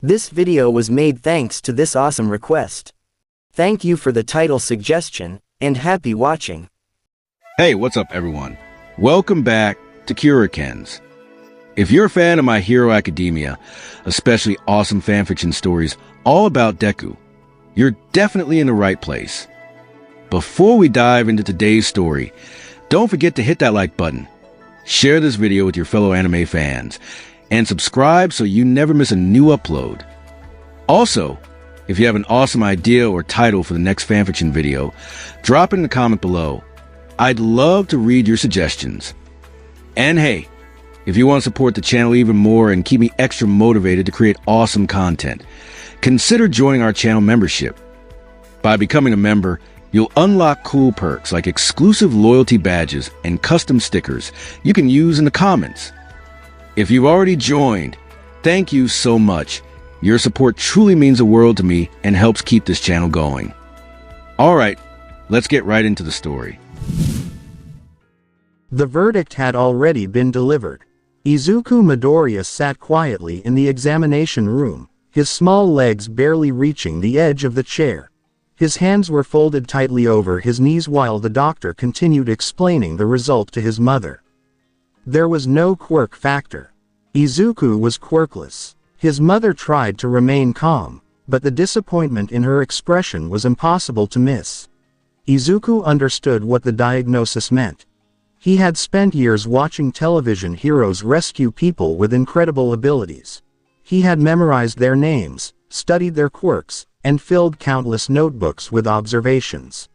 This video was made thanks to this awesome request. Thank you for the title suggestion, and happy watching. Hey, what's up everyone? Welcome back to Quirks. If you're a fan of My Hero Academia, especially awesome fanfiction stories all about Deku, you're definitely in the right place. Before we dive into today's story, don't forget to hit that like button, share this video with your fellow anime fans, and subscribe so you never miss a new upload. Also, if you have an awesome idea or title for the next fanfiction video, drop it in the comment below. I'd love to read your suggestions. And hey, if you want to support the channel even more and keep me extra motivated to create awesome content, consider joining our channel membership. By becoming a member, you'll unlock cool perks like exclusive loyalty badges and custom stickers you can use in the comments. If you've already joined, thank you so much. Your support truly means the world to me and helps keep this channel going. Alright, let's get right into the story. The verdict had already been delivered. Izuku Midoriya sat quietly in the examination room, his small legs barely reaching the edge of the chair. His hands were folded tightly over his knees while the doctor continued explaining the result to his mother. There was no quirk factor. Izuku was quirkless. His mother tried to remain calm, but the disappointment in her expression was impossible to miss. Izuku understood what the diagnosis meant. He had spent years watching television heroes rescue people with incredible abilities. He had memorized their names, studied their quirks, and filled countless notebooks with observations.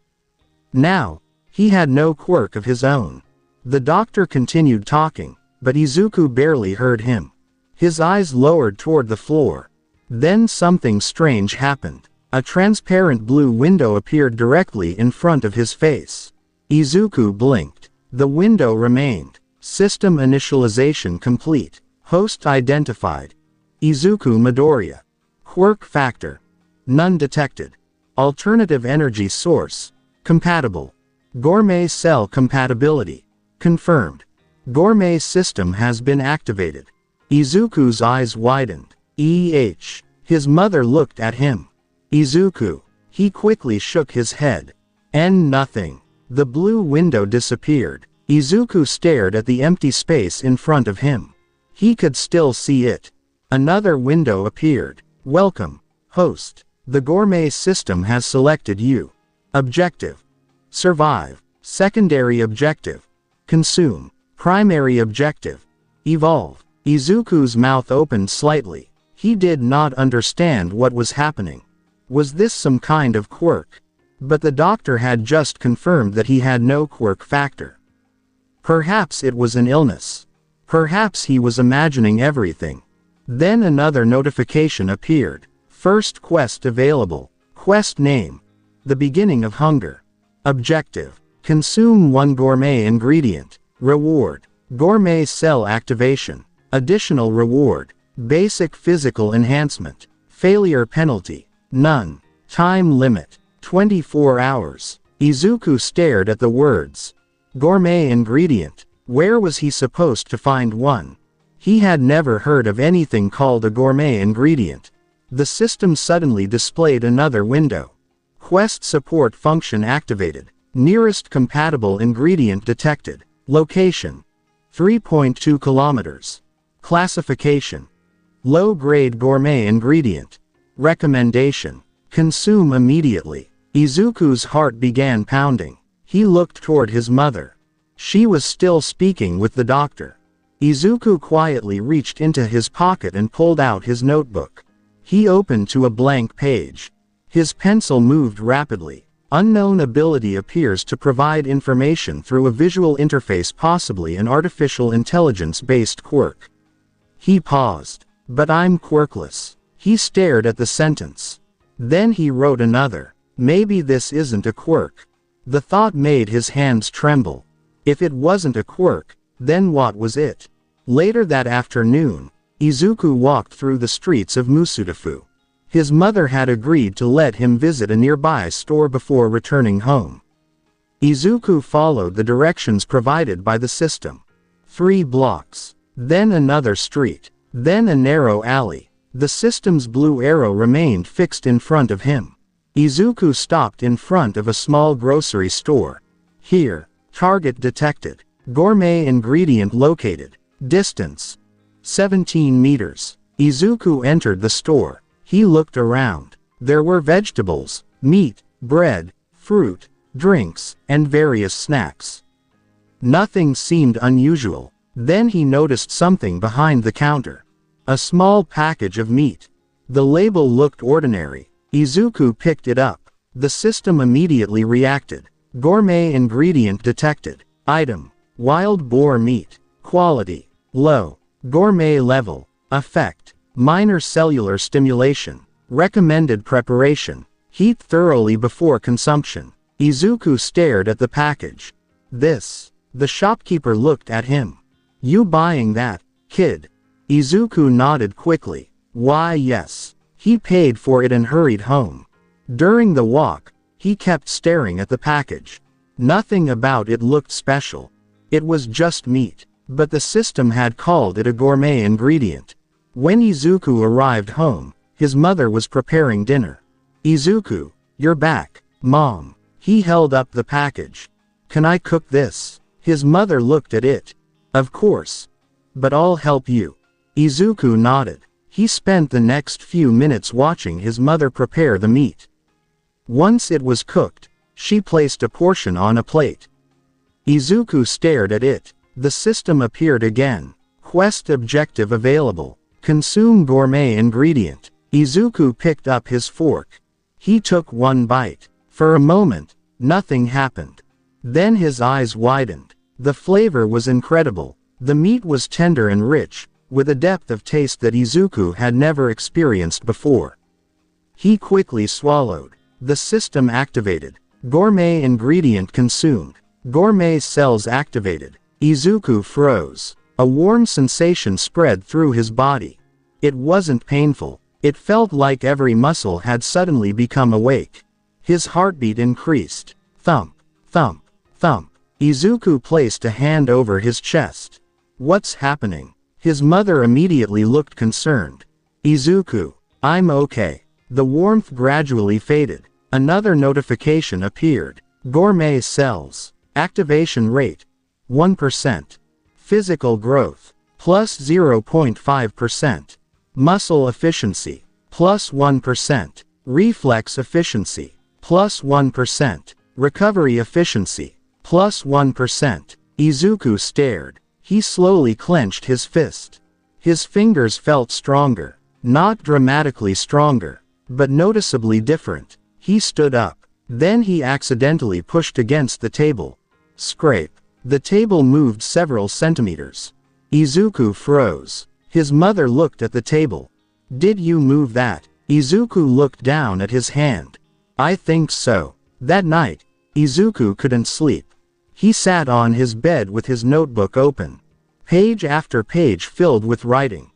Now, he had no quirk of his own. The doctor continued talking, but Izuku barely heard him. His eyes lowered toward the floor. Then something strange happened. A transparent blue window appeared directly in front of his face. Izuku blinked. The window remained. System initialization complete. Host identified. Izuku Midoriya. Quirk factor. None detected. Alternative energy source. Compatible. Gourmet cell compatibility. Confirmed. Gourmet system has been activated. Izuku's eyes widened. His mother looked at him. Izuku. He quickly shook his head. Nothing. The blue window disappeared. Izuku stared at the empty space in front of him. He could still see it. Another window appeared. Welcome, host. The Gourmet system has selected you. Objective. Survive. Secondary objective. Consume. Primary objective. Evolve. Izuku's mouth opened slightly. He did not understand what was happening. Was this some kind of quirk? But the doctor had just confirmed that he had no quirk factor. Perhaps it was an illness. Perhaps he was imagining everything. Then another notification appeared. First quest available. Quest name. The beginning of hunger. Objective. Consume 1 gourmet ingredient. Reward. Gourmet cell activation. Additional reward. Basic physical enhancement. Failure penalty. None. Time limit. 24 hours. Izuku stared at the words. Gourmet ingredient. Where was he supposed to find one? He had never heard of anything called a gourmet ingredient. The system suddenly displayed another window. Quest support function activated. Nearest compatible ingredient detected. Location. 3.2 kilometers. Classification. Low-grade gourmet ingredient. Recommendation. Consume immediately. Izuku's heart began pounding. He looked toward his mother. She was still speaking with the doctor. Izuku quietly reached into his pocket and pulled out his notebook. He opened to a blank page. His pencil moved rapidly. Unknown ability appears to provide information through a visual interface, possibly an artificial intelligence-based quirk. He paused. But I'm quirkless. He stared at the sentence. Then he wrote another. Maybe this isn't a quirk. The thought made his hands tremble. If it wasn't a quirk, then what was it? Later that afternoon, Izuku walked through the streets of Musudafu. His mother had agreed to let him visit a nearby store before returning home. Izuku followed the directions provided by the system. 3 blocks. Then another street. Then a narrow alley. The system's blue arrow remained fixed in front of him. Izuku stopped in front of a small grocery store. Here. Target detected. Gourmet ingredient located. Distance. 17 meters. Izuku entered the store. He looked around. There were vegetables, meat, bread, fruit, drinks, and various snacks. Nothing seemed unusual. Then he noticed something behind the counter. A small package of meat. The label looked ordinary. Izuku picked it up. The system immediately reacted. Gourmet ingredient detected. Item. Wild boar meat. Quality. Low. Gourmet level. Effect. Minor cellular stimulation. Recommended preparation. Heat thoroughly before consumption. Izuku stared at the package. This. The shopkeeper looked at him. You buying that, kid? Izuku nodded quickly. Why yes. He paid for it and hurried home. During the walk, he kept staring at the package. Nothing about it looked special. It was just meat, but the system had called it a gourmet ingredient. When Izuku arrived home, his mother was preparing dinner. Izuku, you're back, Mom. He held up the package. Can I cook this? His mother looked at it. Of course. But I'll help you. Izuku nodded. He spent the next few minutes watching his mother prepare the meat. Once it was cooked, she placed a portion on a plate. Izuku stared at it. The system appeared again. Quest objective available. Consume gourmet ingredient. Izuku picked up his fork. He took one bite. For a moment, nothing happened. Then his eyes widened. The flavor was incredible. The meat was tender and rich, with a depth of taste that Izuku had never experienced before. He quickly swallowed. The system activated. Gourmet ingredient consumed. Gourmet cells activated. Izuku froze. A warm sensation spread through his body. It wasn't painful. It felt like every muscle had suddenly become awake. His heartbeat increased. Thump, thump, thump. Izuku placed a hand over his chest. What's happening? His mother immediately looked concerned. Izuku, I'm okay. The warmth gradually faded. Another notification appeared. Gourmet cells. Activation rate. 1%. Physical growth. Plus 0.5%. Muscle efficiency. Plus 1%. Reflex efficiency. Plus 1%. Recovery efficiency. Plus 1%. Izuku stared. He slowly clenched his fist. His fingers felt stronger. Not dramatically stronger, but noticeably different. He stood up. Then he accidentally pushed against the table. Scrape. The table moved several centimeters. Izuku froze. His mother looked at the table. Did you move that? Izuku looked down at his hand. I think so. That night, Izuku couldn't sleep. He sat on his bed with his notebook open. Page after page filled with writing.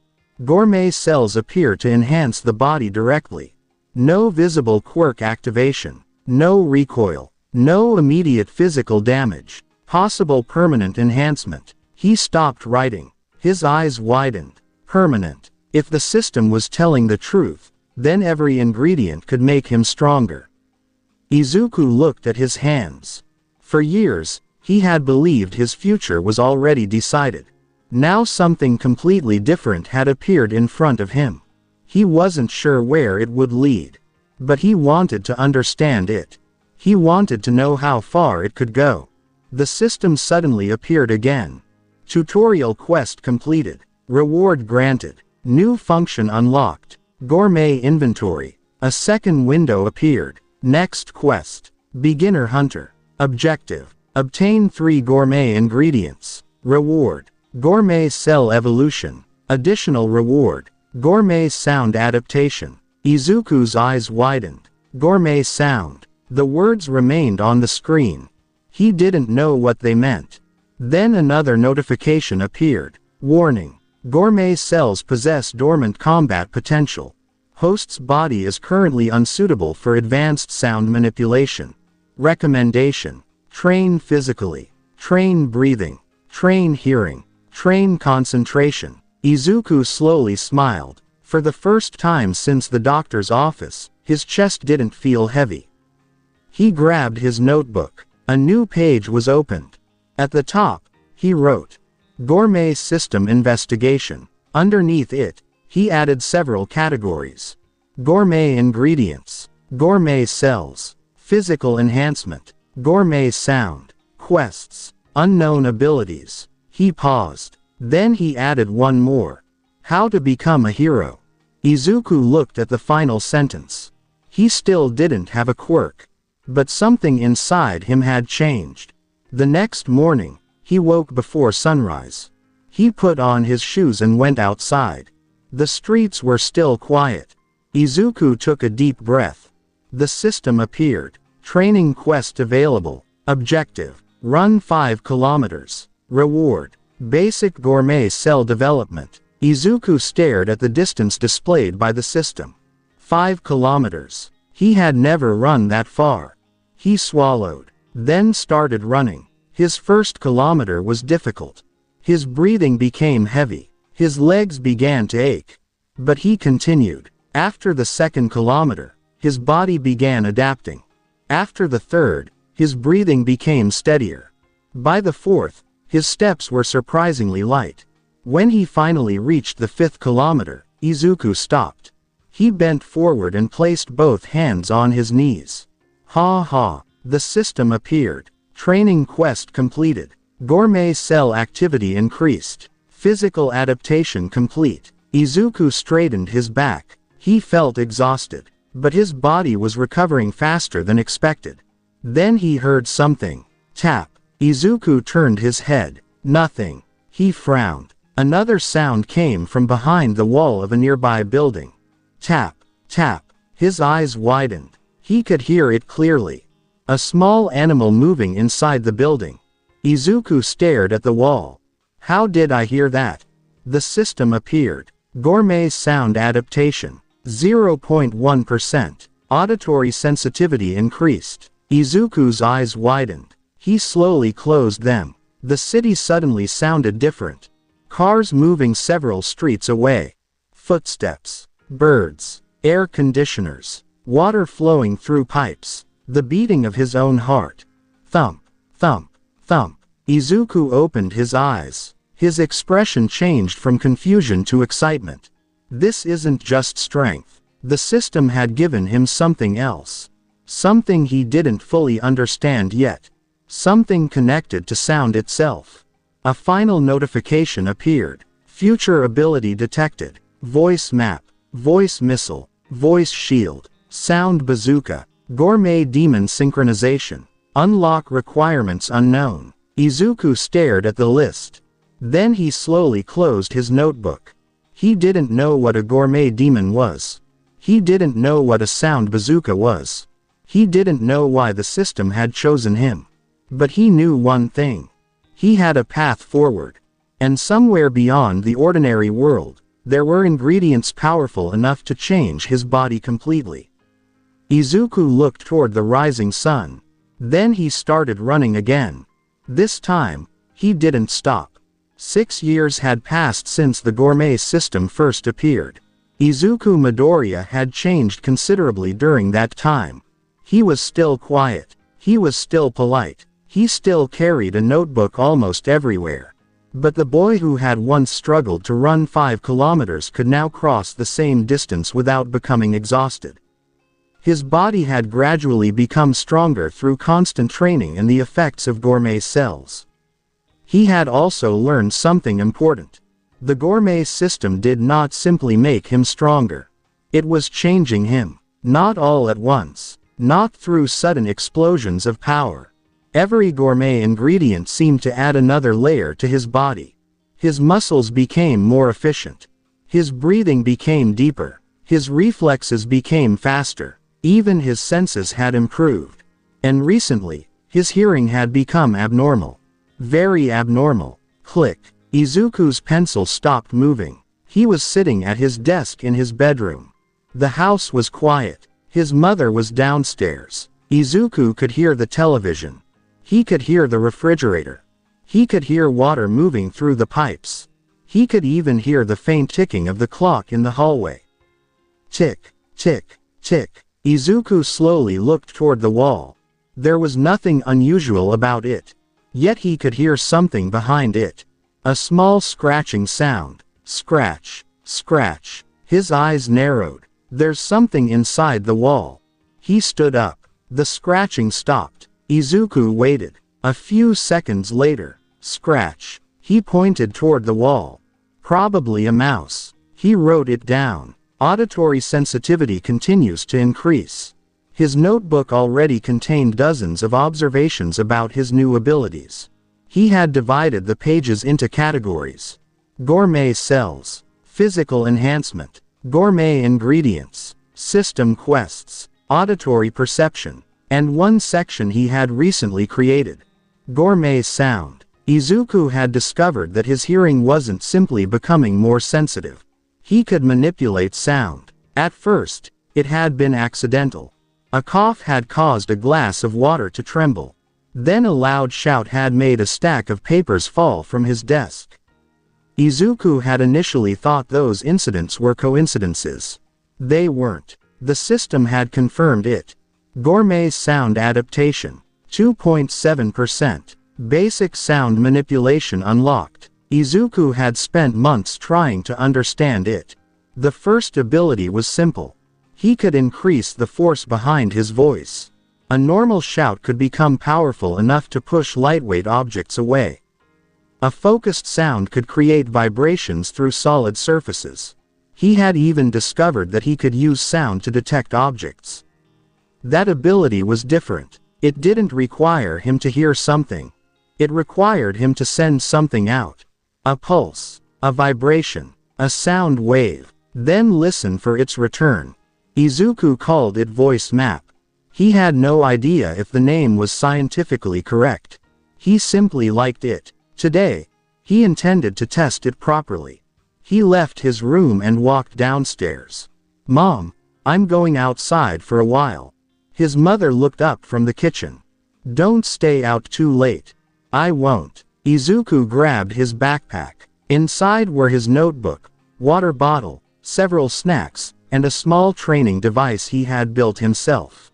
Gourmet cells appear to enhance the body directly. No visible quirk activation. No recoil. No immediate physical damage. Possible permanent enhancement. He stopped writing. His eyes widened. Permanent. If the system was telling the truth, then every ingredient could make him stronger. Izuku looked at his hands. For years, he had believed his future was already decided. Now something completely different had appeared in front of him. He wasn't sure where it would lead. But he wanted to understand it. He wanted to know how far it could go. The system suddenly appeared again. Tutorial quest completed. Reward granted. New function unlocked. Gourmet inventory. A second window appeared. Next quest. Beginner hunter. Objective. Obtain 3 gourmet ingredients. Reward. Gourmet cell evolution. Additional reward. Gourmet sound adaptation. Izuku's eyes widened. Gourmet sound. The words remained on the screen. He didn't know what they meant. Then another notification appeared. Warning. Gourmet cells possess dormant combat potential. Host's body is currently unsuitable for advanced sound manipulation. Recommendation. Train physically. Train breathing. Train hearing. Train concentration. Izuku slowly smiled. For the first time since the doctor's office, his chest didn't feel heavy. He grabbed his notebook. A new page was opened. At the top, he wrote, "Gourmet System Investigation." Underneath it, he added several categories. Gourmet Ingredients, Gourmet Cells, Physical Enhancement, Gourmet Sound, Quests, Unknown Abilities. He paused. Then he added one more. How to Become a Hero. Izuku looked at the final sentence. He still didn't have a quirk. But something inside him had changed. The next morning, he woke before sunrise. He put on his shoes and went outside. The streets were still quiet. Izuku took a deep breath. The system appeared. Training quest available. Objective: run 5 kilometers. Reward: basic gourmet cell development. Izuku stared at the distance displayed by the system. 5 kilometers. He had never run that far. He swallowed, then started running. His first kilometer was difficult. His breathing became heavy. His legs began to ache. But he continued. After the second kilometer, his body began adapting. After the third, his breathing became steadier. By the fourth, his steps were surprisingly light. When he finally reached the 5th kilometer, Izuku stopped. He bent forward and placed both hands on his knees. Ha ha, the system appeared. Training quest completed. Gourmet cell activity increased. Physical adaptation complete. Izuku straightened his back. He felt exhausted, but his body was recovering faster than expected. Then he heard something. Tap. Izuku turned his head. Nothing. He frowned. Another sound came from behind the wall of a nearby building. Tap, tap. His eyes widened. He could hear it clearly. A small animal moving inside the building. Izuku stared at the wall. How did I hear that? The system appeared. Gourmet sound adaptation. 0.1%. Auditory sensitivity increased. Izuku's eyes widened. He slowly closed them. The city suddenly sounded different. Cars moving several streets away. Footsteps. Birds. Air conditioners. Water flowing through pipes. The beating of his own heart. Thump, thump, thump. Izuku opened his eyes. His expression changed from confusion to excitement. This isn't just strength. The system had given him something else. Something he didn't fully understand yet. Something connected to sound itself. A final notification appeared. Future ability detected. Voice map. Voice missile. Voice shield. Sound bazooka. Gourmet demon synchronization. Unlock requirements unknown. Izuku stared at the list. Then he slowly closed his notebook. He didn't know what a gourmet demon was. He didn't know what a sound bazooka was. He didn't know why the system had chosen him. But he knew one thing. He had a path forward. And somewhere beyond the ordinary world, there were ingredients powerful enough to change his body completely. Izuku looked toward the rising sun. Then he started running again. This time, he didn't stop. 6 years had passed since the gourmet system first appeared. Izuku Midoriya had changed considerably during that time. He was still quiet. He was still polite. He still carried a notebook almost everywhere. But the boy who had once struggled to run 5 kilometers could now cross the same distance without becoming exhausted. His body had gradually become stronger through constant training and the effects of gourmet cells. He had also learned something important. The gourmet system did not simply make him stronger. It was changing him. Not all at once. Not through sudden explosions of power. Every gourmet ingredient seemed to add another layer to his body. His muscles became more efficient. His breathing became deeper. His reflexes became faster. Even his senses had improved. And recently, his hearing had become abnormal. Very abnormal. Click. Izuku's pencil stopped moving. He was sitting at his desk in his bedroom. The house was quiet. His mother was downstairs. Izuku could hear the television. He could hear the refrigerator. He could hear water moving through the pipes. He could even hear the faint ticking of the clock in the hallway. Tick, tick, tick. Izuku slowly looked toward the wall. There was nothing unusual about it. Yet he could hear something behind it. A small scratching sound. Scratch, scratch. His eyes narrowed. There's something inside the wall. He stood up. The scratching stopped. Izuku waited. A few seconds later. Scratch. He pointed toward the wall. Probably a mouse. He wrote it down. Auditory sensitivity continues to increase. His notebook already contained dozens of observations about his new abilities. He had divided the pages into categories. Gourmet cells. Physical enhancement. Gourmet ingredients. System quests. Auditory perception. And one section he had recently created. Gourmet sound. Izuku had discovered that his hearing wasn't simply becoming more sensitive. He could manipulate sound. At first, it had been accidental. A cough had caused a glass of water to tremble. Then a loud shout had made a stack of papers fall from his desk. Izuku had initially thought those incidents were coincidences. They weren't. The system had confirmed it. Gourmet sound adaptation. 2.7%. Basic sound manipulation unlocked. Izuku had spent months trying to understand it. The first ability was simple. He could increase the force behind his voice. A normal shout could become powerful enough to push lightweight objects away. A focused sound could create vibrations through solid surfaces. He had even discovered that he could use sound to detect objects. That ability was different. It didn't require him to hear something. It required him to send something out. A pulse, a vibration, a sound wave, then listen for its return. Izuku called it voice map. He had no idea if the name was scientifically correct. He simply liked it. Today, he intended to test it properly. He left his room and walked downstairs. "Mom, I'm going outside for a while." His mother looked up from the kitchen. "Don't stay out too late." "I won't." Izuku grabbed his backpack. Inside were his notebook, water bottle, several snacks, and a small training device he had built himself.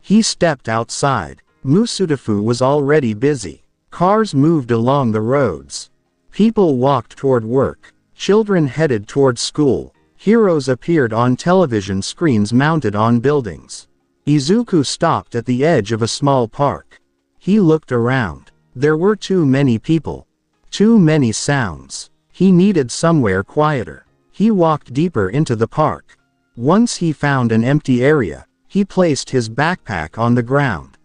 He stepped outside. Musutafu was already busy. Cars moved along the roads. People walked toward work. Children headed toward school. Heroes appeared on television screens mounted on buildings. Izuku stopped at the edge of a small park. He looked around. There were too many people. Too many sounds. He needed somewhere quieter. He walked deeper into the park. Once he found an empty area, he placed his backpack on the ground.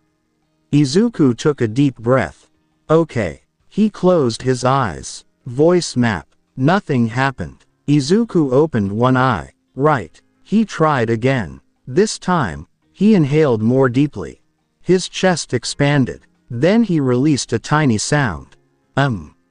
Izuku took a deep breath. Okay. He closed his eyes. Voice map. Nothing happened. Izuku opened one eye. Right. He tried again. This time, he inhaled more deeply. His chest expanded. Then he released a tiny sound.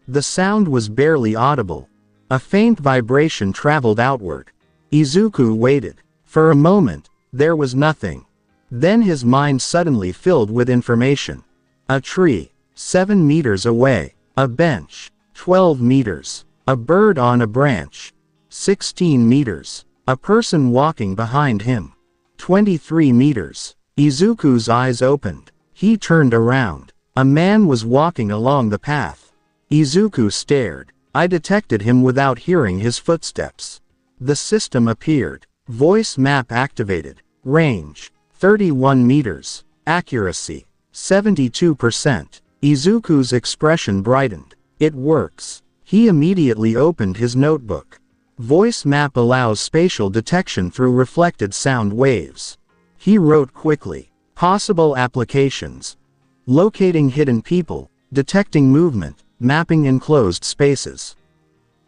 The sound was barely audible. A faint vibration traveled outward. Izuku waited. For a moment, there was nothing. Then his mind suddenly filled with information. A tree, 7 meters away. A bench, 12 meters. A bird on a branch, 16 meters. A person walking behind him, 23 meters. Izuku's eyes opened. He turned around. A man was walking along the path. Izuku stared. I detected him without hearing his footsteps. The system appeared. Voice map activated. Range, 31 meters. Accuracy, 72%. Izuku's expression brightened. It works. He immediately opened his notebook. Voice map allows spatial detection through reflected sound waves. He wrote quickly. Possible applications. Locating hidden people, detecting movement, mapping enclosed spaces.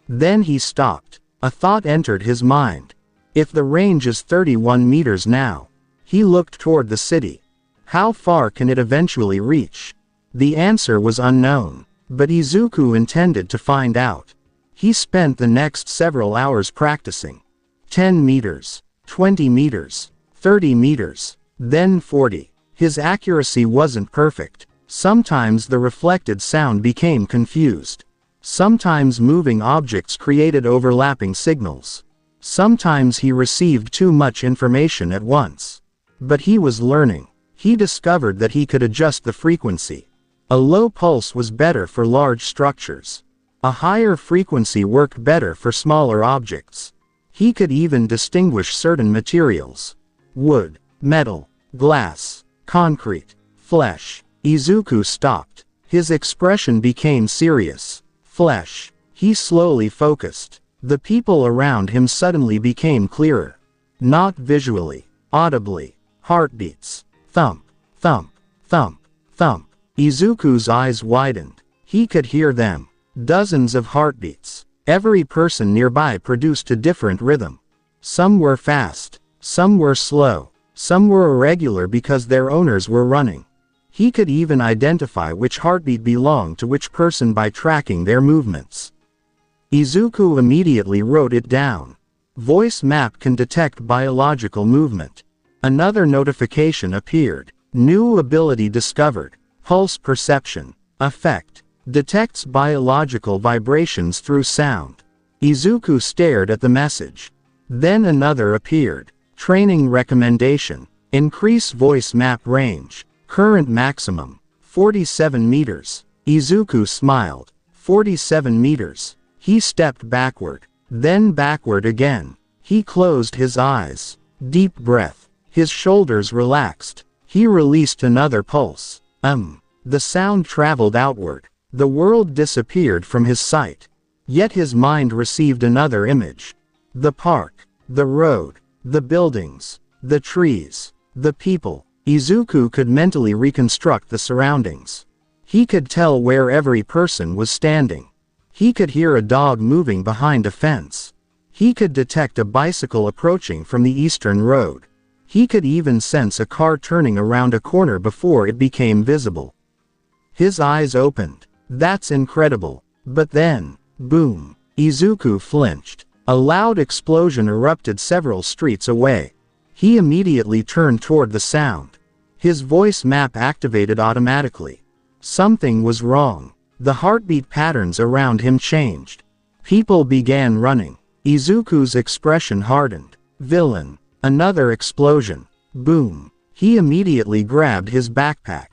Then he stopped. A thought entered his mind. If the range is 31 meters now, he looked toward the city. How far can it eventually reach? The answer was unknown, but Izuku intended to find out. He spent the next several hours practicing. 10 meters, 20 meters, 30 meters, then 40. His accuracy wasn't perfect. Sometimes the reflected sound became confused. Sometimes moving objects created overlapping signals. Sometimes he received too much information at once. But he was learning. He discovered that he could adjust the frequency. A low pulse was better for large structures. A higher frequency worked better for smaller objects. He could even distinguish certain materials. Wood, metal, glass, concrete, flesh. Izuku stopped. His expression became serious. Flesh. He slowly focused. The people around him suddenly became clearer. Not visually, audibly. Heartbeats. Thump, thump, thump, thump. Izuku's eyes widened. He could hear them. Dozens of heartbeats. Every person nearby produced a different rhythm. Some were fast. Some were slow. Some were irregular because their owners were running. He could even identify which heartbeat belonged to which person by tracking their movements. Izuku immediately wrote it down. Voice map can detect biological movement. Another notification appeared. New ability discovered. Pulse perception. Effect. Detects biological vibrations through sound. Izuku stared at the message. Then another appeared. Training recommendation. Increase voice map range. Current maximum. 47 meters. Izuku smiled. 47 meters. He stepped backward. Then backward again. He closed his eyes. Deep breath. His shoulders relaxed. He released another pulse. The sound traveled outward. The world disappeared from his sight. Yet his mind received another image. The park. The road. The buildings. The trees. The people. Izuku could mentally reconstruct the surroundings. He could tell where every person was standing. He could hear a dog moving behind a fence. He could detect a bicycle approaching from the eastern road. He could even sense a car turning around a corner before it became visible. His eyes opened. That's incredible. But then, boom. Izuku flinched. A loud explosion erupted several streets away. He immediately turned toward the sound. His voice map activated automatically. Something was wrong. The heartbeat patterns around him changed. People began running. Izuku's expression hardened. Villain. Another explosion. Boom. He immediately grabbed his backpack.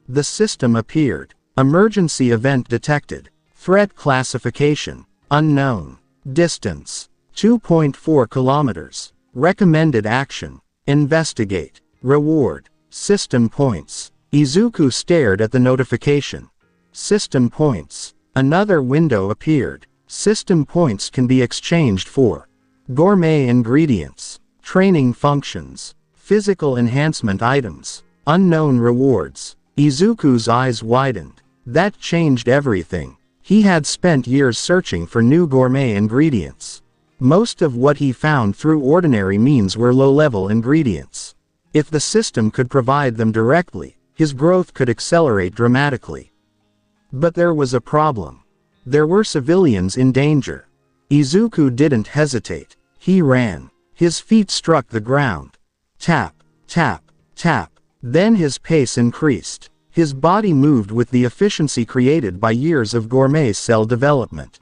The system appeared. Emergency event detected. Threat classification. Unknown. Distance. 2.4 kilometers. Recommended action. Investigate. Reward. System points. Izuku stared at the notification. System points. Another window appeared. System points can be exchanged for gourmet ingredients, training functions, physical enhancement items, unknown rewards. Izuku's eyes widened. That changed everything. He had spent years searching for new gourmet ingredients. Most of what he found through ordinary means were low-level ingredients. If the system could provide them directly, his growth could accelerate dramatically. But there was a problem. There were civilians in danger. Izuku didn't hesitate. He ran. His feet struck the ground. Tap, tap, tap. Then his pace increased. His body moved with the efficiency created by years of gourmet cell development.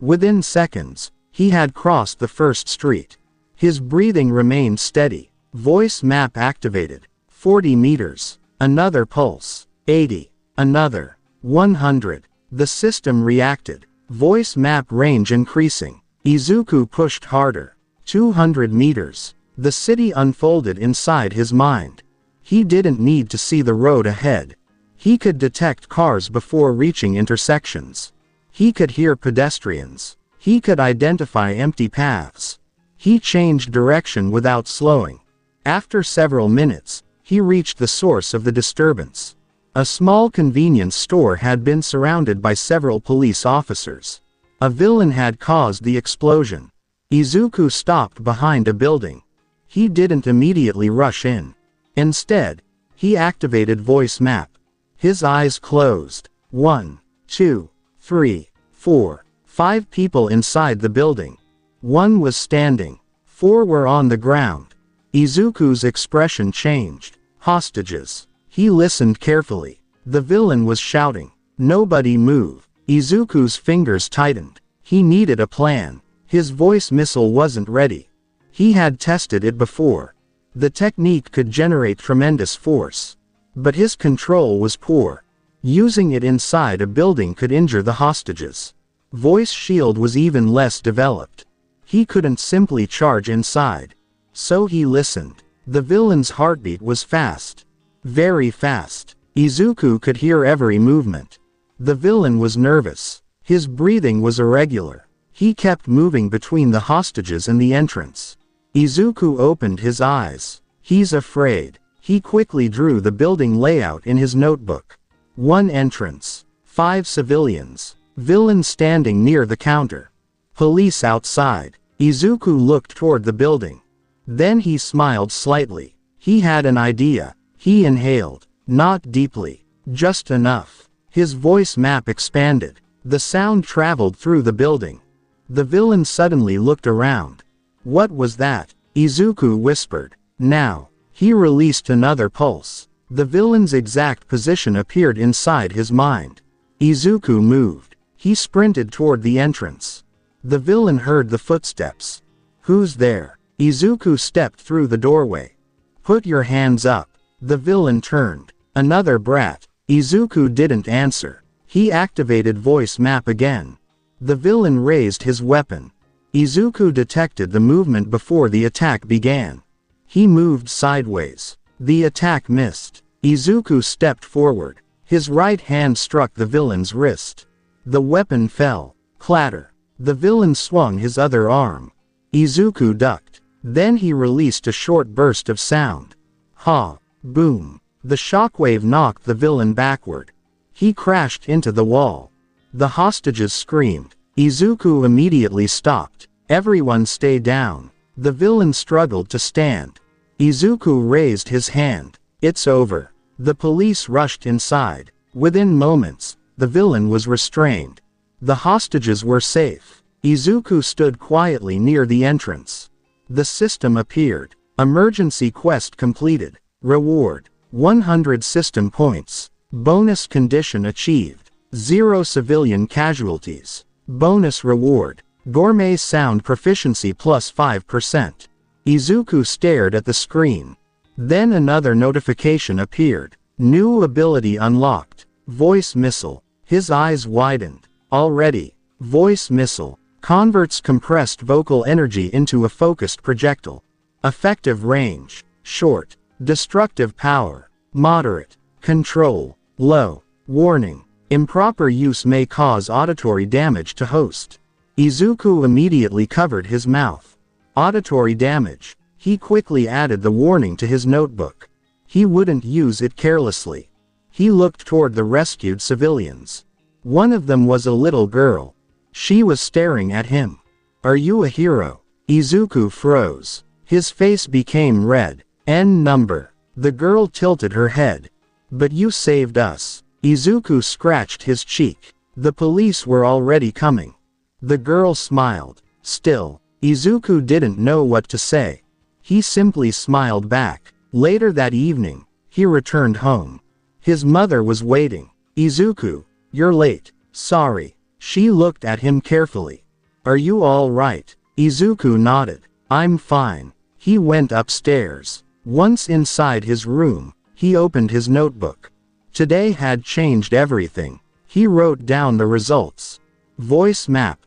Within seconds, he had crossed the first street. His breathing remained steady. Voice map activated. 40 meters. Another pulse. 80. Another. 100. The system reacted. Voice map range increasing. Izuku pushed harder. 200 meters. The city unfolded inside his mind. He didn't need to see the road ahead. He could detect cars before reaching intersections. He could hear pedestrians. He could identify empty paths. He changed direction without slowing. After several minutes, he reached the source of the disturbance. A small convenience store had been surrounded by several police officers. A villain had caused the explosion. Izuku stopped behind a building. He didn't immediately rush in. Instead, he activated voice map. His eyes closed. 1, 2, 3, 4, 5 people inside the building. 1 was standing. 4 were on the ground. Izuku's expression changed. Hostages. He listened carefully. The villain was shouting. Nobody move. Izuku's fingers tightened. He needed a plan. His voice missile wasn't ready. He had tested it before. The technique could generate tremendous force. But his control was poor. Using it inside a building could injure the hostages. Voice shield was even less developed. He couldn't simply charge inside. So he listened. The villain's heartbeat was fast. Very fast. Izuku could hear every movement. The villain was nervous. His breathing was irregular. He kept moving between the hostages and the entrance. Izuku opened his eyes. He's afraid. He quickly drew the building layout in his notebook. 1 entrance. 5 civilians. Villain standing near the counter. Police outside. Izuku looked toward the building. Then he smiled slightly. He had an idea. He inhaled. Not deeply. Just enough. His voice map expanded. The sound traveled through the building. The villain suddenly looked around. What was that? Izuku whispered. Now. He released another pulse. The villain's exact position appeared inside his mind. Izuku moved. He sprinted toward the entrance. The villain heard the footsteps. Who's there? Izuku stepped through the doorway. Put your hands up. The villain turned. Another brat. Izuku didn't answer. He activated voice map again. The villain raised his weapon. Izuku detected the movement before the attack began. He moved sideways. The attack missed. Izuku stepped forward. His right hand struck the villain's wrist. The weapon fell. Clatter. The villain swung his other arm. Izuku ducked. Then he released a short burst of sound. Ha! Boom! The shockwave knocked the villain backward. He crashed into the wall. The hostages screamed. Izuku immediately stopped. Everyone stay down. The villain struggled to stand. Izuku raised his hand. It's over. The police rushed inside. Within moments, the villain was restrained. The hostages were safe. Izuku stood quietly near the entrance. The system appeared. Emergency quest completed. Reward. 100 system points. Bonus condition achieved. 0 civilian casualties. Bonus reward. Gourmet sound proficiency plus 5%. Izuku stared at the screen. Then another notification appeared. New ability unlocked. Voice missile. His eyes widened. Already. Voice missile. Converts compressed vocal energy into a focused projectile. Effective range. Short. Destructive power. Moderate. Control. Low. Warning. Improper use may cause auditory damage to host. Izuku immediately covered his mouth. Auditory damage. He quickly added the warning to his notebook. He wouldn't use it carelessly. He looked toward the rescued civilians. One of them was a little girl. She was staring at him. Are you a hero? Izuku froze. His face became red. N number. The girl tilted her head. But you saved us. Izuku scratched his cheek. The police were already coming. The girl smiled. Still, Izuku didn't know what to say. He simply smiled back. Later that evening, he returned home. His mother was waiting. Izuku, you're late. Sorry. She looked at him carefully. Are you all right? Izuku nodded. I'm fine. He went upstairs. Once inside his room, he opened his notebook. Today had changed everything. He wrote down the results. Voice map.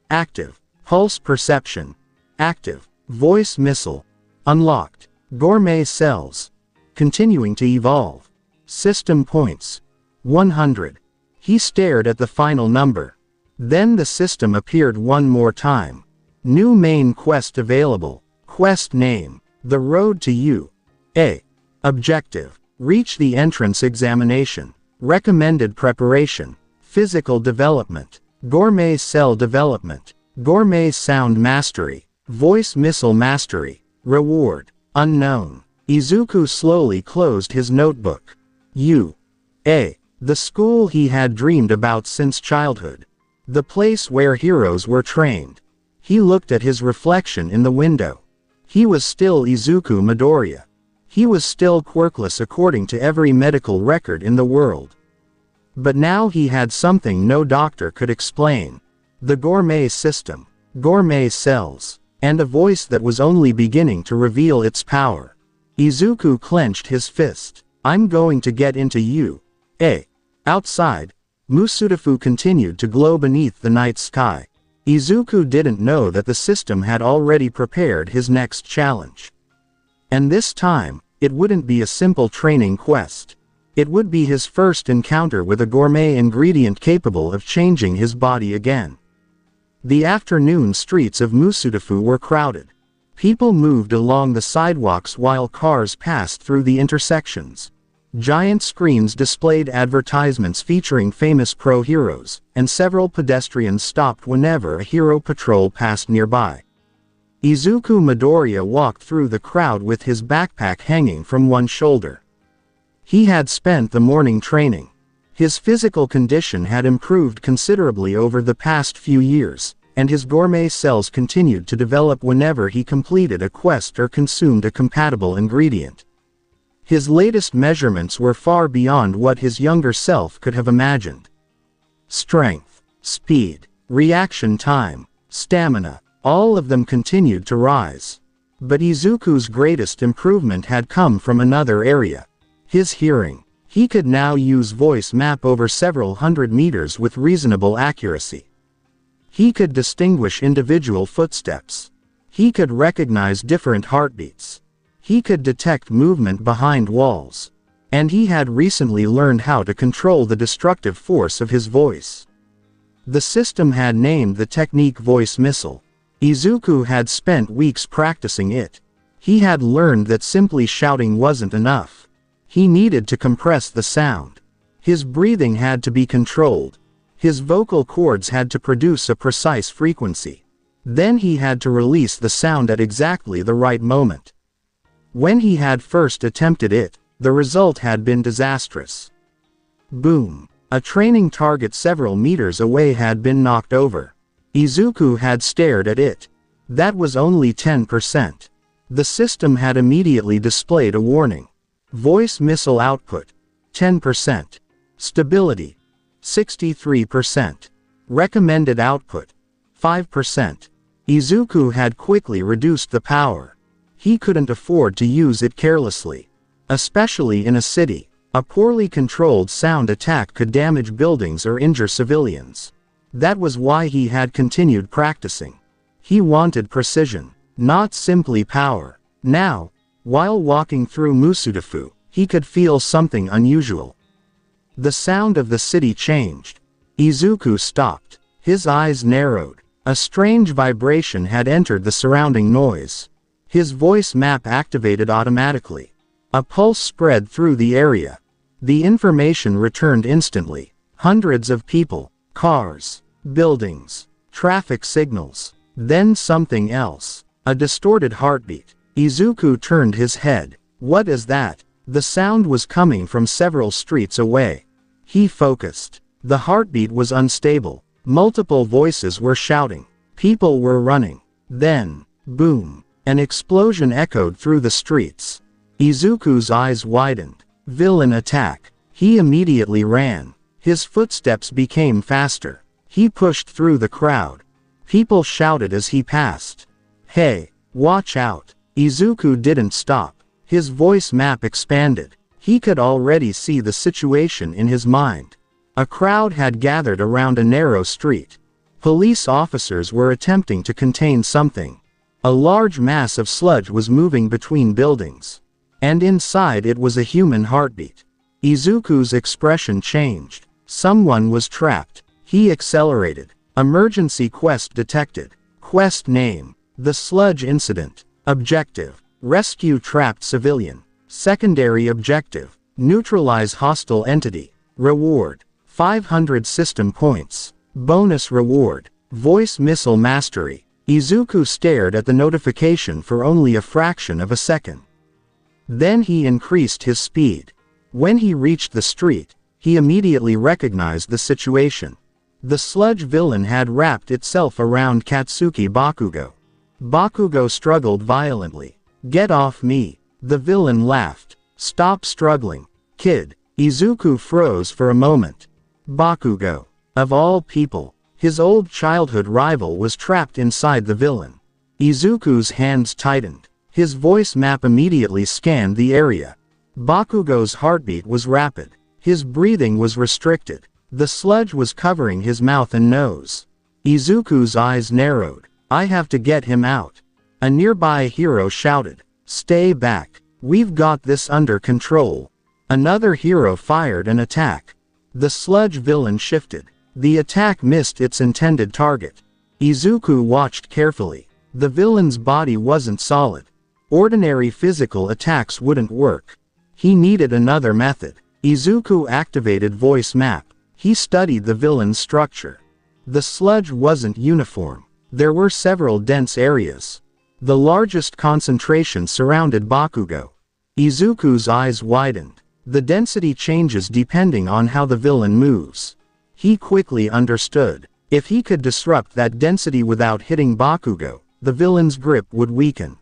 Active. Pulse perception. Active. Voice missile. Unlocked. Gourmet cells. Continuing to evolve. System points. 100. He stared at the final number. Then the system appeared one more time. New main quest available. Quest name. The Road to You. A. Objective. Reach the entrance examination. Recommended preparation. Physical development. Gourmet cell development. Gourmet sound mastery. Voice missile mastery. Reward. Unknown. Izuku slowly closed his notebook. U. A. The school he had dreamed about since childhood. The place where heroes were trained. He looked at his reflection in the window. He was still Izuku Midoriya. He was still quirkless according to every medical record in the world. But now he had something no doctor could explain. The Gourmet system, Gourmet cells, and a voice that was only beginning to reveal its power. Izuku clenched his fist. I'm going to get into you. Outside, Musudafu continued to glow beneath the night sky. Izuku didn't know that the system had already prepared his next challenge. And this time, it wouldn't be a simple training quest. It would be his first encounter with a gourmet ingredient capable of changing his body again. The afternoon streets of Musudafu were crowded. People moved along the sidewalks while cars passed through the intersections. Giant screens displayed advertisements featuring famous pro-heroes, and several pedestrians stopped whenever a hero patrol passed nearby. Izuku Midoriya walked through the crowd with his backpack hanging from one shoulder. He had spent the morning training. His physical condition had improved considerably over the past few years, and his gourmet cells continued to develop whenever he completed a quest or consumed a compatible ingredient. His latest measurements were far beyond what his younger self could have imagined. Strength, speed, reaction time, stamina, all of them continued to rise. But Izuku's greatest improvement had come from another area. His hearing. He could now use voice map over several hundred meters with reasonable accuracy. He could distinguish individual footsteps. He could recognize different heartbeats. He could detect movement behind walls. And he had recently learned how to control the destructive force of his voice. The system had named the technique Voice Missile. Izuku had spent weeks practicing it. He had learned that simply shouting wasn't enough. He needed to compress the sound. His breathing had to be controlled. His vocal cords had to produce a precise frequency. Then he had to release the sound at exactly the right moment. When he had first attempted it, the result had been disastrous. Boom! A training target several meters away had been knocked over. Izuku had stared at it. That was only 10%. The system had immediately displayed a warning. Voice missile output, 10%. Stability, 63%. Recommended output, 5%. Izuku had quickly reduced the power. He couldn't afford to use it carelessly. Especially in a city, a poorly controlled sound attack could damage buildings or injure civilians. That was why he had continued practicing. He wanted precision, not simply power. Now, while walking through Musudafu, he could feel something unusual. The sound of the city changed. Izuku stopped. His eyes narrowed. A strange vibration had entered the surrounding noise. His voice map activated automatically. A pulse spread through the area. The information returned instantly. Hundreds of people, cars, buildings, traffic signals. Then something else. A distorted heartbeat. Izuku turned his head. What is that? The sound was coming from several streets away. He focused. The heartbeat was unstable. Multiple voices were shouting. People were running. Then, boom. An explosion echoed through the streets. Izuku's eyes widened. Villain attack. He immediately ran. His footsteps became faster. He pushed through the crowd. People shouted as he passed. Hey, watch out. Izuku didn't stop. His voice map expanded. He could already see the situation in his mind. A crowd had gathered around a narrow street. Police officers were attempting to contain something. A large mass of sludge was moving between buildings. And inside it was a human heartbeat. Izuku's expression changed. Someone was trapped. He accelerated. Emergency quest detected. Quest name: The Sludge Incident. Objective: rescue trapped civilian. Secondary objective: neutralize hostile entity. Reward: 500 system points. Bonus reward: voice missile mastery. Izuku stared at the notification for only a fraction of a second. Then he increased his speed. When he reached the street, he immediately recognized the situation. The sludge villain had wrapped itself around Katsuki Bakugo. Bakugo struggled violently. Get off me. The villain laughed. Stop struggling, kid. Izuku froze for a moment. Bakugo. Of all people, his old childhood rival was trapped inside the villain. Izuku's hands tightened. His voice map immediately scanned the area. Bakugo's heartbeat was rapid. His breathing was restricted. The sludge was covering his mouth and nose. Izuku's eyes narrowed. I have to get him out. A nearby hero shouted. Stay back. We've got this under control. Another hero fired an attack. The sludge villain shifted. The attack missed its intended target. Izuku watched carefully. The villain's body wasn't solid. Ordinary physical attacks wouldn't work. He needed another method. Izuku activated voice map. He studied the villain's structure. The sludge wasn't uniform. There were several dense areas. The largest concentration surrounded Bakugo. Izuku's eyes widened. The density changes depending on how the villain moves. He quickly understood. If he could disrupt that density without hitting Bakugo, the villain's grip would weaken.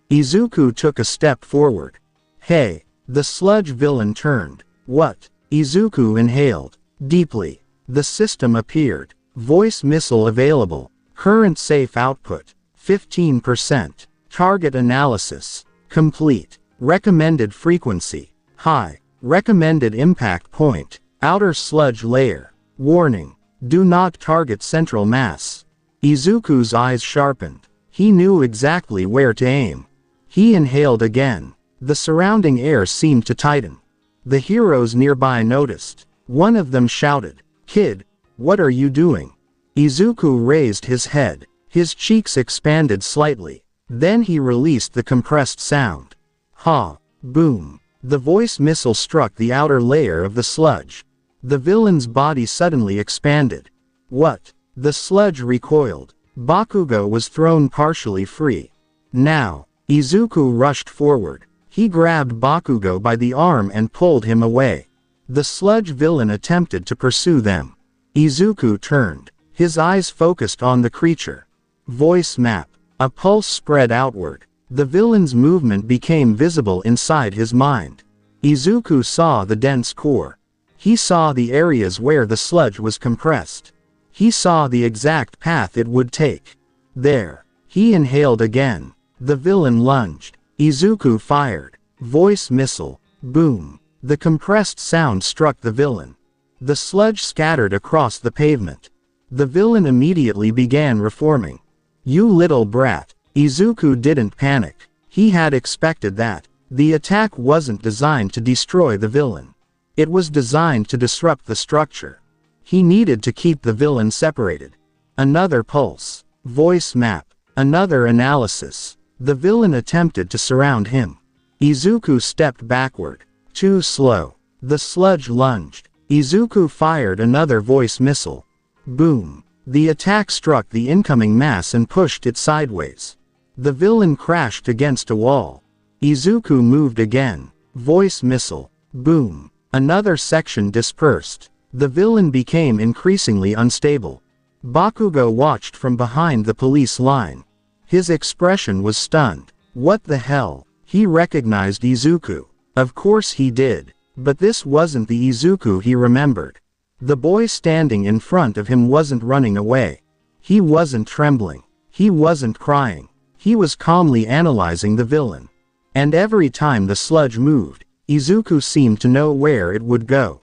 Izuku took a step forward. Hey! The sludge villain turned. What? Izuku inhaled. Deeply. The system appeared. Voice missile available. Current safe output. 15%. Target analysis. Complete. Recommended frequency. High. Recommended impact point. Outer sludge layer. Warning. Do not target central mass. Izuku's eyes sharpened. He knew exactly where to aim. He inhaled again. The surrounding air seemed to tighten. The heroes nearby noticed. One of them shouted, Kid, what are you doing? Izuku raised his head. His cheeks expanded slightly. Then he released the compressed sound. Ha! Boom! The voice missile struck the outer layer of the sludge. The villain's body suddenly expanded. What? The sludge recoiled. Bakugo was thrown partially free. Now, Izuku rushed forward. He grabbed Bakugo by the arm and pulled him away. The sludge villain attempted to pursue them. Izuku turned. His eyes focused on the creature. Voice map. A pulse spread outward. The villain's movement became visible inside his mind. Izuku saw the dense core. He saw the areas where the sludge was compressed. He saw the exact path it would take. There. He inhaled again. The villain lunged. Izuku fired. Voice missile. Boom. The compressed sound struck the villain. The sludge scattered across the pavement. The villain immediately began reforming. You little brat. Izuku didn't panic. He had expected that. The attack wasn't designed to destroy the villain. It was designed to disrupt the structure. He needed to keep the villain separated. Another pulse. Voice map. Another analysis. The villain attempted to surround him. Izuku stepped backward. Too slow. The sludge lunged. Izuku fired another voice missile. Boom. The attack struck the incoming mass and pushed it sideways. The villain crashed against a wall. Izuku moved again. Voice missile. Boom. Another section dispersed. The villain became increasingly unstable. Bakugo watched from behind the police line. His expression was stunned. What the hell? He recognized Izuku. Of course he did. But this wasn't the Izuku he remembered. The boy standing in front of him wasn't running away. He wasn't trembling. He wasn't crying. He was calmly analyzing the villain. And every time the sludge moved, Izuku seemed to know where it would go.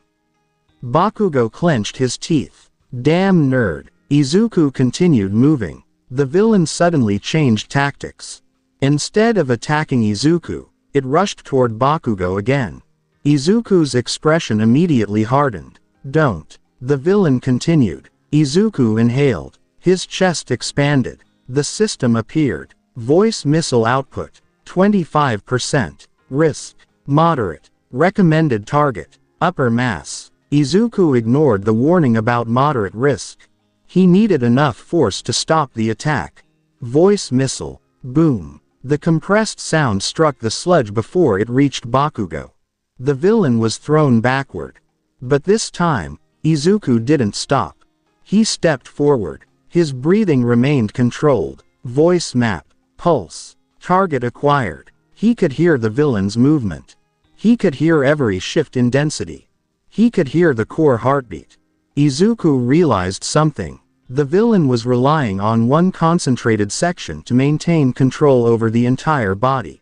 Bakugo clenched his teeth. Damn nerd. Izuku continued moving. The villain suddenly changed tactics. Instead of attacking Izuku, it rushed toward Bakugo again. Izuku's expression immediately hardened. Don't. The villain continued. Izuku inhaled. His chest expanded. The system appeared. Voice missile output. 25%. Risk. Moderate. Recommended target. Upper mass. Izuku ignored the warning about moderate risk. He needed enough force to stop the attack. Voice missile. Boom. The compressed sound struck the sludge before it reached Bakugo. The villain was thrown backward. But this time, Izuku didn't stop. He stepped forward. His breathing remained controlled. Voice map. Pulse. Target acquired. He could hear the villain's movement. He could hear every shift in density. He could hear the core heartbeat. Izuku realized something. The villain was relying on one concentrated section to maintain control over the entire body.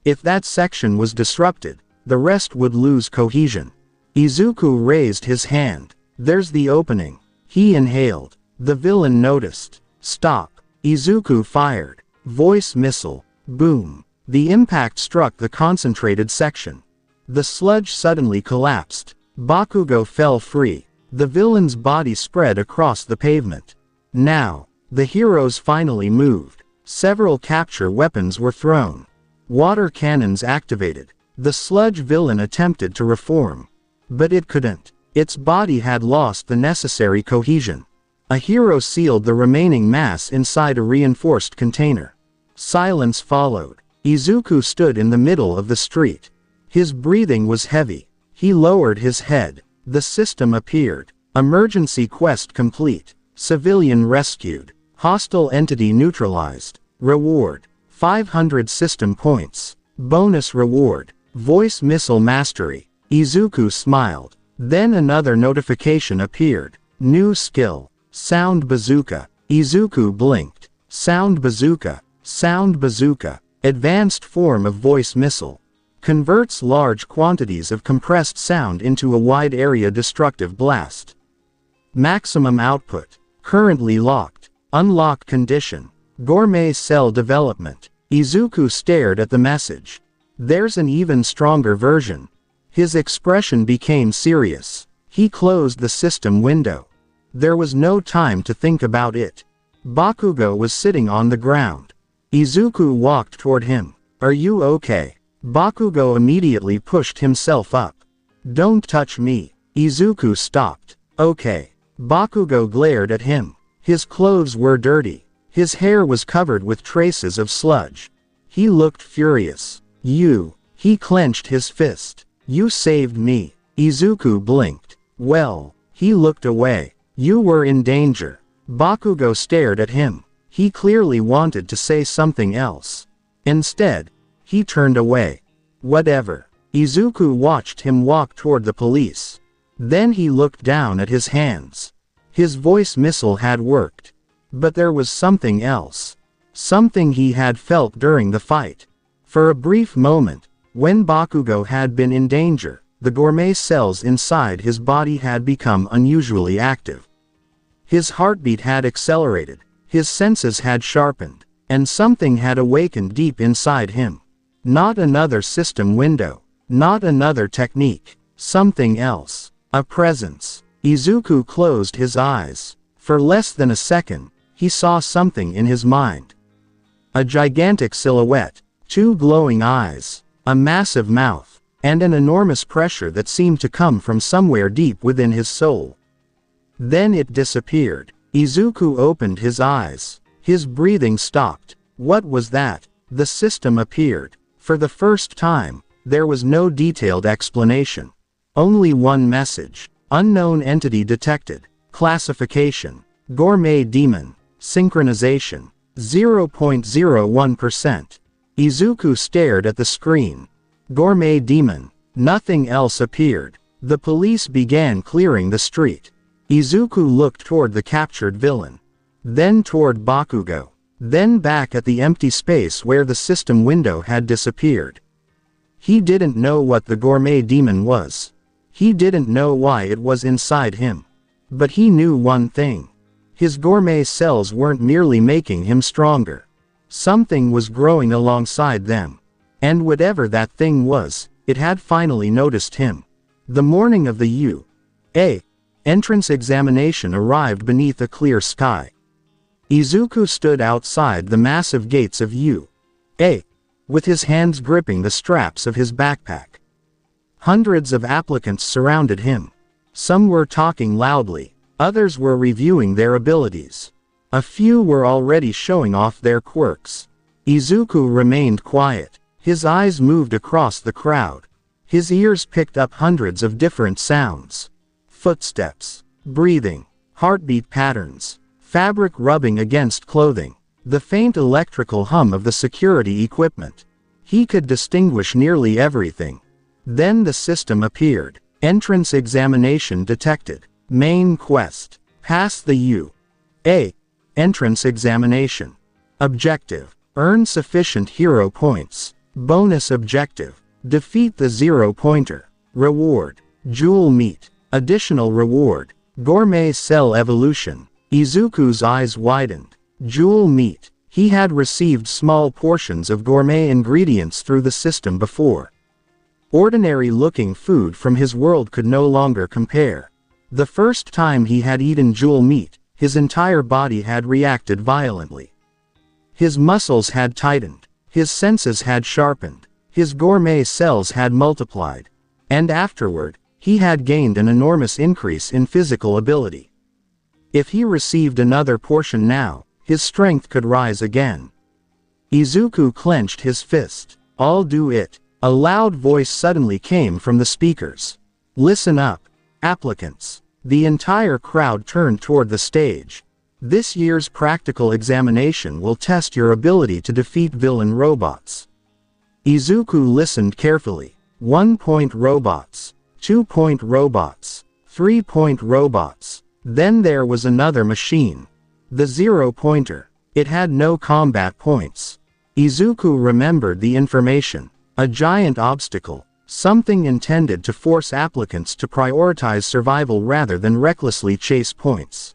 If that section was disrupted, the rest would lose cohesion. Izuku raised his hand. There's the opening. He inhaled. The villain noticed. Stop. Izuku fired. Voice missile. Boom. The impact struck the concentrated section. The sludge suddenly collapsed. Bakugo fell free. The villain's body spread across the pavement. Now, the heroes finally moved. Several capture weapons were thrown. Water cannons activated. The sludge villain attempted to reform. But it couldn't. Its body had lost the necessary cohesion. A hero sealed the remaining mass inside a reinforced container. Silence followed. Izuku stood in the middle of the street. His breathing was heavy. He lowered his head. The system appeared. Emergency quest complete. Civilian rescued. Hostile entity neutralized. Reward: 500 system points. Bonus reward: voice missile mastery. Izuku smiled. Then another notification appeared. New skill: sound bazooka. Izuku blinked. Sound bazooka. Sound bazooka. Advanced form of voice missile. Converts large quantities of compressed sound into a wide area destructive blast. Maximum output. Currently locked. Unlock condition. Gourmet cell development. Izuku stared at the message. There's an even stronger version. His expression became serious. He closed the system window. There was no time to think about it. Bakugo was sitting on the ground. Izuku walked toward him. Are you okay? Bakugo immediately pushed himself up. Don't touch me. Izuku stopped. Okay. Bakugo glared at him. His clothes were dirty. His hair was covered with traces of sludge. He looked furious. You. He clenched his fist. You saved me. Izuku blinked. Well. He looked away. You were in danger. Bakugo stared at him. He clearly wanted to say something else. Instead, he turned away. Whatever. Izuku watched him walk toward the police. Then he looked down at his hands. His voice missile had worked. But there was something else. Something he had felt during the fight. For a brief moment, when Bakugo had been in danger, the gourmet cells inside his body had become unusually active. His heartbeat had accelerated, his senses had sharpened, and something had awakened deep inside him. Not another system window. Not another technique. Something else. A presence. Izuku closed his eyes. For less than a second, he saw something in his mind. A gigantic silhouette, 2 glowing eyes, a massive mouth, and an enormous pressure that seemed to come from somewhere deep within his soul. Then it disappeared. Izuku opened his eyes. His breathing stopped. What was that? The system appeared. For the first time, there was no detailed explanation. Only one message. Unknown entity detected. Classification: Gourmet demon. Synchronization: 0.01%. Izuku stared at the screen. Gourmet demon. Nothing else appeared. The police began clearing the street. Izuku looked toward the captured villain. Then toward Bakugo. Then back at the empty space where the system window had disappeared. He didn't know what the gourmet demon was. He didn't know why it was inside him. But he knew one thing. His gourmet cells weren't merely making him stronger. Something was growing alongside them. And whatever that thing was, it had finally noticed him. The morning of the U.A. entrance examination arrived beneath a clear sky. Izuku stood outside the massive gates of U.A. with his hands gripping the straps of his backpack. Hundreds of applicants surrounded him. Some were talking loudly, others were reviewing their abilities. A few were already showing off their quirks. Izuku remained quiet. His eyes moved across the crowd. His ears picked up hundreds of different sounds. Footsteps, breathing, heartbeat patterns, fabric rubbing against clothing, the faint electrical hum of the security equipment. He could distinguish nearly everything. Then the system appeared. Entrance examination detected. Main quest. Pass the U.A. Entrance examination. Objective. Earn sufficient hero points. Bonus objective. Defeat the zero-pointer. Reward. Jewel meat. Additional reward. Gourmet cell evolution. Izuku's eyes widened. Jewel meat. He had received small portions of gourmet ingredients through the system before. Ordinary-looking food from his world could no longer compare. The first time he had eaten jewel meat, his entire body had reacted violently. His muscles had tightened. His senses had sharpened. His gourmet cells had multiplied. And afterward, he had gained an enormous increase in physical ability. If he received another portion now, his strength could rise again. Izuku clenched his fist. "I'll do it." A loud voice suddenly came from the speakers. "Listen up, applicants." The entire crowd turned toward the stage. This year's practical examination will test your ability to defeat villain robots. Izuku listened carefully. 1-point robots. 2-point robots. 3-point robots. Then there was another machine. The zero-pointer. It had no combat points. Izuku remembered the information. A giant obstacle. Something intended to force applicants to prioritize survival rather than recklessly chase points.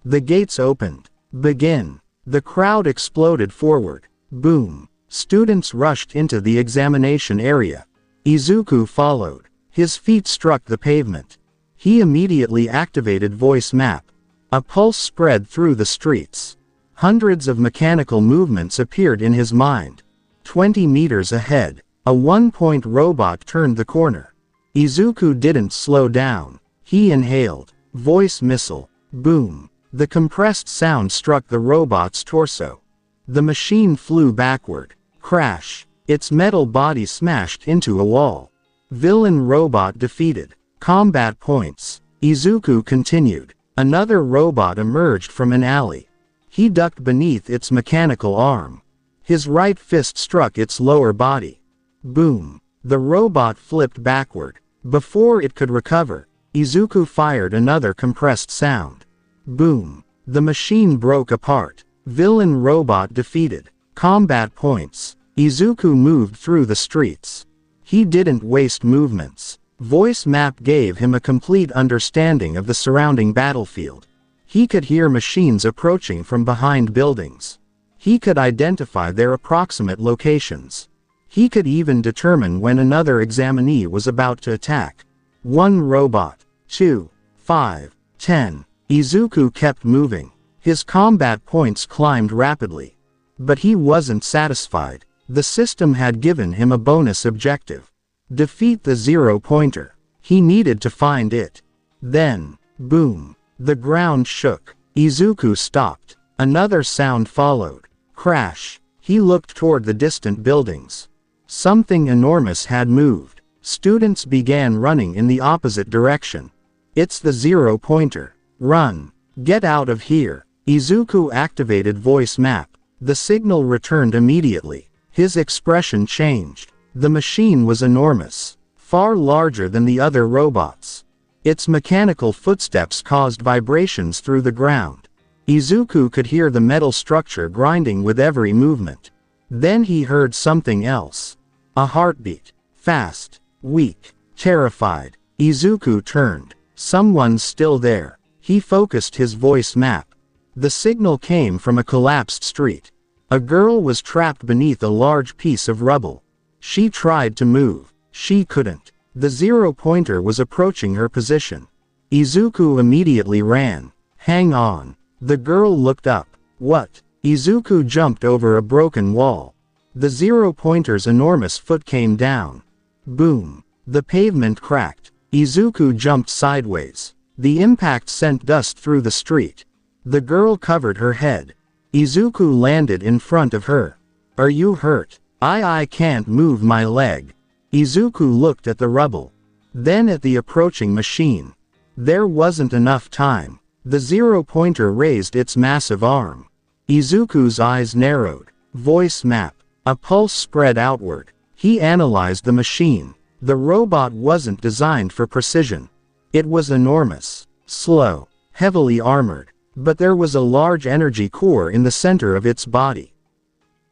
The gates opened. "Begin." The crowd exploded forward. Boom. Students rushed into the examination area. Izuku followed. His feet struck the pavement. He immediately activated voice map. A pulse spread through the streets. Hundreds of mechanical movements appeared in his mind. 20 meters ahead, a 1-point robot turned the corner. Izuku didn't slow down. He inhaled. Voice missile. Boom. The compressed sound struck the robot's torso. The machine flew backward. Crash. Its metal body smashed into a wall. Villain robot defeated. Combat points. Izuku continued. Another robot emerged from an alley. He ducked beneath its mechanical arm. His right fist struck its lower body. Boom. The robot flipped backward. Before it could recover, Izuku fired another compressed sound. Boom. The machine broke apart. Villain robot defeated. Combat points. Izuku moved through the streets. He didn't waste movements. Voice map gave him a complete understanding of the surrounding battlefield. He could hear machines approaching from behind buildings. He could identify their approximate locations. He could even determine when another examinee was about to attack. 1 robot. 2. 5. 10. Izuku kept moving. His combat points climbed rapidly. But he wasn't satisfied. The system had given him a bonus objective. Defeat the zero-pointer. He needed to find it. Then, boom. The ground shook. Izuku stopped. Another sound followed. Crash. He looked toward the distant buildings. Something enormous had moved. Students began running in the opposite direction. "It's the zero-pointer. Run. Get out of here." Izuku activated voice map. The signal returned immediately. His expression changed. The machine was enormous, far larger than the other robots. Its mechanical footsteps caused vibrations through the ground. Izuku could hear the metal structure grinding with every movement. Then he heard something else. A heartbeat. Fast, weak, terrified. Izuku turned. Someone's still there. He focused his voice map. The signal came from a collapsed street. A girl was trapped beneath a large piece of rubble. She tried to move. She couldn't. The zero-pointer was approaching her position. Izuku immediately ran. "Hang on." The girl looked up. "What?" Izuku jumped over a broken wall. The zero-pointer's enormous foot came down. Boom. The pavement cracked. Izuku jumped sideways. The impact sent dust through the street. The girl covered her head. Izuku landed in front of her. "Are you hurt?" I can't move my leg." Izuku looked at the rubble. Then at the approaching machine. There wasn't enough time. The zero-pointer raised its massive arm. Izuku's eyes narrowed. Voice map. A pulse spread outward. He analyzed the machine. The robot wasn't designed for precision. It was enormous. slow, heavily armored, but there was a large energy core in the center of its body.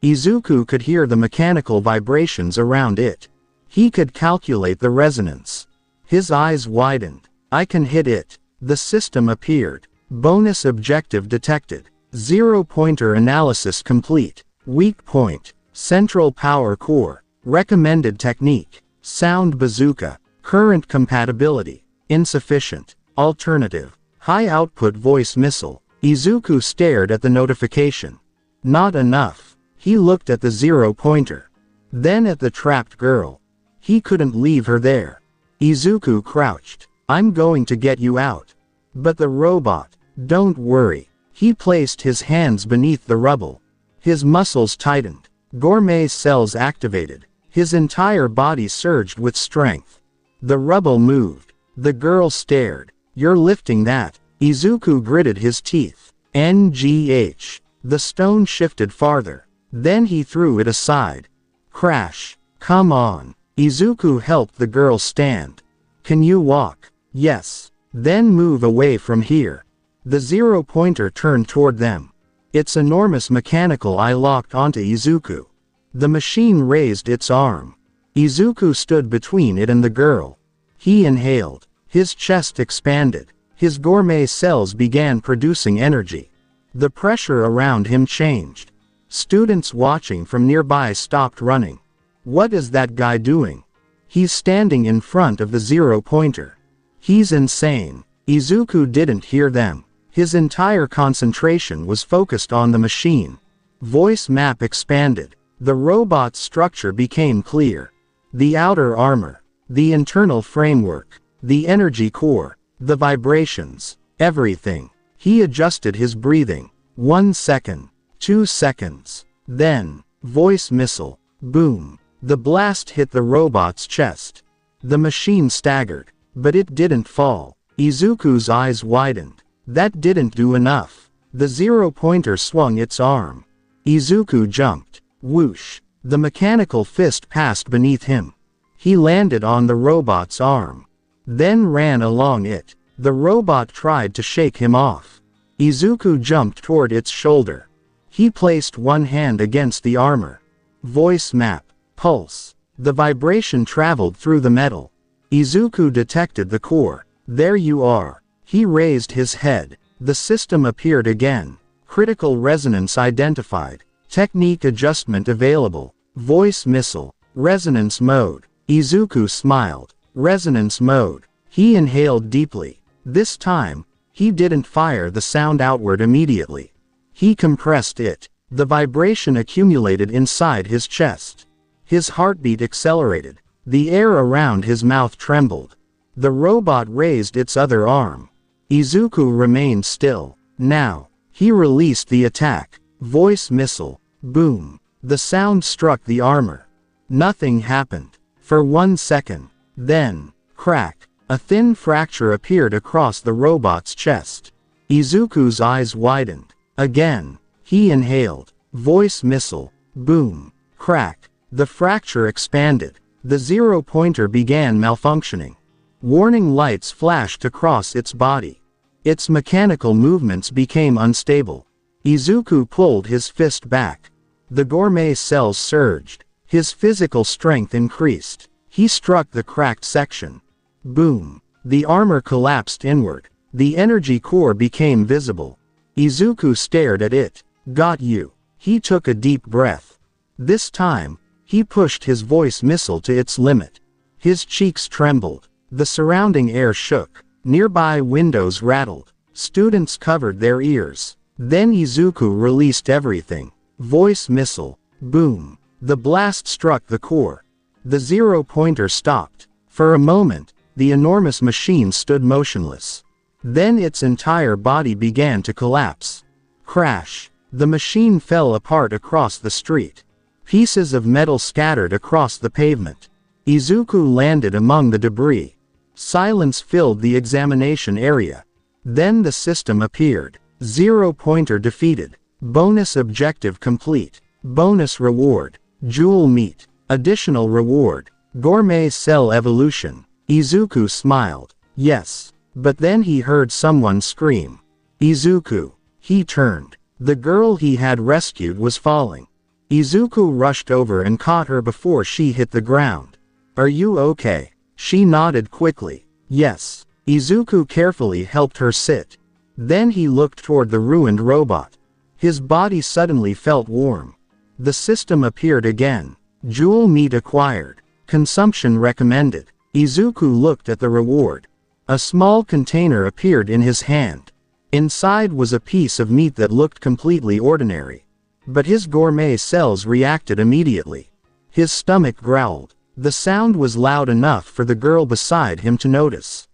Izuku could hear the mechanical vibrations around it. He could calculate the resonance. His eyes widened. I can hit it. The system appeared. Bonus objective detected. 0-pointer analysis complete. Weak point. Central power core. Recommended technique. Sound bazooka. Current compatibility. Insufficient. Alternative. High output voice missile. Izuku stared at the notification. Not enough. He looked at the 0-pointer. Then at the trapped girl. He couldn't leave her there. Izuku crouched. I'm going to get you out. But the robot. Don't worry. He placed his hands beneath the rubble. His muscles tightened. Gourmet cells activated. His entire body surged with strength. The rubble moved. The girl stared. You're lifting that. Izuku gritted his teeth. NGH. The stone shifted farther. Then he threw it aside. Crash. Come on. Izuku helped the girl stand. Can you walk? Yes. Then move away from here. The 0-pointer turned toward them. Its enormous mechanical eye locked onto Izuku. The machine raised its arm. Izuku stood between it and the girl. He inhaled. His chest expanded. His gourmet cells began producing energy. The pressure around him changed. Students watching from nearby stopped running. What is that guy doing? He's standing in front of the 0-pointer. He's insane. Izuku didn't hear them. His entire concentration was focused on the machine. Voice map expanded. The robot's structure became clear. The outer armor. The internal framework. The energy core. The vibrations. Everything. He adjusted his breathing. 1 second. 2 seconds. Then, voice missile. Boom. The blast hit the robot's chest. The machine staggered. But it didn't fall. Izuku's eyes widened. That didn't do enough. The 0-pointer swung its arm. Izuku jumped. Whoosh. The mechanical fist passed beneath him. He landed on the robot's arm. Then ran along it. The robot tried to shake him off. Izuku jumped toward its shoulder. He placed one hand against the armor. Voice map. Pulse. The vibration traveled through the metal. Izuku detected the core. There you are. He raised his head. The system appeared again. Critical resonance identified. Technique adjustment available. Voice missile. Resonance mode. Izuku smiled. Resonance mode. He inhaled deeply. This time, he didn't fire the sound outward immediately. He compressed it. The vibration accumulated inside his chest. His heartbeat accelerated. The air around his mouth trembled. The robot raised its other arm. Izuku remained still. Now, he released the attack. Voice missile. Boom. The sound struck the armor. Nothing happened. For 1 second. Then, crack. A thin fracture appeared across the robot's chest. Izuku's eyes widened. Again. He inhaled. Voice missile. Boom. Crack. The fracture expanded. The 0-pointer began malfunctioning. Warning lights flashed across its body. Its mechanical movements became unstable. Izuku pulled his fist back. The gourmet cells surged. His physical strength increased. He struck the cracked section. Boom. The armor collapsed inward. The energy core became visible. Izuku stared at it. Got you. He took a deep breath. This time, he pushed his voice missile to its limit. His cheeks trembled. The surrounding air shook. Nearby windows rattled. Students covered their ears. Then Izuku released everything. Voice missile. Boom. The blast struck the core. The 0-pointer stopped. For a moment, the enormous machine stood motionless. Then its entire body began to collapse. Crash. The machine fell apart across the street. Pieces of metal scattered across the pavement. Izuku landed among the debris. Silence filled the examination area. Then the system appeared. 0-pointer defeated. Bonus objective complete. Bonus reward. Jewel meat. Additional reward. Gourmet cell evolution. Izuku smiled. Yes. But then he heard someone scream. Izuku. He turned. The girl he had rescued was falling. Izuku rushed over and caught her before she hit the ground. Are you okay? She nodded quickly. Yes. Izuku carefully helped her sit. Then he looked toward the ruined robot. His body suddenly felt warm. The system appeared again. Jewel meat acquired. Consumption recommended. Izuku looked at the reward. A small container appeared in his hand. Inside was a piece of meat that looked completely ordinary. But his gourmet cells reacted immediately. His stomach growled. The sound was loud enough for the girl beside him to notice.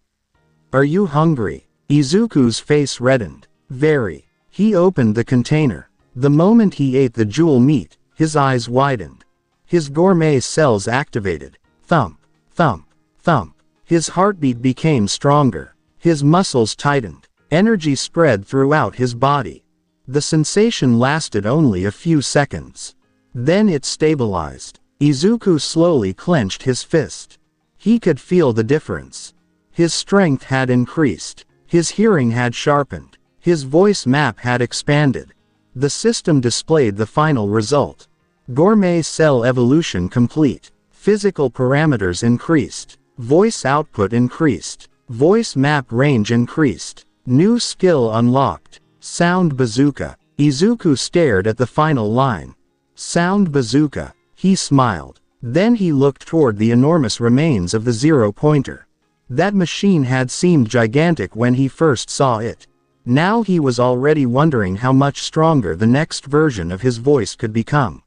Are you hungry? Izuku's face reddened. Very. He opened the container. The moment he ate the jewel meat, his eyes widened. His gourmet cells activated. Thump, thump, thump. His heartbeat became stronger. His muscles tightened. Energy spread throughout his body. The sensation lasted only a few seconds. Then it stabilized. Izuku slowly clenched his fist. He could feel the difference. His strength had increased. His hearing had sharpened. His voice map had expanded. The system displayed the final result. Gourmet cell evolution complete. Physical parameters increased. Voice output increased. Voice map range increased. New skill unlocked. Sound bazooka. Izuku stared at the final line. Sound bazooka. He smiled. Then he looked toward the enormous remains of the zero-pointer. That machine had seemed gigantic when he first saw it. Now he was already wondering how much stronger the next version of his voice could become.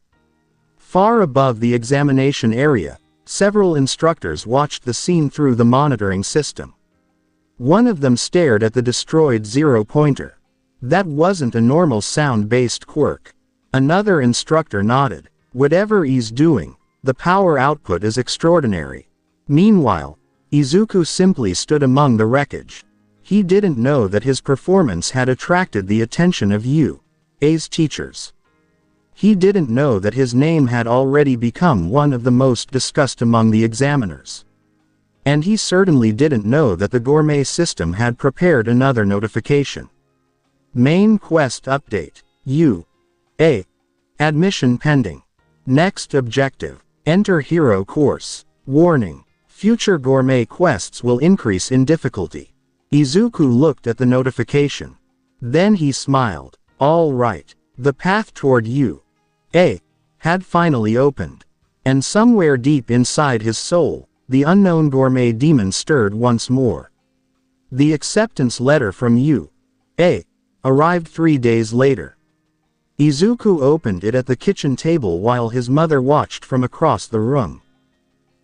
Far above the examination area, several instructors watched the scene through the monitoring system. One of them stared at the destroyed zero-pointer. That wasn't a normal sound-based quirk. Another instructor nodded. Whatever he's doing, the power output is extraordinary. Meanwhile, Izuku simply stood among the wreckage. He didn't know that his performance had attracted the attention of UA's teachers. He didn't know that his name had already become one of the most discussed among the examiners. And he certainly didn't know that the gourmet system had prepared another notification. Main quest update. UA. Admission pending. Next objective. Enter hero course. Warning. Future gourmet quests will increase in difficulty. Izuku looked at the notification. Then he smiled. All right. The path toward UA had finally opened. And somewhere deep inside his soul, the unknown gourmet demon stirred once more. The acceptance letter from UA arrived 3 days later. Izuku opened it at the kitchen table while his mother watched from across the room.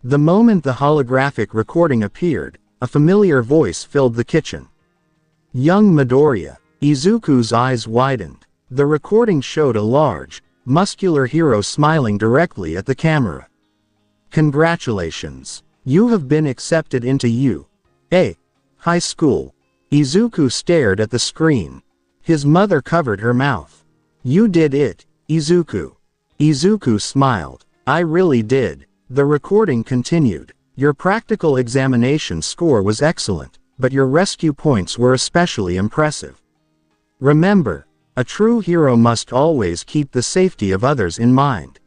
The moment the holographic recording appeared, a familiar voice filled the kitchen. Young Midoriya. Izuku's eyes widened. The recording showed a large, muscular hero smiling directly at the camera. Congratulations. You have been accepted into UA High School. Izuku stared at the screen. His mother covered her mouth. You did it, Izuku. Izuku smiled. I really did. The recording continued. Your practical examination score was excellent, but your rescue points were especially impressive. Remember, a true hero must always keep the safety of others in mind.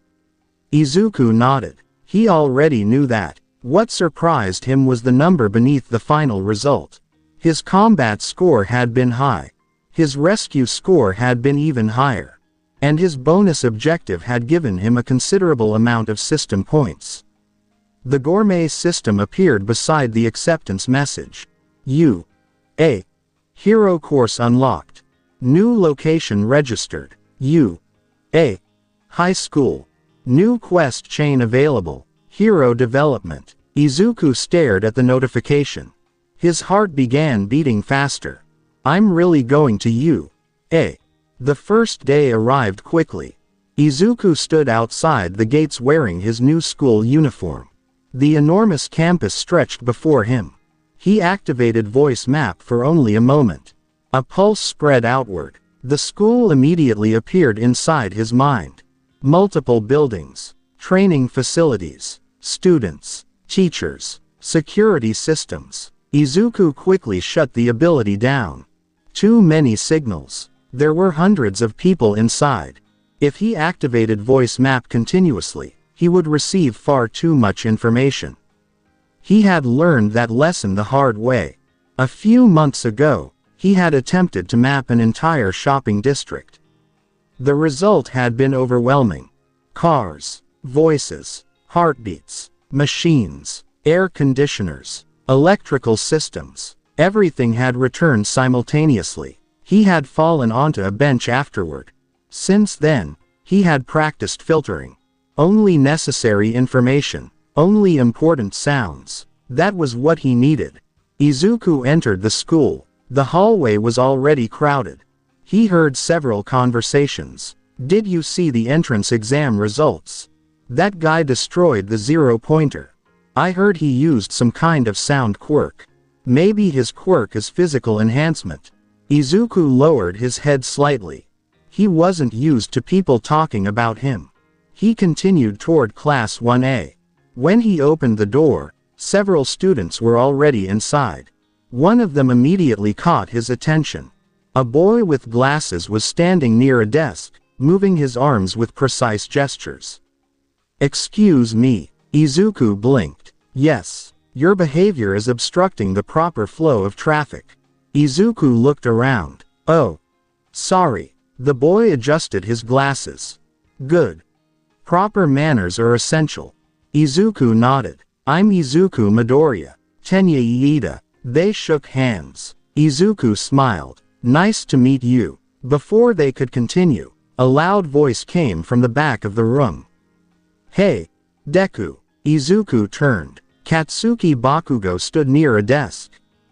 Izuku nodded. He already knew that. What surprised him was the number beneath the final result. His combat score had been high. His rescue score had been even higher. And his bonus objective had given him a considerable amount of system points. The gourmet system appeared beside the acceptance message. UA Hero course unlocked. New location registered. UA High School. New quest chain available. Hero development. Izuku stared at the notification. His heart began beating faster. I'm really going to UA. The first day arrived quickly. Izuku stood outside the gates wearing his new school uniform. The enormous campus stretched before him. He activated voice map for only a moment. A pulse spread outward. The school immediately appeared inside his mind. Multiple buildings, training facilities, students, teachers, security systems. Izuku quickly shut the ability down. Too many signals. There were hundreds of people inside. If he activated voice map continuously, he would receive far too much information. He had learned that lesson the hard way. A few months ago, he had attempted to map an entire shopping district. The result had been overwhelming. Cars, voices, heartbeats, machines, air conditioners, electrical systems. Everything had returned simultaneously. He had fallen onto a bench afterward. Since then, he had practiced filtering. Only necessary information, only important sounds. That was what he needed. Izuku entered the school. The hallway was already crowded. He heard several conversations. Did you see the entrance exam results? That guy destroyed the 0-pointer. I heard he used some kind of sound quirk. Maybe his quirk is physical enhancement. Izuku lowered his head slightly. He wasn't used to people talking about him. He continued toward Class 1A. When he opened the door, several students were already inside. One of them immediately caught his attention. A boy with glasses was standing near a desk, moving his arms with precise gestures. "Excuse me." Izuku blinked. "Yes, your behavior is obstructing the proper flow of traffic." Izuku looked around. "Oh. Sorry." The boy adjusted his glasses. "Good. Proper manners are essential." Izuku nodded. "I'm Izuku Midoriya. Tenya Iida." They shook hands. Izuku smiled. "Nice to meet you." Before they could continue, a loud voice came from the back of the room. "Hey, Deku." Izuku turned. Katsuki Bakugo stood near a desk.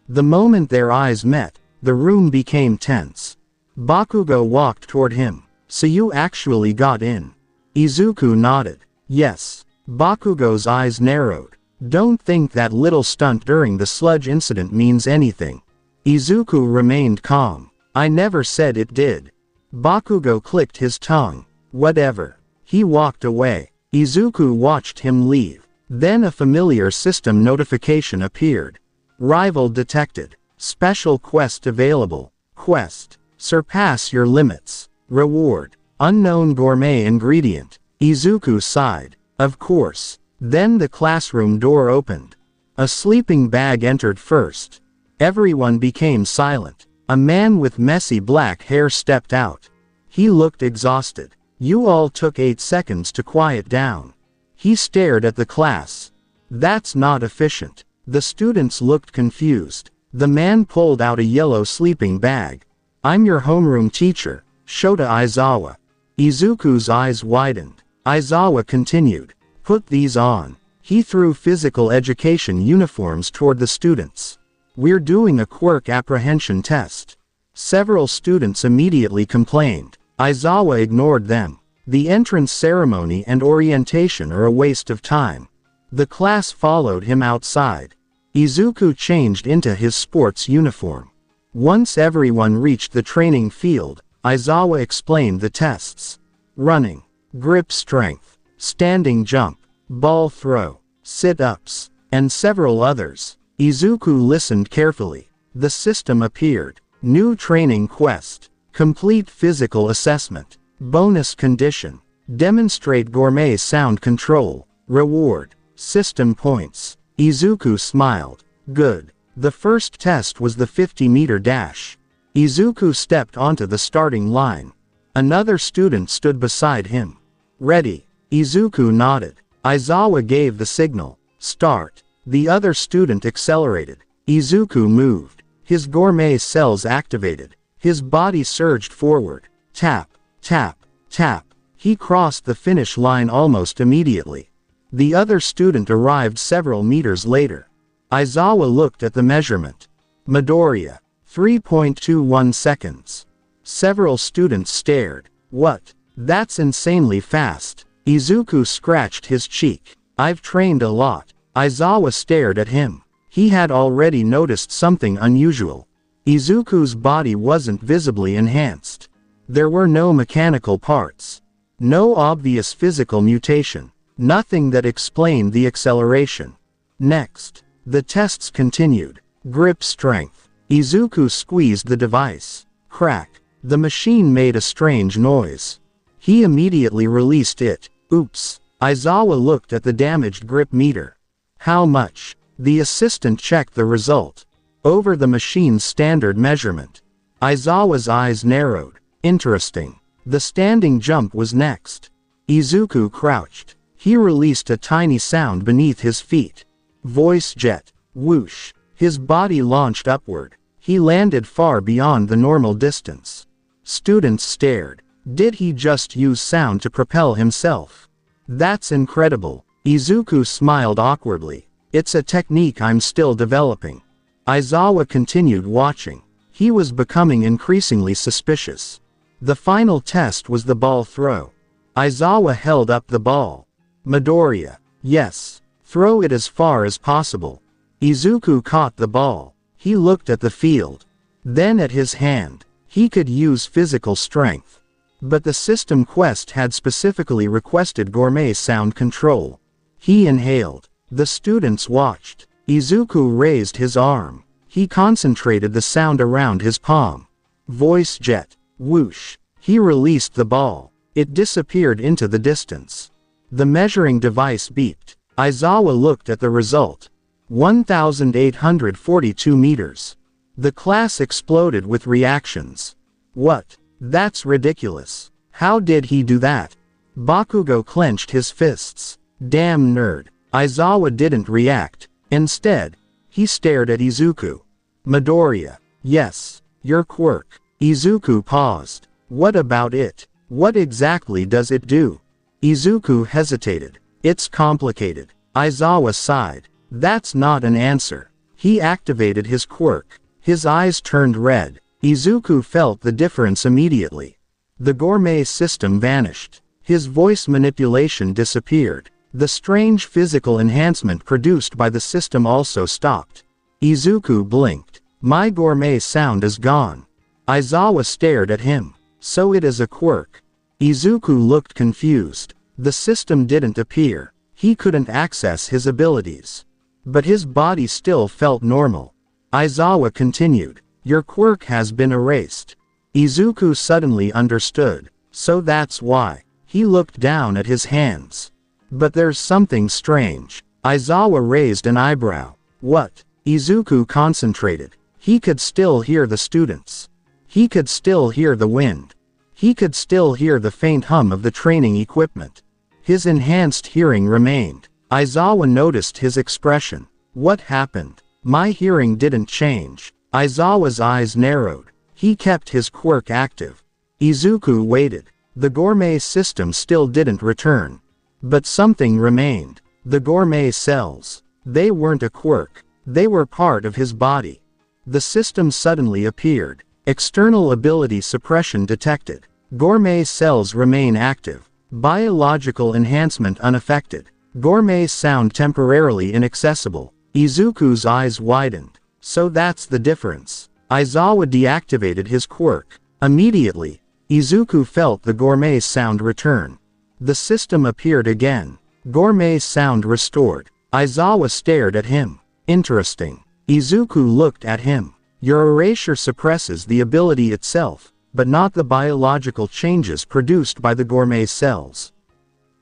The moment their eyes met, the room became tense. Bakugo walked toward him. "So you actually got in?" Izuku nodded. "Yes." Bakugo's eyes narrowed. "Don't think that little stunt during the sludge incident means anything." Izuku remained calm. "I never said it did." Bakugo clicked his tongue. "Whatever." He walked away. Izuku watched him leave. Then a familiar system notification appeared. "Rival detected. Special quest available. Quest. Surpass your limits. Reward. Unknown gourmet ingredient." Izuku sighed. "Of course." Then the classroom door opened. A sleeping bag entered first. Everyone became silent. A man with messy black hair stepped out. He looked exhausted. "You all took 8 seconds to quiet down." He stared at the class. "That's not efficient." The students looked confused. The man pulled out a yellow sleeping bag. "I'm your homeroom teacher, Shota Aizawa." Izuku's eyes widened. Aizawa continued. "Put these on." He threw physical education uniforms toward the students. "We're doing a quirk apprehension test." Several students immediately complained. Aizawa ignored them. "The entrance ceremony and orientation are a waste of time." The class followed him outside. Izuku changed into his sports uniform. Once everyone reached the training field, Aizawa explained the tests. Running, grip strength, standing jump, ball throw, sit-ups, and several others. Izuku listened carefully. The system appeared. New training quest. Complete physical assessment. Bonus condition. Demonstrate gourmet sound control. Reward. System points. Izuku smiled. Good. The first test was the 50-meter dash. Izuku stepped onto the starting line. Another student stood beside him. Ready. Izuku nodded. Aizawa gave the signal. Start. The other student accelerated. Izuku moved. His gourmet cells activated. His body surged forward. Tap, tap, tap. He crossed the finish line almost immediately. The other student arrived several meters later. Aizawa looked at the measurement. Midoriya. 3.21 seconds. Several students stared. What? That's insanely fast. Izuku scratched his cheek. I've trained a lot. Aizawa stared at him. He had already noticed something unusual. Izuku's body wasn't visibly enhanced. There were no mechanical parts. No obvious physical mutation. Nothing that explained the acceleration. Next. The tests continued. Grip strength. Izuku squeezed the device. Crack. The machine made a strange noise. He immediately released it. Oops. Aizawa looked at the damaged grip meter. How much? The assistant checked the result. Over the machine's standard measurement. Aizawa's eyes narrowed. Interesting. The standing jump was next. Izuku crouched. He released a tiny sound beneath his feet. Voice jet. Whoosh. His body launched upward. He landed far beyond the normal distance. Students stared. Did he just use sound to propel himself? That's incredible. Izuku smiled awkwardly. It's a technique I'm still developing. Aizawa continued watching. He was becoming increasingly suspicious. The final test was the ball throw. Aizawa held up the ball. Midoriya. Yes. Throw it as far as possible. Izuku caught the ball. He looked at the field. Then at his hand. He could use physical strength. But the system quest had specifically requested Gourmet sound control. He inhaled. The students watched. Izuku raised his arm. He concentrated the sound around his palm. Voice jet. Whoosh. He released the ball. It disappeared into the distance. The measuring device beeped. Aizawa looked at the result. 1,842 meters. The class exploded with reactions. What? That's ridiculous. How did he do that? Bakugo clenched his fists. Damn nerd. Aizawa didn't react. Instead, he stared at Izuku. Midoriya. Yes. Your quirk. Izuku paused. What about it? What exactly does it do? Izuku hesitated. It's complicated. Aizawa sighed. That's not an answer. He activated his quirk. His eyes turned red. Izuku felt the difference immediately. The Gourmet system vanished. His voice manipulation disappeared. The strange physical enhancement produced by the system also stopped. Izuku blinked. My Gourmet sound is gone. Aizawa stared at him. So it is a quirk. Izuku looked confused. The system didn't appear. He couldn't access his abilities. But his body still felt normal. Aizawa continued. Your quirk has been erased. Izuku suddenly understood. So that's why. He looked down at his hands. But there's something strange. Aizawa raised an eyebrow. What? Izuku concentrated. He could still hear the students. He could still hear the wind. He could still hear the faint hum of the training equipment. His enhanced hearing remained. Aizawa noticed his expression. What happened? My hearing didn't change. Aizawa's eyes narrowed. He kept his quirk active. Izuku waited. The Gourmet system still didn't return. But something remained. The Gourmet cells. They weren't a quirk. They were part of his body. The system suddenly appeared. External ability suppression detected. Gourmet cells remain active. Biological enhancement unaffected. Gourmet sound temporarily inaccessible. Izuku's eyes widened. So that's the difference. Aizawa deactivated his quirk. Immediately, Izuku felt the Gourmet sound return. The system appeared again. Gourmet sound restored. Aizawa stared at him. Interesting. Izuku looked at him. Your erasure suppresses the ability itself, but not the biological changes produced by the Gourmet cells.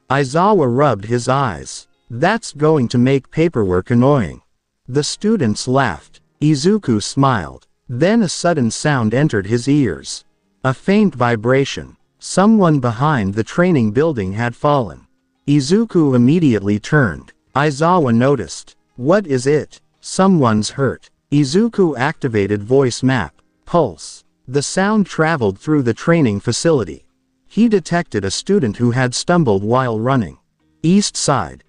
Aizawa rubbed his eyes. That's going to make paperwork annoying. The students laughed. Izuku smiled. Then a sudden sound entered his ears. A faint vibration. Someone behind the training building had fallen. Izuku immediately turned. Aizawa noticed. What is it? Someone's hurt. Izuku activated voice map. Pulse. The sound traveled through the training facility. He detected a student who had stumbled while running. East side.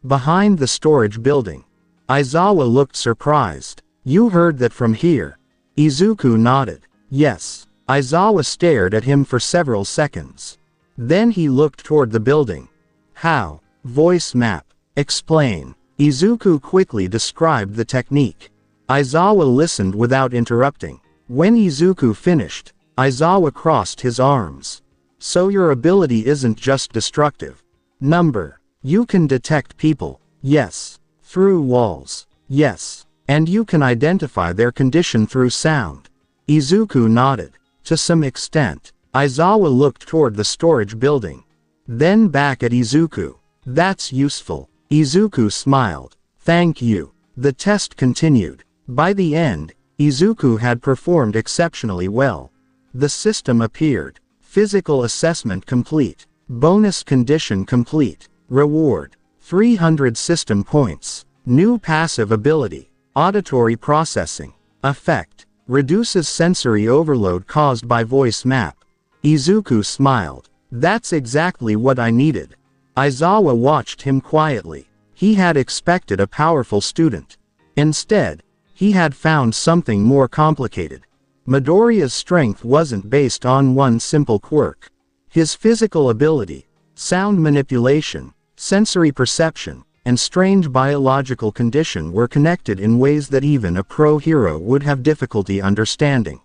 Behind the storage building. Aizawa looked surprised. You heard that from here? Izuku nodded. Yes. Aizawa stared at him for several seconds. Then he looked toward the building. How? Voice map. Explain. Izuku quickly described the technique. Aizawa listened without interrupting. When Izuku finished, Aizawa crossed his arms. So your ability isn't just destructive. Number. You can detect people. Yes. Through walls. Yes. And you can identify their condition through sound. Izuku nodded. To some extent. Aizawa looked toward the storage building. Then back at Izuku. That's useful. Izuku smiled. Thank you. The test continued. By the end, Izuku had performed exceptionally well. The system appeared. Physical assessment complete. Bonus condition complete. Reward. 300 system points. New passive ability. Auditory processing. Effect. Reduces sensory overload caused by voice map. Izuku smiled. That's exactly what I needed. Aizawa watched him quietly. He had expected a powerful student. Instead, he had found something more complicated. Midoriya's strength wasn't based on one simple quirk. His physical ability, sound manipulation, sensory perception, and strange biological condition were connected in ways that even a pro hero would have difficulty understanding.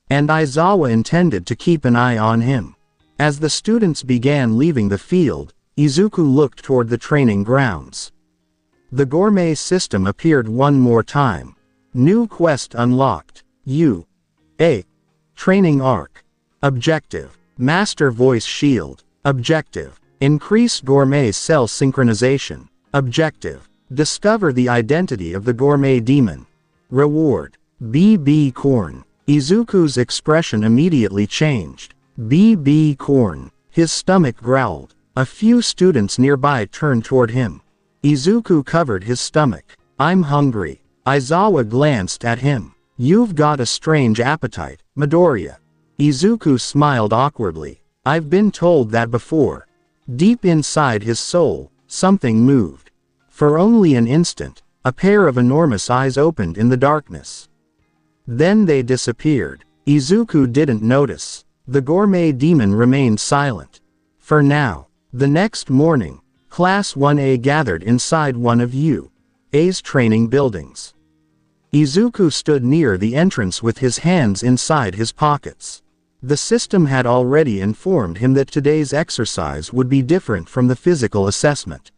And Aizawa intended to keep an eye on him. As the students began leaving the field, Izuku looked toward the training grounds. The Gourmet system appeared one more time. New quest unlocked. Training arc. Objective. Master voice shield. Objective. Increase Gourmet cell synchronization. Objective. Discover the identity of the Gourmet demon. Reward. BB corn. Izuku's expression immediately changed. BB corn. His stomach growled. A few students nearby turned toward him. Izuku covered his stomach. I'm hungry. Aizawa glanced at him. You've got a strange appetite, Midoriya. Izuku smiled awkwardly. I've been told that before. Deep inside his soul, something moved. For only an instant, a pair of enormous eyes opened in the darkness. Then they disappeared. Izuku didn't notice. The Gourmet demon remained silent. For now. The next morning, Class 1A gathered inside one of UA's training buildings. Izuku stood near the entrance with his hands inside his pockets. The system had already informed him that today's exercise would be different from the physical assessment.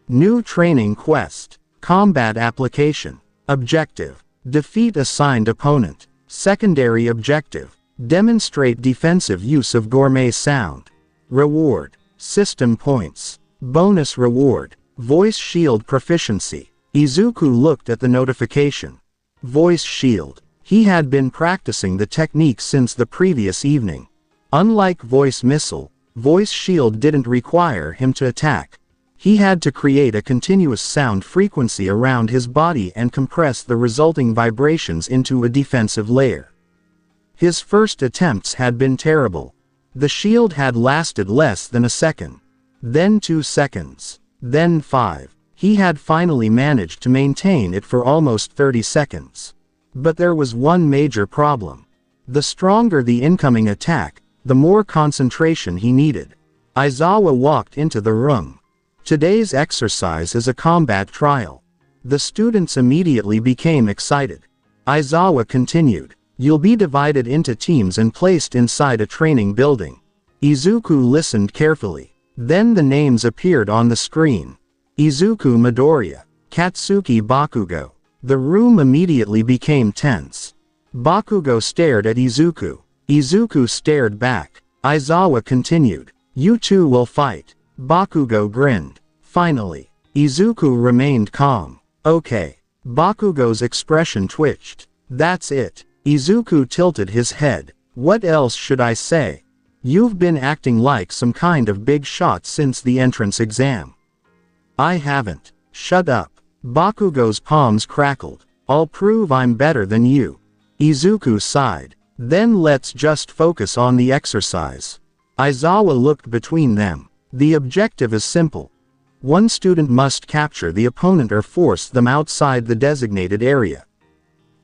New training quest. Combat application. Objective. Defeat assigned opponent. Secondary objective. Demonstrate defensive use of Gourmet sound. Reward. System points. Bonus reward. Voice shield proficiency. Izuku looked at the notification. Voice shield. He had been practicing the technique since the previous evening. Unlike voice missile, voice shield didn't require him to attack. He had to create a continuous sound frequency around his body and compress the resulting vibrations into a defensive layer. His first attempts had been terrible. The shield had lasted less than a second. Then 2 seconds. Then 5. He had finally managed to maintain it for almost 30 seconds. But there was one major problem. The stronger the incoming attack, the more concentration he needed. Aizawa walked into the room. Today's exercise is a combat trial. The students immediately became excited. Aizawa continued. You'll be divided into teams and placed inside a training building. Izuku listened carefully. Then the names appeared on the screen. Izuku Midoriya. Katsuki Bakugo. The room immediately became tense. Bakugo stared at Izuku. Izuku stared back. Aizawa continued. You two will fight. Bakugo grinned. Finally. Izuku remained calm. Okay. Bakugo's expression twitched. That's it. Izuku tilted his head. What else should I say? You've been acting like some kind of big shot since the entrance exam. I haven't. Shut up. Bakugo's palms crackled. I'll prove I'm better than you. Izuku sighed. Then let's just focus on the exercise. Aizawa looked between them. The objective is simple. One student must capture the opponent or force them outside the designated area.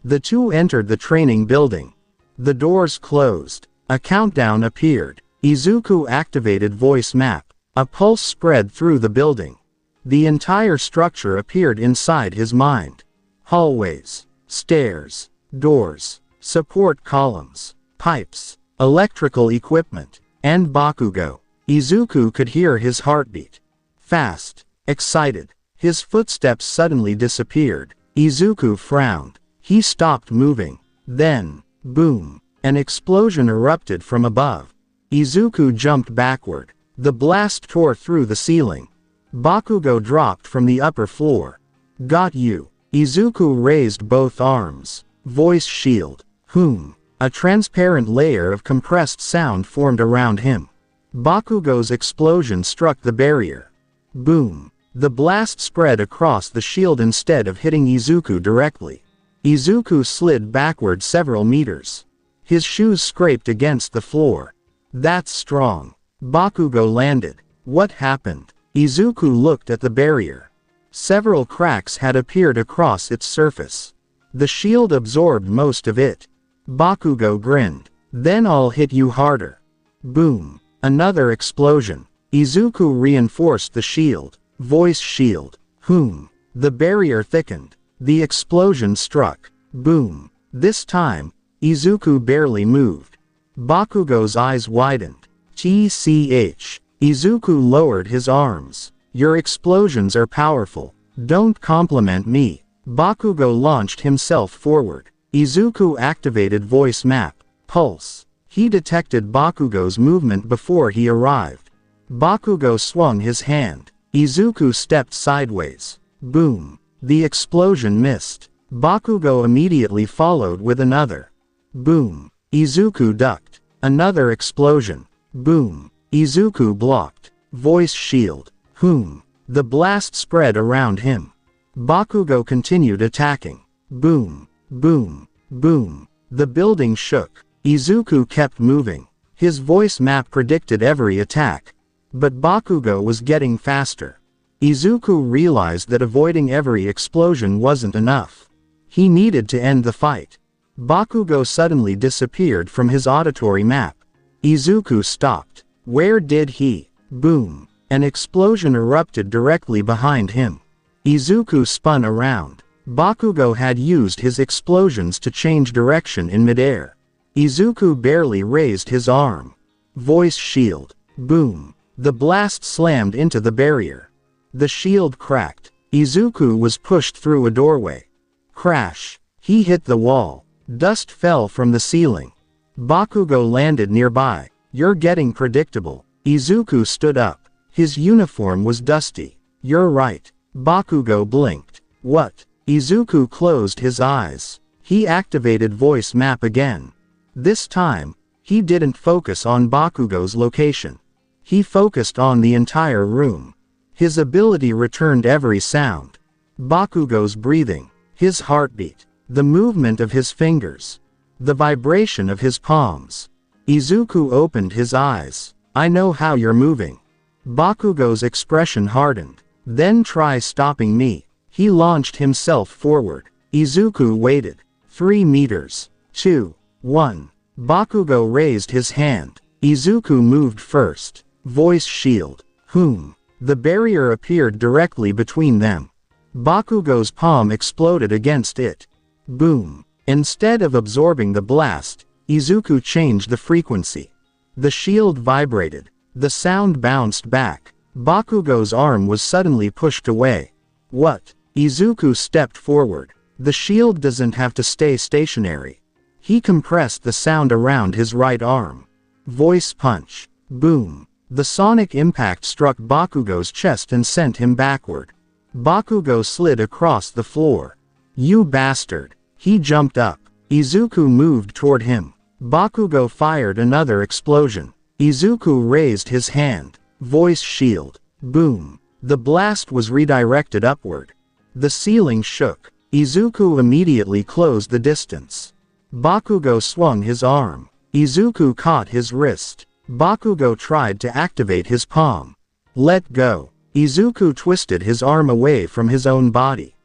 The two entered the training building. The doors closed. A countdown appeared. Izuku activated voice map. A pulse spread through the building. The entire structure appeared inside his mind. Hallways, stairs, doors, support columns, pipes, electrical equipment, and Bakugo. Izuku could hear his heartbeat. Fast, excited. His footsteps suddenly disappeared. Izuku frowned. He stopped moving. Then, boom, an explosion erupted from above. Izuku jumped backward. The blast tore through the ceiling. Bakugo dropped from the upper floor. Got you. Izuku raised both arms. Voice shield. Whom. A transparent layer of compressed sound formed around him. Bakugo's explosion struck the barrier. Boom. The blast spread across the shield instead of hitting Izuku directly. Izuku slid backward several meters. His shoes scraped against the floor. That's strong. Bakugo landed. What happened? Izuku looked at the barrier. Several cracks had appeared across its surface. The shield absorbed most of it. Bakugo grinned. Then I'll hit you harder. Boom. Another explosion. Izuku reinforced the shield. Voice shield. Whom. The barrier thickened. The explosion struck. Boom. This time, Izuku barely moved. Bakugo's eyes widened. TCH. Izuku lowered his arms. Your explosions are powerful. Don't compliment me. Bakugo launched himself forward. Izuku activated voice map. Pulse. He detected Bakugo's movement before he arrived. Bakugo swung his hand. Izuku stepped sideways. Boom. The explosion missed. Bakugo immediately followed with another. Boom. Izuku ducked. Another explosion. Boom. Izuku blocked. Voice shield. Whom. The blast spread around him. Bakugo continued attacking. Boom. Boom. Boom. The building shook. Izuku kept moving. His voice map predicted every attack. But Bakugo was getting faster. Izuku realized that avoiding every explosion wasn't enough. He needed to end the fight. Bakugo suddenly disappeared from his auditory map. Izuku stopped. Where did he? Boom. An explosion erupted directly behind him. Izuku spun around. Bakugo had used his explosions to change direction in midair. Izuku barely raised his arm. Voice shield. Boom. The blast slammed into the barrier. The shield cracked. Izuku was pushed through a doorway. Crash. He hit the wall. Dust fell from the ceiling. Bakugo landed nearby. You're getting predictable. Izuku stood up. His uniform was dusty. You're right. Bakugo blinked. What? Izuku closed his eyes. He activated voice map again. This time, he didn't focus on Bakugo's location. He focused on the entire room. His ability returned every sound. Bakugo's breathing. His heartbeat. The movement of his fingers. The vibration of his palms. Izuku opened his eyes. I know how you're moving. Bakugo's expression hardened. Then try stopping me. He launched himself forward. Izuku waited. 3 meters. 2. 1. Bakugo raised his hand. Izuku moved first. Voice shield. Whom. The barrier appeared directly between them. Bakugo's palm exploded against it. Boom. Instead of absorbing the blast, Izuku changed the frequency. The shield vibrated. The sound bounced back. Bakugo's arm was suddenly pushed away. What? Izuku stepped forward. The shield doesn't have to stay stationary. He compressed the sound around his right arm. Voice punch. Boom. The sonic impact struck Bakugo's chest and sent him backward. Bakugo slid across the floor. You bastard. He jumped up. Izuku moved toward him. Bakugo fired another explosion. Izuku raised his hand. Voice shield. Boom. The blast was redirected upward. The ceiling shook. Izuku immediately closed the distance. Bakugo swung his arm. Izuku caught his wrist. Bakugo tried to activate his palm. Let go. Izuku twisted his arm away from his own body.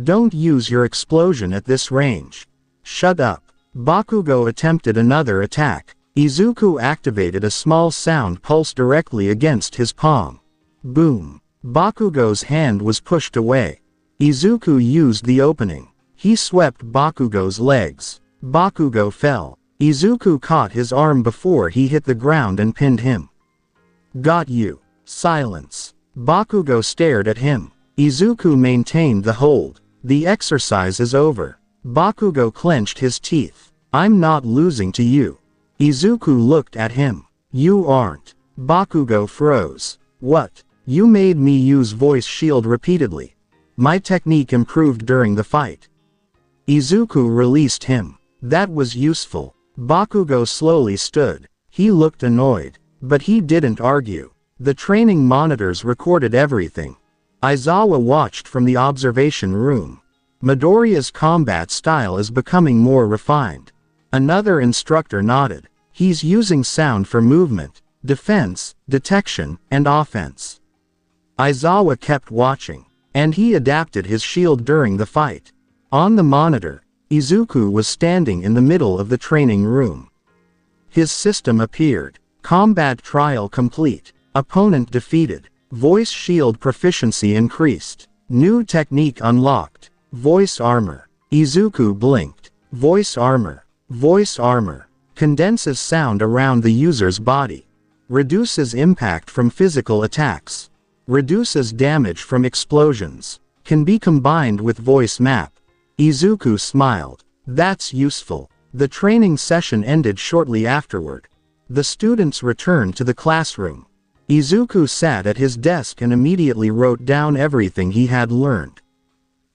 Don't use your explosion at this range. Shut up. Bakugo attempted another attack. Izuku activated a small sound pulse directly against his palm. Boom. Bakugo's hand was pushed away. Izuku used the opening. He swept Bakugo's legs. Bakugo fell. Izuku caught his arm before he hit the ground and pinned him. Got you. Silence. Bakugo stared at him. Izuku maintained the hold. The exercise is over. Bakugo clenched his teeth. I'm not losing to you. Izuku looked at him. You aren't. Bakugo froze. What? You made me use voice shield repeatedly. My technique improved during the fight. Izuku released him. That was useful. Bakugo slowly stood. He looked annoyed. But he didn't argue. The training monitors recorded everything. Aizawa watched from the observation room. Midoriya's combat style is becoming more refined. Another instructor nodded. He's using sound for movement, defense, detection, and offense. Aizawa kept watching. And he adapted his shield during the fight. On the monitor, Izuku was standing in the middle of the training room. His system appeared. Combat trial complete. Opponent defeated. Voice shield proficiency increased. New technique unlocked. Voice armor. Izuku blinked. Voice armor. Voice armor. Condenses sound around the user's body. Reduces impact from physical attacks. Reduces damage from explosions. Can be combined with voice map. Izuku smiled. That's useful. The training session ended shortly afterward. The students returned to the classroom. Izuku sat at his desk and immediately wrote down everything he had learned.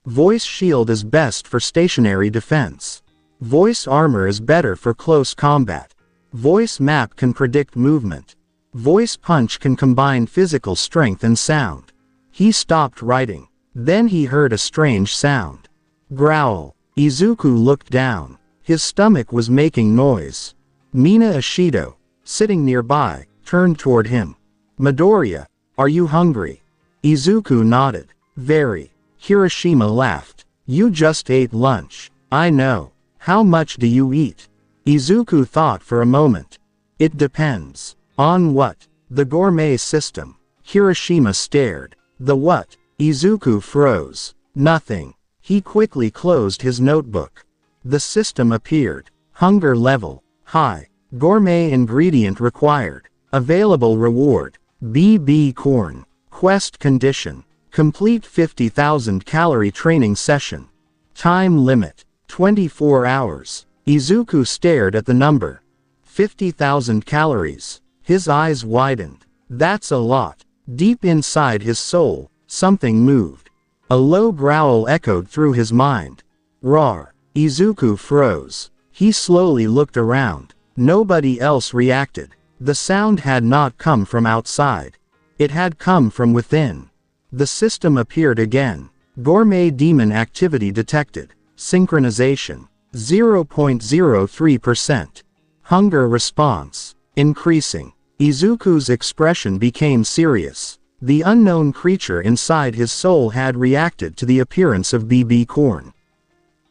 Voice shield is best for stationary defense. Voice armor is better for close combat. Voice map can predict movement. Voice punch can combine physical strength and sound. He stopped writing. Then he heard a strange sound. Growl. Izuku looked down. His stomach was making noise. Mina Ishido, sitting nearby, turned toward him. Midoriya, are you hungry? Izuku nodded. Very. Hiroshima laughed. You just ate lunch. I know. How much do you eat? Izuku thought for a moment. It depends. On what? The gourmet system. Hiroshima stared. The what? Izuku froze. Nothing. He quickly closed his notebook. The system appeared. Hunger level. High. Gourmet ingredient required. Available reward. BB corn. Quest condition. Complete 50,000 calorie training session. Time limit. 24 hours. Izuku stared at the number. 50,000 calories. His eyes widened. That's a lot. Deep inside his soul, something moved. A low growl echoed through his mind. Roar. Izuku froze. He slowly looked around. Nobody else reacted. The sound had not come from outside. It had come from within. The system appeared again. Gourmet demon activity detected. Synchronization. 0.03%. Hunger response. Increasing. Izuku's expression became serious. The unknown creature inside his soul had reacted to the appearance of BB corn.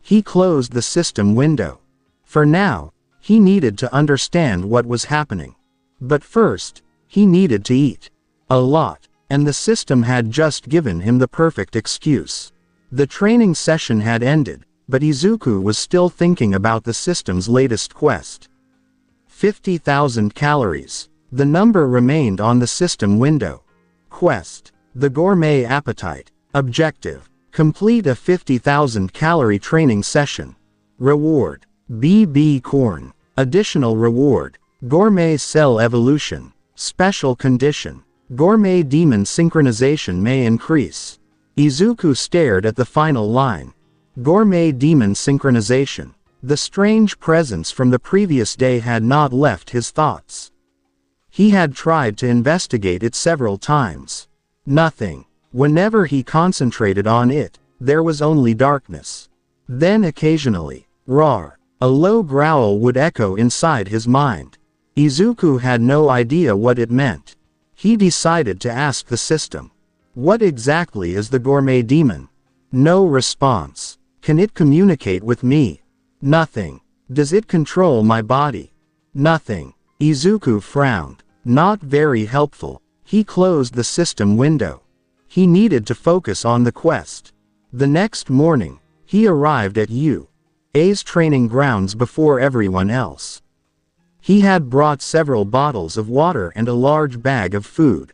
He closed the system window. For now, he needed to understand what was happening. But first, he needed to eat. A lot, and the system had just given him the perfect excuse. The training session had ended, but Izuku was still thinking about the system's latest quest. 50,000 calories. The number remained on the system window. Quest. The Gourmet Appetite. Objective. Complete a 50,000 calorie training session. Reward. BB corn. Additional reward. Gourmet Cell Evolution. Special condition. Gourmet Demon Synchronization may increase. Izuku stared at the final line. Gourmet Demon Synchronization. The strange presence from the previous day had not left his thoughts. He had tried to investigate it several times. Nothing. Whenever he concentrated on it, there was only darkness. Then occasionally, roar. A low growl would echo inside his mind. Izuku had no idea what it meant. He decided to ask the system. What exactly is the Gourmet Demon? No response. Can it communicate with me? Nothing. Does it control my body? Nothing. Izuku frowned. Not very helpful. He closed the system window. He needed to focus on the quest. The next morning, he arrived at UA's training grounds before everyone else. He had brought several bottles of water and a large bag of food.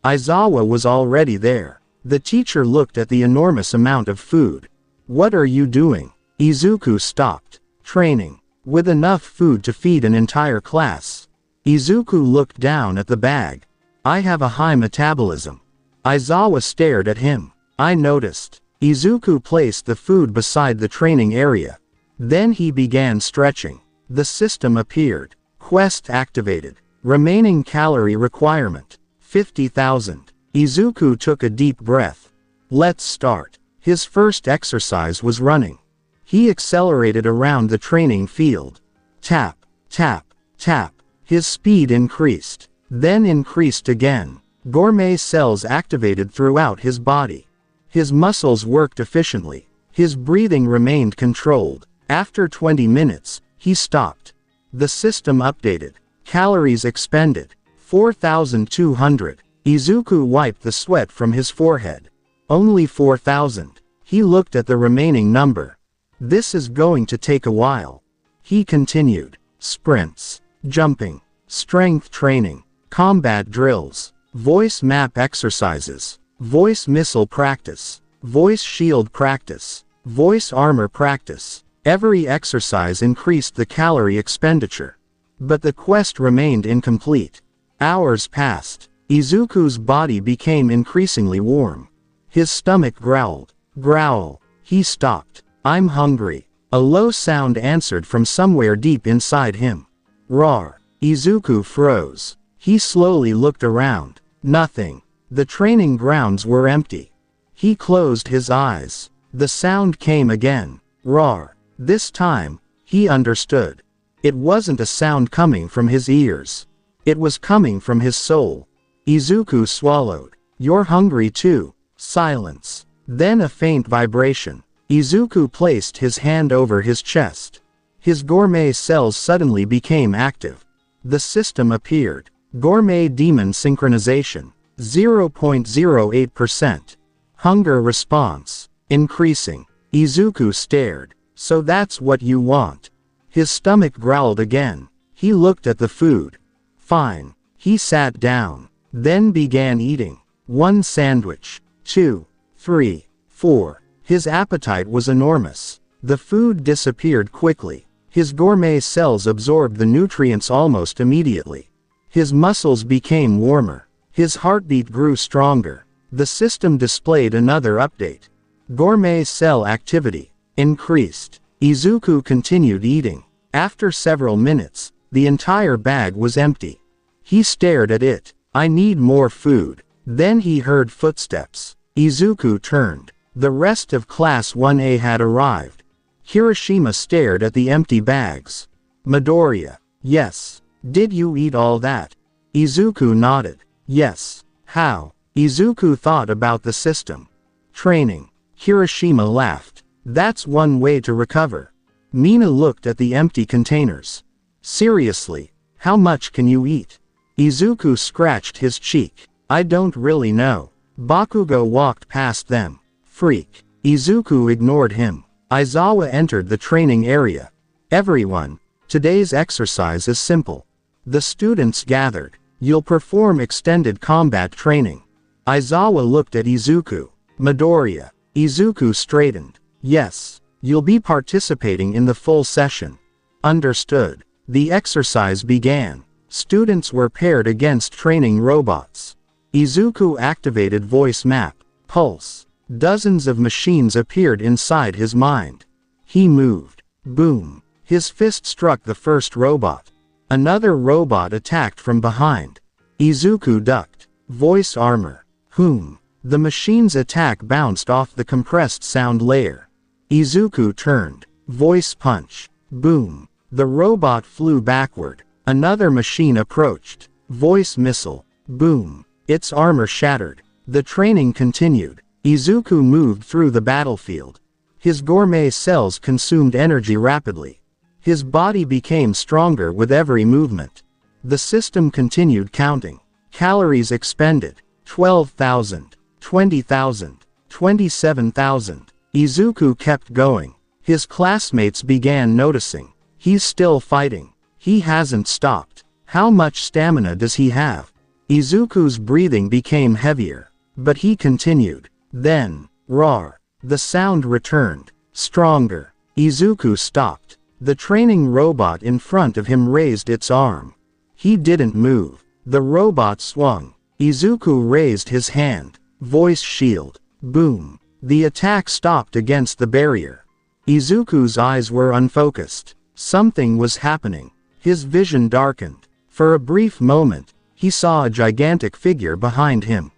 Aizawa was already there. The teacher looked at the enormous amount of food. What are you doing? Izuku stopped. Training. With enough food to feed an entire class. Izuku looked down at the bag. I have a high metabolism. Aizawa stared at him. I noticed. Izuku placed the food beside the training area. Then he began stretching. The system appeared. Quest activated. Remaining calorie requirement. 50,000. Izuku took a deep breath. Let's start. His first exercise was running. He accelerated around the training field. Tap, tap, tap. His speed increased. Then increased again. Gourmet cells activated throughout his body. His muscles worked efficiently. His breathing remained controlled. After 20 minutes, he stopped. The system updated. Calories expended. 4,200. Izuku wiped the sweat from his forehead. Only 4,000. He looked at the remaining number. This is going to take a while. He continued. Sprints. Jumping. Strength training. Combat drills. Voice map exercises. Voice missile practice. Voice shield practice. Voice armor practice. Every exercise increased the calorie expenditure. But the quest remained incomplete. Hours passed. Izuku's body became increasingly warm. His stomach growled. Growl. He stopped. I'm hungry. A low sound answered from somewhere deep inside him. Roar. Izuku froze. He slowly looked around. Nothing. The training grounds were empty. He closed his eyes. The sound came again. Roar. This time, he understood. It wasn't a sound coming from his ears. It was coming from his soul. Izuku swallowed. You're hungry too. Silence. Then a faint vibration. Izuku placed his hand over his chest. His gourmet cells suddenly became active. The system appeared. Gourmet demon synchronization. 0.08%. Hunger response. Increasing. Izuku stared. So that's what you want. His stomach growled again. He looked at the food. Fine. He sat down. Then began eating. 1 sandwich. 2. 3. 4. His appetite was enormous. The food disappeared quickly. His gourmet cells absorbed the nutrients almost immediately. His muscles became warmer. His heartbeat grew stronger. The system displayed another update. Gourmet cell activity increased. Izuku continued eating. After several minutes, the entire bag was empty. He stared at it. I need more food. Then he heard footsteps. Izuku turned. The rest of Class 1A had arrived. Hiroshima stared at the empty bags. Midoriya. Yes. Did you eat all that? Izuku nodded. Yes. How? Izuku thought about the system. Training. Hiroshima laughed. That's one way to recover. Mina looked at the empty containers. Seriously, how much can you eat? Izuku scratched his cheek. I don't really know. Bakugo walked past them. Freak. Izuku ignored him. Aizawa entered the training area. Everyone, today's exercise is simple. The students gathered. You'll perform extended combat training. Aizawa looked at Izuku. Midoriya. Izuku straightened. Yes. You'll be participating in the full session. Understood. The exercise began. Students were paired against training robots. Izuku activated voice map. Pulse. Dozens of machines appeared inside his mind. He moved. Boom. His fist struck the first robot. Another robot attacked from behind. Izuku ducked. Voice armor. Whom? The machine's attack bounced off the compressed sound layer. Izuku turned. Voice punch. Boom. The robot flew backward. Another machine approached. Voice missile. Boom. Its armor shattered. The training continued. Izuku moved through the battlefield. His gourmet cells consumed energy rapidly. His body became stronger with every movement. The system continued counting. Calories expended. 12,000. 20,000. 27,000. Izuku kept going. His classmates began noticing. He's still fighting. He hasn't stopped. How much stamina does he have? Izuku's breathing became heavier. But he continued. Then, roar. The sound returned. Stronger. Izuku stopped. The training robot in front of him raised its arm. He didn't move. The robot swung. Izuku raised his hand. Voice shield. Boom. The attack stopped against the barrier. Izuku's eyes were unfocused. Something was happening. His vision darkened. For a brief moment, he saw a gigantic figure behind him.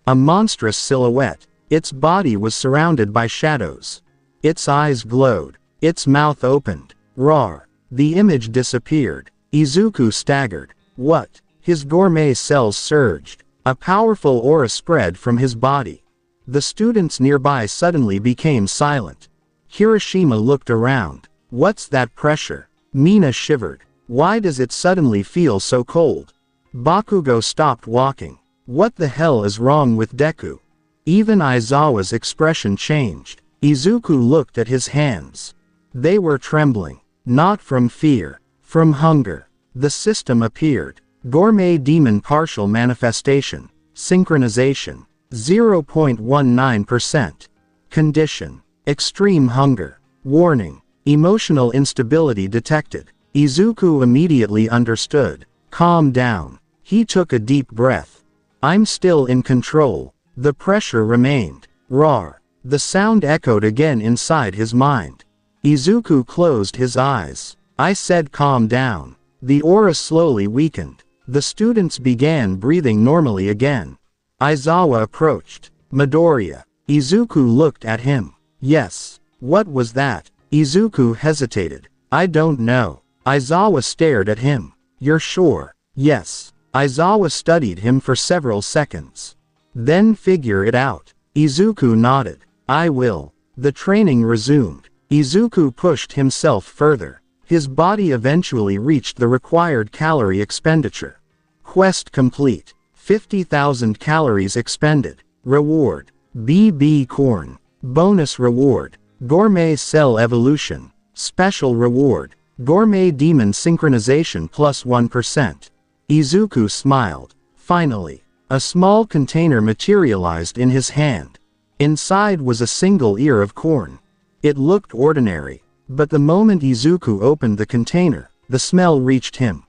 A monstrous silhouette. Its body was surrounded by shadows. Its eyes glowed. Its mouth opened. Roar. The image disappeared. Izuku staggered. What? His gourmet cells surged. A powerful aura spread from his body. The students nearby suddenly became silent. Kirishima looked around. What's that pressure? Mina shivered. Why does it suddenly feel so cold? Bakugo stopped walking. What the hell is wrong with Deku? Even Aizawa's expression changed. Izuku looked at his hands. They were trembling. Not from fear. From hunger. The system appeared. Gourmet Demon Partial Manifestation. Synchronization. 0.19%. Condition. Extreme hunger. Warning. Emotional instability detected. Izuku immediately understood. Calm down. He took a deep breath. I'm still in control. The pressure remained. Roar. The sound echoed again inside his mind. Izuku closed his eyes. I said calm down. The aura slowly weakened. The students began breathing normally again. Aizawa approached. Midoriya. Izuku looked at him. Yes. What was that? Izuku hesitated. I don't know. Aizawa stared at him. You're sure? Yes. Aizawa studied him for several seconds. Then figure it out. Izuku nodded. I will. The training resumed. Izuku pushed himself further. His body eventually reached the required calorie expenditure. Quest complete. 50,000 calories expended. Reward. BB corn. Bonus reward. Gourmet cell evolution. Special reward. Gourmet demon synchronization plus 1%. Izuku smiled. Finally, a small container materialized in his hand. Inside was a single ear of corn. It looked ordinary, but the moment Izuku opened the container, the smell reached him.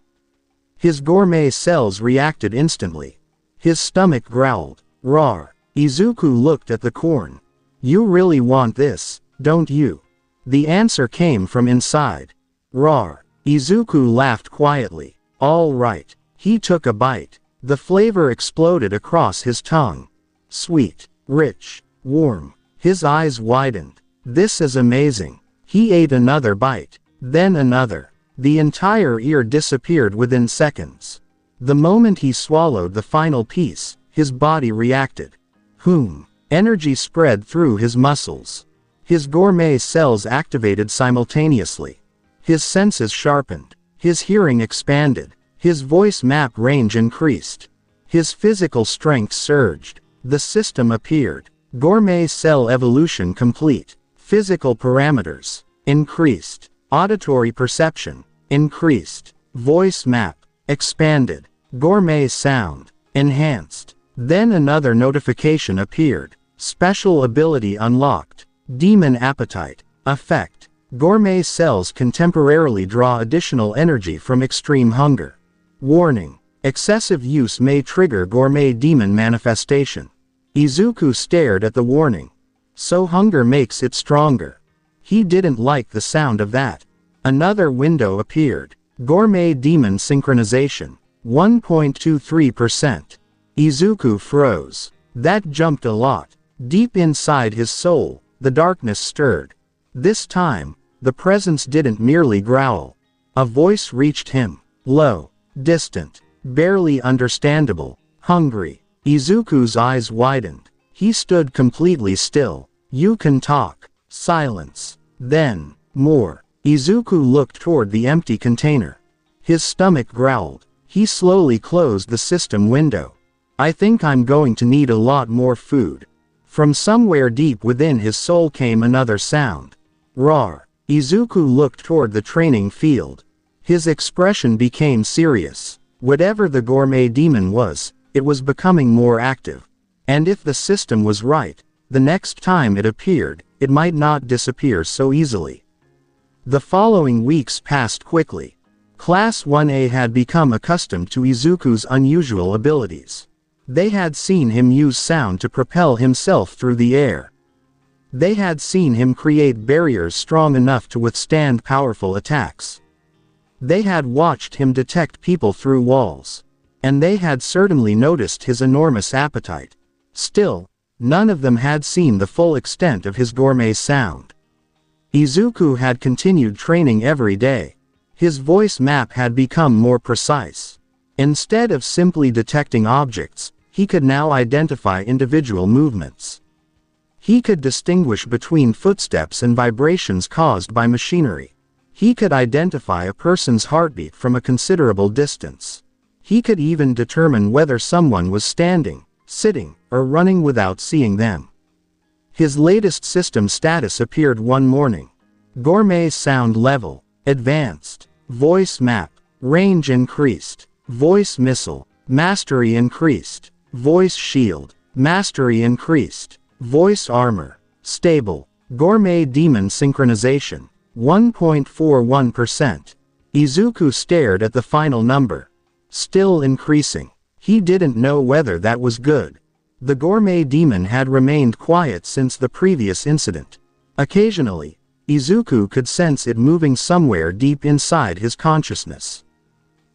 His gourmet cells reacted instantly. His stomach growled. Roar. Izuku looked at the corn. You really want this, don't you? The answer came from inside. Roar. Izuku laughed quietly. All right. He took a bite. The flavor exploded across his tongue. Sweet, rich, warm. His eyes widened. This is amazing. He ate another bite. Then another. The entire ear disappeared within seconds. The moment he swallowed the final piece, his body reacted. Energy spread through his muscles. His gourmet cells activated simultaneously. His senses sharpened. His hearing expanded. His voice map range increased. His physical strength surged. The system appeared. Gourmet cell evolution complete. Physical parameters increased. Auditory perception increased. Voice map expanded. Gourmet sound enhanced. Then another notification appeared. Special ability unlocked. Demon appetite effect. Gourmet cells can temporarily draw additional energy from extreme hunger. Warning. Excessive use may trigger gourmet demon manifestation. Izuku stared at the warning. So hunger makes it stronger. He didn't like the sound of that. Another window appeared. Gourmet demon synchronization. 1.23%. Izuku froze. That jumped a lot. Deep inside his soul, the darkness stirred. This time, the presence didn't merely growl. A voice reached him. Low. Distant. Barely understandable. Hungry. Izuku's eyes widened. He stood completely still. You can talk. Silence. Then, more. Izuku looked toward the empty container. His stomach growled. He slowly closed the system window. I think I'm going to need a lot more food. From somewhere deep within his soul came another sound. Roar. Izuku looked toward the training field. His expression became serious. Whatever the gourmet demon was, it was becoming more active. And if the system was right, The next time it appeared, it might not disappear so easily. The following weeks passed quickly. Class 1A had become accustomed to Izuku's unusual abilities. They had seen him use sound to propel himself through the air. They had seen him create barriers strong enough to withstand powerful attacks. They had watched him detect people through walls. And they had certainly noticed his enormous appetite. Still, none of them had seen the full extent of his gourmet sound. Izuku had continued training every day. His voice map had become more precise. Instead of simply detecting objects, he could now identify individual movements. He could distinguish between footsteps and vibrations caused by machinery. He could identify a person's heartbeat from a considerable distance. He could even determine whether someone was standing, sitting, or running without seeing them. His latest system status appeared one morning. Gourmet sound level, advanced. Voice map, range increased. Voice missile, mastery increased. Voice shield, mastery increased. Voice armor, stable. Gourmet demon synchronization, 1.41%. Izuku stared at the final number. Still increasing. He didn't know whether that was good. The gourmet demon had remained quiet since the previous incident. Occasionally, Izuku could sense it moving somewhere deep inside his consciousness.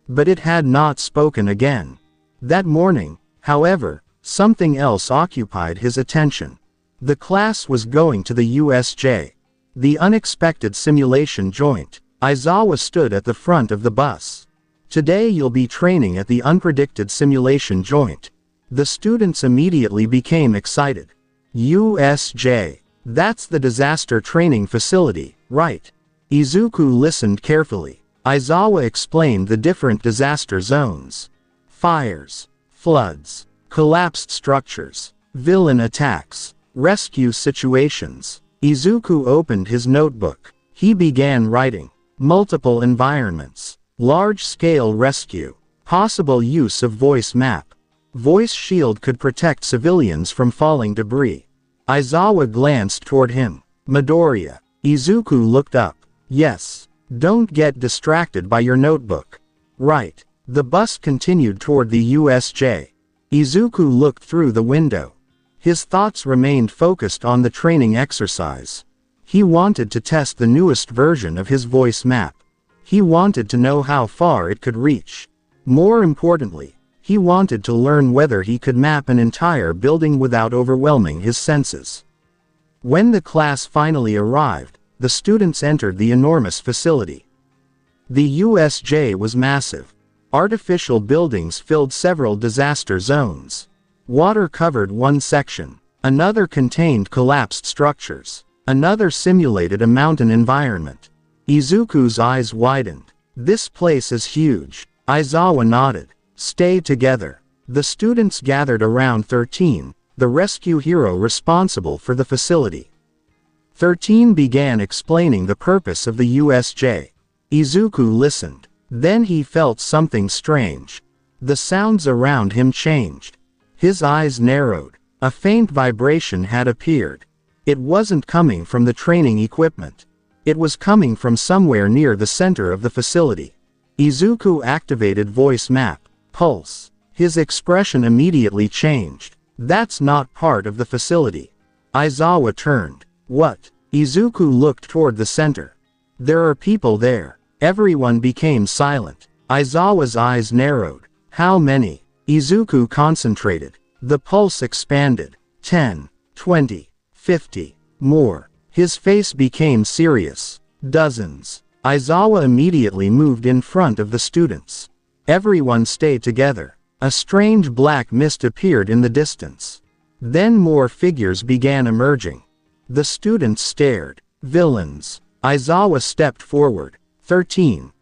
But it had not spoken again. That morning, however, something else occupied his attention. The class was going to the USJ. The unexpected simulation joint. Aizawa stood at the front of the bus. Today you'll be training at the unpredicted simulation joint. The students immediately became excited. USJ. That's the disaster training facility, right? Izuku listened carefully. Aizawa explained the different disaster zones. Fires, floods, collapsed structures, villain attacks, rescue situations. Izuku opened his notebook. He began writing. Multiple environments. Large-scale rescue. Possible use of voice map. Voice shield could protect civilians from falling debris. Aizawa glanced toward him. Midoriya. Izuku looked up. Yes. Don't get distracted by your notebook. Right. The bus continued toward the USJ. Izuku looked through the window. His thoughts remained focused on the training exercise. He wanted to test the newest version of his voice map. He wanted to know how far it could reach. More importantly, he wanted to learn whether he could map an entire building without overwhelming his senses. When the class finally arrived, the students entered the enormous facility. The USJ was massive. Artificial buildings filled several disaster zones. Water covered one section. Another contained collapsed structures. Another simulated a mountain environment. Izuku's eyes widened. This place is huge. Aizawa nodded. Stay together. The students gathered around 13, the rescue hero responsible for the facility. 13 began explaining the purpose of the USJ. Izuku listened. Then he felt something strange. The sounds around him changed. His eyes narrowed. A faint vibration had appeared. It wasn't coming from the training equipment. It was coming from somewhere near the center of the facility. Izuku activated voice map. Pulse. His expression immediately changed. That's not part of the facility. Aizawa turned. What? Izuku looked toward the center. There are people there. Everyone became silent. Aizawa's eyes narrowed. How many? Izuku concentrated. The pulse expanded. 10, 20, 50. More. His face became serious. Dozens. Aizawa immediately moved in front of the students. Everyone stayed together. A strange black mist appeared in the distance. Then more figures began emerging. The students stared. Villains. Aizawa stepped forward. 13.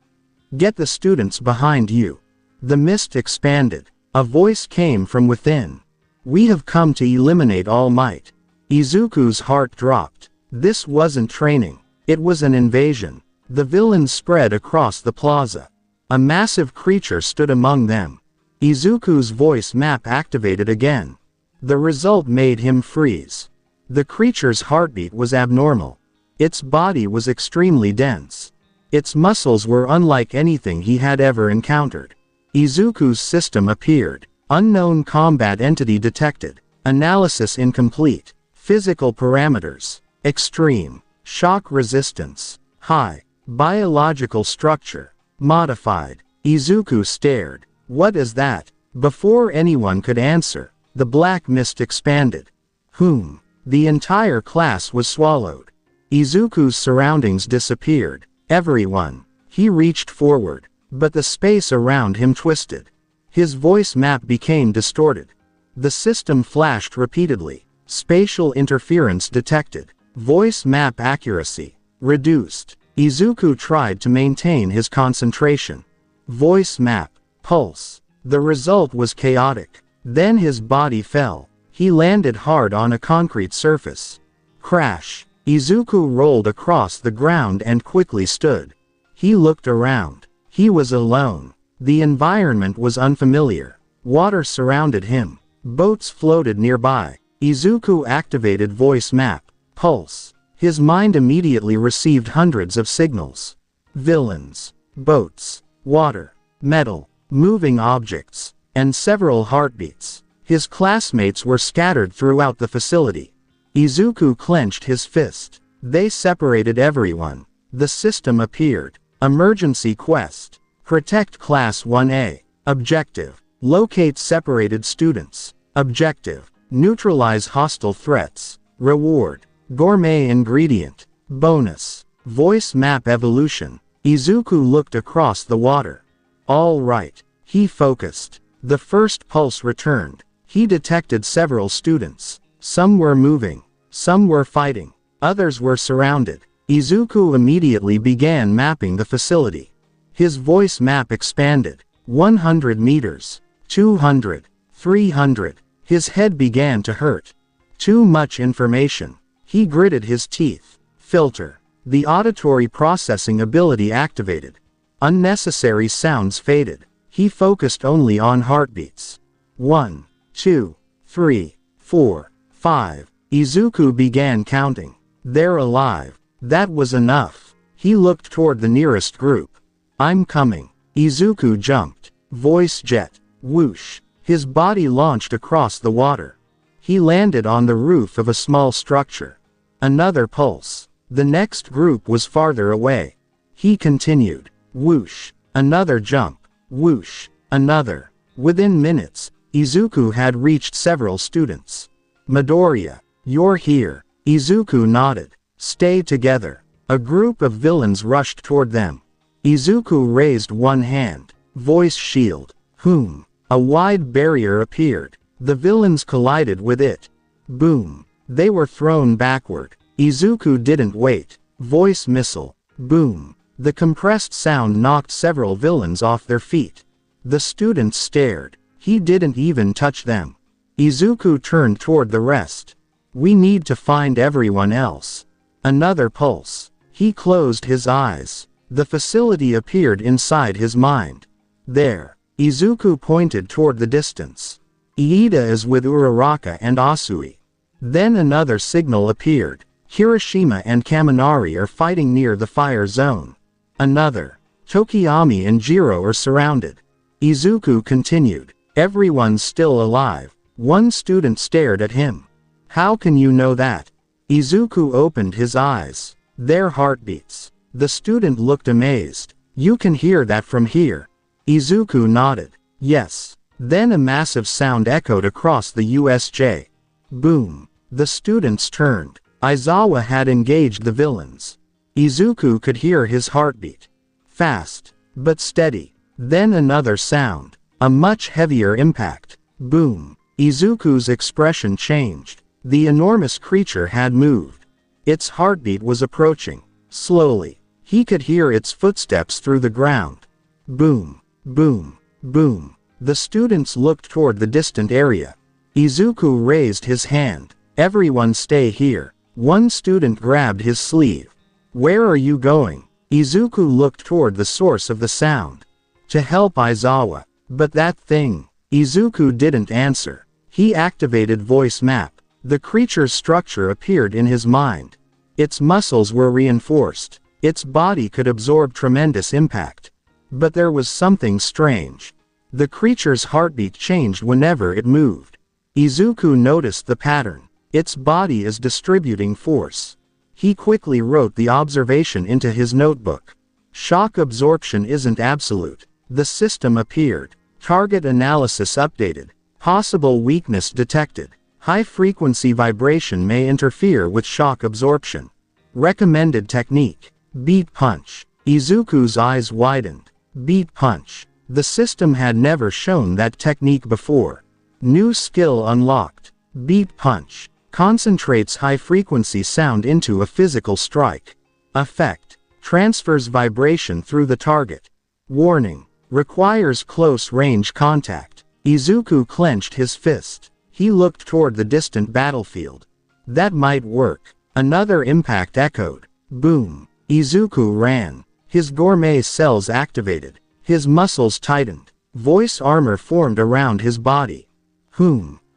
Get the students behind you. The mist expanded. A voice came from within. We have come to eliminate All Might. Izuku's heart dropped. This wasn't training. It was an invasion. The villains spread across the plaza. A massive creature stood among them. Izuku's voice map activated again. The result made him freeze. The creature's heartbeat was abnormal. Its body was extremely dense. Its muscles were unlike anything he had ever encountered. Izuku's system appeared. Unknown combat entity detected. Analysis incomplete. Physical parameters. Extreme. Shock resistance. High. Biological structure. Modified. Izuku stared. What is that? Before anyone could answer, the black mist expanded. Whom? The entire class was swallowed. Izuku's surroundings disappeared. Everyone. He reached forward, but the space around him twisted. His voice map became distorted. The system flashed repeatedly. Spatial interference detected. Voice map accuracy reduced. Izuku tried to maintain his concentration. Voice map. Pulse. The result was chaotic. Then his body fell. He landed hard on a concrete surface. Crash. Izuku rolled across the ground and quickly stood. He looked around. He was alone. The environment was unfamiliar. Water surrounded him. Boats floated nearby. Izuku activated voice map. Pulse. His mind immediately received hundreds of signals. Villains. Boats. Water. Metal. Moving objects. And several heartbeats. His classmates were scattered throughout the facility. Izuku clenched his fist. They separated everyone. The system appeared. Emergency quest. Protect Class 1A. Objective. Locate separated students. Objective. Neutralize hostile threats. Reward. Gourmet ingredient. Bonus. Voice map evolution. Izuku looked across the water. All right. He focused. The first pulse returned. He detected several students. Some were moving. Some were fighting. Others were surrounded. Izuku immediately began mapping the facility. His voice map expanded. 100 meters. 200. 300. His head began to hurt. Too much information. He gritted his teeth. Filter. The auditory processing ability activated. Unnecessary sounds faded. He focused only on heartbeats. 1, 2, 3, 4, 5. Izuku began counting. They're alive. That was enough. He looked toward the nearest group. I'm coming. Izuku jumped. Voice jet. Whoosh. His body launched across the water. He landed on the roof of a small structure. Another pulse. The next group was farther away. He continued. Whoosh. Another jump. Whoosh. Another. Within minutes, Izuku had reached several students. Midoriya, you're here. Izuku nodded. Stay together. A group of villains rushed toward them. Izuku raised one hand. Voice shield. Whom? A wide barrier appeared. The villains collided with it. Boom. They were thrown backward. Izuku didn't wait. Voice missile. Boom. The compressed sound knocked several villains off their feet. The students stared. He didn't even touch them. Izuku turned toward the rest. We need to find everyone else. Another pulse. He closed his eyes. The facility appeared inside his mind. There. Izuku pointed toward the distance. Iida is with Uraraka and Asui. Then another signal appeared. Hiroshima and Kaminari are fighting near the fire zone. Another. Tokiyami and Jiro are surrounded. Izuku continued. Everyone's still alive. One student stared at him. How can you know that? Izuku opened his eyes. Their heartbeats. The student looked amazed. You can hear that from here. Izuku nodded. Yes. Then a massive sound echoed across the USJ. Boom. The students turned. Aizawa had engaged the villains. Izuku could hear his heartbeat. Fast. But steady. Then another sound. A much heavier impact. Boom. Izuku's expression changed. The enormous creature had moved. Its heartbeat was approaching. Slowly. He could hear its footsteps through the ground. Boom. Boom. Boom. The students looked toward the distant area. Izuku raised his hand. Everyone stay here. One student grabbed his sleeve. Where are you going? Izuku looked toward the source of the sound. To help Aizawa. But that thing. Izuku didn't answer. He activated voice map. The creature's structure appeared in his mind. Its muscles were reinforced. Its body could absorb tremendous impact. But there was something strange. The creature's heartbeat changed whenever it moved. Izuku noticed the pattern. Its body is distributing force. He quickly wrote the observation into his notebook. Shock absorption isn't absolute. The system appeared. Target analysis updated. Possible weakness detected. High-frequency vibration may interfere with shock absorption. Recommended technique. Beat punch. Izuku's eyes widened. Beat punch. The system had never shown that technique before. New skill unlocked. Beat punch. Concentrates high-frequency sound into a physical strike. Effect. Transfers vibration through the target. Warning. Requires close-range contact. Izuku clenched his fist. He looked toward the distant battlefield. That might work. Another impact echoed. Boom. Izuku ran. His gourmet cells activated. His muscles tightened. Voice armor formed around his body.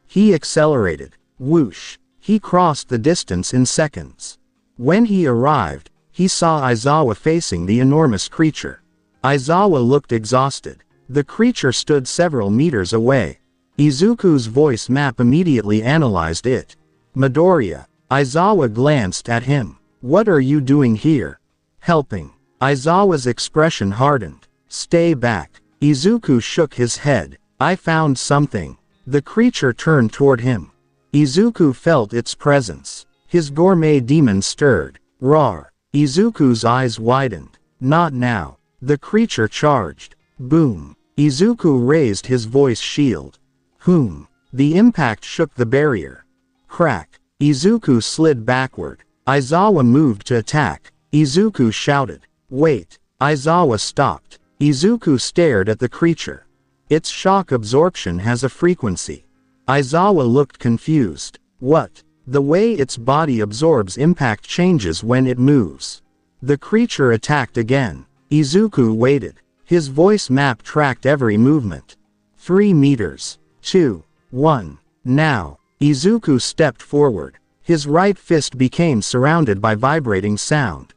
He accelerated. Whoosh. He crossed the distance in seconds. When he arrived, he saw Aizawa facing the enormous creature. Aizawa looked exhausted. The creature stood several meters away. Izuku's voice map immediately analyzed it. Midoriya. Aizawa glanced at him. What are you doing here? Helping. Aizawa's expression hardened. Stay back. Izuku shook his head. I found something. The creature turned toward him. Izuku felt its presence. His gourmet demon stirred. Roar. Izuku's eyes widened. Not now. The creature charged. Boom. Izuku raised his voice shield. The impact shook the barrier. Crack. Izuku slid backward. Aizawa moved to attack. Izuku shouted. Wait. Aizawa stopped. Izuku stared at the creature. Its shock absorption has a frequency. Aizawa looked confused. What? The way its body absorbs impact changes when it moves. The creature attacked again. Izuku waited. His voice map tracked every movement. 3 meters. 2. 1. Now. Izuku stepped forward. His right fist became surrounded by vibrating sound.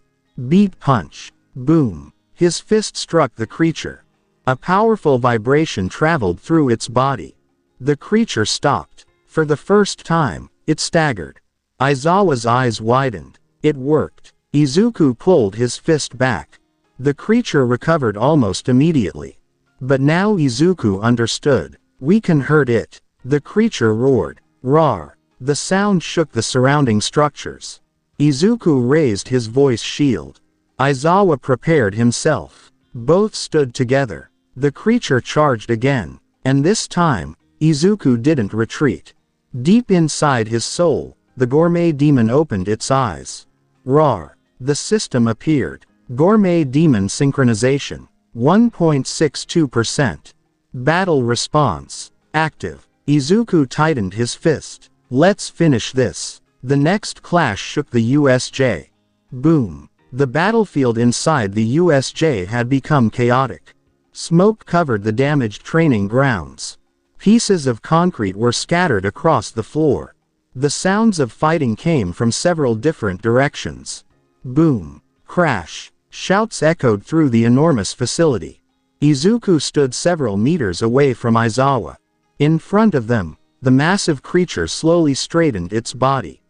Beat punch. Boom. His fist struck the creature. A powerful vibration traveled through its body. The creature stopped. For the first time, it staggered. Aizawa's eyes widened. It worked. Izuku pulled his fist back. The creature recovered almost immediately. But now Izuku understood. We can hurt it. The creature roared. Roar. The sound shook the surrounding structures. Izuku raised his voice shield. Aizawa prepared himself. Both stood together. The creature charged again. And this time, Izuku didn't retreat. Deep inside his soul, the gourmet demon opened its eyes. Roar. The system appeared. Gourmet demon synchronization. 1.62%. Battle response. Active. Izuku tightened his fist. Let's finish this. The next clash shook the USJ. Boom. The battlefield inside the USJ had become chaotic. Smoke covered the damaged training grounds. Pieces of concrete were scattered across the floor. The sounds of fighting came from several different directions. Boom. Crash. Shouts echoed through the enormous facility. Izuku stood several meters away from Aizawa. In front of them, the massive creature slowly straightened its body.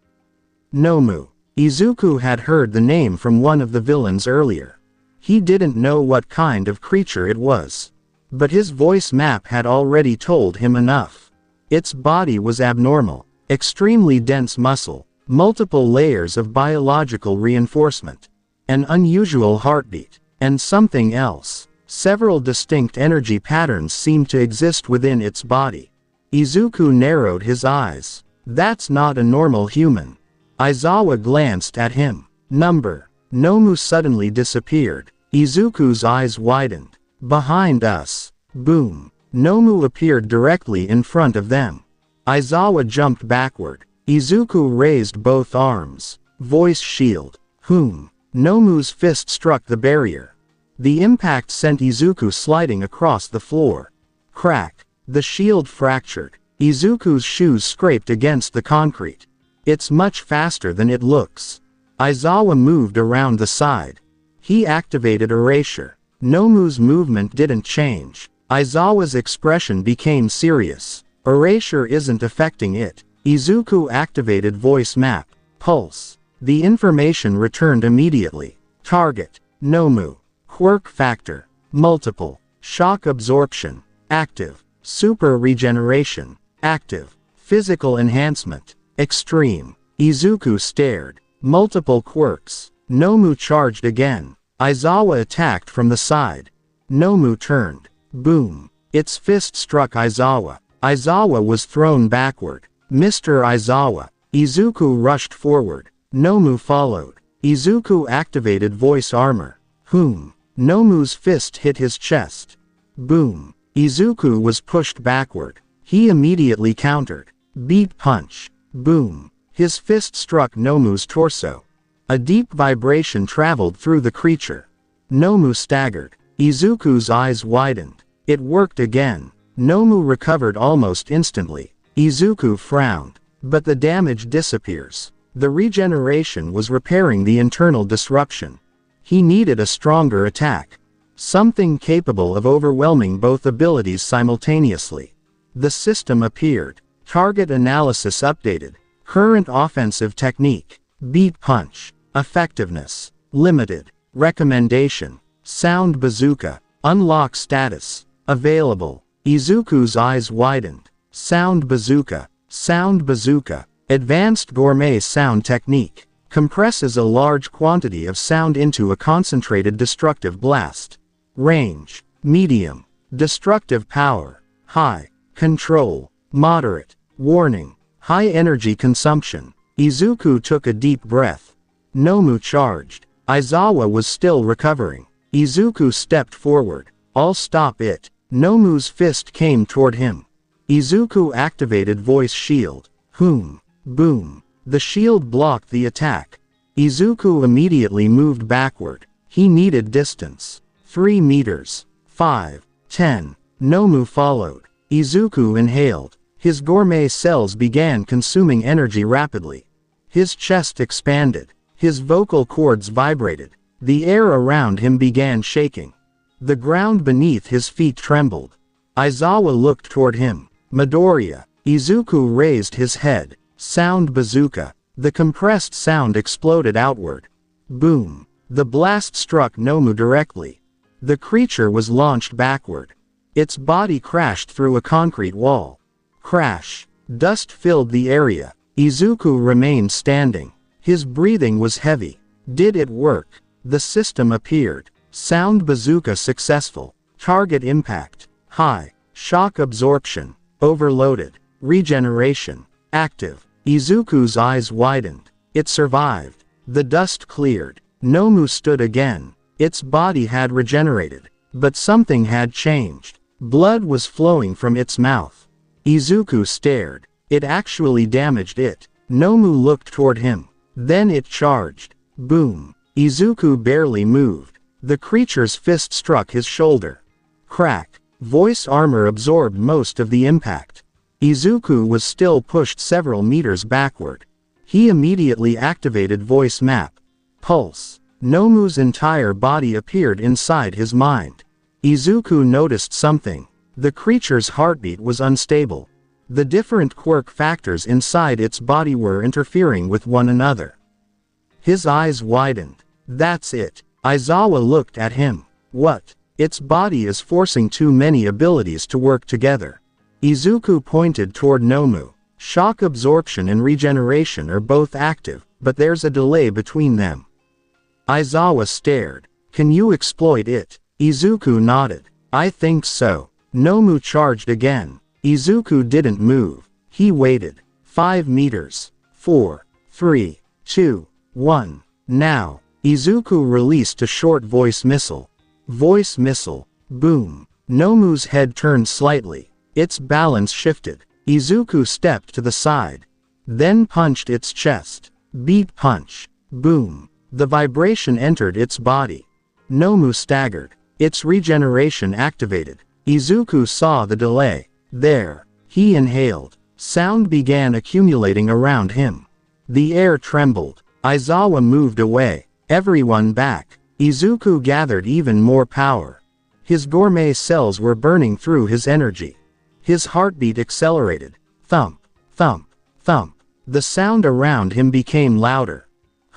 Nomu. Izuku had heard the name from one of the villains earlier. He didn't know what kind of creature it was. But his voice map had already told him enough. Its body was abnormal, extremely dense muscle, multiple layers of biological reinforcement, an unusual heartbeat, and something else. Several distinct energy patterns seemed to exist within its body. Izuku narrowed his eyes. That's not a normal human. Aizawa glanced at him. Nomu suddenly disappeared. Izuku's eyes widened. Behind us. Boom. Nomu appeared directly in front of them. Aizawa jumped backward. Izuku raised both arms. Voice shield. Nomu's fist struck the barrier. The impact sent Izuku sliding across the floor. Crack. The shield fractured. Izuku's shoes scraped against the concrete. It's much faster than it looks. Aizawa moved around the side. He activated Erasure. Nomu's movement didn't change. Aizawa's expression became serious. Erasure isn't affecting it. Izuku activated Voice Map. Pulse. The information returned immediately. Target. Nomu. Quirk Factor. Multiple. Shock Absorption. Active. Super Regeneration. Active. Physical Enhancement. Extreme. Izuku stared. Multiple quirks. Nomu charged again. Aizawa attacked from the side. Nomu turned. Boom. Its fist struck Aizawa. Aizawa was thrown backward. Mr. Aizawa. Izuku rushed forward. Nomu followed. Izuku activated Voice Armor. Nomu's fist hit his chest. Boom. Izuku was pushed backward. He immediately countered. Beat Punch. Boom. His fist struck Nomu's torso. A deep vibration traveled through the creature. Nomu staggered. Izuku's eyes widened. It worked again. Nomu recovered almost instantly. Izuku frowned. But the damage disappears. The regeneration was repairing the internal disruption. He needed a stronger attack. Something capable of overwhelming both abilities simultaneously. The system appeared. Target analysis updated. Current offensive technique. Beat Punch. Effectiveness. Limited. Recommendation. Sound Bazooka. Unlock status. Available. Izuku's eyes widened. Sound Bazooka. Sound Bazooka. Advanced Gourmet Sound Technique. Compresses a large quantity of sound into a concentrated destructive blast. Range. Medium. Destructive power. High. Control. Moderate. Warning. High energy consumption. Izuku took a deep breath. Nomu charged. Aizawa was still recovering. Izuku stepped forward. I'll stop it. Nomu's fist came toward him. Izuku activated Voice Shield. Boom. The shield blocked the attack. Izuku immediately moved backward. He needed distance. 3 meters. 5. 10. Nomu followed. Izuku inhaled. His gourmet cells began consuming energy rapidly. His chest expanded. His vocal cords vibrated. The air around him began shaking. The ground beneath his feet trembled. Aizawa looked toward him. Midoriya. Izuku raised his head. Sound Bazooka. The compressed sound exploded outward. Boom. The blast struck Nomu directly. The creature was launched backward. Its body crashed through a concrete wall. Crash. Dust filled the area. Izuku remained standing. His breathing was heavy. Did it work? The system appeared. Sound Bazooka successful. Target impact. High. Shock absorption. Overloaded. Regeneration. Active. Izuku's eyes widened. It survived. The dust cleared. Nomu stood again. Its body had regenerated. But something had changed. Blood was flowing from its mouth. Izuku stared. It actually damaged it. Nomu looked toward him. Then it charged. Boom. Izuku barely moved. The creature's fist struck his shoulder. Crack. Voice armor absorbed most of the impact. Izuku was still pushed several meters backward. He immediately activated Voice Map. Pulse. Nomu's entire body appeared inside his mind. Izuku noticed something. The creature's heartbeat was unstable. The different quirk factors inside its body were interfering with one another. His eyes widened. That's it. Aizawa looked at him. What? Its body is forcing too many abilities to work together. Izuku pointed toward Nomu. Shock absorption and regeneration are both active, but there's a delay between them. Aizawa stared. Can you exploit it? Izuku nodded. I think so. Nomu charged again. Izuku didn't move. He waited. 5 meters. 4, 3, 2, 1. Now. Izuku released a short voice missile. Voice missile. Boom. Nomu's head turned slightly. Its balance shifted. Izuku stepped to the side. Then punched its chest. Beat Punch. Boom. The vibration entered its body. Nomu staggered. Its regeneration activated. Izuku saw the delay. There. He inhaled. Sound began accumulating around him. The air trembled. Aizawa moved away. Everyone back. Izuku gathered even more power. His gourmet cells were burning through his energy. His heartbeat accelerated. Thump, thump, thump. The sound around him became louder.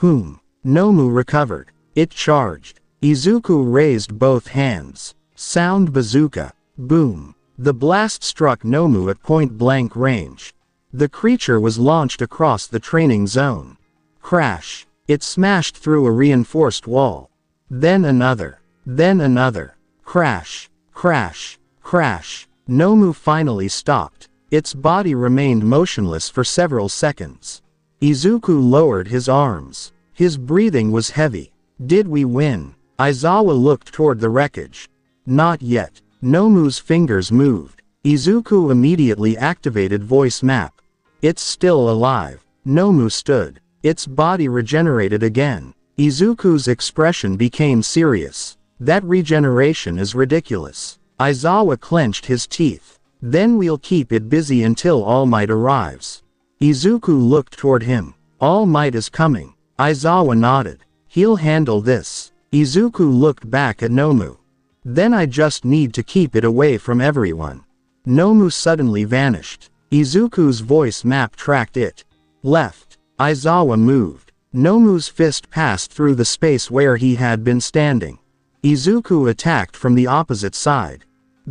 Nomu recovered. It charged. Izuku raised both hands. Sound bazooka. Boom. The blast struck Nomu at point-blank range. The creature was launched across the training zone. Crash. It smashed through a reinforced wall. Then another. Then another. Crash. Crash. Crash. Nomu finally stopped. Its body remained motionless for several seconds. Izuku lowered his arms. His breathing was heavy. Did we win? Aizawa looked toward the wreckage. Not yet. Nomu's fingers moved. Izuku immediately activated voice map. It's still alive. Nomu stood. Its body regenerated again. Izuku's expression became serious. That regeneration is ridiculous. Aizawa clenched his teeth. Then we'll keep it busy until All Might arrives. Izuku looked toward him. All Might is coming. Aizawa nodded. He'll handle this. Izuku looked back at Nomu. Then I just need to keep it away from everyone. Nomu suddenly vanished. Izuku's voice map tracked it. Left. Aizawa moved. Nomu's fist passed through the space where he had been standing. Izuku attacked from the opposite side.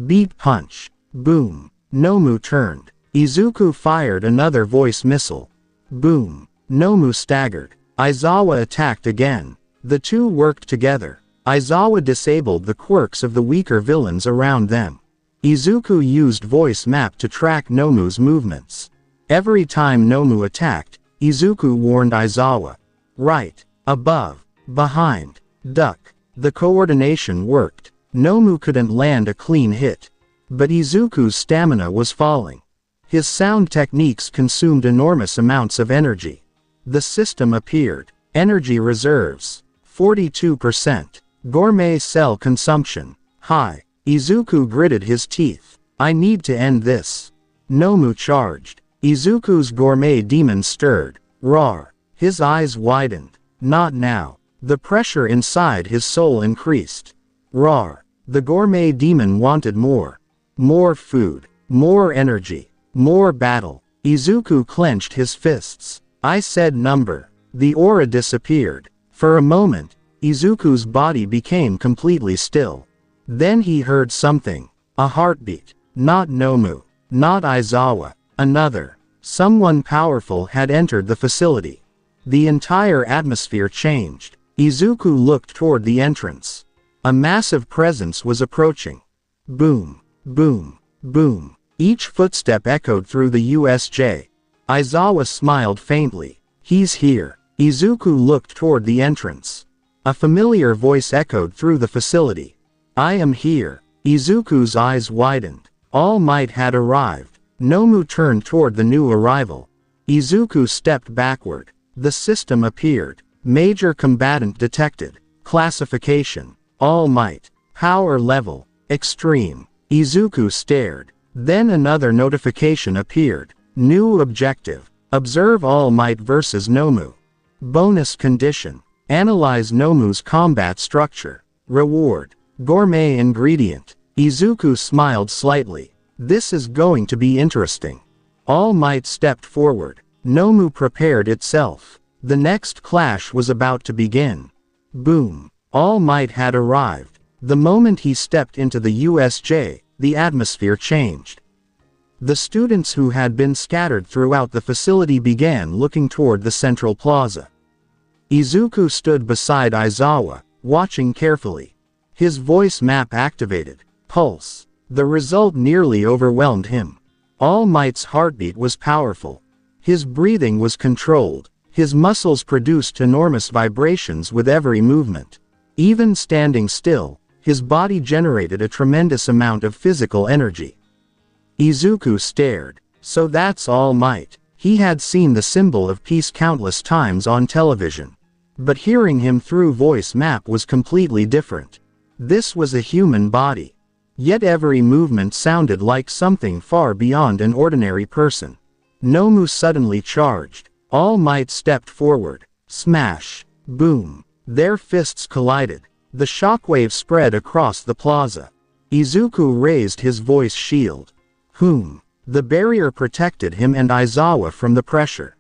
Beat punch. Boom. Nomu turned. Izuku fired another voice missile. Boom. Nomu staggered. Aizawa attacked again. The two worked together. Aizawa disabled the quirks of the weaker villains around them. Izuku used voice map to track Nomu's movements. Every time Nomu attacked, Izuku warned Aizawa. Right, above, behind, duck. The coordination worked. Nomu couldn't land a clean hit. But Izuku's stamina was falling. His sound techniques consumed enormous amounts of energy. The system appeared. Energy reserves. 42%. Gourmet cell consumption. High. Izuku gritted his teeth. I need to end this. Nomu charged. Izuku's gourmet demon stirred. Roar. His eyes widened. Not now. The pressure inside his soul increased. Roar. The gourmet demon wanted more. More food. More energy. More battle. Izuku clenched his fists. I said number. The aura disappeared. For a moment, Izuku's body became completely still. Then he heard something. A heartbeat. Not Nomu. Not Aizawa. Another. Someone powerful had entered the facility. The entire atmosphere changed. Izuku looked toward the entrance. A massive presence was approaching. Boom. Boom. Boom. Each footstep echoed through the USJ. Aizawa smiled faintly. He's here. Izuku looked toward the entrance. A familiar voice echoed through the facility. I am here. Izuku's eyes widened. All Might had arrived. Nomu turned toward the new arrival. Izuku stepped backward. The system appeared. Major combatant detected. Classification. All Might. Power level. Extreme. Izuku stared. Then another notification appeared. New objective. Observe All Might versus Nomu. Bonus condition. Analyze Nomu's combat structure. Reward. Gourmet ingredient. Izuku smiled slightly. This is going to be interesting. All Might stepped forward. Nomu prepared itself. The next clash was about to begin. Boom. All Might had arrived. The moment he stepped into the USJ, the atmosphere changed. The students who had been scattered throughout the facility began looking toward the central plaza. Izuku stood beside Aizawa, watching carefully. His voice map activated. Pulse. The result nearly overwhelmed him. All Might's heartbeat was powerful. His breathing was controlled. His muscles produced enormous vibrations with every movement. Even standing still, his body generated a tremendous amount of physical energy. Izuku stared. So that's All Might. He had seen the symbol of peace countless times on television. But hearing him through voice map was completely different. This was a human body. Yet every movement sounded like something far beyond an ordinary person. Nomu suddenly charged. All Might stepped forward. Smash. Boom. Their fists collided. The shockwave spread across the plaza. Izuku raised his voice shield. Whom? The barrier protected him and Aizawa from the pressure.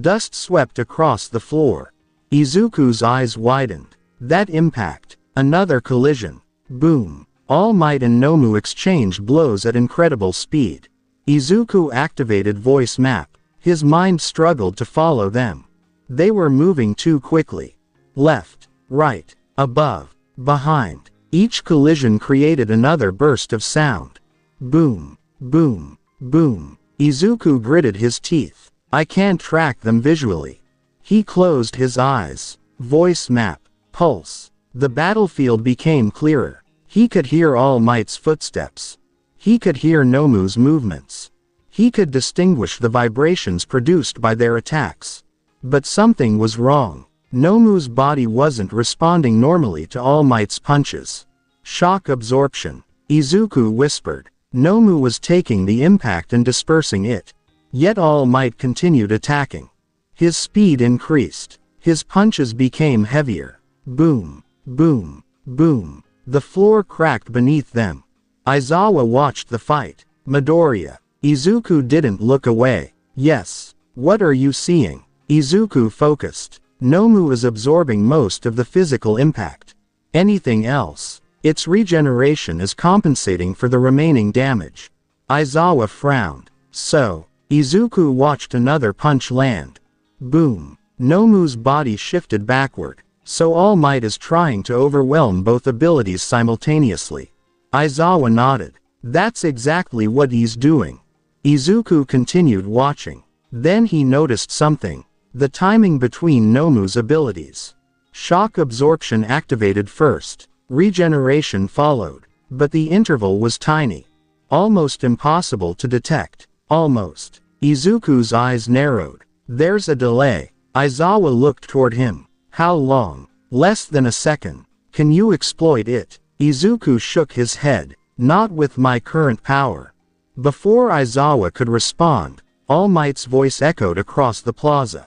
Dust swept across the floor. Izuku's eyes widened. That impact. Another collision. Boom. All Might and Nomu exchanged blows at incredible speed. Izuku activated voice map. His mind struggled to follow them. They were moving too quickly. Left, right, above, behind. Each collision created another burst of sound. Boom, boom, boom. Izuku gritted his teeth. I can't track them visually. He closed his eyes. Voice map. Pulse. The battlefield became clearer. He could hear All Might's footsteps. He could hear Nomu's movements. He could distinguish the vibrations produced by their attacks. But something was wrong. Nomu's body wasn't responding normally to All Might's punches. Shock absorption. Izuku whispered. Nomu was taking the impact and dispersing it. Yet All Might continued attacking. His speed increased. His punches became heavier. Boom, boom, boom. The floor cracked beneath them. Aizawa watched the fight. Midoriya. Izuku didn't look away. Yes. What are you seeing? Izuku focused. Nomu is absorbing most of the physical impact. Anything else? Its regeneration is compensating for the remaining damage. Aizawa frowned. So, Izuku watched another punch land. Boom. Nomu's body shifted backward. So All Might is trying to overwhelm both abilities simultaneously. Aizawa nodded. That's exactly what he's doing. Izuku continued watching. Then he noticed something. The timing between Nomu's abilities. Shock absorption activated first. Regeneration followed. But the interval was tiny. Almost impossible to detect. Almost. Izuku's eyes narrowed. There's a delay. Aizawa looked toward him. How long? Less than a second. Can you exploit it? Izuku shook his head. Not with my current power. Before Aizawa could respond, All Might's voice echoed across the plaza.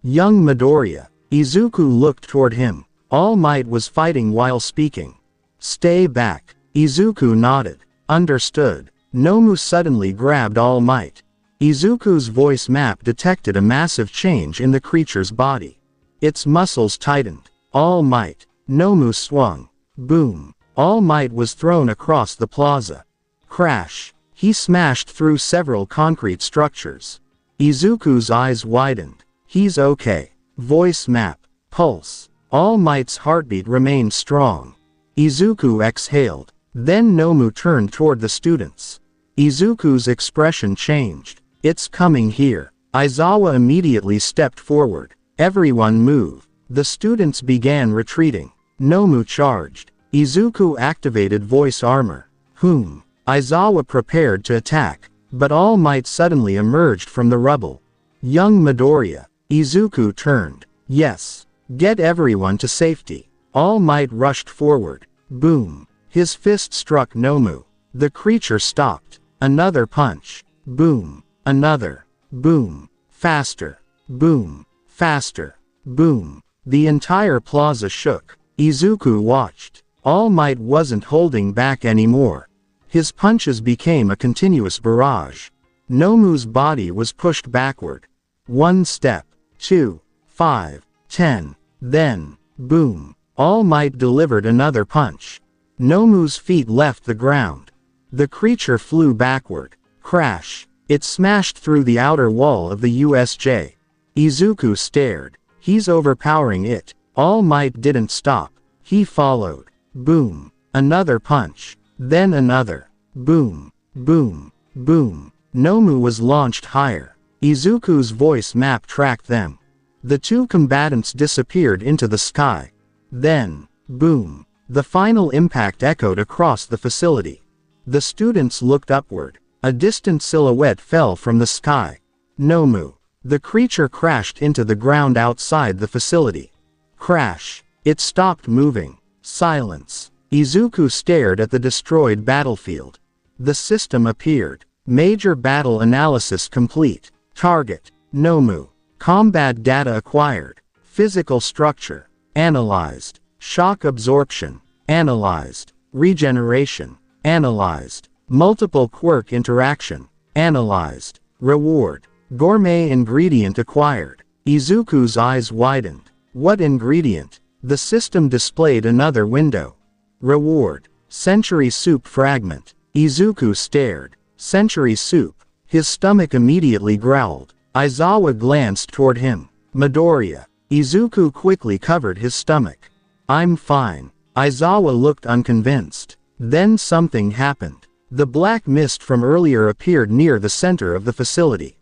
Young Midoriya. Izuku looked toward him. All Might was fighting while speaking. Stay back. Izuku nodded. Understood. Nomu suddenly grabbed All Might. Izuku's voice map detected a massive change in the creature's body. Its muscles tightened. All Might. Nomu swung. Boom. All Might was thrown across the plaza. Crash. He smashed through several concrete structures. Izuku's eyes widened. He's okay. Voice map. Pulse. All Might's heartbeat remained strong. Izuku exhaled. Then Nomu turned toward the students. Izuku's expression changed. It's coming here. Aizawa immediately stepped forward. Everyone move. The students began retreating. Nomu charged. Izuku activated voice armor. Whom? Aizawa prepared to attack, but All Might suddenly emerged from the rubble. Young Midoriya. Izuku turned. Yes. Get everyone to safety. All Might rushed forward. Boom. His fist struck Nomu. The creature stopped. Another punch. Boom. Another. Boom. Faster. Boom. Faster. Boom. The entire plaza shook. Izuku watched. All Might wasn't holding back anymore. His punches became a continuous barrage. Nomu's body was pushed backward. 1 step. 2. 5. 10. Then, boom. All Might delivered another punch. Nomu's feet left the ground. The creature flew backward. Crash. It smashed through the outer wall of the USJ. Izuku stared. He's overpowering it. All Might didn't stop. He followed. Boom. Another punch. Then another. Boom. Boom. Boom. Nomu was launched higher. Izuku's voice map tracked them. The two combatants disappeared into the sky. Then, boom. The final impact echoed across the facility. The students looked upward. A distant silhouette fell from the sky. Nomu. The creature crashed into the ground outside the facility. Crash. It stopped moving. Silence. Izuku stared at the destroyed battlefield. The system appeared. Major battle analysis complete. Target. Nomu. Combat data acquired. Physical structure. Analyzed. Shock absorption. Analyzed. Regeneration. Analyzed. Multiple quirk interaction. Analyzed. Reward. Gourmet ingredient acquired. Izuku's eyes widened. What ingredient? The system displayed another window. Reward. Century soup fragment. Izuku stared. Century soup. His stomach immediately growled. Aizawa glanced toward him. Midoriya. Izuku quickly covered his stomach. I'm fine. Aizawa looked unconvinced. Then something happened. The black mist from earlier appeared near the center of the facility.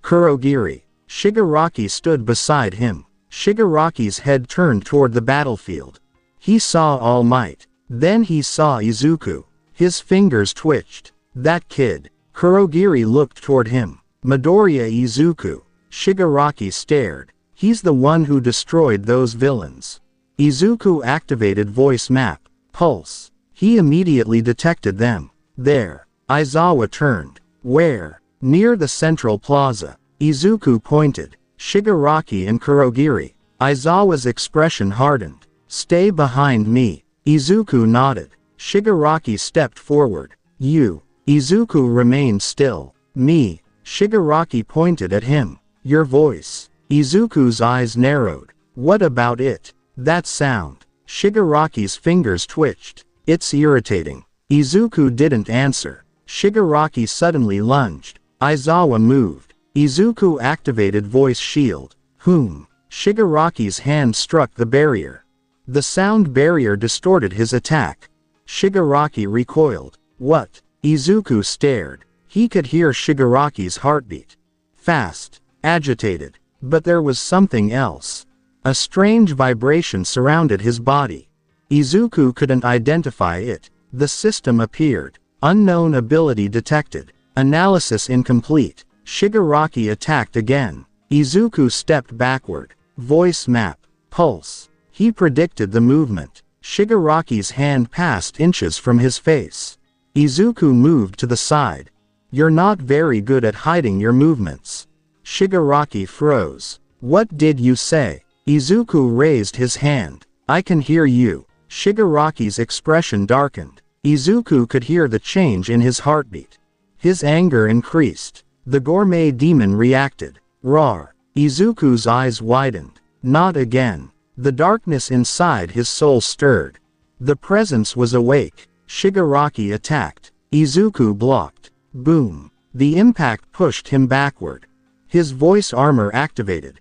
Kurogiri. Shigaraki stood beside him. Shigaraki's head turned toward the battlefield. He saw All Might. Then he saw Izuku. His fingers twitched. That kid. Kurogiri looked toward him. Midoriya Izuku. Shigaraki stared. He's the one who destroyed those villains. Izuku activated voice map. Pulse. He immediately detected them. There. Aizawa turned. Where? Near the central plaza. Izuku pointed. Shigaraki and Kurogiri. Aizawa's expression hardened. Stay behind me. Izuku nodded. Shigaraki stepped forward. You. Izuku remained still. Me. Shigaraki pointed at him. Your voice. Izuku's eyes narrowed. What about it? That sound. Shigaraki's fingers twitched. It's irritating. Izuku didn't answer. Shigaraki suddenly lunged. Aizawa moved. Izuku activated voice shield. Shigaraki's hand struck the barrier. The sound barrier distorted his attack. Shigaraki recoiled. What? Izuku stared. He could hear Shigaraki's heartbeat. Fast. Agitated. But there was something else. A strange vibration surrounded his body. Izuku couldn't identify it. The system appeared. Unknown ability detected. Analysis incomplete. Shigaraki attacked again. Izuku stepped backward. Voice map. Pulse. He predicted the movement. Shigaraki's hand passed inches from his face. Izuku moved to the side. You're not very good at hiding your movements. Shigaraki froze. What did you say? Izuku raised his hand. I can hear you. Shigaraki's expression darkened. Izuku could hear the change in his heartbeat. His anger increased. The gourmet demon reacted. Roar. Izuku's eyes widened. Not again. The darkness inside his soul stirred. The presence was awake. Shigaraki attacked. Izuku blocked. Boom. The impact pushed him backward. His voice armor activated.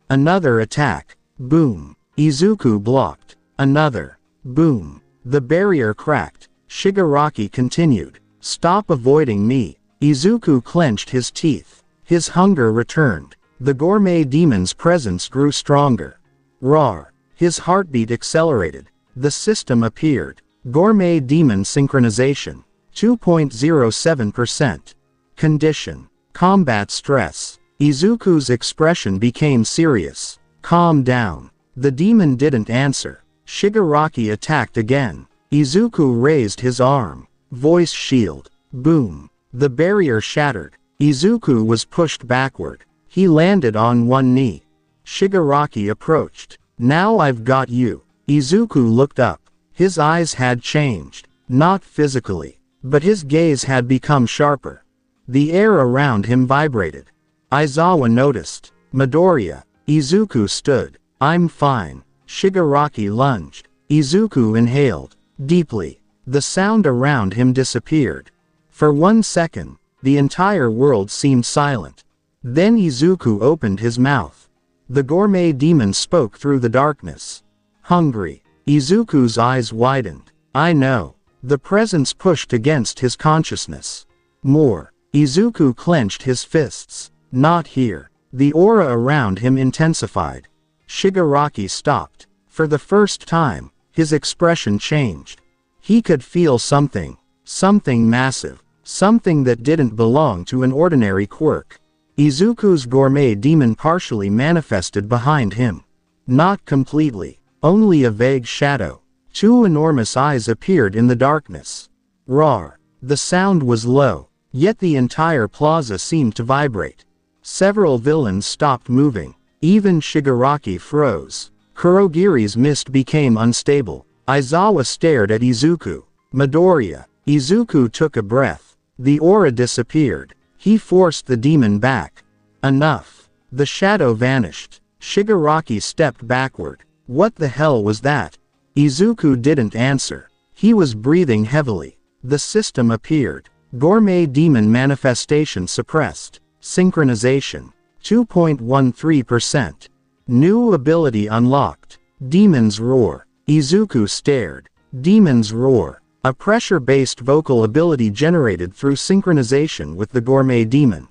Another attack. Boom. Izuku blocked. Another. Boom. The barrier cracked. Shigaraki continued. Stop avoiding me. Izuku clenched his teeth. His hunger returned. The gourmet demon's presence grew stronger. Roar. His heartbeat accelerated. The system appeared. Gourmet demon synchronization. 2.07%. Condition. Combat stress. Izuku's expression became serious. Calm down. The demon didn't answer. Shigaraki attacked again. Izuku raised his arm. Voice shield. Boom. The barrier shattered. Izuku was pushed backward. He landed on one knee. Shigaraki approached. Now I've got you. Izuku looked up. His eyes had changed. Not physically. But his gaze had become sharper. The air around him vibrated. Aizawa noticed. Midoriya. Izuku stood. I'm fine. Shigaraki lunged. Izuku inhaled. Deeply. The sound around him disappeared. For 1 second, the entire world seemed silent. Then Izuku opened his mouth. The gourmet demon spoke through the darkness. Hungry. Izuku's eyes widened. I know. The presence pushed against his consciousness. More. Izuku clenched his fists. Not here. The aura around him intensified. Shigaraki stopped. For the first time, his expression changed. He could feel something. Something massive. Something that didn't belong to an ordinary quirk. Izuku's gourmet demon partially manifested behind him. Not completely. Only a vague shadow. 2 enormous eyes appeared in the darkness. Roar. The sound was low. Yet the entire plaza seemed to vibrate. Several villains stopped moving. Even Shigaraki froze. Kurogiri's mist became unstable. Aizawa stared at Izuku Midoriya. Izuku took a breath. The aura disappeared. He forced the demon back. Enough. The shadow vanished. Shigaraki stepped backward. What the hell was that? Izuku didn't answer. He was breathing heavily. The system appeared. Gourmet demon manifestation suppressed. Synchronization. 2.13%. New ability unlocked. Demon's Roar. Izuku stared. Demon's Roar. A pressure-based vocal ability generated through synchronization with the Gourmet demon.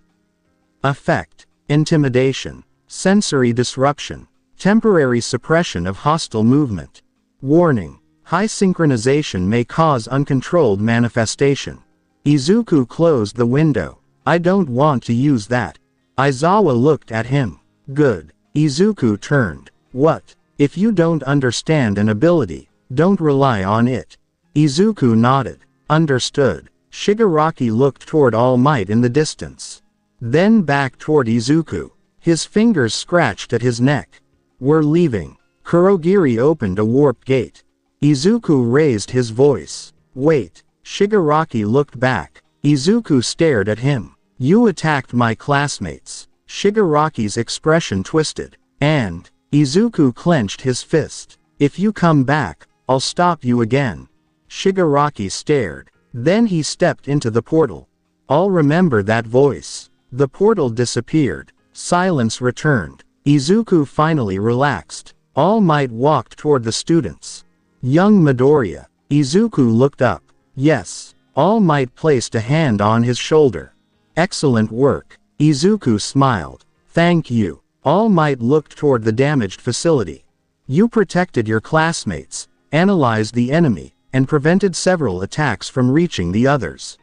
Effect. Intimidation. Sensory disruption. Temporary suppression of hostile movement. Warning. High synchronization may cause uncontrolled manifestation. Izuku closed the window. I don't want to use that. Aizawa looked at him. Good. Izuku turned. What? If you don't understand an ability, don't rely on it. Izuku nodded. Understood. Shigaraki looked toward All Might in the distance. Then back toward Izuku. His fingers scratched at his neck. We're leaving. Kurogiri opened a warp gate. Izuku raised his voice. Wait. Shigaraki looked back. Izuku stared at him. You attacked my classmates. Shigaraki's expression twisted. And Izuku clenched his fist. If you come back, I'll stop you again. Shigaraki stared. Then he stepped into the portal. I'll remember that voice. The portal disappeared. Silence returned. Izuku finally relaxed. All Might walked toward the students. Young Midoriya. Izuku looked up. Yes. All Might placed a hand on his shoulder. Excellent work. Izuku smiled. Thank you. All Might looked toward the damaged facility. You protected your classmates, analyzed the enemy, and prevented several attacks from reaching the others.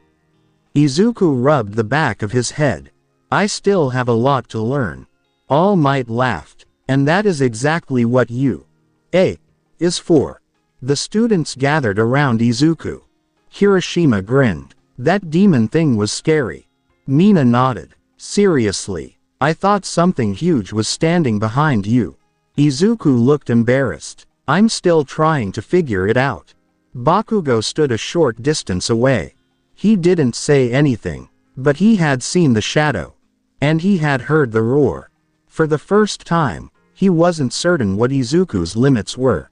Izuku rubbed the back of his head. I still have a lot to learn. All Might laughed. And that is exactly what UA is for. The students gathered around Izuku. Kirishima grinned. That demon thing was scary. Mina nodded. Seriously, I thought something huge was standing behind you. Izuku looked embarrassed. I'm still trying to figure it out. Bakugo stood a short distance away. He didn't say anything, but he had seen the shadow. And he had heard the roar. For the first time, he wasn't certain what Izuku's limits were.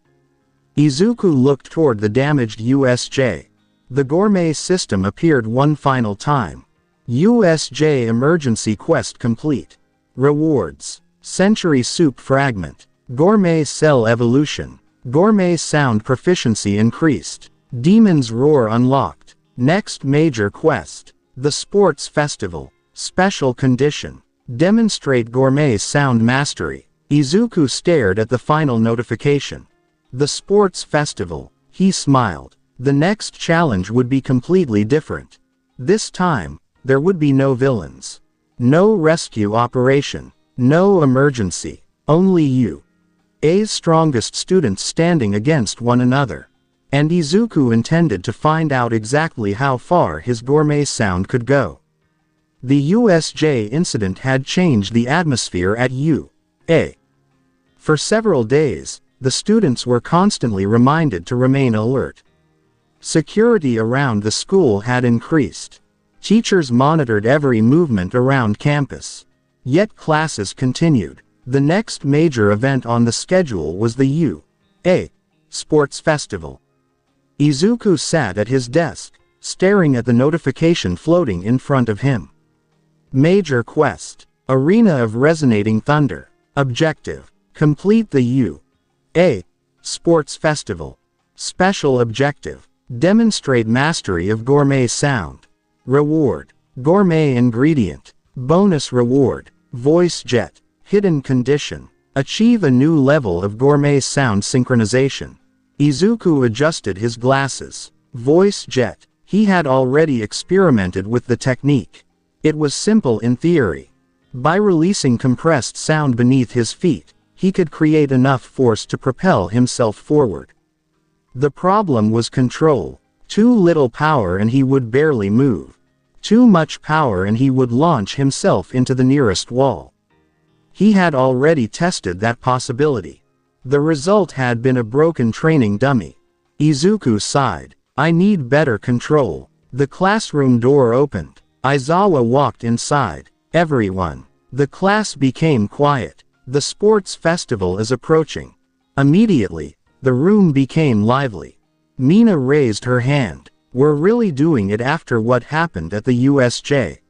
Izuku looked toward the damaged USJ. The Gourmet system appeared one final time. USJ emergency quest complete. Rewards. Century Soup Fragment. Gourmet Cell Evolution. Gourmet Sound Proficiency increased. Demon's Roar unlocked. Next major quest. The Sports Festival. Special condition. Demonstrate Gourmet Sound Mastery. Izuku stared at the final notification. The Sports Festival. He smiled. The next challenge would be completely different. This time, there would be no villains. No rescue operation. No emergency. Only you. A's strongest students standing against one another. And Izuku intended to find out exactly how far his gourmet sound could go. The USJ incident had changed the atmosphere at UA. For several days, the students were constantly reminded to remain alert. Security around the school had increased. Teachers monitored every movement around campus. Yet classes continued. The next major event on the schedule was the UA Sports Festival. Izuku sat at his desk, staring at the notification floating in front of him. Major Quest. Arena of Resonating Thunder. Objective. Complete the UA Sports Festival. Special Objective. Demonstrate mastery of gourmet sound. Reward. Gourmet ingredient. Bonus reward. Voice jet. Hidden condition. Achieve a new level of gourmet sound synchronization. Izuku adjusted his glasses. Voice jet. He had already experimented with the technique. It was simple in theory. By releasing compressed sound beneath his feet, he could create enough force to propel himself forward. The problem was control. Too little power and he would barely move. Too much power and he would launch himself into the nearest wall. He had already tested that possibility. The result had been a broken training dummy. Izuku sighed. I need better control. The classroom door opened. Aizawa walked inside. Everyone. The class became quiet. The sports festival is approaching. Immediately, the room became lively. Mina raised her hand. We're really doing it after what happened at the USJ.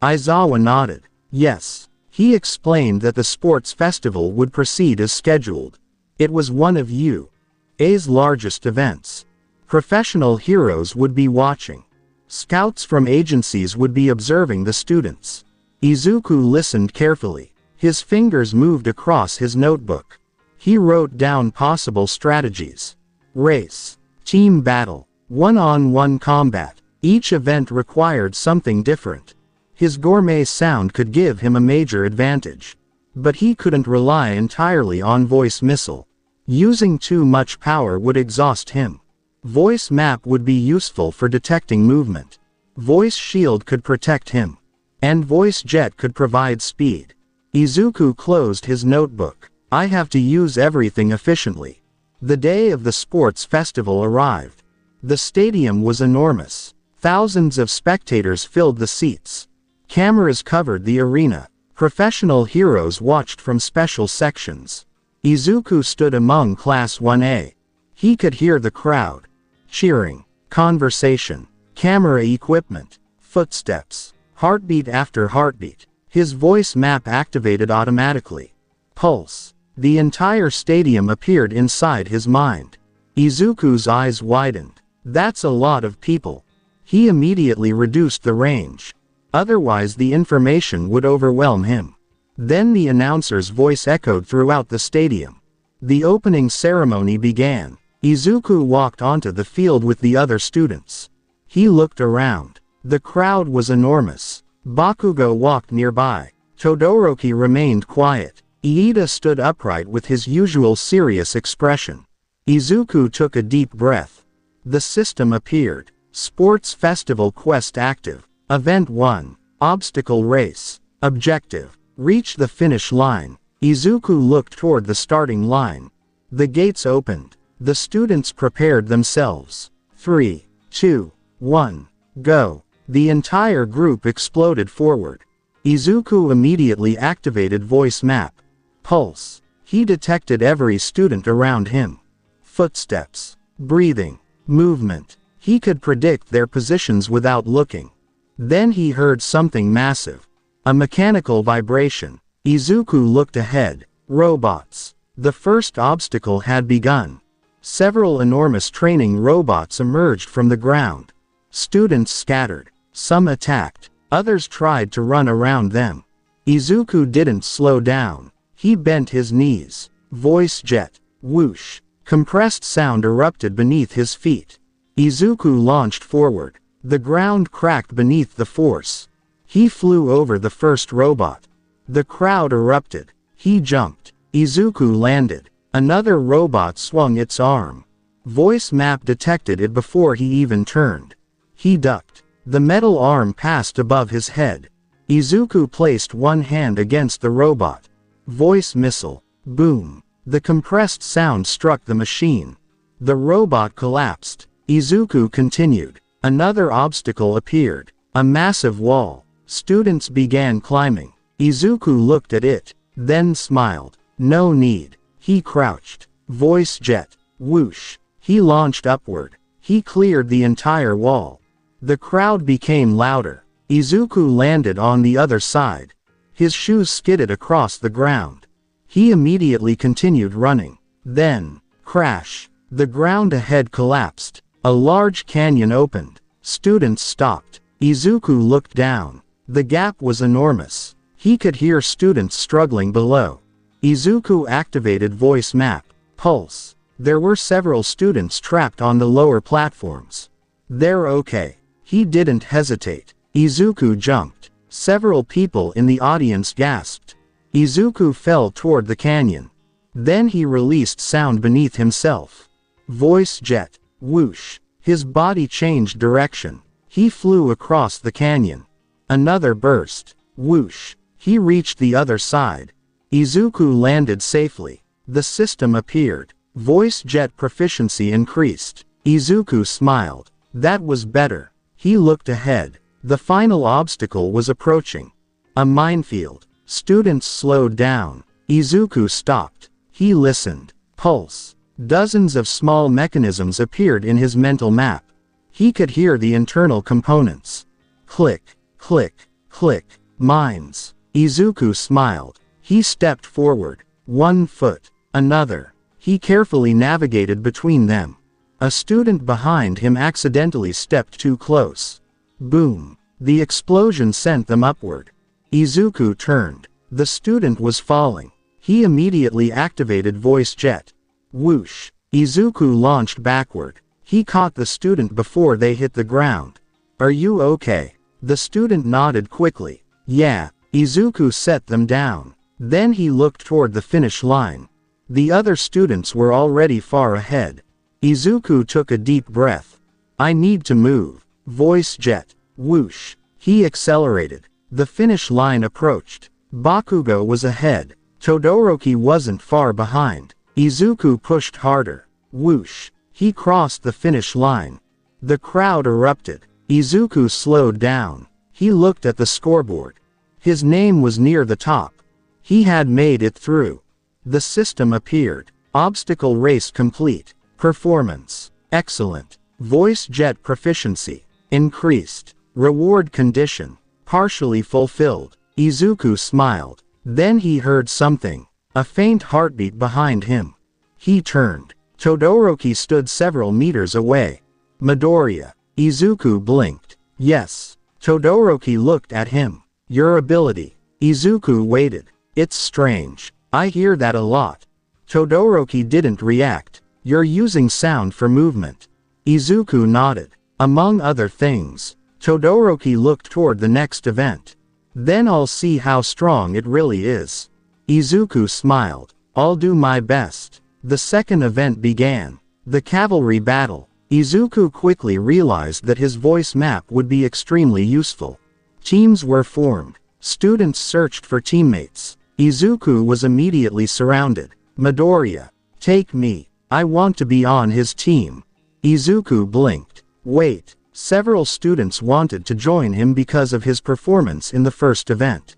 Aizawa nodded. Yes. He explained that the sports festival would proceed as scheduled. It was one of UA's largest events. Professional heroes would be watching. Scouts from agencies would be observing the students. Izuku listened carefully. His fingers moved across his notebook. He wrote down possible strategies. Race. Team battle. One-on-one combat. Each event required something different. His gourmet sound could give him a major advantage. But he couldn't rely entirely on voice missile. Using too much power would exhaust him. Voice map would be useful for detecting movement. Voice shield could protect him. And voice jet could provide speed. Izuku closed his notebook. I have to use everything efficiently. The day of the sports festival arrived. The stadium was enormous. Thousands of spectators filled the seats. Cameras covered the arena. Professional heroes watched from special sections. Izuku stood among Class 1A. He could hear the crowd. Cheering. Conversation. Camera equipment. Footsteps. Heartbeat after heartbeat. His voice map activated automatically. Pulse. The entire stadium appeared inside his mind. Izuku's eyes widened. That's a lot of people. He immediately reduced the range. Otherwise the information would overwhelm him. Then the announcer's voice echoed throughout the stadium. The opening ceremony began. Izuku walked onto the field with the other students. He looked around. The crowd was enormous. Bakugo walked nearby. Todoroki remained quiet. Iida stood upright with his usual serious expression. Izuku took a deep breath. The system appeared. Sports Festival Quest active. Event 1. Obstacle Race. Objective. Reach the finish line. Izuku looked toward the starting line. The gates opened. The students prepared themselves. 3, 2, 1, go. The entire group exploded forward. Izuku immediately activated voice map. Pulse. He detected every student around him. Footsteps. Breathing. Movement. He could predict their positions without looking. Then he heard something massive. A mechanical vibration. Izuku looked ahead. Robots. The first obstacle had begun. Several enormous training robots emerged from the ground. Students scattered. Some attacked. Others tried to run around them. Izuku didn't slow down. He bent his knees. Voice jet. Whoosh. Compressed sound erupted beneath his feet. Izuku launched forward. The ground cracked beneath the force. He flew over the first robot. The crowd erupted. He jumped. Izuku landed. Another robot swung its arm. Voice map detected it before he even turned. He ducked. The metal arm passed above his head. Izuku placed one hand against the robot. Voice missile. Boom. The compressed sound struck the machine. The robot collapsed. Izuku continued. Another obstacle appeared. A massive wall. Students began climbing. Izuku looked at it, then smiled. No need. He crouched. Voice jet. Whoosh. He launched upward. He cleared the entire wall. The crowd became louder. Izuku landed on the other side. His shoes skidded across the ground. He immediately continued running. Then, crash. The ground ahead collapsed. A large canyon opened. Students stopped. Izuku looked down. The gap was enormous. He could hear students struggling below. Izuku activated voice map. Pulse. There were several students trapped on the lower platforms. They're okay. He didn't hesitate. Izuku jumped. Several people in the audience gasped. Izuku fell toward the canyon. Then he released sound beneath himself. Voice jet. Whoosh. His body changed direction. He flew across the canyon. Another burst. Whoosh. He reached the other side. Izuku landed safely. The system appeared. Voice jet proficiency increased. Izuku smiled. That was better. He looked ahead. The final obstacle was approaching. A minefield. Students slowed down. Izuku stopped. He listened. Pulse. Dozens of small mechanisms appeared in his mental map. He could hear the internal components. Click, click, click. Mines. Izuku smiled. He stepped forward. 1 foot. Another. He carefully navigated between them. A student behind him accidentally stepped too close. Boom. The explosion sent them upward. Izuku turned. The student was falling. He immediately activated Voice Jet. Whoosh. Izuku launched backward. He caught the student before they hit the ground. Are you okay? The student nodded quickly. Yeah. Izuku set them down. Then he looked toward the finish line. The other students were already far ahead. Izuku took a deep breath. I need to move. Voice Jet. Whoosh. He accelerated. The finish line approached. Bakugo was ahead. Todoroki wasn't far behind. Izuku pushed harder. Whoosh. He crossed the finish line. The crowd erupted. Izuku slowed down. He looked at the scoreboard. His name was near the top. He had made it through. The system appeared. Obstacle race complete. Performance. Excellent. Voice jet proficiency. Increased. Reward condition. Partially fulfilled. Izuku smiled. Then he heard something. A faint heartbeat behind him. He turned. Todoroki stood several meters away. Midoriya. Izuku blinked. Yes. Todoroki looked at him. Your ability. Izuku waited. It's strange. I hear that a lot. Todoroki didn't react. You're using sound for movement. Izuku nodded. Among other things. Todoroki looked toward the next event. Then I'll see how strong it really is. Izuku smiled. I'll do my best. The second event began. The cavalry battle. Izuku quickly realized that his voice map would be extremely useful. Teams were formed. Students searched for teammates. Izuku was immediately surrounded. Midoriya. Take me. I want to be on his team. Izuku blinked. Wait. Several students wanted to join him because of his performance in the first event.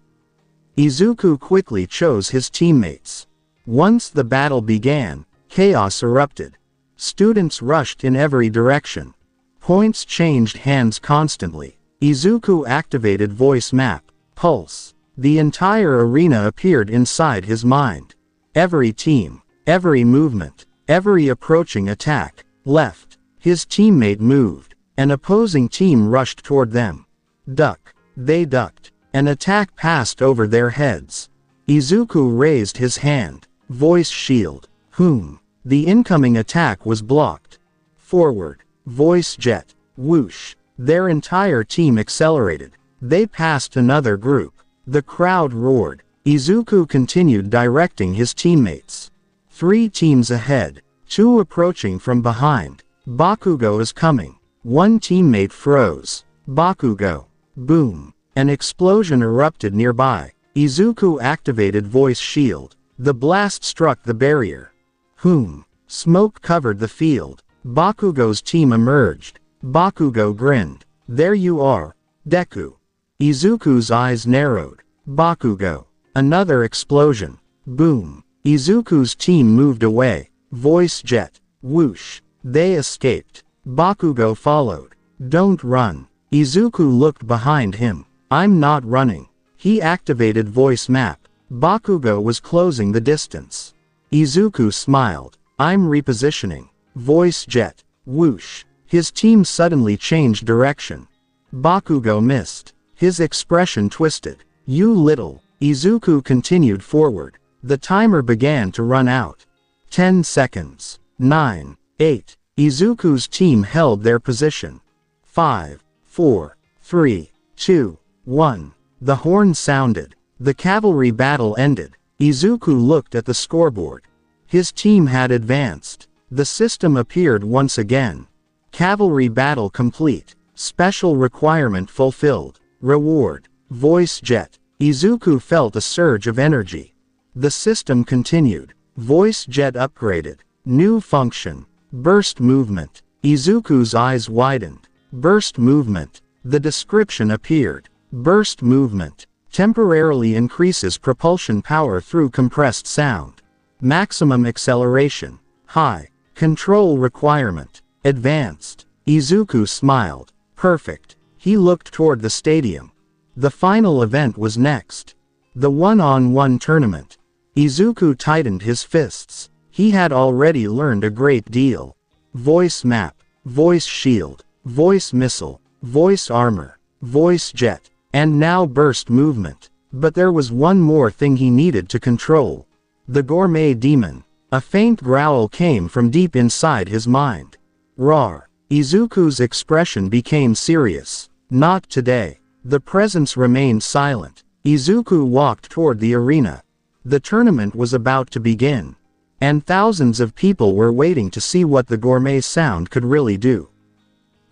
Izuku quickly chose his teammates. Once the battle began, chaos erupted. Students rushed in every direction. Points changed hands constantly. Izuku activated voice map. Pulse. The entire arena appeared inside his mind. Every team, every movement, every approaching attack. Left. His teammate moved. An opposing team rushed toward them. Duck. They ducked. An attack passed over their heads. Izuku raised his hand. Voice shield. Whom? The incoming attack was blocked. Forward. Voice jet. Whoosh. Their entire team accelerated. They passed another group. The crowd roared. Izuku continued directing his teammates. 3 teams ahead. 2 approaching from behind. Bakugo is coming. 1 teammate froze. Bakugo. Boom. An explosion erupted nearby. Izuku activated voice shield. The blast struck the barrier. Whom? Smoke covered the field. Bakugo's team emerged. Bakugo grinned. There you are. Deku. Izuku's eyes narrowed. Bakugo. Another explosion. Boom. Izuku's team moved away. Voice jet. Whoosh. They escaped. Bakugo followed. Don't run. Izuku looked behind him. I'm not running. He activated voice map. Bakugo was closing the distance. Izuku smiled. I'm repositioning. Voice jet. Whoosh. His team suddenly changed direction. Bakugo missed. His expression twisted. You little. Izuku continued forward. The timer began to run out. 10 seconds. 9, 8. Izuku's team held their position. 5, 4, 3, 2, 1. The horn sounded. The cavalry battle ended. Izuku looked at the scoreboard. His team had advanced. The system appeared once again. Cavalry battle complete. Special requirement fulfilled. Reward. Voice jet. Izuku felt a surge of energy. The system continued. Voice jet upgraded. New function. Burst movement. Izuku's eyes widened. Burst movement. The description appeared. Burst movement. Temporarily increases propulsion power through compressed sound. Maximum acceleration. High. Control requirement. Advanced. Izuku smiled. Perfect. He looked toward the stadium. The final event was next. The one-on-one tournament. Izuku tightened his fists. He had already learned a great deal. Voice map. Voice shield. Voice missile. Voice armor. Voice jet. And now burst movement. But there was one more thing he needed to control. The Gourmet demon. A faint growl came from deep inside his mind. Roar. Izuku's expression became serious. Not today. The presence remained silent. Izuku walked toward the arena. The tournament was about to begin. And thousands of people were waiting to see what the Gourmet sound could really do.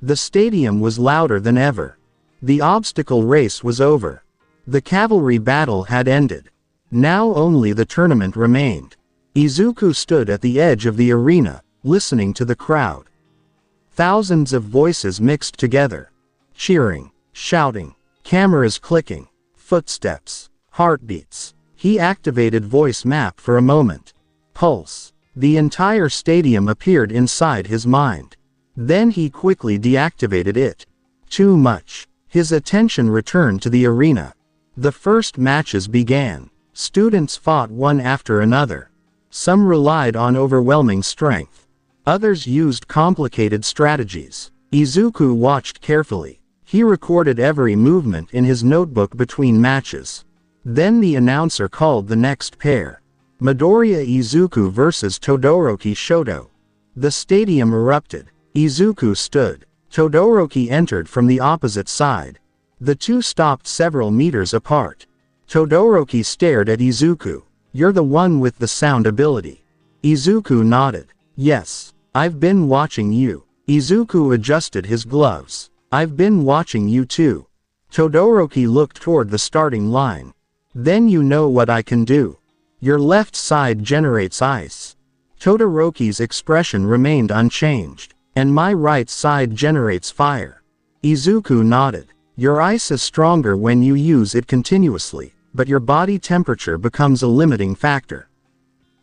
The stadium was louder than ever. The obstacle race was over. The cavalry battle had ended. Now only the tournament remained. Izuku stood at the edge of the arena, listening to the crowd. Thousands of voices mixed together. Cheering, shouting, cameras clicking, footsteps, heartbeats. He activated voice map for a moment. Pulse. The entire stadium appeared inside his mind. Then he quickly deactivated it. Too much. His attention returned to the arena. The first matches began. Students fought one after another. Some relied on overwhelming strength. Others used complicated strategies. Izuku watched carefully. He recorded every movement in his notebook between matches. Then the announcer called the next pair. Midoriya Izuku vs Todoroki Shoto. The stadium erupted. Izuku stood. Todoroki entered from the opposite side. The two stopped several meters apart. Todoroki stared at Izuku. "You're the one with the sound ability." Izuku nodded. "Yes. I've been watching you." Izuku adjusted his gloves. "I've been watching you too." Todoroki looked toward the starting line. "Then you know what I can do. Your left side generates ice." Todoroki's expression remained unchanged. "And my right side generates fire." Izuku nodded. "Your ice is stronger when you use it continuously, but your body temperature becomes a limiting factor."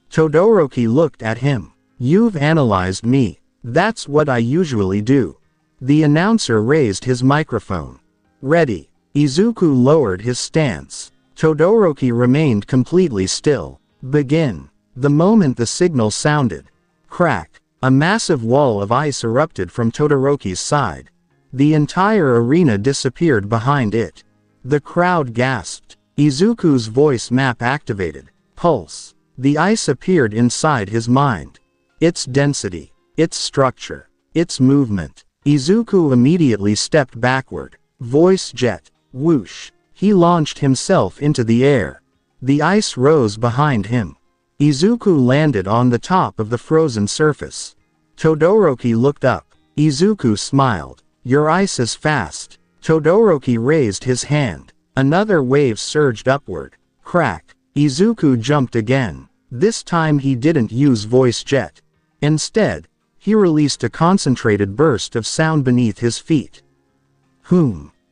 Todoroki looked at him. "You've analyzed me. That's what I usually do." The announcer raised his microphone. "Ready." Izuku lowered his stance. Todoroki remained completely still. "Begin." The moment the signal sounded. Crack. A massive wall of ice erupted from Todoroki's side. The entire arena disappeared behind it. The crowd gasped. Izuku's voice map activated. Pulse. The ice appeared inside his mind. Its density. Its structure. Its movement. Izuku immediately stepped backward. Voice jet. Whoosh. He launched himself into the air. The ice rose behind him. Izuku landed on the top of the frozen surface. Todoroki looked up. Izuku smiled. "Your ice is fast." Todoroki raised his hand. Another wave surged upward. Crack. Izuku jumped again. This time he didn't use voice jet. Instead, he released a concentrated burst of sound beneath his feet.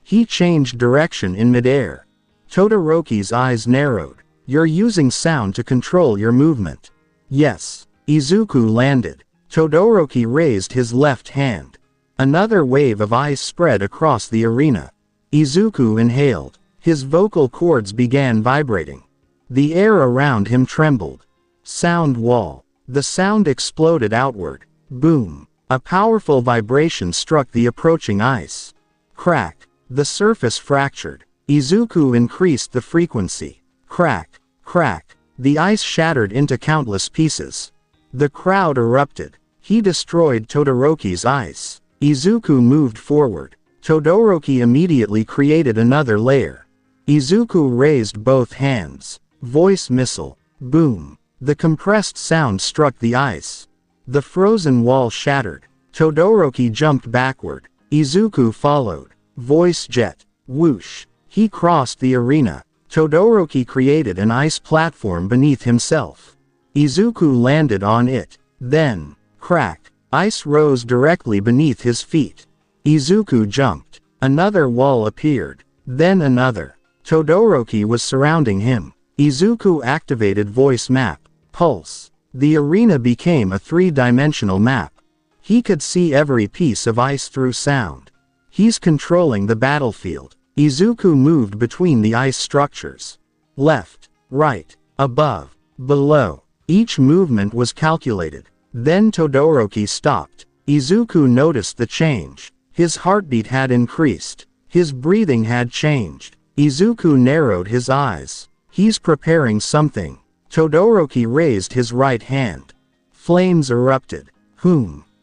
He changed direction in midair. Todoroki's eyes narrowed. "You're using sound to control your movement." "Yes." Izuku landed. Todoroki raised his left hand. Another wave of ice spread across the arena. Izuku inhaled. His vocal cords began vibrating. The air around him trembled. Sound wall. The sound exploded outward. Boom. A powerful vibration struck the approaching ice. Crack. The surface fractured. Izuku increased the frequency. Crack. Crack. The ice shattered into countless pieces. The crowd erupted. He destroyed Todoroki's ice. Izuku moved forward. Todoroki immediately created another layer. Izuku raised both hands. Voice missile. Boom. The compressed sound struck the ice. The frozen wall shattered. Todoroki jumped backward. Izuku followed. Voice jet. Whoosh. He crossed the arena. Todoroki created an ice platform beneath himself. Izuku landed on it. Then, crack. Ice rose directly beneath his feet. Izuku jumped. Another wall appeared. Then another. Todoroki was surrounding him. Izuku activated voice map. Pulse. The arena became a three-dimensional map. He could see every piece of ice through sound. He's controlling the battlefield. Izuku moved between the ice structures. Left, right, above, below. Each movement was calculated. Then Todoroki stopped. Izuku noticed the change. His heartbeat had increased. His breathing had changed. Izuku narrowed his eyes. He's preparing something. Todoroki raised his right hand. Flames erupted.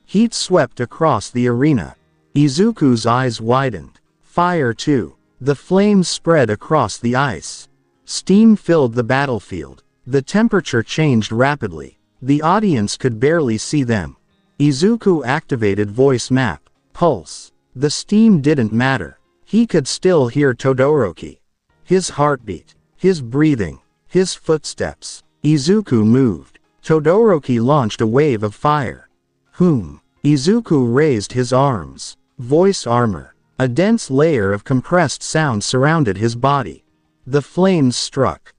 Heat swept across the arena. Izuku's eyes widened. Fire too. The flames spread across the ice. Steam filled the battlefield. The temperature changed rapidly. The audience could barely see them. Izuku activated voice map. Pulse. The steam didn't matter. He could still hear Todoroki. His heartbeat. His breathing. His footsteps. Izuku moved. Todoroki launched a wave of fire. Izuku raised his arms. Voice armor. A dense layer of compressed sound surrounded his body. The flames struck.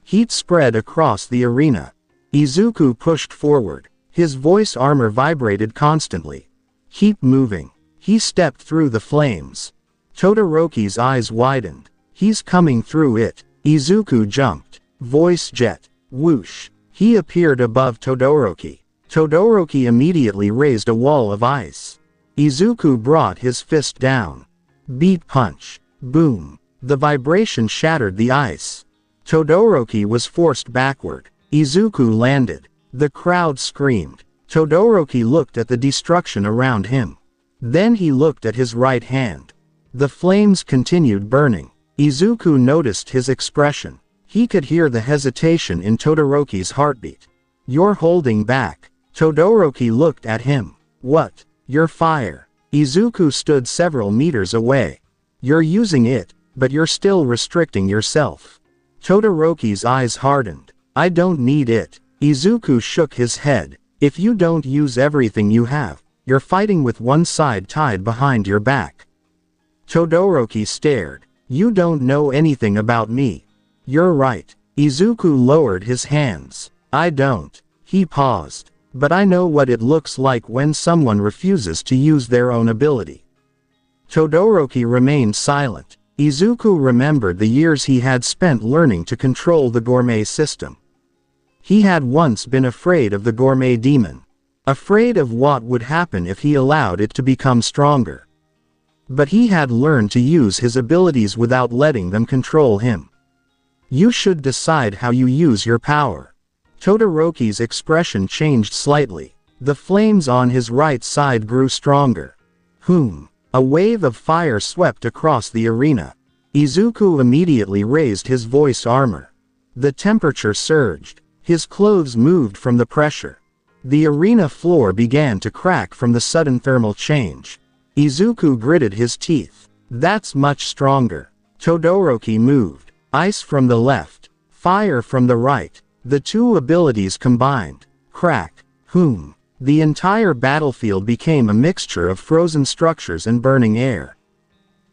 Heat spread across the arena. Izuku pushed forward. His voice armor vibrated constantly. Keep moving. He stepped through the flames. Todoroki's eyes widened. He's coming through it. Izuku jumped. Voice jet. Whoosh. He appeared above Todoroki. Todoroki immediately raised a wall of ice. Izuku brought his fist down. Beat punch. Boom. The vibration shattered the ice. Todoroki was forced backward. Izuku landed. The crowd screamed. Todoroki looked at the destruction around him. Then he looked at his right hand. The flames continued burning. Izuku noticed his expression. He could hear the hesitation in Todoroki's heartbeat. You're holding back. Todoroki looked at him. What? Your fire. Izuku stood several meters away. You're using it, but you're still restricting yourself. Todoroki's eyes hardened. I don't need it. Izuku shook his head. If you don't use everything you have, you're fighting with one side tied behind your back. Todoroki stared. You don't know anything about me. You're right. Izuku lowered his hands. I don't. He paused. But I know what it looks like when someone refuses to use their own ability. Todoroki remained silent. Izuku remembered the years he had spent learning to control the Gourmet system. He had once been afraid of the Gourmet demon. Afraid of what would happen if he allowed it to become stronger. But he had learned to use his abilities without letting them control him. You should decide how you use your power. Todoroki's expression changed slightly. The flames on his right side grew stronger. A wave of fire swept across the arena. Izuku immediately raised his voice armor. The temperature surged. His clothes moved from the pressure. The arena floor began to crack from the sudden thermal change. Izuku gritted his teeth. That's much stronger. Todoroki moved. Ice from the left. Fire from the right. The two abilities combined. Crack. The entire battlefield became a mixture of frozen structures and burning air.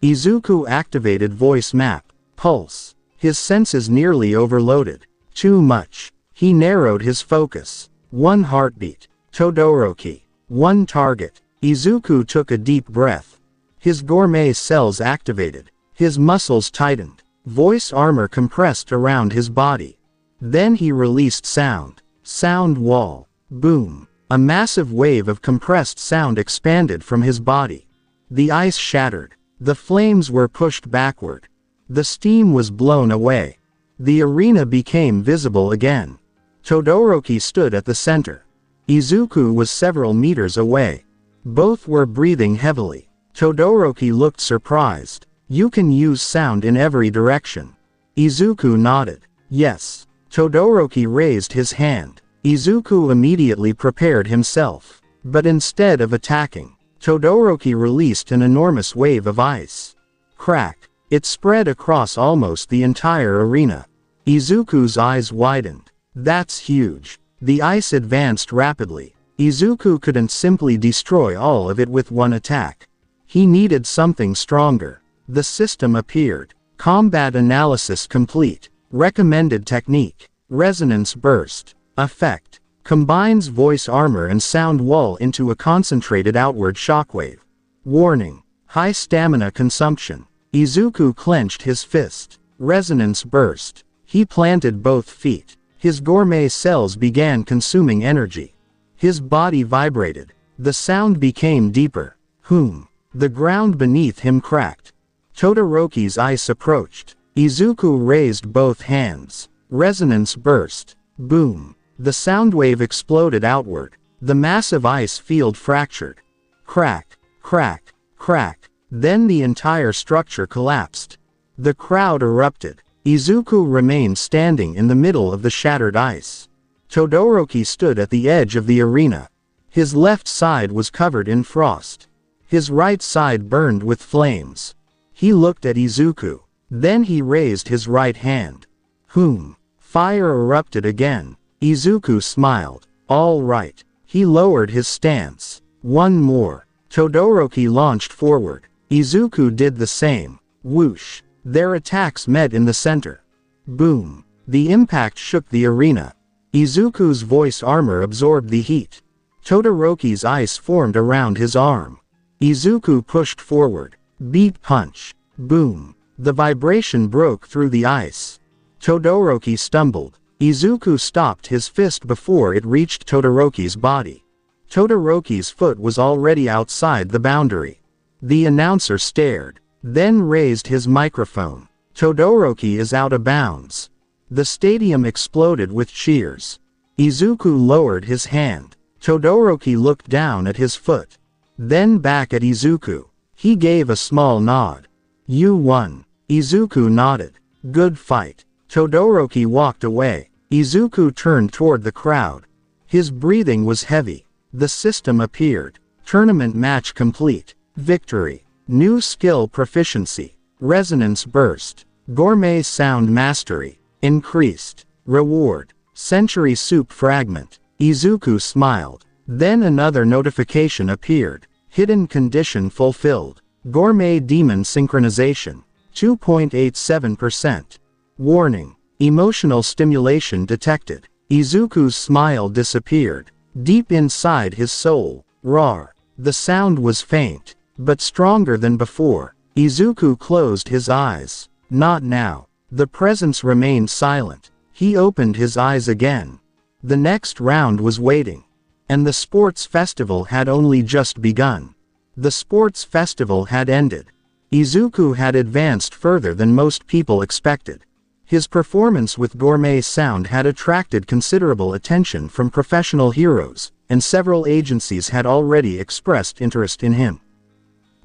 Izuku activated voice map. Pulse. His senses nearly overloaded. Too much. He narrowed his focus. One heartbeat. Todoroki. One target. Izuku took a deep breath. His gourmet cells activated. His muscles tightened. Voice armor compressed around his body. Then he released sound. Sound wall. Boom. A massive wave of compressed sound expanded from his body. The ice shattered. The flames were pushed backward. The steam was blown away. The arena became visible again. Todoroki stood at the center. Izuku was several meters away. Both were breathing heavily. Todoroki looked surprised. You can use sound in every direction. Izuku nodded. Yes. Todoroki raised his hand. Izuku immediately prepared himself. But instead of attacking, Todoroki released an enormous wave of ice. Crack. It spread across almost the entire arena. Izuku's eyes widened. That's huge. The ice advanced rapidly. Izuku couldn't simply destroy all of it with one attack. He needed something stronger. The system appeared. Combat analysis complete. Recommended technique. Resonance burst. Effect. Combines voice armor and sound wall into a concentrated outward shockwave. Warning. High stamina consumption. Izuku clenched his fist. Resonance burst. He planted both feet. His gourmet cells began consuming energy. His body vibrated. The sound became deeper. Whoom. The ground beneath him cracked. Todoroki's ice approached. Izuku raised both hands. Resonance burst. Boom. The sound wave exploded outward. The massive ice field fractured. Crack, crack, crack. Then the entire structure collapsed. The crowd erupted. Izuku remained standing in the middle of the shattered ice. Todoroki stood at the edge of the arena. His left side was covered in frost. His right side burned with flames. He looked at Izuku. Then he raised his right hand. Whoom. Fire erupted again. Izuku smiled. All right. He lowered his stance. One more. Todoroki launched forward. Izuku did the same. Whoosh. Their attacks met in the center. Boom. The impact shook the arena. Izuku's voice armor absorbed the heat. Todoroki's ice formed around his arm. Izuku pushed forward. Beat punch. Boom. The vibration broke through the ice. Todoroki stumbled. Izuku stopped his fist before it reached Todoroki's body. Todoroki's foot was already outside the boundary. The announcer stared, then raised his microphone. Todoroki is out of bounds. The stadium exploded with cheers. Izuku lowered his hand. Todoroki looked down at his foot. Then back at Izuku. He gave a small nod. You won. Izuku nodded. Good fight. Todoroki walked away. Izuku turned toward the crowd. His breathing was heavy. The system appeared. Tournament match complete. Victory. New skill proficiency. Resonance burst. Gourmet sound mastery. Increased. Reward. Century soup fragment. Izuku smiled. Then another notification appeared. Hidden condition fulfilled. Gourmet demon synchronization. 2.87%. Warning. Emotional stimulation detected. Izuku's smile disappeared. Deep inside his soul. Roar. The sound was faint, but stronger than before. Izuku closed his eyes. Not now. The presence remained silent. He opened his eyes again. The next round was waiting. And the sports festival had only just begun. The sports festival had ended. Izuku had advanced further than most people expected. His performance with gourmet sound had attracted considerable attention from professional heroes, and several agencies had already expressed interest in him.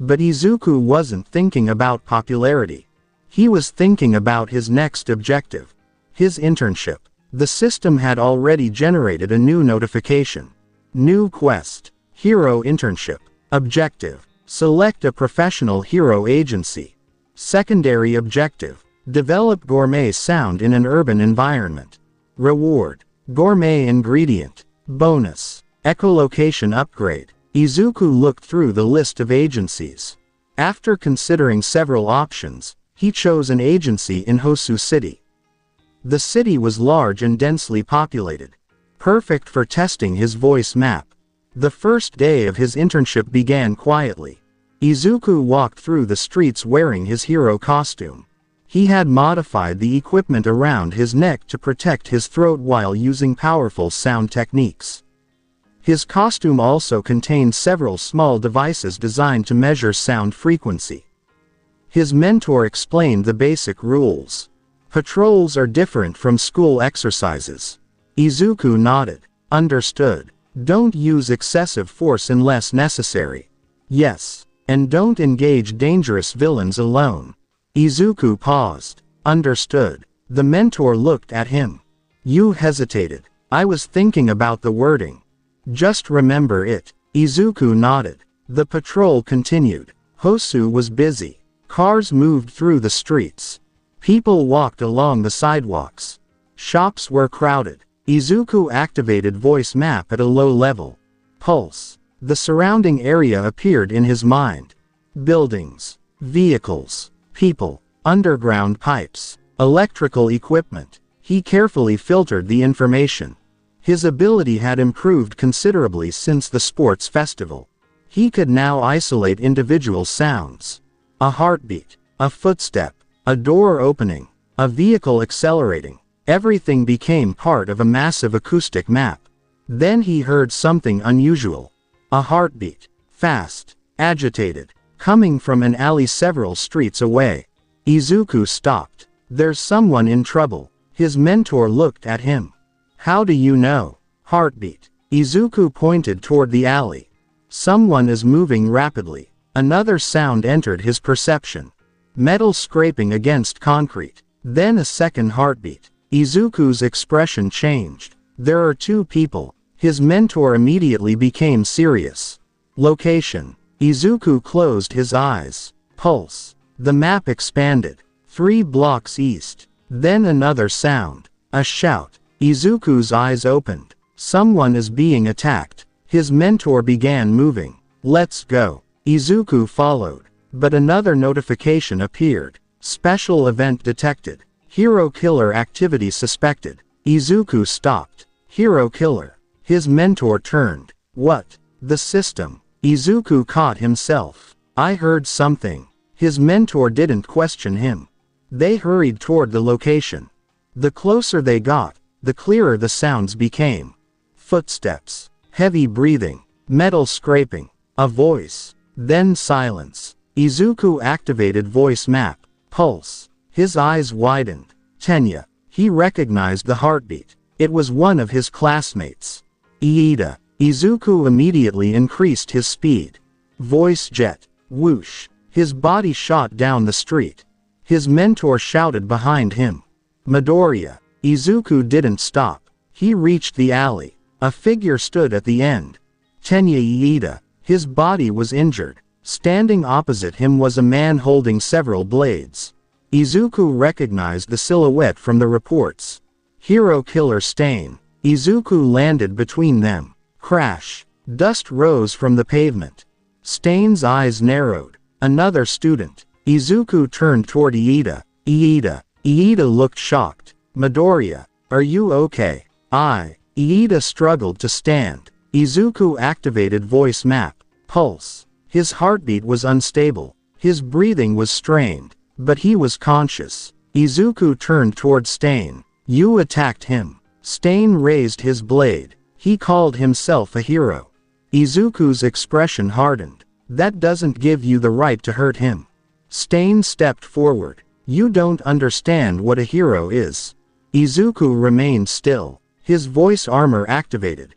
But Izuku wasn't thinking about popularity. He was thinking about his next objective. His internship. The system had already generated a new notification. New quest. Hero internship. Objective. Select a professional hero agency. Secondary objective. Develop gourmet sound in an urban environment. Reward. Gourmet ingredient. Bonus. Echolocation upgrade. Izuku looked through the list of agencies. After considering several options, he chose an agency in Hosu City. The city was large and densely populated. Perfect for testing his voice map. The first day of his internship began quietly. Izuku walked through the streets wearing his hero costume. He had modified the equipment around his neck to protect his throat while using powerful sound techniques. His costume also contained several small devices designed to measure sound frequency. His mentor explained the basic rules. Patrols are different from school exercises. Izuku nodded. Understood. Don't use excessive force unless necessary. Yes. And don't engage dangerous villains alone. Izuku paused. Understood. The mentor looked at him. You hesitated. I was thinking about the wording. Just remember it. Izuku nodded. The patrol continued. Hosu was busy. Cars moved through the streets. People walked along the sidewalks. Shops were crowded. Izuku activated voice map at a low level. Pulse. The surrounding area appeared in his mind. Buildings, vehicles, people, underground pipes, electrical equipment. He carefully filtered the information. His ability had improved considerably since the sports festival. He could now isolate individual sounds. A heartbeat, a footstep, a door opening, a vehicle accelerating. Everything became part of a massive acoustic map. Then he heard something unusual. A heartbeat, fast, agitated, coming from an alley several streets away. Izuku stopped. There's someone in trouble. His mentor looked at him. How do you know? Heartbeat. Izuku pointed toward the alley. Someone is moving rapidly. Another sound entered his perception. Metal scraping against concrete. Then a second heartbeat. Izuku's expression changed. There are two people. His mentor immediately became serious. Location. Izuku closed his eyes. Pulse. The map expanded. 3 blocks east. Then another sound. A shout. Izuku's eyes opened. Someone is being attacked. His mentor began moving. Let's go. Izuku followed. But another notification appeared. Special event detected. Hero killer activity suspected. Izuku stopped. Hero killer. His mentor turned. What? The system. Izuku caught himself. I heard something. His mentor didn't question him. They hurried toward the location. The closer they got, the clearer the sounds became. Footsteps. Heavy breathing. Metal scraping. A voice. Then silence. Izuku activated voice map. Pulse. His eyes widened. Tenya. He recognized the heartbeat. It was one of his classmates. Iida. Izuku immediately increased his speed. Voice jet. Whoosh. His body shot down the street. His mentor shouted behind him. Midoriya. Izuku didn't stop. He reached the alley. A figure stood at the end. Tenya Iida. His body was injured. Standing opposite him was a man holding several blades. Izuku recognized the silhouette from the reports. Hero killer Stain. Izuku landed between them. Crash. Dust rose from the pavement. Stain's eyes narrowed. Another student. Izuku turned toward Iida. Iida. Iida looked shocked. Midoriya. Are you okay? Iida struggled to stand. Izuku activated voice map. Pulse. His heartbeat was unstable. His breathing was strained. But he was conscious. Izuku turned toward Stain. You attacked him. Stain raised his blade. He called himself a hero. Izuku's expression hardened. That doesn't give you the right to hurt him. Stain stepped forward. You don't understand what a hero is. Izuku remained still. His voice armor activated.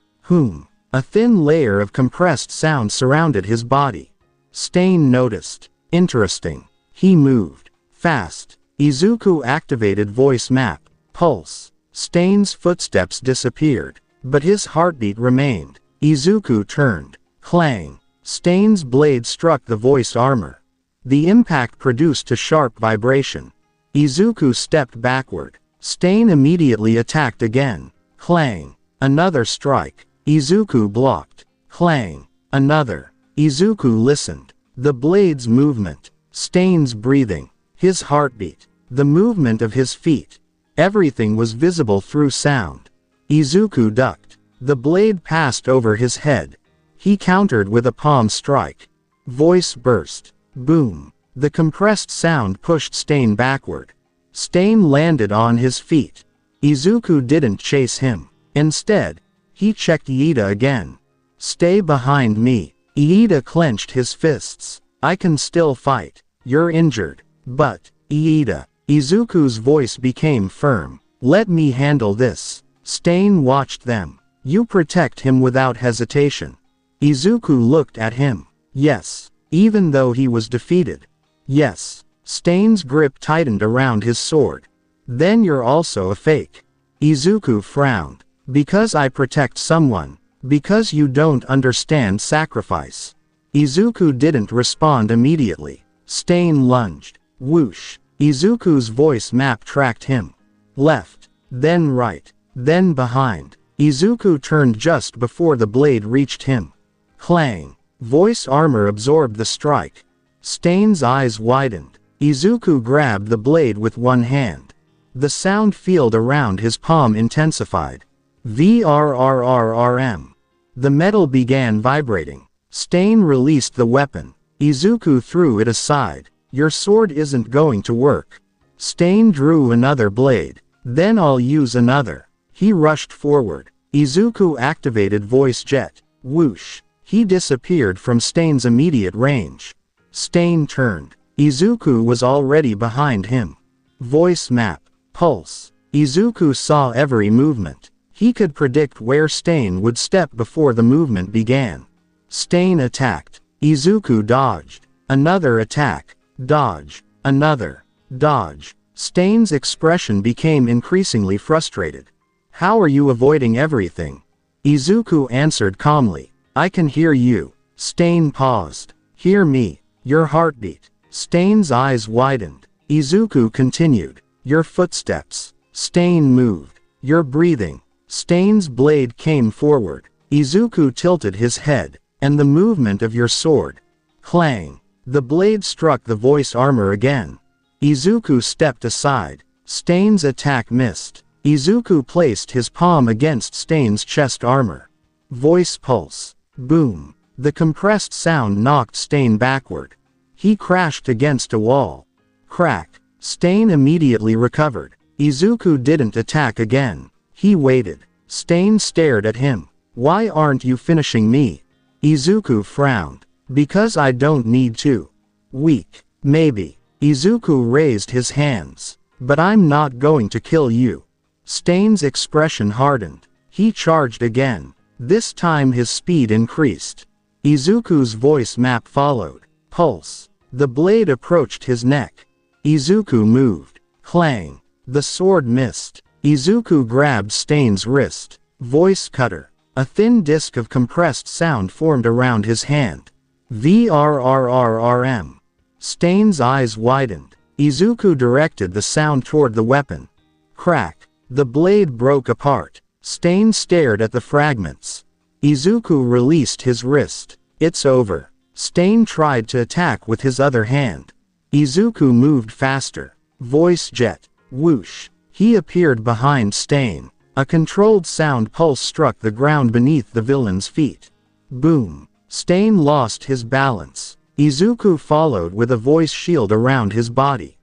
A thin layer of compressed sound surrounded his body. Stain noticed. Interesting. He moved. Fast. Izuku activated voice map. Pulse. Stain's footsteps disappeared. But his heartbeat remained. Izuku turned. Clang. Stain's blade struck the voice armor. The impact produced a sharp vibration. Izuku stepped backward. Stain immediately attacked again. Clang. Another strike. Izuku blocked. Clang. Another. Izuku listened. The blade's movement. Stain's breathing. His heartbeat. The movement of his feet. Everything was visible through sound. Izuku ducked. The blade passed over his head. He countered with a palm strike. Voice burst. Boom. The compressed sound pushed Stain backward. Stain landed on his feet. Izuku didn't chase him. Instead, he checked Iida again. Stay behind me. Iida clenched his fists. I can still fight. You're injured. But, Iida. Izuku's voice became firm. Let me handle this. Stain watched them. You protect him without hesitation. Izuku looked at him. Yes. Even though he was defeated. Yes. Stain's grip tightened around his sword. Then you're also a fake. Izuku frowned. Because I protect someone. Because you don't understand sacrifice. Izuku didn't respond immediately. Stain lunged. Whoosh. Izuku's voice map tracked him. Left. Then right. Then behind. Izuku turned just before the blade reached him. Clang. Voice armor absorbed the strike. Stain's eyes widened. Izuku grabbed the blade with one hand. The sound field around his palm intensified. VRRRRM. The metal began vibrating. Stain released the weapon. Izuku threw it aside. Your sword isn't going to work. Stain drew another blade. Then I'll use another. He rushed forward. Izuku activated voice jet. Whoosh. He disappeared from Stain's immediate range. Stain turned. Izuku was already behind him. Voice map. Pulse. Izuku saw every movement. He could predict where Stain would step before the movement began. Stain attacked. Izuku dodged. Another attack. Dodge. Another. Dodge. Stain's expression became increasingly frustrated. How are you avoiding everything? Izuku answered calmly. I can hear you. Stain paused. Hear me. Your heartbeat. Stain's eyes widened. Izuku continued. Your footsteps. Stain moved. Your breathing. Stain's blade came forward. Izuku tilted his head. And the movement of your sword. Clang. The blade struck the voice armor again. Izuku stepped aside. Stain's attack missed. Izuku placed his palm against Stain's chest armor. Voice pulse. Boom. The compressed sound knocked Stain backward. He crashed against a wall. Crack. Stain immediately recovered. Izuku didn't attack again. He waited. Stain stared at him. Why aren't you finishing me? Izuku frowned. Because I don't need to. Weak. Maybe. Izuku raised his hands. But I'm not going to kill you. Stain's expression hardened. He charged again. This time his speed increased. Izuku's voice map followed. Pulse. The blade approached his neck. Izuku moved. Clang. The sword missed. Izuku grabbed Stain's wrist. Voice cutter. A thin disc of compressed sound formed around his hand. VRRRRM. Stain's eyes widened. Izuku directed the sound toward the weapon. Crack. The blade broke apart. Stain stared at the fragments. Izuku released his wrist. It's over. Stain tried to attack with his other hand. Izuku moved faster. Voice jet. Whoosh. He appeared behind Stain. A controlled sound pulse struck the ground beneath the villain's feet. Boom. Stain lost his balance. Izuku followed with a voice shield around his body.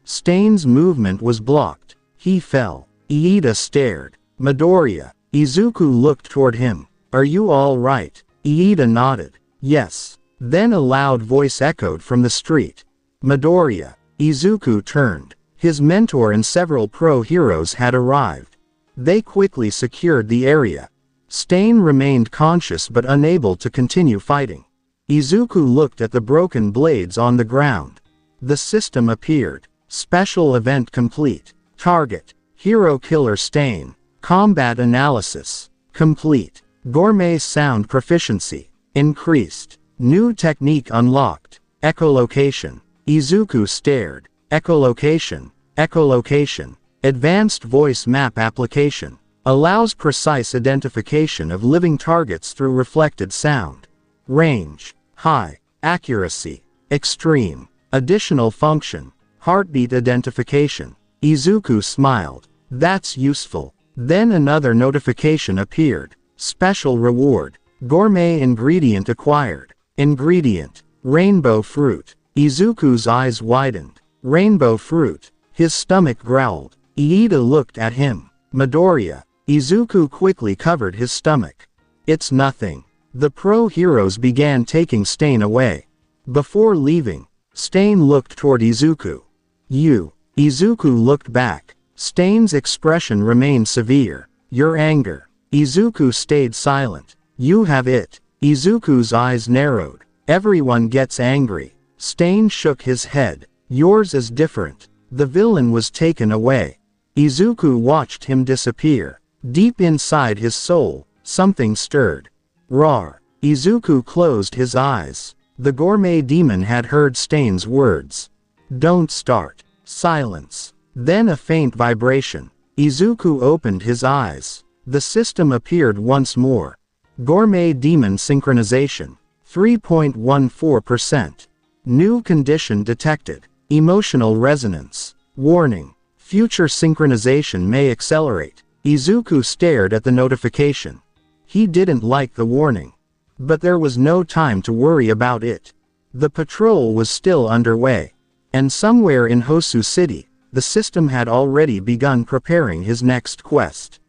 Stain's movement was blocked. He fell. Iida stared. Midoriya. Izuku looked toward him. Are you all right? Iida nodded. Yes. Then a loud voice echoed from the street. Midoriya. Izuku turned. His mentor and several pro-heroes had arrived. They quickly secured the area. Stain remained conscious but unable to continue fighting. Izuku looked at the broken blades on the ground. The system appeared. Special event complete. Target. Hero killer Stain. Combat analysis. Complete. Gourmet sound proficiency. Increased. New technique unlocked. Echolocation. Izuku stared. Echolocation. Echolocation. Advanced voice map application. Allows precise identification of living targets through reflected sound. Range. High. Accuracy. Extreme. Additional function. Heartbeat identification. Izuku smiled. That's useful. Then another notification appeared. Special reward. Gourmet ingredient acquired. Ingredient. Rainbow fruit. Izuku's eyes widened. Rainbow fruit. His stomach growled. Iida looked at him. Midoriya. Izuku quickly covered his stomach. It's nothing. The pro-heroes began taking Stain away. Before leaving, Stain looked toward Izuku. You. Izuku looked back. Stain's expression remained severe. Your anger. Izuku stayed silent. You have it. Izuku's eyes narrowed. Everyone gets angry. Stain shook his head. Yours is different. The villain was taken away. Izuku watched him disappear. Deep inside his soul, something stirred. Roar. Izuku closed his eyes. The gourmet demon had heard Stain's words. Don't start. Silence. Then a faint vibration. Izuku opened his eyes. The system appeared once more. Gourmet demon synchronization. 3.14%. New condition detected. Emotional resonance. Warning. Future synchronization may accelerate. Izuku stared at the notification. He didn't like the warning. But there was no time to worry about it. The patrol was still underway. And somewhere in Hosu City, the system had already begun preparing his next quest.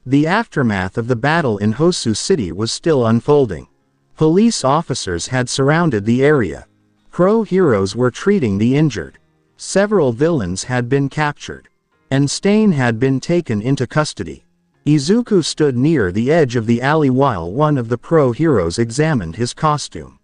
The aftermath of the battle in Hosu City was still unfolding. Police officers had surrounded the area. Pro heroes were treating the injured. Several villains had been captured. And Stain had been taken into custody. Izuku stood near the edge of the alley while one of the pro heroes examined his costume.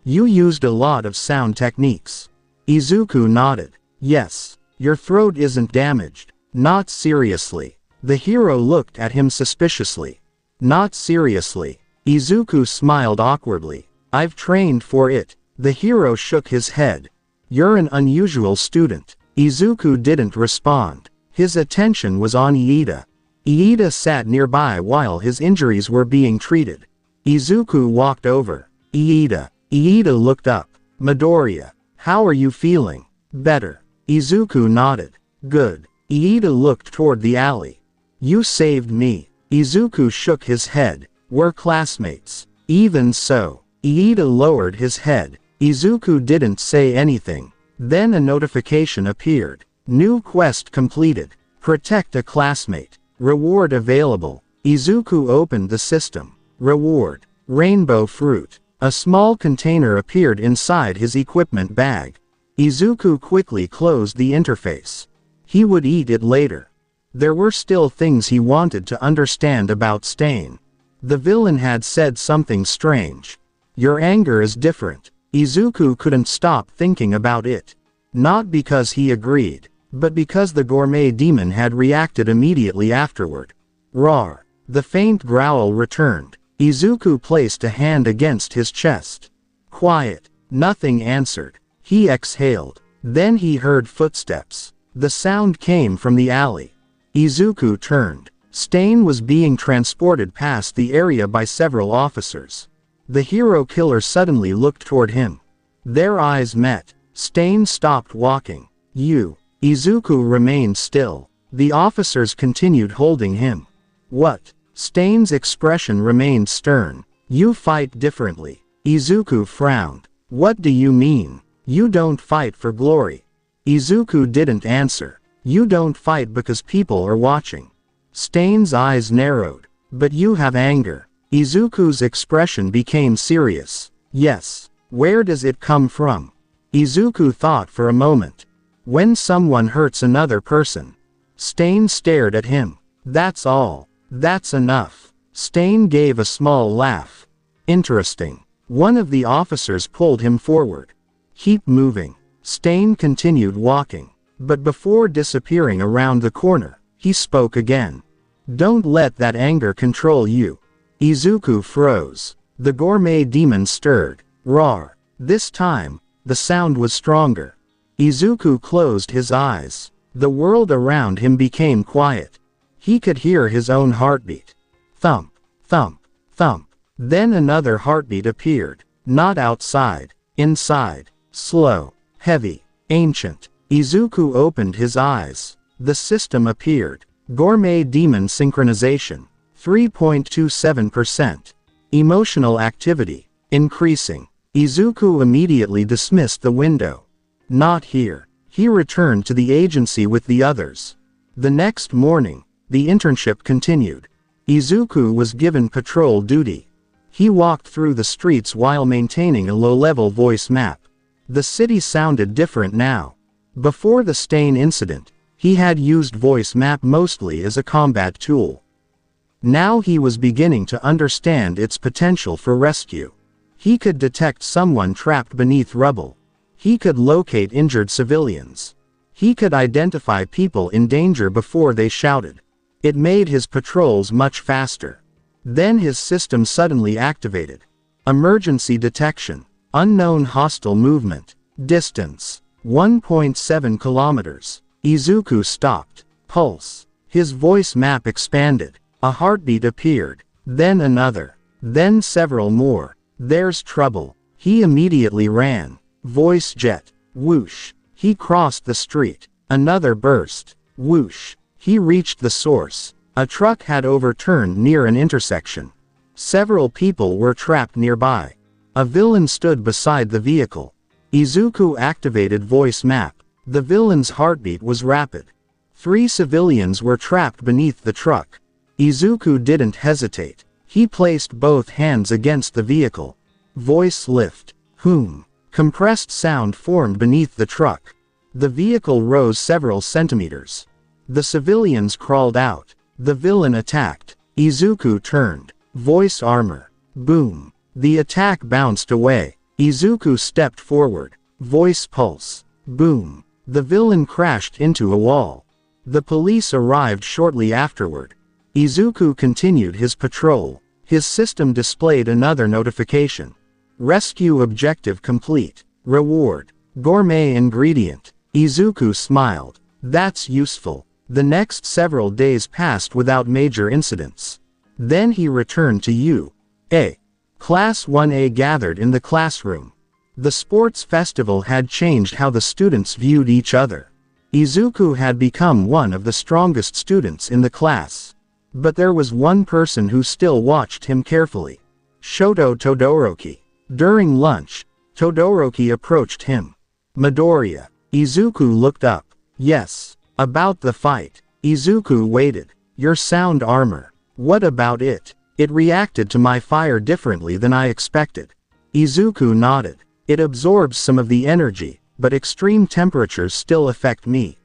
You used a lot of sound techniques. Izuku nodded. Yes. Your throat isn't damaged. Not seriously. The hero looked at him suspiciously. Not seriously. Izuku smiled awkwardly. I've trained for it. The hero shook his head. You're an unusual student. Izuku didn't respond. His attention was on Iida. Iida sat nearby while his injuries were being treated. Izuku walked over. Iida. Iida looked up. Midoriya. How are you feeling? Better. Izuku nodded. Good. Iida looked toward the alley. You saved me. Izuku shook his head. We're classmates. Even so. Iida lowered his head. Izuku didn't say anything. Then a notification appeared. New quest completed. Protect a classmate. Reward available. Izuku opened the system. Reward. Rainbow fruit. A small container appeared inside his equipment bag. Izuku quickly closed the interface. He would eat it later. There were still things he wanted to understand about Stain. The villain had said something strange. Your anger is different. Izuku couldn't stop thinking about it. Not because he agreed, but because the gourmet demon had reacted immediately afterward. Roar. The faint growl returned. Izuku placed a hand against his chest. Quiet. Nothing answered. He exhaled. Then he heard footsteps. The sound came from the alley. Izuku turned. Stain was being transported past the area by several officers. The hero killer suddenly looked toward him. Their eyes met. Stain stopped walking. You. Izuku remained still. The officers continued holding him. What? Stain's expression remained stern. You fight differently. Izuku frowned. What do you mean? You don't fight for glory. Izuku didn't answer. You don't fight because people are watching. Stain's eyes narrowed. But you have anger. Izuku's expression became serious. Yes. Where does it come from? Izuku thought for a moment. When someone hurts another person. Stain stared at him. That's all. That's enough. Stain gave a small laugh. Interesting. One of the officers pulled him forward. Keep moving. Stain continued walking. But before disappearing around the corner, he spoke again. Don't let that anger control you. Izuku froze. The gourmet demon stirred. Roar. This time, the sound was stronger. Izuku closed his eyes. The world around him became quiet. He could hear his own heartbeat. Thump, thump, thump. Then another heartbeat appeared. Not outside. Inside. Slow. Heavy. Ancient. Izuku opened his eyes. The system appeared. Gourmet demon synchronization. 3.27%. Emotional activity. Increasing. Izuku immediately dismissed the window. Not here. He returned to the agency with the others. The next morning, the internship continued. Izuku was given patrol duty. He walked through the streets while maintaining a low-level voice map. The city sounded different now. Before the Stain incident, he had used voice map mostly as a combat tool. Now he was beginning to understand its potential for rescue. He could detect someone trapped beneath rubble. He could locate injured civilians. He could identify people in danger before they shouted. It made his patrols much faster. Then his system suddenly activated. Emergency detection. Unknown hostile movement. Distance. 1.7 kilometers. Izuku stopped. Pulse. His voice map expanded. A heartbeat appeared. Then another. Then several more. There's trouble. He immediately ran. Voice jet. Whoosh. He crossed the street. Another burst. Whoosh. He reached the source. A truck had overturned near an intersection. Several people were trapped nearby. A villain stood beside the vehicle. Izuku activated voice map. The villain's heartbeat was rapid. 3 civilians were trapped beneath the truck. Izuku didn't hesitate. He placed both hands against the vehicle. Voice lift. Whom. Compressed sound formed beneath the truck. The vehicle rose several centimeters. The civilians crawled out. The villain attacked. Izuku turned. Voice armor. Boom. The attack bounced away. Izuku stepped forward. Voice pulse. Boom. The villain crashed into a wall. The police arrived shortly afterward. Izuku continued his patrol. His system displayed another notification. Rescue objective complete. Reward. Gourmet ingredient. Izuku smiled. That's useful. The next several days passed without major incidents. Then he returned to U.A. Class 1A gathered in the classroom. The sports festival had changed how the students viewed each other. Izuku had become one of the strongest students in the class. But there was one person who still watched him carefully. Shoto Todoroki. During lunch, Todoroki approached him. Midoriya. Izuku looked up. Yes. About the fight. Izuku waited. Your sound armor. What about it? It reacted to my fire differently than I expected. Izuku nodded. It absorbs some of the energy, but extreme temperatures still affect me.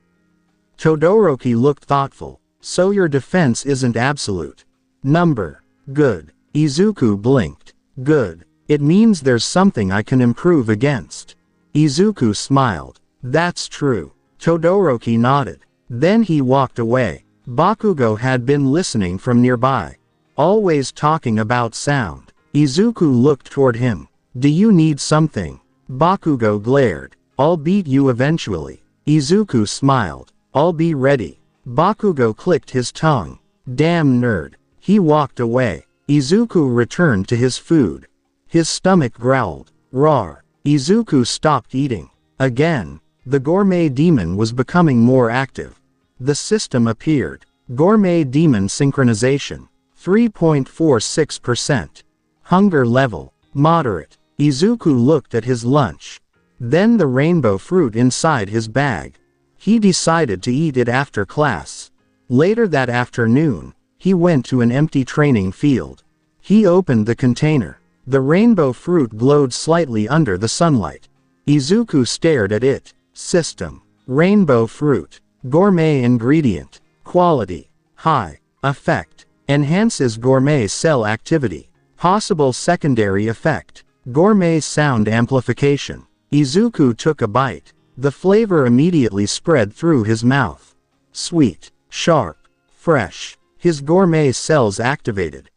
Todoroki looked thoughtful. So your defense isn't absolute. Number. Good. Izuku blinked. Good. It means there's something I can improve against. Izuku smiled. That's true. Todoroki nodded. Then he walked away. Bakugo had been listening from nearby. Always talking about sound. Izuku looked toward him. Do you need something? Bakugo glared. I'll beat you eventually. Izuku smiled. I'll be ready. Bakugo clicked his tongue. Damn nerd. He walked away. Izuku returned to his food. His stomach growled. Roar. Izuku stopped eating. Again. The gourmet demon was becoming more active. The system appeared. Gourmet demon synchronization. 3.46%. Hunger level. Moderate. Izuku looked at his lunch. Then the rainbow fruit inside his bag. He decided to eat it after class. Later that afternoon, he went to an empty training field. He opened the container. The rainbow fruit glowed slightly under the sunlight. Izuku stared at it. System. Rainbow fruit. Gourmet ingredient. Quality. High. Effect. Enhances gourmet cell activity. Possible secondary effect. Gourmet sound amplification. Izuku took a bite. The flavor immediately spread through his mouth. Sweet. Sharp. Fresh. His gourmet cells activated.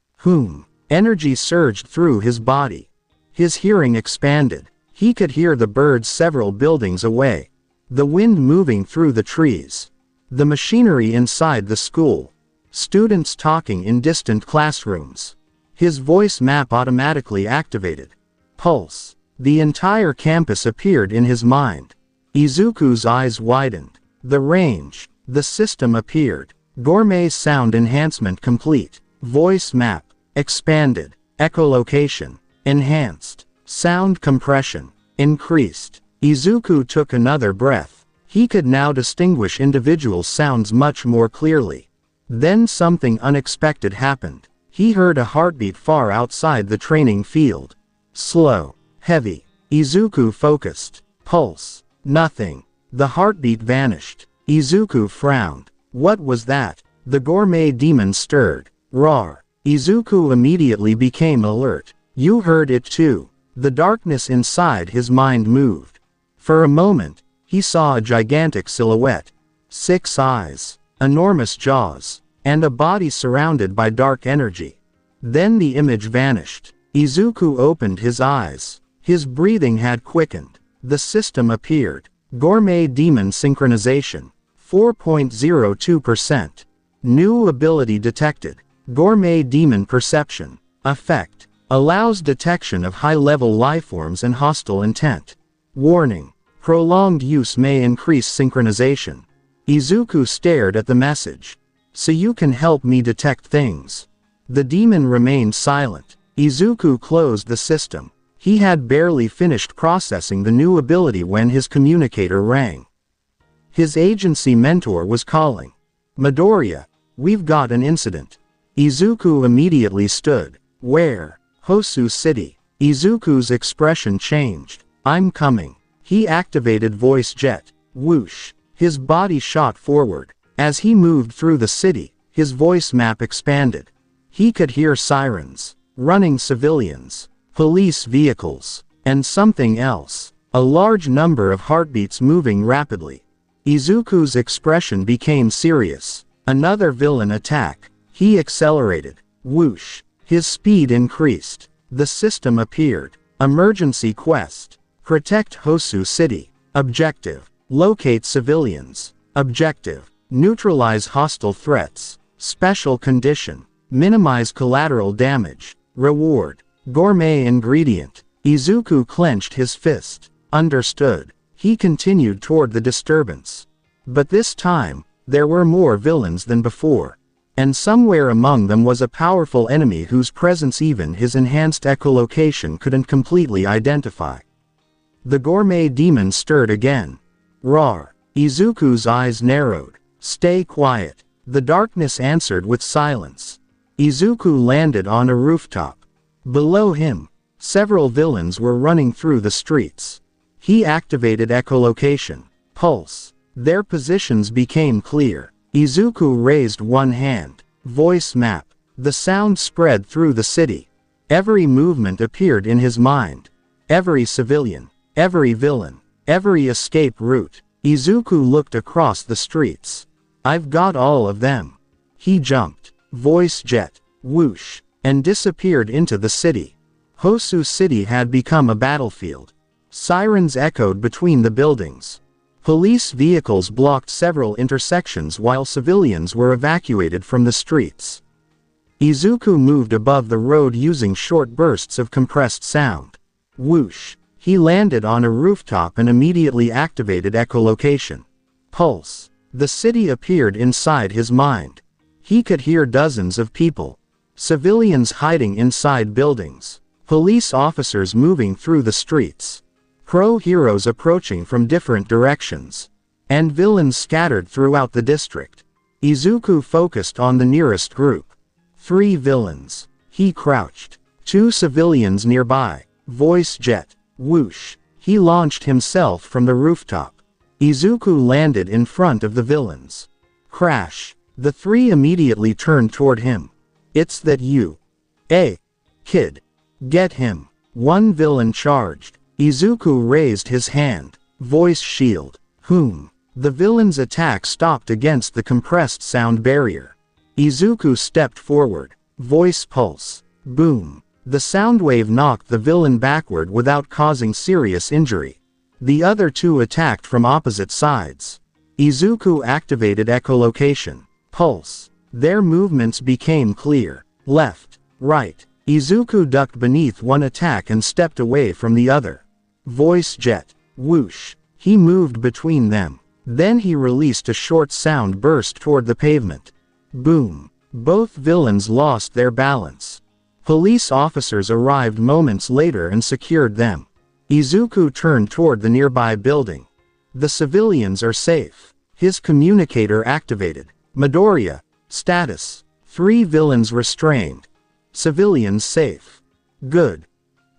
Energy surged through his body. His hearing expanded. He could hear the birds several buildings away. The wind moving through the trees. The machinery inside the school. Students talking in distant classrooms. His voice map automatically activated. Pulse. The entire campus appeared in his mind. Izuku's eyes widened. The range. The system appeared. Gourmet sound enhancement complete. Voice map. Expanded. Echolocation. Enhanced. Sound compression. Increased. Izuku took another breath. He could now distinguish individual sounds much more clearly. Then something unexpected happened. He heard a heartbeat far outside the training field. Slow. Heavy. Izuku focused. Pulse. Nothing. The heartbeat vanished. Izuku frowned. What was that? The gourmet demon stirred. Roar. Izuku immediately became alert. You heard it too. The darkness inside his mind moved. For a moment, he saw a gigantic silhouette. 6 eyes. Enormous jaws. And a body surrounded by dark energy. Then the image vanished. Izuku opened his eyes. His breathing had quickened. The system appeared. Gourmet Demon Synchronization. 4.02%. New ability detected. Gourmet Demon Perception. Effect. Allows detection of high-level lifeforms and hostile intent. Warning. Prolonged use may increase synchronization. Izuku stared at the message. So you can help me detect things. The demon remained silent. Izuku closed the system. He had barely finished processing the new ability when his communicator rang. His agency mentor was calling. Midoriya, we've got an incident. Izuku immediately stood. Where? Hosu City. Izuku's expression changed. I'm coming. He activated voice jet. Whoosh. His body shot forward. As he moved through the city, his voice map expanded. He could hear sirens, running civilians, police vehicles, and something else. A large number of heartbeats moving rapidly. Izuku's expression became serious. Another villain attack. He accelerated. Whoosh. His speed increased. The system appeared. Emergency quest. Protect Hosu City. Objective. Locate civilians. Objective. Neutralize hostile threats. Special condition. Minimize collateral damage. Reward. Gourmet ingredient. Izuku clenched his fist. Understood. He continued toward the disturbance. But this time, there were more villains than before. And somewhere among them was a powerful enemy whose presence even his enhanced echolocation couldn't completely identify. The gourmet demon stirred again. Roar. Izuku's eyes narrowed. Stay quiet. The darkness answered with silence. Izuku landed on a rooftop. Below him, several villains were running through the streets. He activated echolocation. Pulse. Their positions became clear. Izuku raised one hand. Voice map. The sound spread through the city. Every movement appeared in his mind. Every civilian. Every villain. Every escape route. Izuku looked across the streets. I've got all of them. He jumped. Voice jet. Whoosh. And disappeared into the city. Hosu City had become a battlefield. Sirens echoed between the buildings. Police vehicles blocked several intersections while civilians were evacuated from the streets. Izuku moved above the road using short bursts of compressed sound. Whoosh. He landed on a rooftop and immediately activated echolocation. Pulse. The city appeared inside his mind. He could hear dozens of people. Civilians hiding inside buildings. Police officers moving through the streets. Pro-heroes approaching from different directions. And villains scattered throughout the district. Izuku focused on the nearest group. 3 villains. He crouched. 2 civilians nearby. Voice jet. Whoosh. He launched himself from the rooftop. Izuku landed in front of the villains. Crash. The 3 immediately turned toward him. It's that you. Kid. Get him. One villain charged. Izuku raised his hand. Voice shield. Whom? The villain's attack stopped against the compressed sound barrier. Izuku stepped forward. Voice pulse. Boom. The sound wave knocked the villain backward without causing serious injury. The other 2 attacked from opposite sides. Izuku activated echolocation. Pulse. Their movements became clear. Left. Right. Izuku ducked beneath one attack and stepped away from the other. Voice jet. Whoosh. He moved between them. Then he released a short sound burst toward the pavement. Boom. Both villains lost their balance. Police officers arrived moments later and secured them. Izuku turned toward the nearby building. The civilians are safe. His communicator activated. Midoriya. Status. 3 villains restrained. Civilians safe. Good.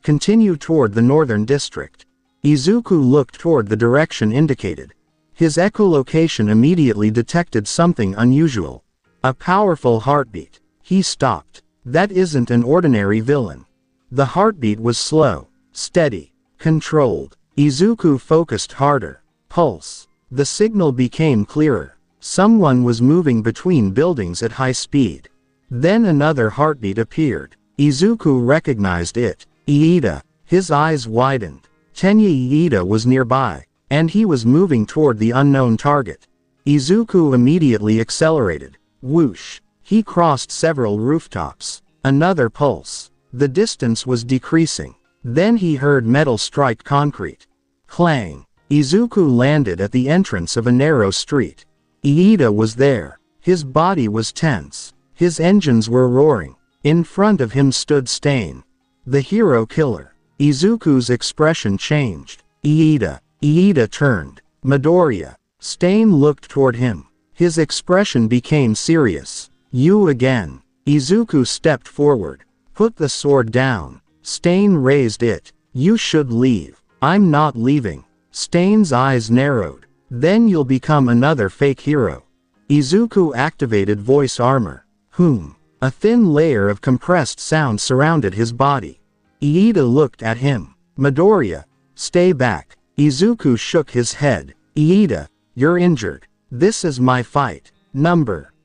Continue toward the northern district. Izuku looked toward the direction indicated. His echolocation immediately detected something unusual. A powerful heartbeat. He stopped. That isn't an ordinary villain. The heartbeat was slow, steady, controlled. Izuku focused harder. Pulse. The signal became clearer. Someone was moving between buildings at high speed. Then another heartbeat appeared. Izuku recognized it. Iida. His eyes widened. Tenya Iida was nearby, and he was moving toward the unknown target. Izuku immediately accelerated. Whoosh. He crossed several rooftops. Another pulse. The distance was decreasing. Then he heard metal strike concrete. Clang. Izuku landed at the entrance of a narrow street. Iida was there. His body was tense. His engines were roaring. In front of him stood Stain, the hero killer. Izuku's expression changed. Iida. Iida turned. Midoriya. Stain looked toward him. His expression became serious. You again. Izuku stepped forward. Put the sword down. Stain raised it. You should leave. I'm not leaving. Stain's eyes narrowed. Then you'll become another fake hero. Izuku activated voice armor. A thin layer of compressed sound surrounded his body. Iida looked at him. Midoriya. Stay back. Izuku shook his head. Iida, you're injured. This is my fight.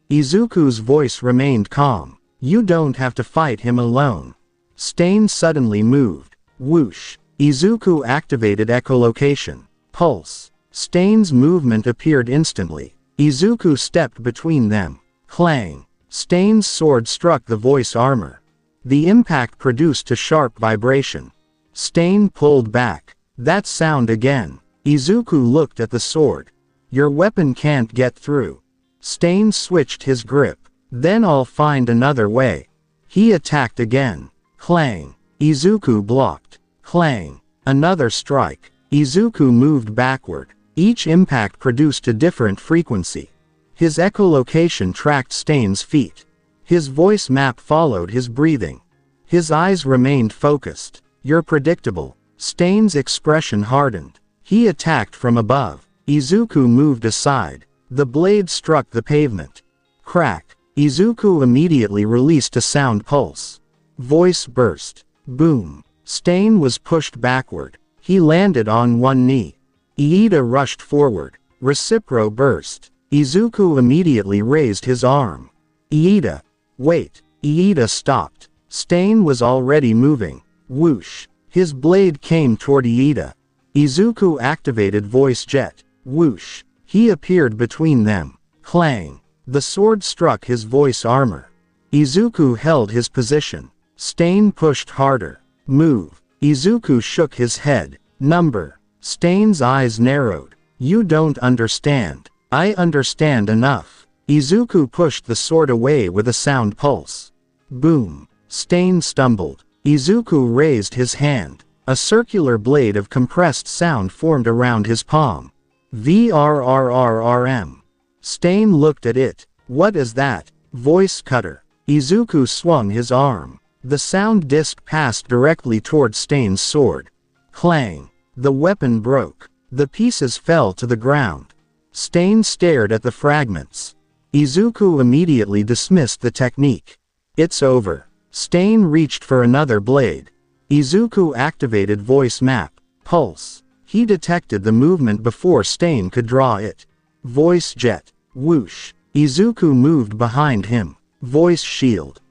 Izuku's voice remained calm. You don't have to fight him alone. Stain suddenly moved. Whoosh. Izuku activated echolocation. Pulse. Stain's movement appeared instantly. Izuku stepped between them. Clang. Stain's sword struck the voice armor. The impact produced a sharp vibration. Stain pulled back. That sound again. Izuku looked at the sword. Your weapon can't get through. Stain switched his grip. Then I'll find another way. He attacked again. Clang. Izuku blocked. Clang. Another strike. Izuku moved backward. Each impact produced a different frequency. His echolocation tracked Stain's feet. His voice map followed his breathing. His eyes remained focused. You're predictable. Stain's expression hardened. He attacked from above. Izuku moved aside. The blade struck the pavement. Crack. Izuku immediately released a sound pulse. Voice burst. Boom. Stain was pushed backward. He landed on one knee. Iida rushed forward. Recipro burst. Izuku immediately raised his arm. Iida. Wait. Iida stopped. Stain was already moving. Whoosh. His blade came toward Iida. Izuku activated voice jet. Whoosh. He appeared between them. Clang. The sword struck his voice armor. Izuku held his position. Stain pushed harder. Move. Izuku shook his head. Stain's eyes narrowed. You don't understand. I understand enough. Izuku pushed the sword away with a sound pulse. Boom. Stain stumbled. Izuku raised his hand. A circular blade of compressed sound formed around his palm. VRRRRM. Stain looked at it. What is that? Voice cutter. Izuku swung his arm. The sound disc passed directly toward Stain's sword. Clang. The weapon broke. The pieces fell to the ground. Stain stared at the fragments. Izuku immediately dismissed the technique. It's over. Stain reached for another blade. Izuku activated voice map. Pulse. He detected the movement before Stain could draw it. Voice jet. Whoosh. Izuku moved behind him. Voice shield.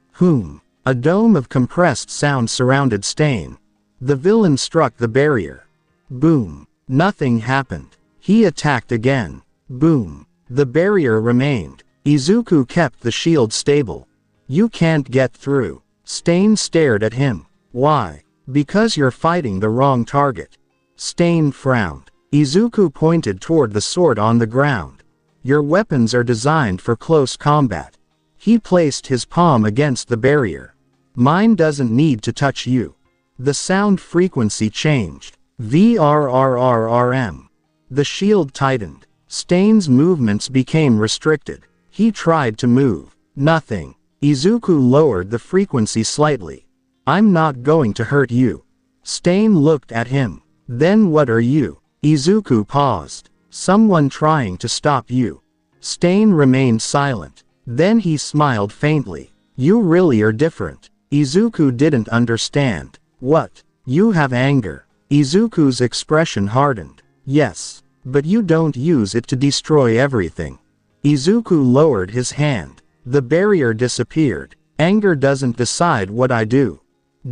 A dome of compressed sound surrounded Stain. The villain struck the barrier. Boom. Nothing happened. He attacked again. Boom. The barrier remained. Izuku kept the shield stable. You can't get through. Stain stared at him. Why? Because you're fighting the wrong target. Stain frowned. Izuku pointed toward the sword on the ground. Your weapons are designed for close combat. He placed his palm against the barrier. Mine doesn't need to touch you. The sound frequency changed. VRRRRM. The shield tightened. Stain's movements became restricted. He tried to move. Nothing. Izuku lowered the frequency slightly. I'm not going to hurt you. Stain looked at him. Then what are you? Izuku paused. Someone trying to stop you. Stain remained silent. Then he smiled faintly. You really are different. Izuku didn't understand. What? You have anger. Izuku's expression hardened. Yes. But you don't use it to destroy everything. Izuku lowered his hand. The barrier disappeared. Anger doesn't decide what I do.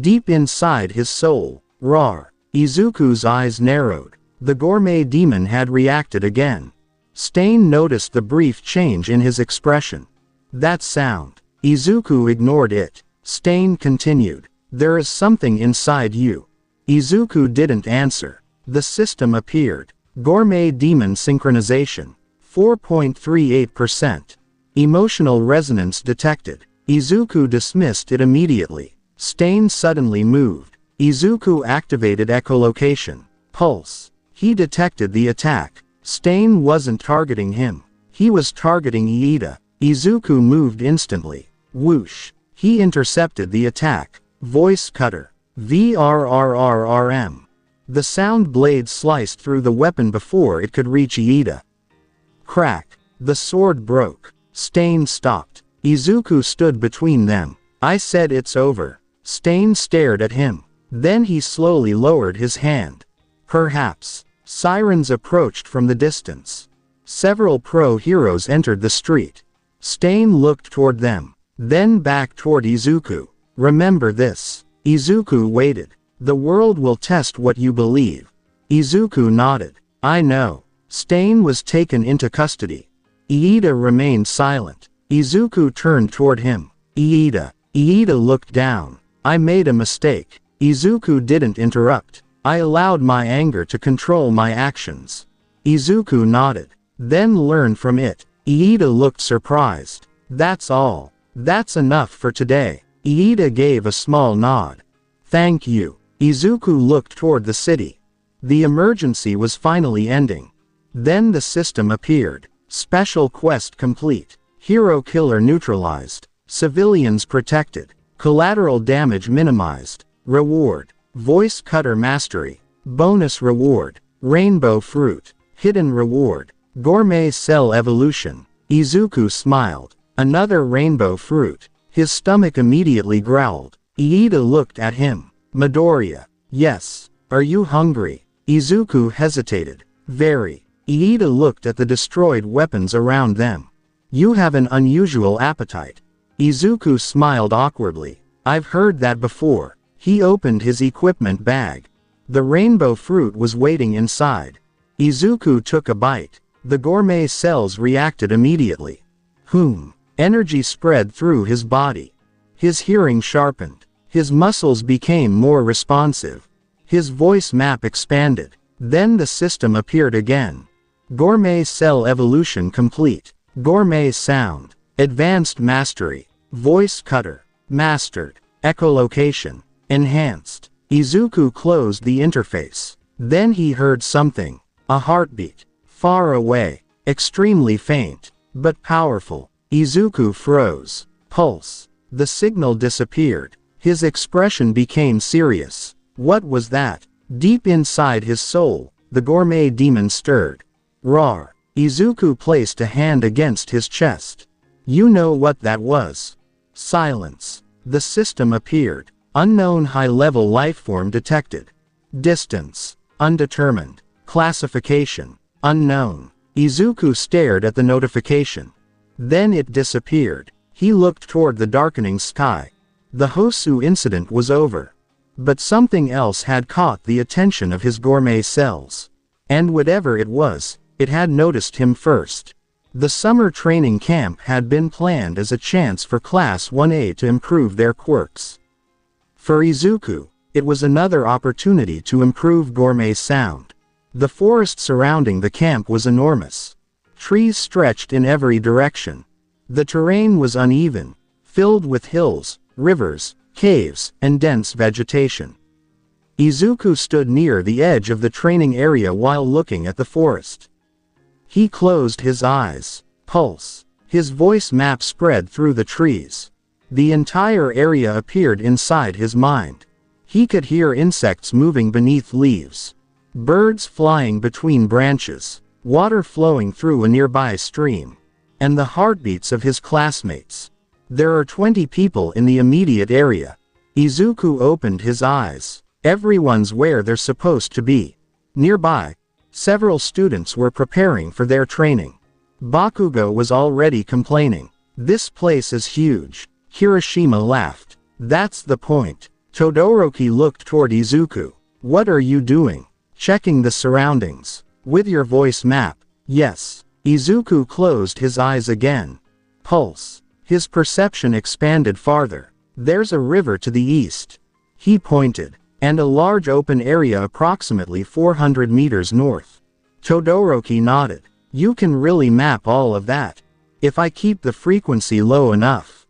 Deep inside his soul, roar. Izuku's eyes narrowed. The gourmet demon had reacted again. Stain noticed the brief change in his expression. That sound. Izuku ignored it. Stain continued. There is something inside you. Izuku didn't answer. The system appeared. Gourmet demon synchronization. 4.38%. Emotional resonance detected. Izuku dismissed it immediately. Stain suddenly moved. Izuku activated echolocation. Pulse. He detected the attack. Stain wasn't targeting him. He was targeting Iida. Izuku moved instantly. Whoosh. He intercepted the attack. Voice cutter. VRRRRM. The sound blade sliced through the weapon before it could reach Iida. Crack. The sword broke. Stain stopped. Izuku stood between them. I said it's over. Stain stared at him. Then he slowly lowered his hand. Perhaps. Sirens approached from the distance. Several pro-heroes entered the street. Stain looked toward them. Then back toward Izuku. Remember this. Izuku waited. The world will test what you believe. Izuku nodded. I know. Stain was taken into custody. Iida remained silent. Izuku turned toward him. Iida. Iida looked down. I made a mistake. Izuku didn't interrupt. I allowed my anger to control my actions. Izuku nodded. Then learn from it. Iida looked surprised. That's all. That's enough for today. Iida gave a small nod. Thank you. Izuku looked toward the city. The emergency was finally ending. Then the system appeared. Special quest complete. Hero killer neutralized. Civilians protected. Collateral damage minimized. Reward. Voice cutter mastery. Bonus reward. Rainbow fruit. Hidden reward. Gourmet cell evolution. Izuku smiled. Another rainbow fruit. His stomach immediately growled. Iida looked at him. Midoriya. Yes. Are you hungry? Izuku hesitated. Very. Iida looked at the destroyed weapons around them. You have an unusual appetite. Izuku smiled awkwardly. I've heard that before. He opened his equipment bag. The rainbow fruit was waiting inside. Izuku took a bite. The gourmet cells reacted immediately. Energy spread through his body. His hearing sharpened. His muscles became more responsive. His voice map expanded. Then the system appeared again. Gourmet cell evolution complete. Gourmet sound. Advanced mastery. Voice cutter. Mastered. Echolocation. Enhanced. Izuku closed the interface. Then he heard something. A heartbeat. Far away. Extremely faint. But powerful. Izuku froze. Pulse. The signal disappeared. His expression became serious. What was that? Deep inside his soul, the gourmet demon stirred. Roar. Izuku placed a hand against his chest. You know what that was. Silence. The system appeared. Unknown high-level lifeform detected. Distance. Undetermined. Classification. Unknown. Izuku stared at the notification. Then it disappeared. He looked toward the darkening sky. The Hosu incident was over. But something else had caught the attention of his gourmet cells. And whatever it was, it had noticed him first. The summer training camp had been planned as a chance for Class 1A to improve their quirks. For Izuku, it was another opportunity to improve gourmet sound. The forest surrounding the camp was enormous. Trees stretched in every direction. The terrain was uneven, filled with hills, rivers, caves, and dense vegetation. Izuku stood near the edge of the training area while looking at the forest. He closed his eyes. Pulse. His voice map spread through the trees. The entire area appeared inside his mind. He could hear insects moving beneath leaves. Birds flying between branches. Water flowing through a nearby stream. And the heartbeats of his classmates. There are 20 people in the immediate area. Izuku opened his eyes. Everyone's where they're supposed to be. Nearby, several students were preparing for their training. Bakugo was already complaining. This place is huge. Kirishima laughed. That's the point. Todoroki looked toward Izuku. What are you doing? Checking the surroundings. With your voice map. Yes. Izuku closed his eyes again. Pulse. His perception expanded farther. There's a river to the east. He pointed. And a large open area approximately 400 meters north. Todoroki nodded. You can really map all of that. If I keep the frequency low enough.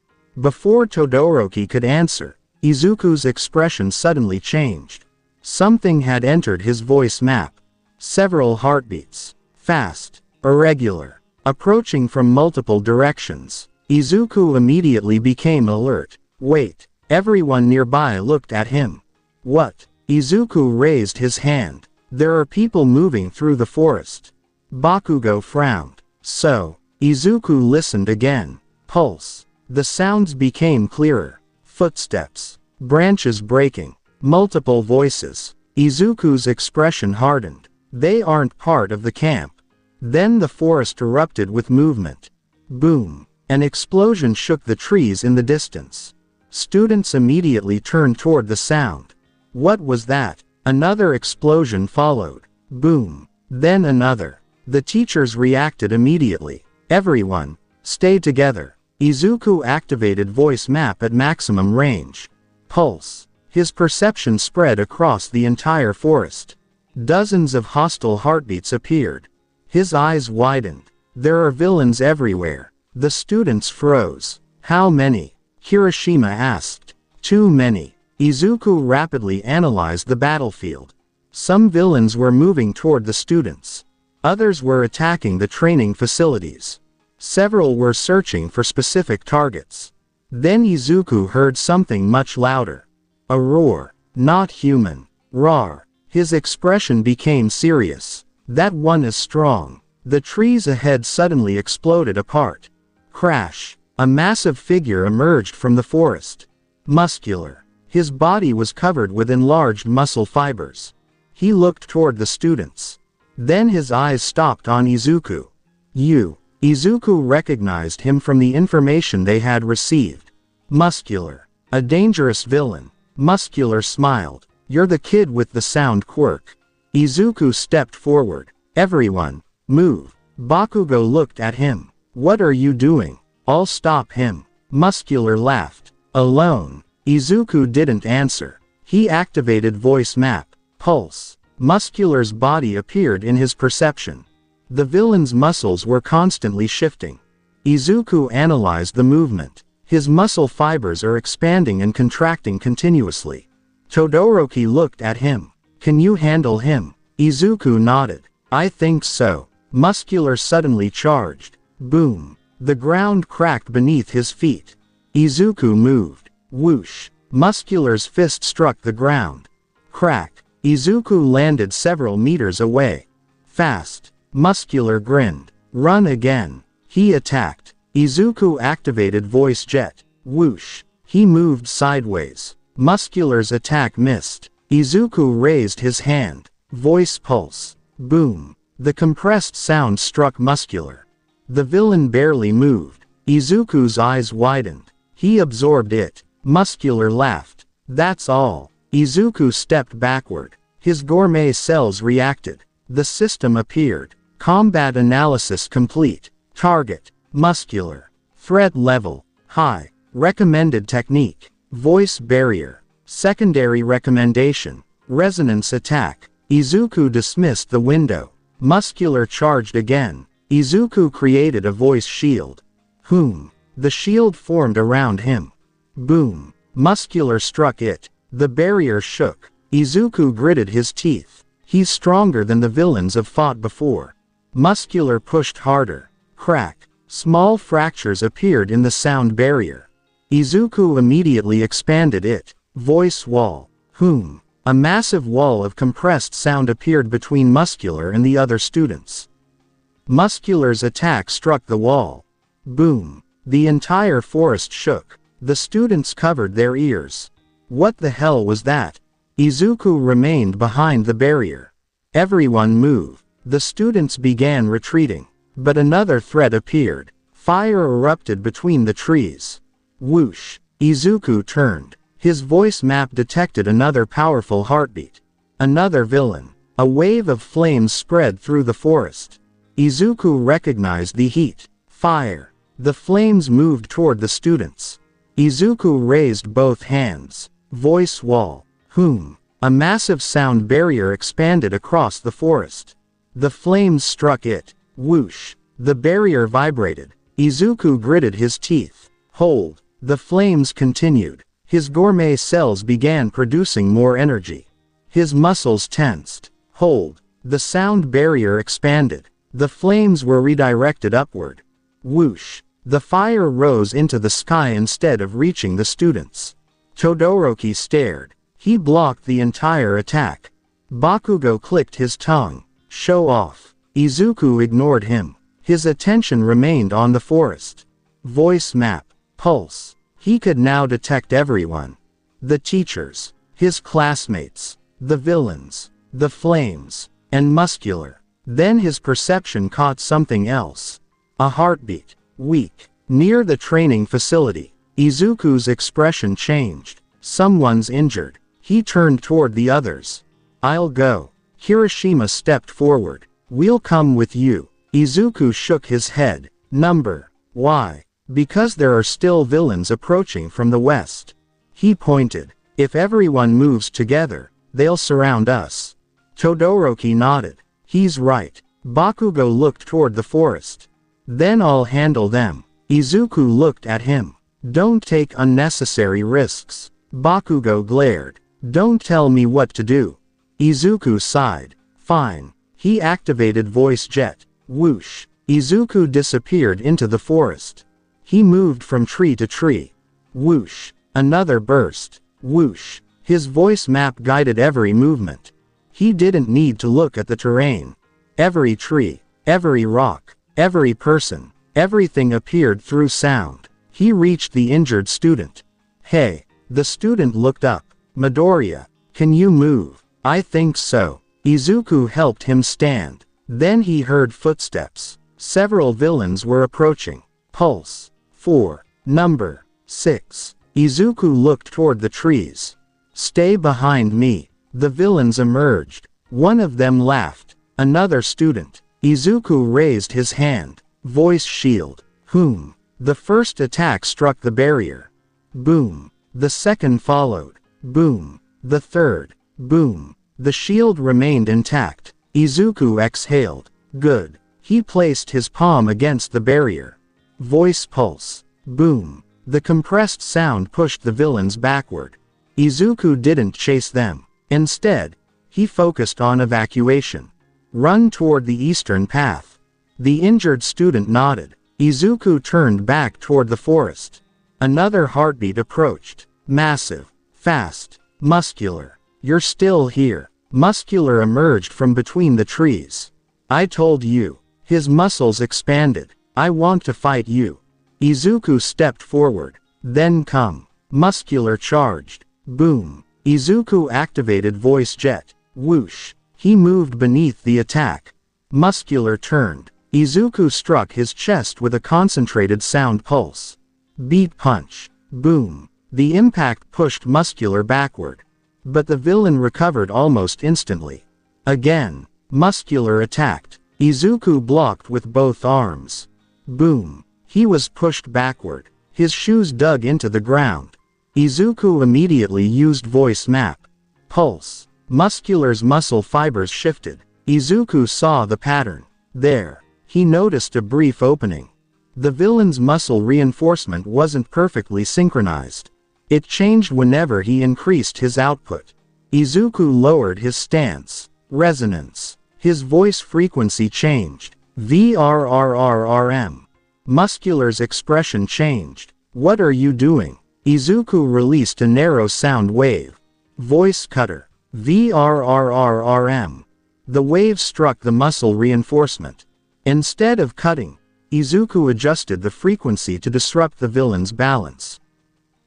Before Todoroki could answer, Izuku's expression suddenly changed. Something had entered his voice map. Several heartbeats. Fast. Irregular. Approaching from multiple directions. Izuku immediately became alert. Wait. Everyone nearby looked at him. What? Izuku raised his hand. There are people moving through the forest. Bakugo frowned. So. Izuku listened again. Pulse. The sounds became clearer. Footsteps. Branches breaking. Multiple voices. Izuku's expression hardened. They aren't part of the camp. Then the forest erupted with movement. Boom. An explosion shook the trees in the distance. Students immediately turned toward the sound. What was that? Another explosion followed. Boom. Then another. The teachers reacted immediately. Everyone, stay together. Izuku activated voice map at maximum range. Pulse. His perception spread across the entire forest. Dozens of hostile heartbeats appeared. His eyes widened. There are villains everywhere. The students froze. How many? Kirishima asked. Too many. Izuku rapidly analyzed the battlefield. Some villains were moving toward the students. Others were attacking the training facilities. Several were searching for specific targets. Then Izuku heard something much louder. A roar. Not human. Roar. His expression became serious. That one is strong. The trees ahead suddenly exploded apart. Crash. A massive figure emerged from the forest. Muscular. His body was covered with enlarged muscle fibers. He looked toward the students. Then his eyes stopped on Izuku. Izuku recognized him from the information they had received. Muscular. A dangerous villain. Muscular smiled. You're the kid with the sound quirk. Izuku stepped forward. Everyone, move. Bakugo looked at him. What are you doing? I'll stop him. Muscular laughed. Alone. Izuku didn't answer. He activated voice map. Pulse. Muscular's body appeared in his perception. The villain's muscles were constantly shifting. Izuku analyzed the movement. His muscle fibers are expanding and contracting continuously. Todoroki looked at him. Can you handle him? Izuku nodded. I think so. Muscular suddenly charged. Boom. The ground cracked beneath his feet. Izuku moved. Whoosh. Muscular's fist struck the ground. Crack. Izuku landed several meters away. Fast. Muscular grinned. Run again. He attacked. Izuku activated voice jet. Whoosh. He moved sideways. Muscular's attack missed. Izuku raised his hand. Voice pulse. Boom. The compressed sound struck Muscular. The villain barely moved. Izuku's eyes widened. He absorbed it. Muscular laughed. That's all. Izuku stepped backward. His gourmet cells reacted. The system appeared. Combat analysis complete. Target. Muscular. Threat level. High. Recommended technique. Voice barrier. Secondary recommendation. Resonance attack. Izuku dismissed the window. Muscular charged again. Izuku created a voice shield. Whom. The shield formed around him. Boom. Muscular struck it. The barrier shook. Izuku gritted his teeth. He's stronger than the villains have fought before. Muscular pushed harder. Crack. Small fractures appeared in the sound barrier. Izuku immediately expanded it. Voice wall. Whom. A massive wall of compressed sound appeared between Muscular and the other students. Muscular's attack struck the wall. Boom. The entire forest shook. The students covered their ears. What the hell was that? Izuku remained behind the barrier. Everyone move. The students began retreating. But another threat appeared. Fire erupted between the trees. Whoosh. Izuku turned. His voice map detected another powerful heartbeat. Another villain. A wave of flames spread through the forest. Izuku recognized the heat. Fire. The flames moved toward the students. Izuku raised both hands. Voice wall. Whom. A massive sound barrier expanded across the forest. The flames struck it. Whoosh. The barrier vibrated. Izuku gritted his teeth. Hold. The flames continued. His gourmet cells began producing more energy. His muscles tensed. Hold. The sound barrier expanded. The flames were redirected upward. Whoosh. The fire rose into the sky instead of reaching the students. Todoroki stared. He blocked the entire attack. Bakugo clicked his tongue. Show off. Izuku ignored him. His attention remained on the forest. Voice map. Pulse. He could now detect everyone. The teachers. His classmates. The villains. The flames. And muscular. Then his perception caught something else. A heartbeat. Weak. Near the training facility. Izuku's expression changed. Someone's injured. He turned toward the others. I'll go. Kirishima stepped forward. We'll come with you. Izuku shook his head. Number. Why? Because there are still villains approaching from the west. He pointed. If everyone moves together, they'll surround us. Todoroki nodded. He's right. Bakugo looked toward the forest. Then I'll handle them. Izuku looked at him. Don't take unnecessary risks. Bakugo glared. Don't tell me what to do. Izuku sighed. Fine. He activated voice jet. Whoosh. Izuku disappeared into the forest. He moved from tree to tree. Whoosh. Another burst. Whoosh. His voice map guided every movement. He didn't need to look at the terrain. Every tree, every rock, every person, everything appeared through sound. He reached the injured student. Hey. The student looked up. Midoriya, can you move? I think so. Izuku helped him stand. Then he heard footsteps. Several villains were approaching. Pulse. 4. Number. 6. Izuku looked toward the trees. Stay behind me. The villains emerged. One of them laughed. Another student. Izuku raised his hand. Voice shield. Whom. The first attack struck the barrier. Boom. The second followed. Boom. The third. Boom. The shield remained intact. Izuku exhaled. Good. He placed his palm against the barrier. Voice pulse. Boom. The compressed sound pushed the villains backward. Izuku didn't chase them. Instead, he focused on evacuation. Run toward the eastern path. The injured student nodded. Izuku turned back toward the forest. Another heartbeat approached. Massive. Fast. Muscular. You're still here. Muscular emerged from between the trees. I told you. His muscles expanded. I want to fight you. Izuku stepped forward. Then come. Muscular charged. Boom. Izuku activated voice jet. Whoosh. He moved beneath the attack. Muscular turned. Izuku struck his chest with a concentrated sound pulse. Beat punch. Boom. The impact pushed Muscular backward. But the villain recovered almost instantly. Again. Muscular attacked. Izuku blocked with both arms. Boom. He was pushed backward. His shoes dug into the ground. Izuku immediately used voice map. Pulse. Muscular's muscle fibers shifted. Izuku saw the pattern. There. He noticed a brief opening. The villain's muscle reinforcement wasn't perfectly synchronized. It changed whenever he increased his output. Izuku lowered his stance. Resonance. His voice frequency changed. VRRRRM. Muscular's expression changed. What are you doing? Izuku released a narrow sound wave. Voice cutter. VRRRRM. The wave struck the muscle reinforcement. Instead of cutting, Izuku adjusted the frequency to disrupt the villain's balance.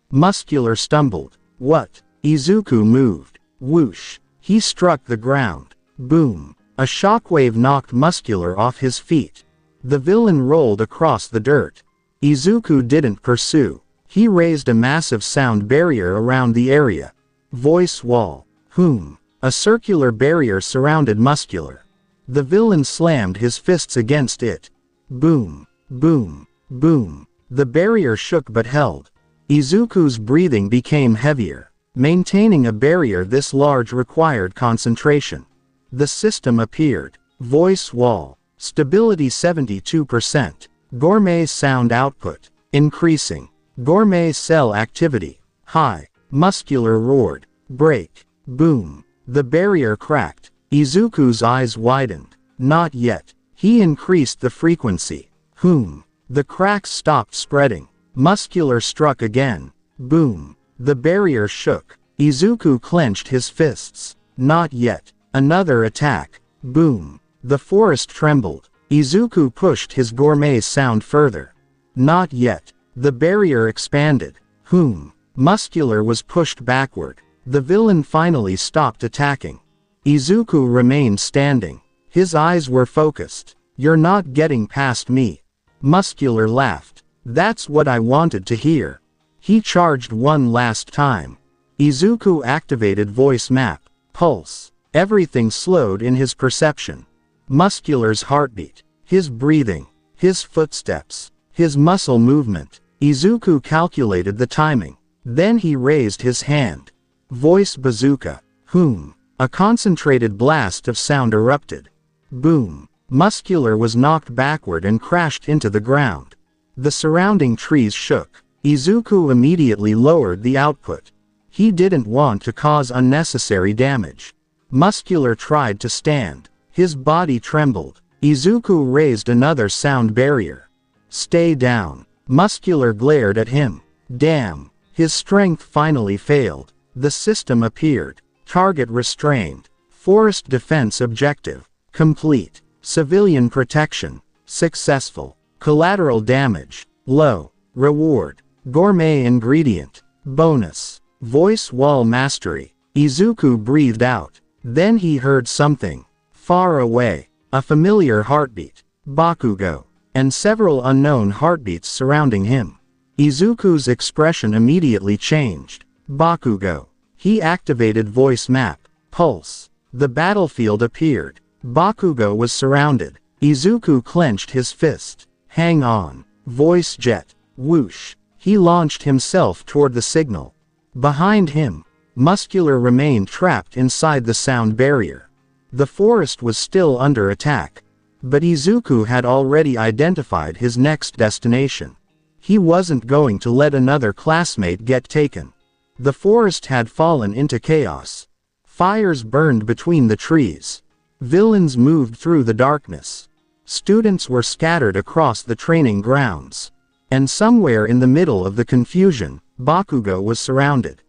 Muscular stumbled. What? Izuku moved. Whoosh. He struck the ground. Boom. A shockwave knocked Muscular off his feet. The villain rolled across the dirt. Izuku didn't pursue. He raised a massive sound barrier around the area. Voice wall. Whom? A circular barrier surrounded Muscular. The villain slammed his fists against it. Boom, boom, boom. The barrier shook but held. Izuku's breathing became heavier. Maintaining a barrier this large required concentration. The system appeared. Voice wall. Stability 72%. Gourmet sound output. Increasing. Gourmet cell activity. High. Muscular roared. Break. Boom. The barrier cracked. Izuku's eyes widened. Not yet. He increased the frequency. Whom? The cracks stopped spreading. Muscular struck again. Boom. The barrier shook. Izuku clenched his fists. Not yet. Another attack. Boom. The forest trembled. Izuku pushed his gourmet sound further. Not yet. The barrier expanded. Whom? Muscular was pushed backward. The villain finally stopped attacking. Izuku remained standing. His eyes were focused. You're not getting past me. Muscular laughed. That's what I wanted to hear. He charged one last time. Izuku activated voice map. Pulse. Everything slowed in his perception. Muscular's heartbeat. His breathing. His footsteps. His muscle movement. Izuku calculated the timing. Then he raised his hand. Voice bazooka. Whom? A concentrated blast of sound erupted. Boom. Muscular was knocked backward and crashed into the ground. The surrounding trees shook. Izuku immediately lowered the output. He didn't want to cause unnecessary damage. Muscular tried to stand. His body trembled. Izuku raised another sound barrier. Stay down. Muscular glared at him. Damn. His strength finally failed. The system appeared. Target restrained. Forest defense objective. Complete. Civilian protection. Successful. Collateral damage. Low. Reward. Gourmet ingredient. Bonus. Voice wall mastery. Izuku breathed out. Then he heard something. Far away. A familiar heartbeat. Bakugo. And several unknown heartbeats surrounding him. Izuku's expression immediately changed. Bakugo. He activated voice map. Pulse. The battlefield appeared. Bakugo was surrounded. Izuku clenched his fist. Hang on. Voice jet. Whoosh. He launched himself toward the signal. Behind him, Muscular remained trapped inside the sound barrier. The forest was still under attack. But Izuku had already identified his next destination. He wasn't going to let another classmate get taken. The forest had fallen into chaos. Fires burned between the trees. Villains moved through the darkness. Students were scattered across the training grounds. And somewhere in the middle of the confusion, Bakugo was surrounded.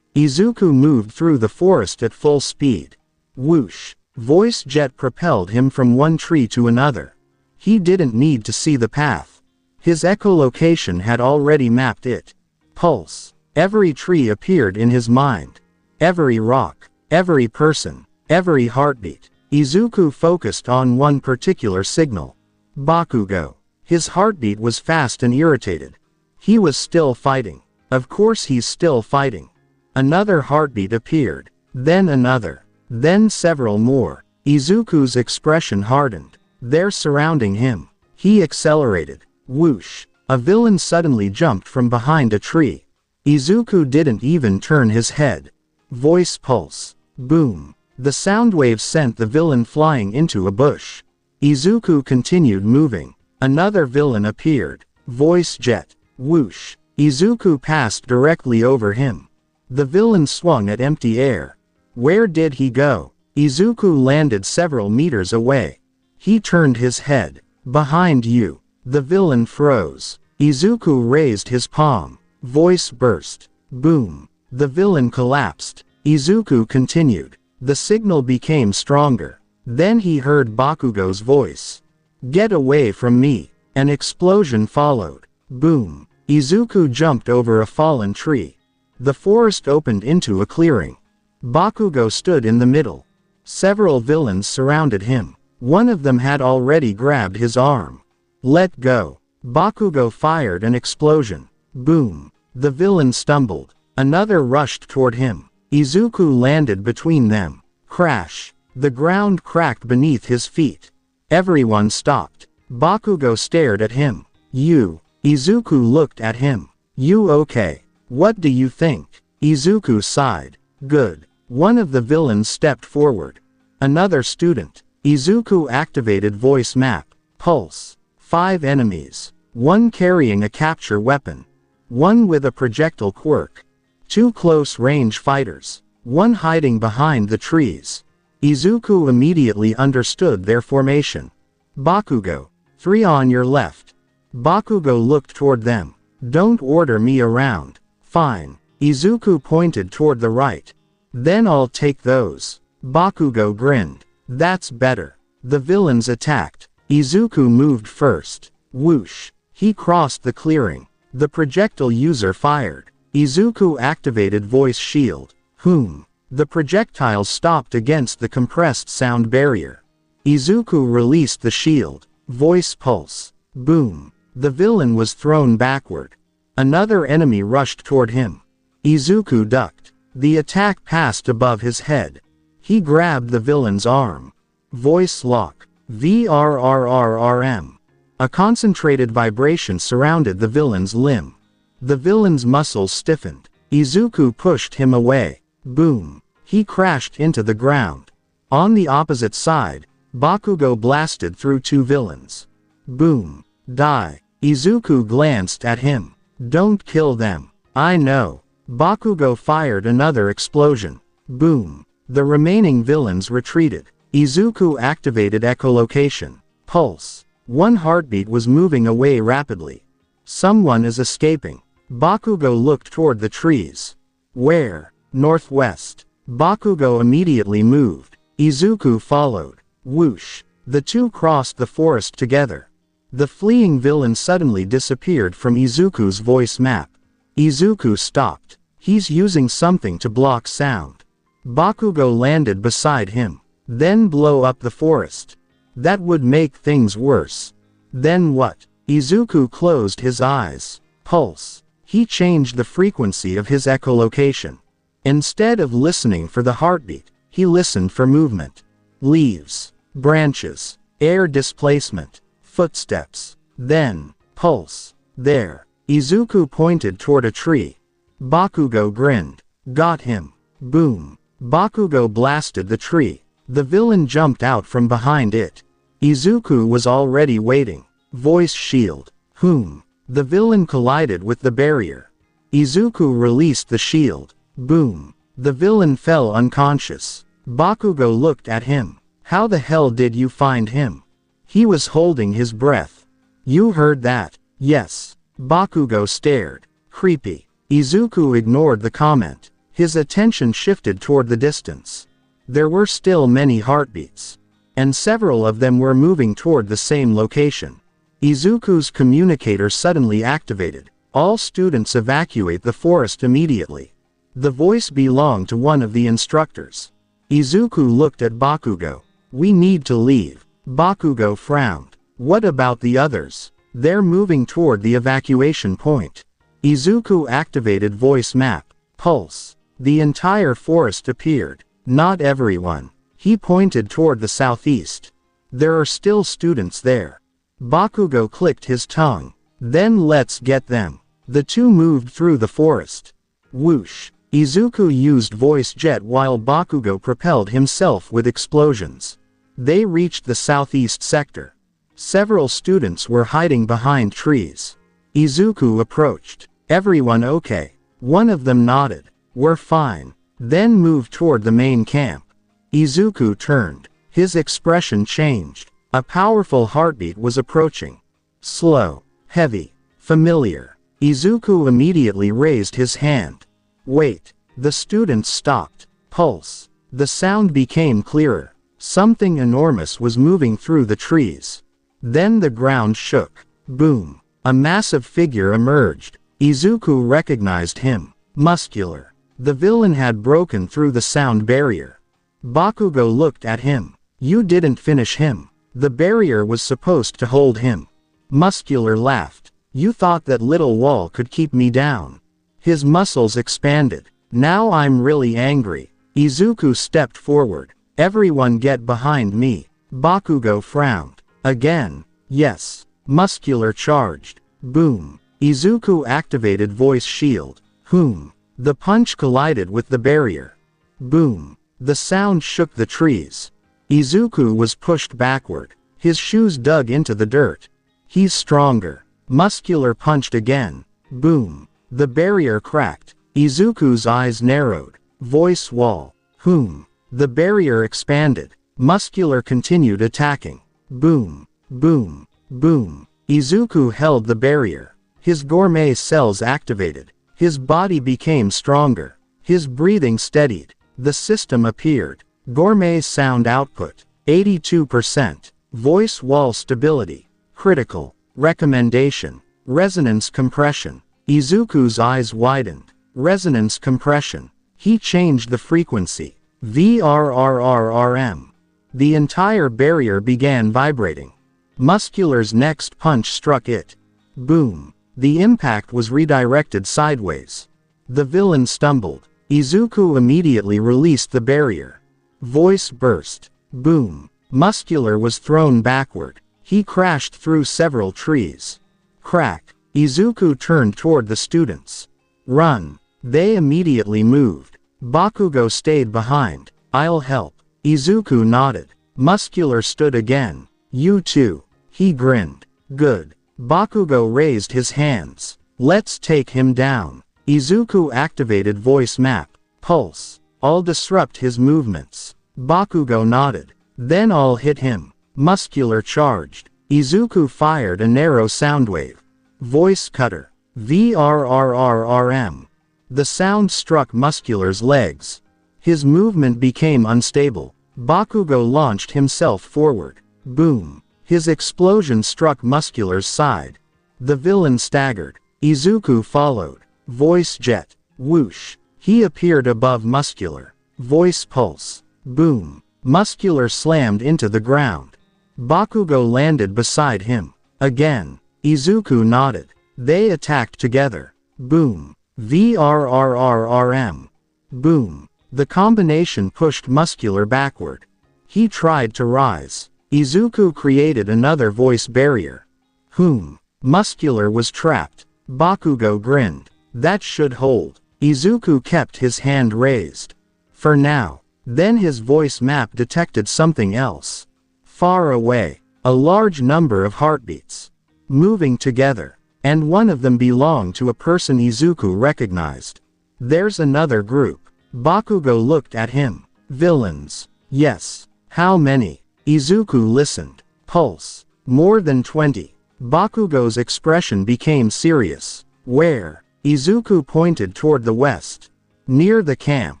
Izuku moved through the forest at full speed. Whoosh. Voice jet propelled him from one tree to another. He didn't need to see the path. His echolocation had already mapped it. Pulse. Every tree appeared in his mind. Every rock. Every person. Every heartbeat. Izuku focused on one particular signal. Bakugo. His heartbeat was fast and irritated. He was still fighting. Of course he's still fighting. Another heartbeat appeared. Then another. Then several more. Izuku's expression hardened. They're surrounding him. He accelerated. Whoosh. A villain suddenly jumped from behind a tree. Izuku didn't even turn his head. Voice pulse. Boom. The sound wave sent the villain flying into a bush. Izuku continued moving. Another villain appeared. Voice jet. Whoosh. Izuku passed directly over him. The villain swung at empty air. Where did he go? Izuku landed several meters away. He turned his head. Behind you. The villain froze. Izuku raised his palm. Voice burst. Boom. The villain collapsed. Izuku continued. The signal became stronger. Then he heard Bakugo's voice. Get away from me. An explosion followed. Boom. Izuku jumped over a fallen tree. The forest opened into a clearing. Bakugo stood in the middle. Several villains surrounded him. One of them had already grabbed his arm. Let go. Bakugo fired an explosion. Boom. The villain stumbled. Another rushed toward him. Izuku landed between them. Crash. The ground cracked beneath his feet. Everyone stopped. Bakugo stared at him. You. Izuku looked at him. You okay? What do you think? Izuku sighed. Good. One of the villains stepped forward. Another student. Izuku activated voice map. Pulse. 5 enemies. 1 carrying a capture weapon. 1 with a projectile quirk. 2 close-range fighters. 1 hiding behind the trees. Izuku immediately understood their formation. Bakugo. 3 on your left. Bakugo looked toward them. Don't order me around. Fine. Izuku pointed toward the right. Then I'll take those. Bakugo grinned. That's better. The villains attacked. Izuku moved first. Whoosh. He crossed the clearing. The projectile user fired. Izuku activated voice shield. Whom? The projectile stopped against the compressed sound barrier. Izuku released the shield. Voice pulse. Boom. The villain was thrown backward. Another enemy rushed toward him. Izuku ducked. The attack passed above his head. He grabbed the villain's arm. Voice lock. VRRRRM. A concentrated vibration surrounded the villain's limb. The villain's muscles stiffened. Izuku pushed him away. Boom. He crashed into the ground. On the opposite side, Bakugo blasted through 2 villains. Boom. Die. Izuku glanced at him. Don't kill them. I know. Bakugo fired another explosion. Boom. The remaining villains retreated. Izuku activated echolocation. Pulse. 1 heartbeat was moving away rapidly. Someone is escaping. Bakugo looked toward the trees. Where? Northwest. Bakugo immediately moved. Izuku followed. Whoosh. The 2 crossed the forest together. The fleeing villain suddenly disappeared from Izuku's voice map. Izuku stopped. He's using something to block sound. Bakugo landed beside him. Then blow up the forest. That would make things worse. Then what? Izuku closed his eyes. Pulse. He changed the frequency of his echolocation. Instead of listening for the heartbeat, he listened for movement. Leaves. Branches. Air displacement. Footsteps. Then, pulse. There. Izuku pointed toward a tree. Bakugo grinned. Got him. Boom. Bakugo blasted the tree. The villain jumped out from behind it. Izuku was already waiting. Voice shield. Whom? The villain collided with the barrier. Izuku released the shield. Boom. The villain fell unconscious. Bakugo looked at him. How the hell did you find him? He was holding his breath. You heard that? Yes. Bakugo stared. Creepy. Izuku ignored the comment. His attention shifted toward the distance. There were still many heartbeats. And several of them were moving toward the same location. Izuku's communicator suddenly activated. All students evacuate the forest immediately. The voice belonged to one of the instructors. Izuku looked at Bakugo. We need to leave. Bakugo frowned. What about the others? They're moving toward the evacuation point. Izuku activated voice map. Pulse. The entire forest appeared. Not everyone. He pointed toward the southeast. There are still students there. Bakugo clicked his tongue. Then let's get them. The 2 moved through the forest. Whoosh. Izuku used voice jet while Bakugo propelled himself with explosions. They reached the southeast sector. Several students were hiding behind trees. Izuku approached. Everyone okay? One of them nodded. We're fine. Then moved toward the main camp. Izuku turned. His expression changed. A powerful heartbeat was approaching. Slow. Heavy. Familiar. Izuku immediately raised his hand. Wait. The students stopped. Pulse. The sound became clearer. Something enormous was moving through the trees. Then the ground shook. Boom. A massive figure emerged. Izuku recognized him. Muscular. The villain had broken through the sound barrier. Bakugo looked at him. You didn't finish him. The barrier was supposed to hold him. Muscular laughed. You thought that little wall could keep me down. His muscles expanded. Now I'm really angry. Izuku stepped forward. Everyone get behind me. Bakugo frowned. Again. Yes. Muscular charged. Boom. Izuku activated voice shield. Whom. The punch collided with the barrier. Boom. The sound shook the trees. Izuku was pushed backward. His shoes dug into the dirt. He's stronger. Muscular punched again. Boom. The barrier cracked. Izuku's eyes narrowed. Voice wall. Whom. The barrier expanded. Muscular continued attacking. Boom. Boom. Boom. Izuku held the barrier. His gourmet cells activated. His body became stronger. His breathing steadied. The system appeared. Gourmet sound output. 82%. Voice wall stability. Critical. Recommendation. Resonance compression. Izuku's eyes widened. Resonance compression. He changed the frequency. VRRRRM. The entire barrier began vibrating. Muscular's next punch struck it. Boom. The impact was redirected sideways. The villain stumbled. Izuku immediately released the barrier. Voice burst. Boom. Muscular was thrown backward. He crashed through several trees. Crack. Izuku turned toward the students. Run. They immediately moved. Bakugo stayed behind. I'll help. Izuku nodded. Muscular stood again. You too. He grinned. Good. Bakugo raised his hands. Let's take him down. Izuku activated voice map. Pulse. I'll disrupt his movements. Bakugo nodded. Then I'll hit him. Muscular charged. Izuku fired a narrow sound wave. Voice cutter. VRRRRM. The sound struck Muscular's legs. His movement became unstable. Bakugo launched himself forward. Boom. His explosion struck Muscular's side. The villain staggered. Izuku followed. Voice jet. Whoosh. He appeared above Muscular. Voice pulse. Boom. Muscular slammed into the ground. Bakugo landed beside him. Again. Izuku nodded. They attacked together. Boom. VRRRRM. Boom. The combination pushed Muscular backward. He tried to rise. Izuku created another voice barrier. Whom. Muscular was trapped. Bakugo grinned. That should hold. Izuku kept his hand raised. For now. Then his voice map detected something else. Far away. A large number of heartbeats. Moving together. And one of them belonged to a person Izuku recognized. There's another group. Bakugo looked at him. Villains. Yes. How many? Izuku listened. Pulse. More than 20. Bakugo's expression became serious. Where? Izuku pointed toward the west. Near the camp.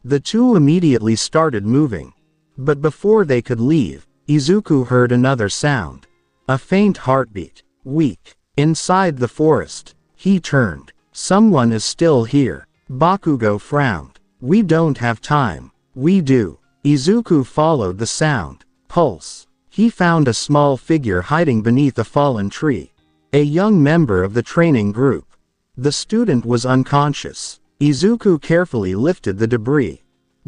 The two immediately started moving. But before they could leave, Izuku heard another sound. A faint heartbeat. Weak. Inside the forest. He turned. Someone is still here. Bakugo frowned. We don't have time. We do. Izuku followed the sound. Pulse. He found a small figure hiding beneath a fallen tree. A young member of the training group. The student was unconscious. Izuku carefully lifted the debris.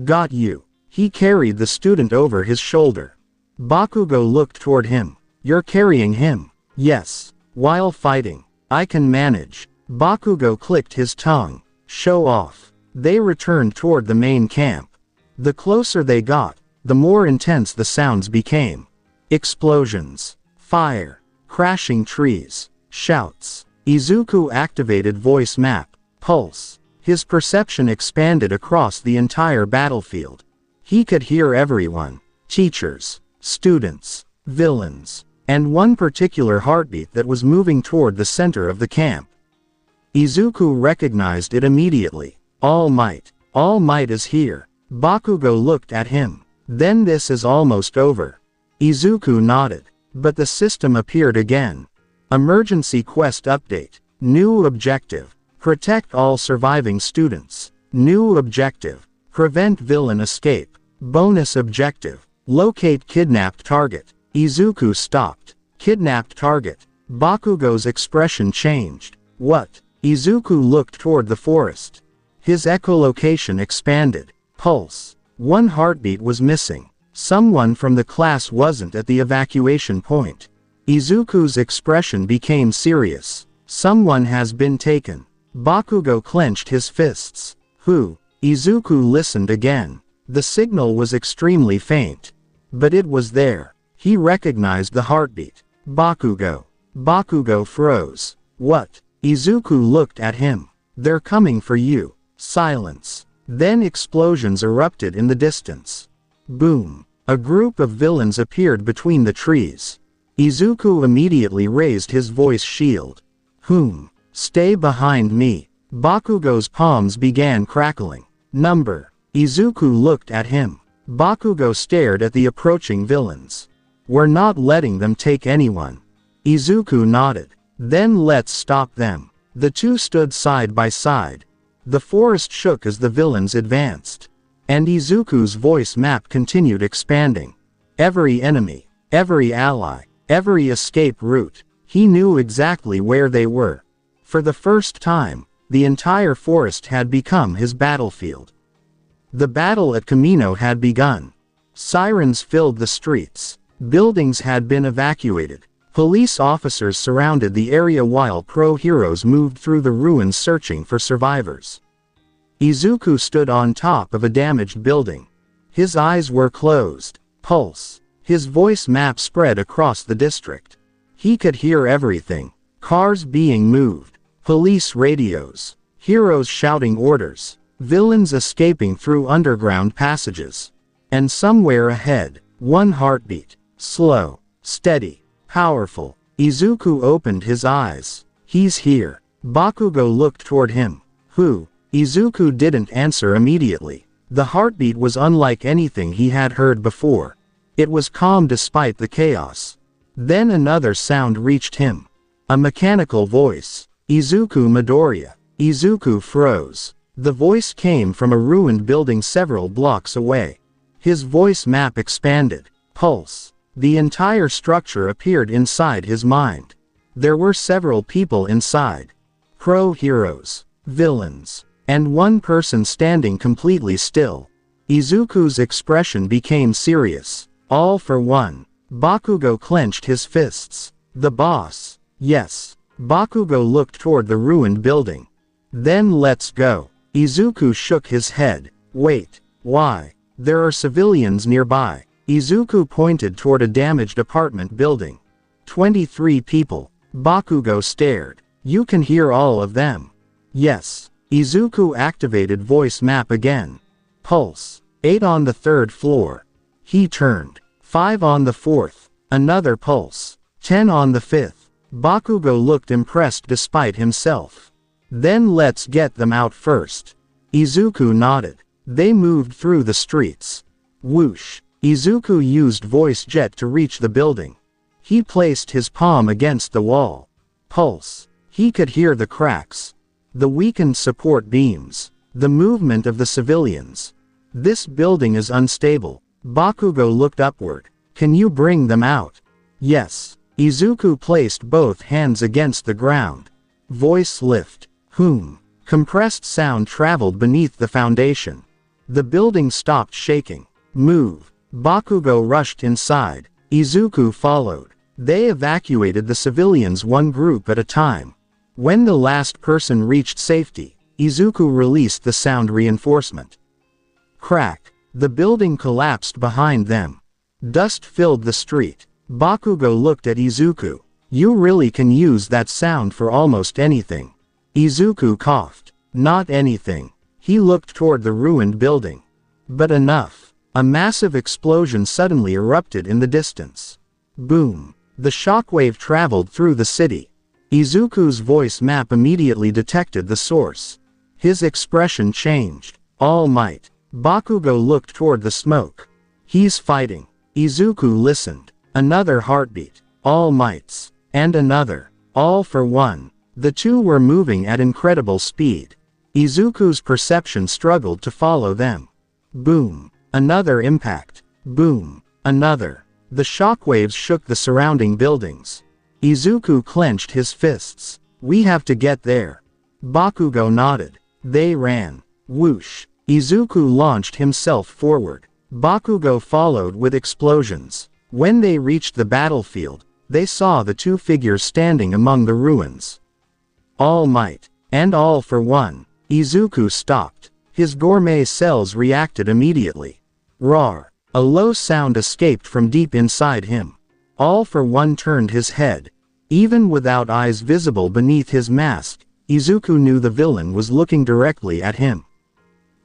Got you. He carried the student over his shoulder. Bakugo looked toward him. You're carrying him? Yes. While fighting. I can manage. Bakugo clicked his tongue. Show off. They returned toward the main camp. The closer they got, the more intense the sounds became. Explosions. Fire. Crashing trees. Shouts. Izuku activated voice map. Pulse. His perception expanded across the entire battlefield. He could hear everyone. Teachers. Students. Villains. And one particular heartbeat that was moving toward the center of the camp. Izuku recognized it immediately. All Might. All Might is here. Bakugo looked at him. Then this is almost over. Izuku nodded. But the system appeared again. Emergency quest update. New objective. Protect all surviving students. New objective. Prevent villain escape. Bonus objective. Locate kidnapped target. Izuku stopped. Kidnapped target. Bakugo's expression changed. What? Izuku looked toward the forest. His echolocation expanded. Pulse. One heartbeat was missing. Someone from the class wasn't at the evacuation point. Izuku's expression became serious. Someone has been taken. Bakugo clenched his fists. Who? Izuku listened again. The signal was extremely faint. But it was there. He recognized the heartbeat. Bakugo. Bakugo froze. What? Izuku looked at him. They're coming for you. Silence. Then explosions erupted in the distance. Boom. A group of villains appeared between the trees. Izuku immediately raised his voice shield. Stay behind me. Bakugo's palms began crackling. Number. Izuku looked at him. Bakugo stared at the approaching villains. We're not letting them take anyone. Izuku nodded. Then let's stop them. The two stood side by side. The forest shook as the villains advanced. And Izuku's voice map continued expanding. Every enemy, every ally, every escape route, he knew exactly where they were. For the first time, the entire forest had become his battlefield. The battle at Kamino had begun. Sirens filled the streets. Buildings had been evacuated. Police officers surrounded the area while pro-heroes moved through the ruins searching for survivors. Izuku stood on top of a damaged building. His eyes were closed. Pulse. His voice map spread across the district. He could hear everything. Cars being moved. Police radios. Heroes shouting orders. Villains escaping through underground passages. And somewhere ahead, one heartbeat. Slow. Steady. Powerful. Izuku opened his eyes. He's here. Bakugo looked toward him. Who? Izuku didn't answer immediately. The heartbeat was unlike anything he had heard before. It was calm despite the chaos. Then another sound reached him. A mechanical voice. Izuku Midoriya. Izuku froze. The voice came from a ruined building several blocks away. His voice map expanded. Pulse. The entire structure appeared inside his mind. There were several people inside. Pro-heroes. Villains. And one person standing completely still. Izuku's expression became serious. All for one. Bakugo clenched his fists. The boss. Yes. Bakugo looked toward the ruined building. Then let's go. Izuku shook his head. Wait. Why? There are civilians nearby. Izuku pointed toward a damaged apartment building. 23 people. Bakugo stared. You can hear all of them. Yes. Izuku activated voice map again. Pulse. 8 on the 3rd floor. He turned. 5 on the 4th. Another pulse. 10 on the 5th. Bakugo looked impressed despite himself. Then let's get them out first. Izuku nodded. They moved through the streets. Whoosh. Izuku used voice jet to reach the building. He placed his palm against the wall. Pulse. He could hear the cracks. The weakened support beams. The movement of the civilians. This building is unstable. Bakugo looked upward. Can you bring them out? Yes. Izuku placed both hands against the ground. Voice lift. Compressed sound traveled beneath the foundation. The building stopped shaking. Move. Bakugo rushed inside. Izuku followed. They evacuated the civilians one group at a time. When the last person reached safety, Izuku released the sound reinforcement. Crack. The building collapsed behind them. Dust filled the street. Bakugo looked at Izuku. You really can use that sound for almost anything. Izuku coughed. Not anything. He looked toward the ruined building. But enough. A massive explosion suddenly erupted in the distance. Boom. The shockwave traveled through the city. Izuku's voice map immediately detected the source. His expression changed. All might. Bakugo looked toward the smoke. He's fighting. Izuku listened. Another heartbeat. All mights. And another. All for one. The two were moving at incredible speed. Izuku's perception struggled to follow them. Boom. Another impact. Boom. Another. The shockwaves shook the surrounding buildings. Izuku clenched his fists. We have to get there. Bakugo nodded. They ran. Whoosh. Izuku launched himself forward. Bakugo followed with explosions. When they reached the battlefield, they saw the two figures standing among the ruins. All Might, and All for One. Izuku stopped. His gourmet cells reacted immediately. Roar. A low sound escaped from deep inside him. All for One turned his head. Even without eyes visible beneath his mask, Izuku knew the villain was looking directly at him.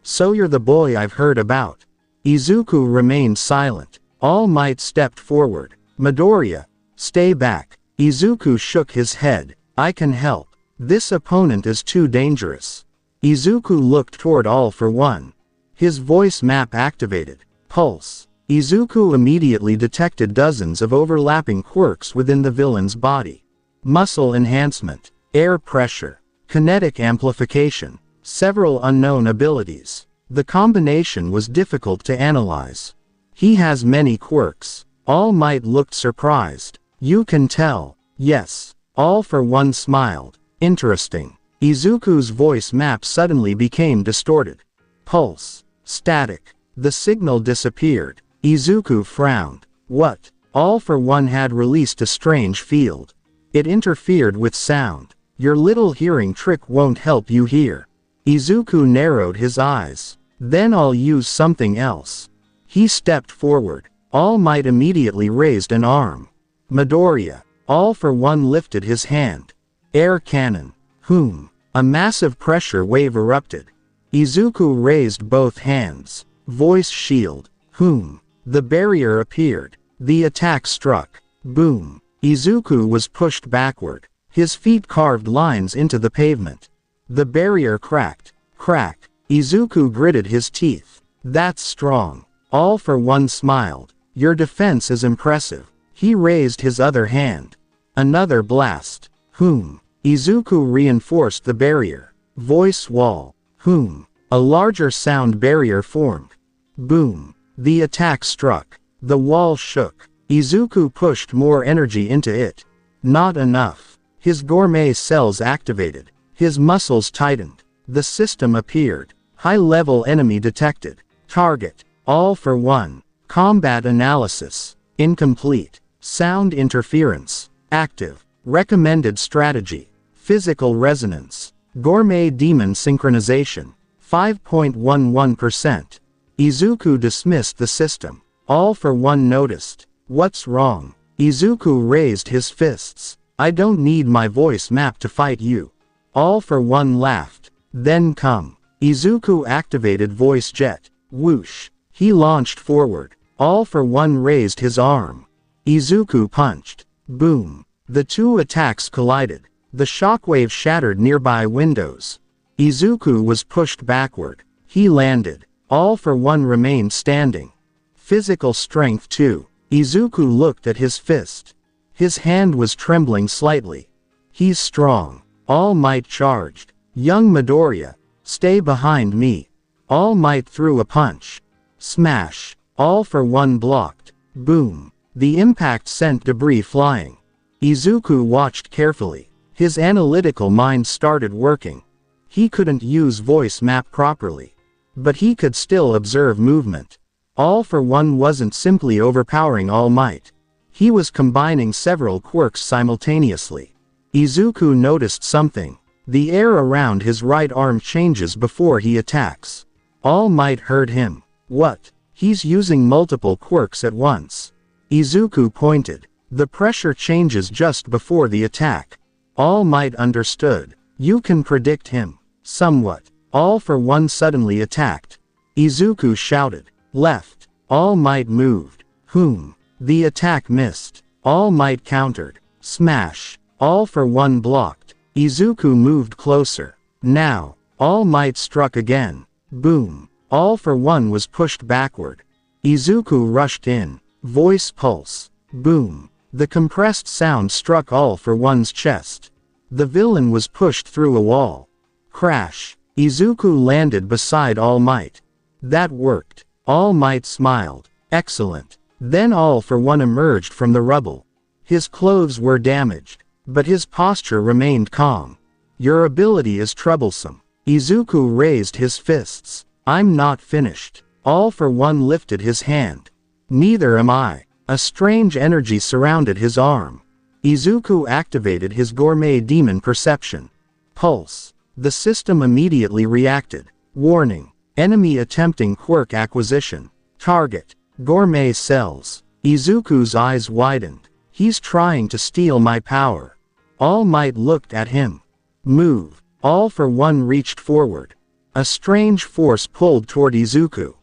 So you're the boy I've heard about. Izuku remained silent. All Might stepped forward. Midoriya, stay back. Izuku shook his head. I can help. This opponent is too dangerous. Izuku looked toward All for One. His voice map activated. Pulse. Izuku immediately detected dozens of overlapping quirks within the villain's body. Muscle enhancement, air pressure, kinetic amplification, several unknown abilities. The combination was difficult to analyze. He has many quirks. All Might looked surprised. You can tell. Yes. All for One smiled. Interesting. Izuku's voice map suddenly became distorted. Pulse. Static. The signal disappeared. Izuku frowned. What? All for One had released a strange field. It interfered with sound. Your little hearing trick won't help you here. Izuku narrowed his eyes. Then I'll use something else. He stepped forward. All Might immediately raised an arm. Midoriya. All for One lifted his hand. Air cannon. Whom? A massive pressure wave erupted. Izuku raised both hands. Voice shield. Whom? The barrier appeared. The attack struck. Boom. Izuku was pushed backward. His feet carved lines into the pavement. The barrier cracked. Crack. Izuku gritted his teeth. That's strong. All for One smiled. Your defense is impressive. He raised his other hand. Another blast. Whom? Izuku reinforced the barrier. Voice wall. Whom? A larger sound barrier formed. Boom. The attack struck. The wall shook. Izuku pushed more energy into it. Not enough. His gourmet cells activated. His muscles tightened. The system appeared. High-level enemy detected. Target. All for One. Combat analysis. Incomplete. Sound interference. Active. Recommended strategy. Physical resonance. Gourmet demon synchronization. 5.11%. Izuku dismissed the system. All for One noticed. What's wrong? Izuku raised his fists. I don't need my voice map to fight you. All for One laughed. Then come. Izuku activated voice jet. Whoosh. He launched forward. All for One raised his arm. Izuku punched. Boom. The two attacks collided. The shockwave shattered nearby windows. Izuku was pushed backward. He landed. All for One remained standing. Physical strength too. Izuku looked at his fist. His hand was trembling slightly. He's strong. All Might charged. Young Midoriya, stay behind me. All Might threw a punch. Smash. All for One blocked. Boom. The impact sent debris flying. Izuku watched carefully. His analytical mind started working. He couldn't use voice map properly. But he could still observe movement. All for One wasn't simply overpowering All Might. He was combining several quirks simultaneously. Izuku noticed something. The air around his right arm changes before he attacks. All Might heard him. What? He's using multiple quirks at once. Izuku pointed. The pressure changes just before the attack. All Might understood. You can predict him. Somewhat. All for One suddenly attacked. Izuku shouted. Left. All Might moved. Whom? The attack missed. All Might countered. Smash. All for One blocked. Izuku moved closer. Now. All Might struck again. Boom. All for One was pushed backward. Izuku rushed in. Voice pulse. Boom. The compressed sound struck All for One's chest. The villain was pushed through a wall. Crash. Izuku landed beside All Might. That worked. All Might smiled. Excellent. Then All for One emerged from the rubble. His clothes were damaged, but his posture remained calm. Your ability is troublesome. Izuku raised his fists. I'm not finished. All for One lifted his hand. Neither am I. A strange energy surrounded his arm. Izuku activated his Gourmet demon perception. Pulse. The system immediately reacted. Warning. Enemy attempting quirk acquisition. Target. Gourmet cells. Izuku's eyes widened. He's trying to steal my power. All Might looked at him. Move. All for One reached forward. A strange force pulled toward Izuku.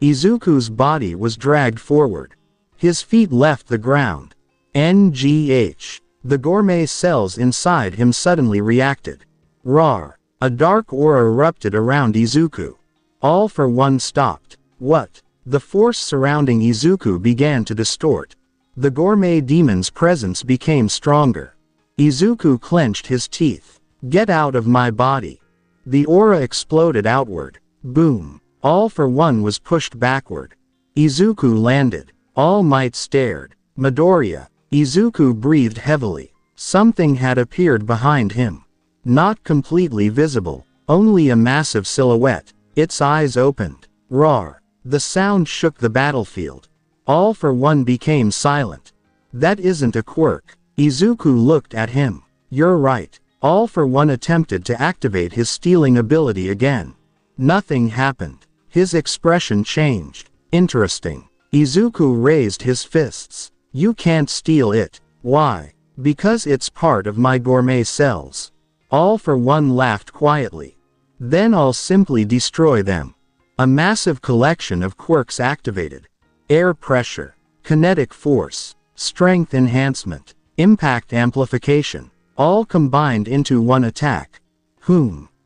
Izuku's body was dragged forward. His feet left the ground. NGH. The Gourmet cells inside him suddenly reacted. Rar. A dark aura erupted around Izuku. All for One stopped. What? The force surrounding Izuku began to distort. The Gourmet demon's presence became stronger. Izuku clenched his teeth. Get out of my body. The aura exploded outward. Boom. All for One was pushed backward. Izuku landed. All Might stared. Midoriya. Izuku breathed heavily. Something had appeared behind him. Not completely visible, only a massive silhouette. Its eyes opened. Rar. The sound shook the battlefield. All for One became silent. That isn't a quirk. Izuku looked at him. You're right. All for One attempted to activate his stealing ability again. Nothing happened. His expression changed. Interesting. Izuku raised his fists. You can't steal it. Why? Because it's part of my Gourmet cells. All for One laughed quietly. Then I'll simply destroy them. A massive collection of quirks activated. Air pressure, kinetic force, strength enhancement, impact amplification, all combined into one attack.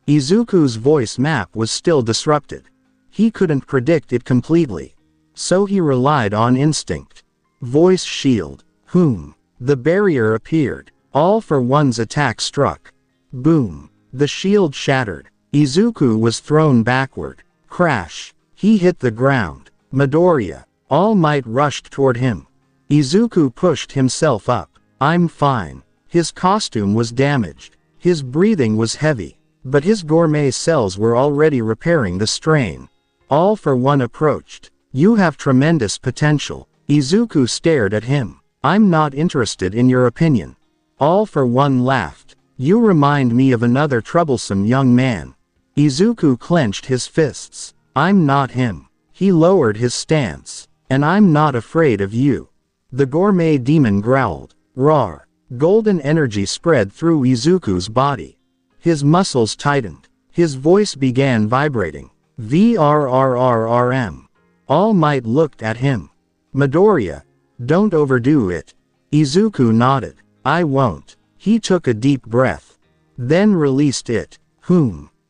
Izuku's voice map was still disrupted. He couldn't predict it completely. So he relied on instinct. Voice shield. The barrier appeared. All for One's attack struck. Boom. The shield shattered. Izuku was thrown backward. Crash. He hit the ground. Midoriya. All Might rushed toward him. Izuku pushed himself up. I'm fine. His costume was damaged. His breathing was heavy. But his Gourmet cells were already repairing the strain. All for One approached. You have tremendous potential. Izuku stared at him. I'm not interested in your opinion. All for One laughed. You remind me of another troublesome young man. Izuku clenched his fists. I'm not him. He lowered his stance. And I'm not afraid of you. The Gourmet demon growled. Rar. Golden energy spread through Izuku's body. His muscles tightened. His voice began vibrating. VRRRRM. All Might looked at him. Midoriya. Don't overdo it. Izuku nodded. I won't. He took a deep breath. Then released it.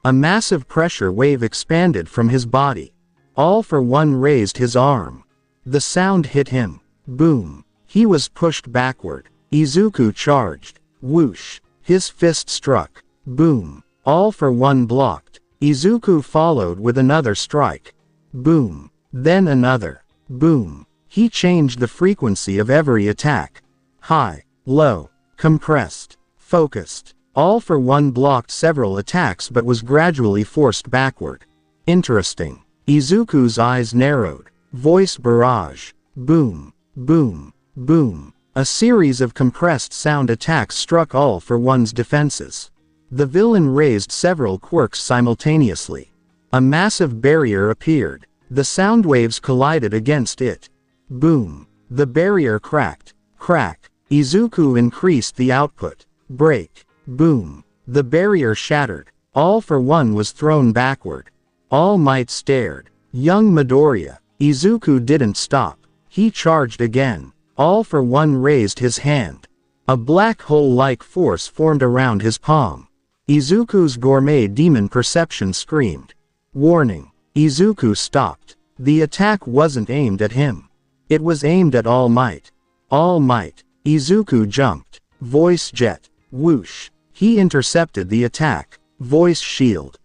A massive pressure wave expanded from his body. All for One raised his arm. The sound hit him. Boom. He was pushed backward. Izuku charged. Whoosh. His fist struck. Boom. All for One blocked. Izuku followed with another strike. Boom. Then another. Boom. He changed the frequency of every attack. High, low, compressed, focused. All for One blocked several attacks but was gradually forced backward. Interesting. Izuku's eyes narrowed. Voice barrage. Boom. Boom. Boom. A series of compressed sound attacks struck All for One's defenses. The villain raised several quirks simultaneously. A massive barrier appeared. The sound waves collided against it. Boom. The barrier cracked. Crack. Izuku increased the output. Break. Boom. The barrier shattered. All for One was thrown backward. All Might stared. Young Midoriya. Izuku didn't stop. He charged again. All for One raised his hand. A black hole-like force formed around his palm. Izuku's Gourmet demon perception screamed. Warning. Izuku stopped. The attack wasn't aimed at him. It was aimed at All Might. All Might. Izuku jumped. Voice jet. Whoosh. He intercepted the attack. Voice shield.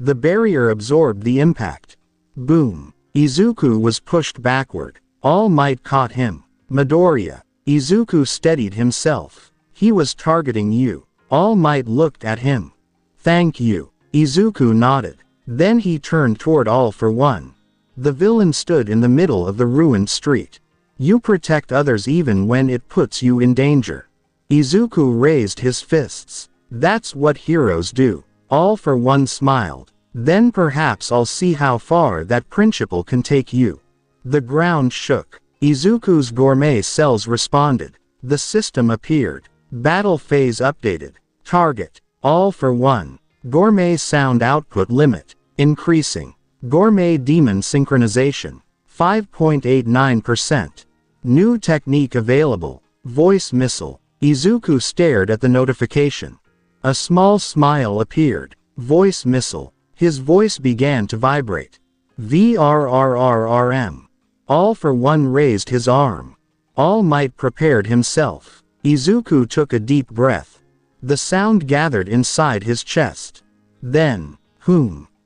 The barrier absorbed the impact. Boom. Izuku was pushed backward. All Might caught him. Midoriya. Izuku steadied himself. He was targeting you. All Might looked at him. Thank you. Izuku nodded. Then he turned toward All for One. The villain stood in the middle of the ruined street. You protect others even when it puts you in danger. Izuku raised his fists. That's what heroes do. All for One smiled. Then perhaps I'll see how far that principle can take you. The ground shook. Izuku's gourmet cells responded. The system appeared. Battle phase updated. Target. All for One. Gourmet sound output limit. Increasing. Gourmet demon synchronization. 5.89%. New technique available. Voice missile. Izuku stared at the notification. A small smile appeared. Voice missile. His voice began to vibrate. VRRRRM. All for One raised his arm. All Might prepared himself. Izuku took a deep breath. The sound gathered inside his chest. Then,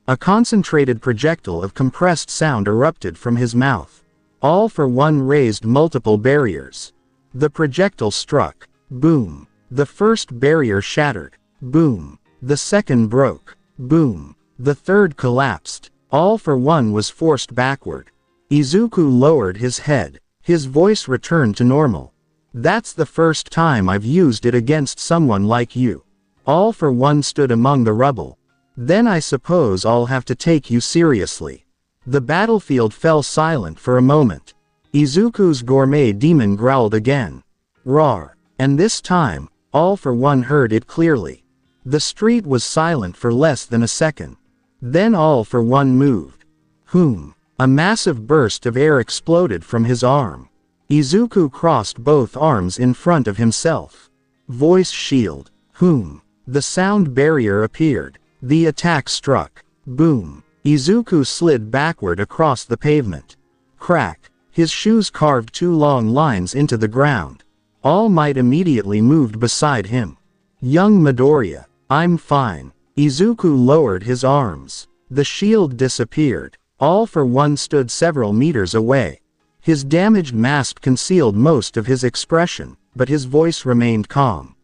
a concentrated projectile of compressed sound erupted from his mouth. All for One raised multiple barriers. The projectile struck. Boom. The first barrier shattered. Boom. The second broke. Boom. The third collapsed. All for One was forced backward. Izuku lowered his head. His voice returned to normal. That's the first time I've used it against someone like you. All for One stood among the rubble. Then I suppose I'll have to take you seriously. The battlefield fell silent for a moment. Izuku's gourmet demon growled again. Roar. And this time, All for One heard it clearly. The street was silent for less than a second. Then All for One moved. A massive burst of air exploded from his arm. Izuku crossed both arms in front of himself. Voice shield. The sound barrier appeared. The attack struck. Boom. Izuku slid backward across the pavement. Crack. His shoes carved two long lines into the ground. All Might immediately moved beside him. Young Midoriya, I'm fine. Izuku lowered his arms. The shield disappeared. All for One stood several meters away. His damaged mask concealed most of his expression, but his voice remained calm.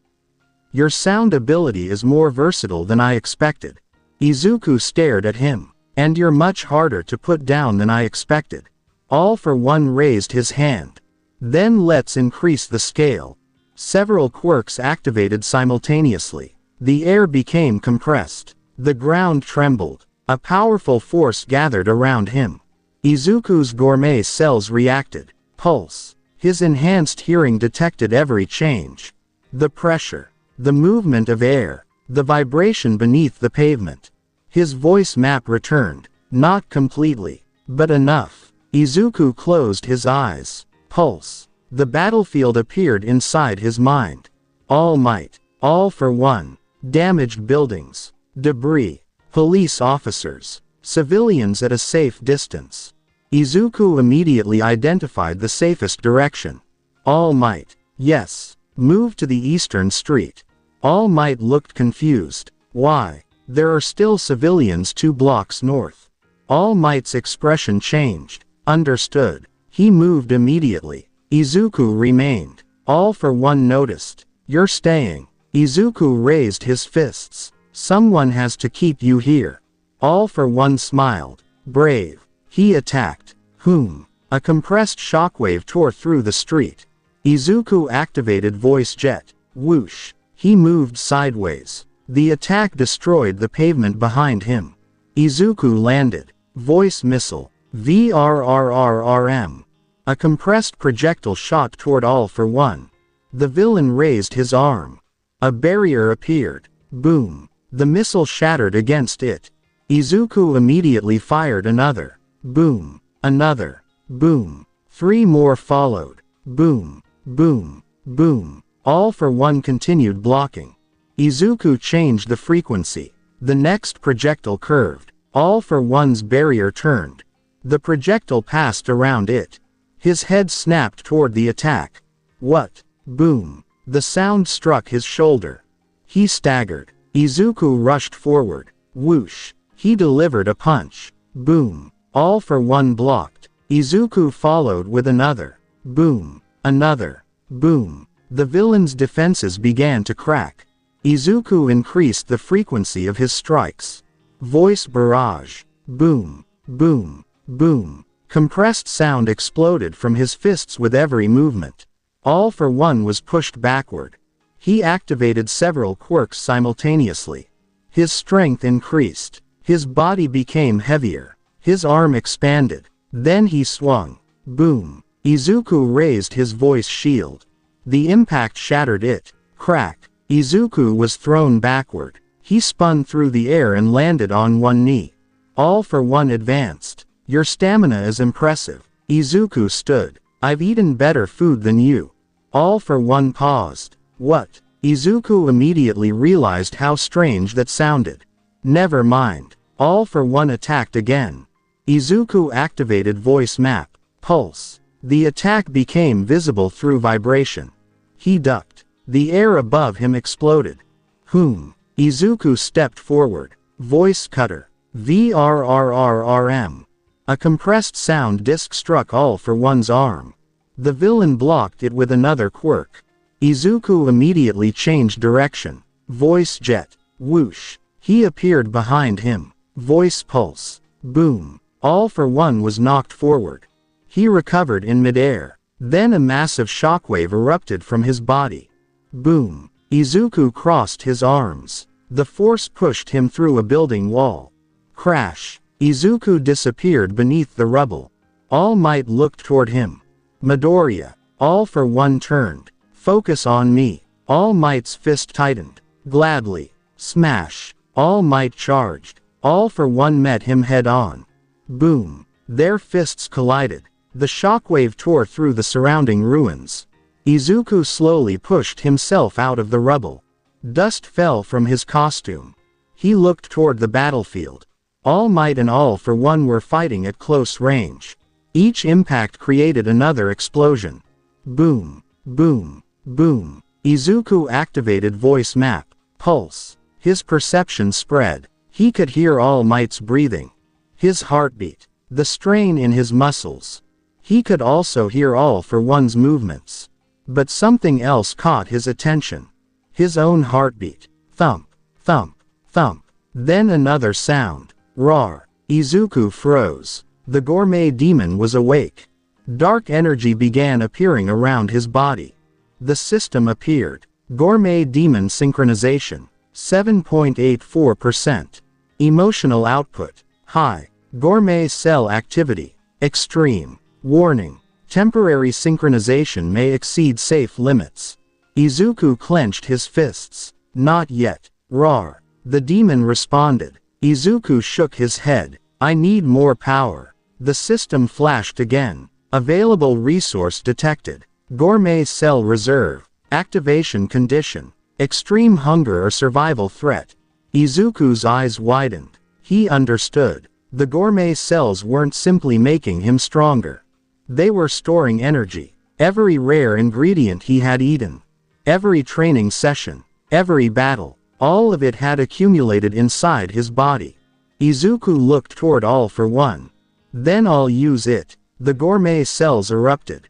Your sound ability is more versatile than I expected. Izuku stared at him. And you're much harder to put down than I expected. All for One raised his hand. Then let's increase the scale. Several quirks activated simultaneously. The air became compressed. The ground trembled. A powerful force gathered around him. Izuku's gourmet cells reacted. Pulse. His enhanced hearing detected every change. The pressure. The movement of air. The vibration beneath the pavement. His voice map returned. Not completely, but enough. Izuku closed his eyes. Pulse. The battlefield appeared inside his mind. All Might. All for One. Damaged buildings. Debris. Police officers. Civilians at a safe distance. Izuku immediately identified the safest direction. All Might. Yes. Move to the eastern street. All Might looked confused. Why? There are still civilians 2 blocks north. All Might's expression changed. Understood. He moved immediately. Izuku remained. All for One noticed. You're staying. Izuku raised his fists. Someone has to keep you here. All for One smiled. Brave. He attacked. A compressed shockwave tore through the street. Izuku activated voice jet. Whoosh. He moved sideways. The attack destroyed the pavement behind him. Izuku landed. Voice missile. VRRRRM. A compressed projectile shot toward All for One. The villain raised his arm. A barrier appeared. Boom. The missile shattered against it. Izuku immediately fired another. Boom. Another. Boom. 3 more followed. Boom. Boom. Boom. All for One continued blocking. Izuku changed the frequency. The next projectile curved. All for One's barrier turned. The projectile passed around it. His head snapped toward the attack. What? Boom. The sound struck his shoulder. He staggered. Izuku rushed forward. Whoosh. He delivered a punch. Boom. All for One blocked. Izuku followed with another. Boom. Another. Boom. The villain's defenses began to crack. Izuku increased the frequency of his strikes. Voice barrage. Boom, boom, boom. Compressed sound exploded from his fists with every movement. All for One was pushed backward. He activated several quirks simultaneously. His strength increased. His body became heavier. His arm expanded. Then he swung. Boom. Izuku raised his voice shield. The impact shattered it. Crack. Izuku was thrown backward. He spun through the air and landed on one knee. All for One advanced. Your stamina is impressive. Izuku stood. I've eaten better food than you. All for One paused. What? Izuku immediately realized how strange that sounded. Never mind. All for One attacked again. Izuku activated voice map. Pulse. The attack became visible through vibration. He ducked. The air above him exploded. Izuku stepped forward. Voice cutter. VRRRRM. A compressed sound disc struck All for One's arm. The villain blocked it with another quirk. Izuku immediately changed direction. Voice jet. Whoosh. He appeared behind him. Voice pulse. Boom. All for One was knocked forward. He recovered in midair. Then a massive shockwave erupted from his body. Boom. Izuku crossed his arms. The force pushed him through a building wall. Crash. Izuku disappeared beneath the rubble. All Might looked toward him. Midoriya. All for One turned. Focus on me. All Might's fist tightened. Gladly. Smash. All Might charged. All for One met him head on. Boom. Their fists collided. The shockwave tore through the surrounding ruins. Izuku slowly pushed himself out of the rubble. Dust fell from his costume. He looked toward the battlefield. All Might and All for One were fighting at close range. Each impact created another explosion. Boom, boom, boom. Izuku activated voice map. Pulse. His perception spread. He could hear All Might's breathing. His heartbeat. The strain in his muscles. He could also hear All for One's movements. But something else caught his attention. His own heartbeat. Thump, thump, thump. Then another sound. Roar. Izuku froze. The Gourmet demon was awake. Dark energy began appearing around his body. The system appeared. Gourmet demon synchronization. 7.84%. Emotional output. High. Gourmet cell activity. Extreme. Warning. Temporary synchronization may exceed safe limits. Izuku clenched his fists. Not yet. Roar. The demon responded. Izuku shook his head. I need more power. The system flashed again. Available resource detected. Gourmet cell reserve. Activation condition. Extreme hunger or survival threat. Izuku's eyes widened. He understood. The Gourmet cells weren't simply making him stronger. They were storing energy. Every rare ingredient he had eaten. Every training session. Every battle. All of it had accumulated inside his body. Izuku looked toward All for One. Then I'll use it. The Gourmet cells erupted.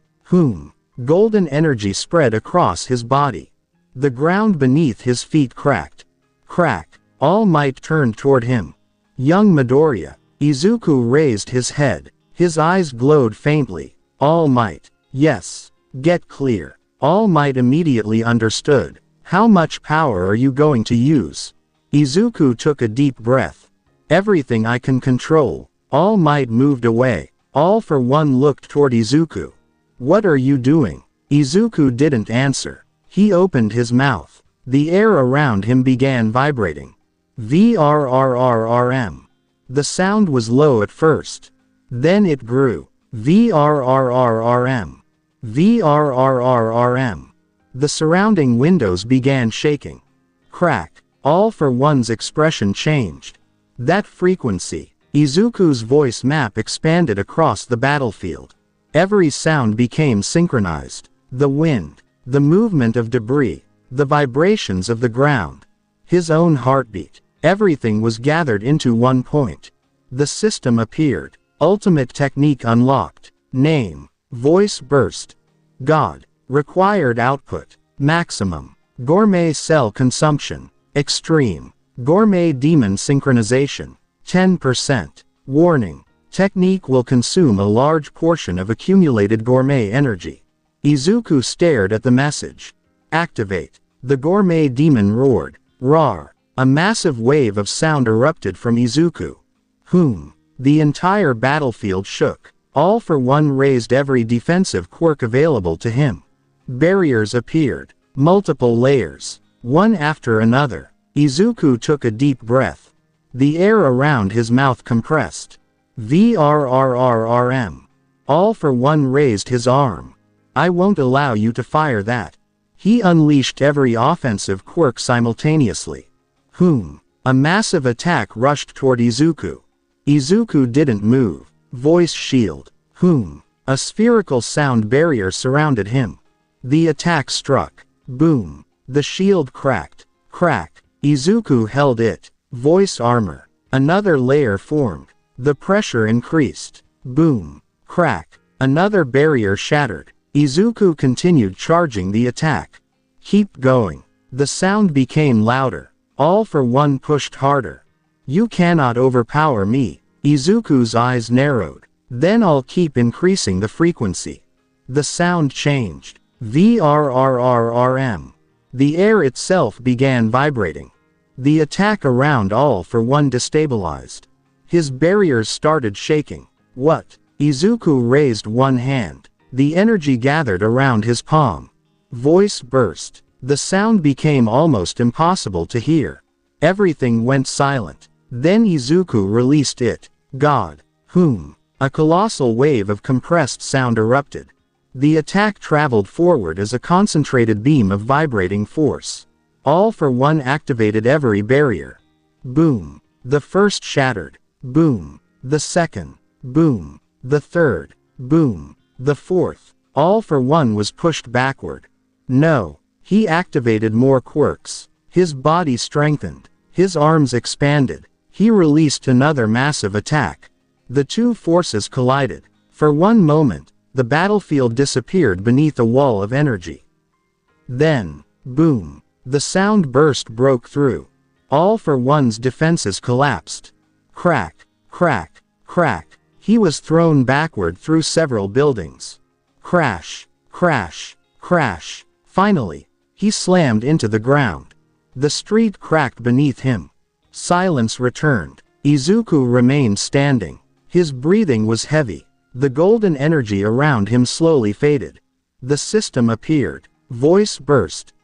Golden energy spread across his body. The ground beneath his feet cracked. Crack. All Might turned toward him. Young Midoriya. Izuku raised his head. His eyes glowed faintly. All Might. Yes. Get clear. All Might immediately understood. How much power are you going to use? Izuku took a deep breath. Everything I can control. All Might moved away. All for One looked toward Izuku. What are you doing? Izuku didn't answer. He opened his mouth. The air around him began vibrating. VRRRRM. The sound was low at first. Then it grew. VRRRRM. VRRRRM. The surrounding windows began shaking. Crack. All for One's expression changed. That frequency. Izuku's voice map expanded across the battlefield. Every sound became synchronized. The wind. The movement of debris. The vibrations of the ground. His own heartbeat. Everything was gathered into one point. The system appeared. Ultimate technique unlocked. Name. Voice burst. God. Required output. Maximum. Gourmet cell consumption. Extreme. Gourmet demon synchronization. 10%. Warning. Technique will consume a large portion of accumulated gourmet energy. Izuku stared at the message. Activate. The gourmet demon roared. Roar. A massive wave of sound erupted from Izuku. Whom. The entire battlefield shook. All for One raised every defensive quirk available to him. Barriers appeared. Multiple layers. One after another. Izuku took a deep breath. The air around his mouth compressed. VRRRRM. All for One raised his arm. I won't allow you to fire that. He unleashed every offensive quirk simultaneously. Whom. A massive attack rushed toward Izuku. Izuku didn't move. Voice shield. Whom. A spherical sound barrier surrounded him. The attack struck. Boom. The shield cracked. Crack. Izuku held it. Voice armor. Another layer formed. The pressure increased. Boom. Crack. Another barrier shattered. Izuku continued charging the attack. Keep going. The sound became louder. All for One pushed harder. You cannot overpower me. Izuku's eyes narrowed. Then I'll keep increasing the frequency. The sound changed. VRRRRM. The air itself began vibrating. The attack around All for One destabilized. His barriers started shaking. What? Izuku raised one hand. The energy gathered around his palm. Voice burst. The sound became almost impossible to hear. Everything went silent. Then Izuku released it. God. Whom. A colossal wave of compressed sound erupted. The attack traveled forward as a concentrated beam of vibrating force. All for One activated every barrier. Boom. The first shattered. Boom. The second. Boom. The third. Boom. The fourth. All for One was pushed backward. No. He activated more quirks. His body strengthened. His arms expanded. He released another massive attack. The two forces collided. For one moment, the battlefield disappeared beneath a wall of energy. Then, boom. The sound burst broke through. All for One's defenses collapsed. Crack, crack, crack. He was thrown backward through several buildings. Crash, crash, crash. Finally, he slammed into the ground. The street cracked beneath him. Silence returned. Izuku remained standing. His breathing was heavy. The golden energy around him slowly faded. The system appeared. Voice burst.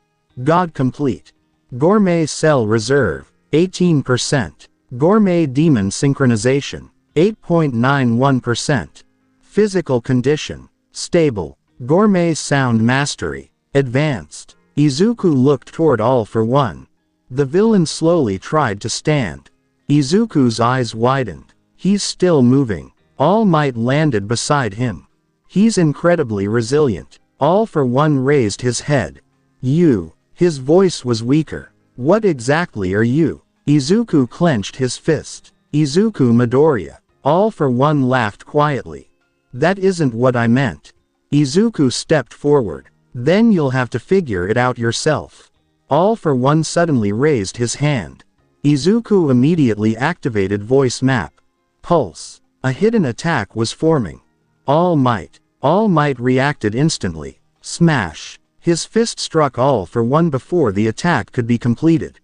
God complete. Gourmet cell reserve. 18%. Gourmet demon synchronization. 8.91%. Physical condition. Stable. Gourmet sound mastery. Advanced. Izuku looked toward All for One. The villain slowly tried to stand. Izuku's eyes widened. He's still moving. All Might landed beside him. He's incredibly resilient. All for One raised his head. You. His voice was weaker. What exactly are you? Izuku clenched his fist. Izuku Midoriya. All for One laughed quietly. That isn't what I meant. Izuku stepped forward. Then you'll have to figure it out yourself. All for One suddenly raised his hand. Izuku immediately activated voice map. Pulse. A hidden attack was forming. All Might. All Might reacted instantly. Smash. His fist struck All for One before the attack could be completed.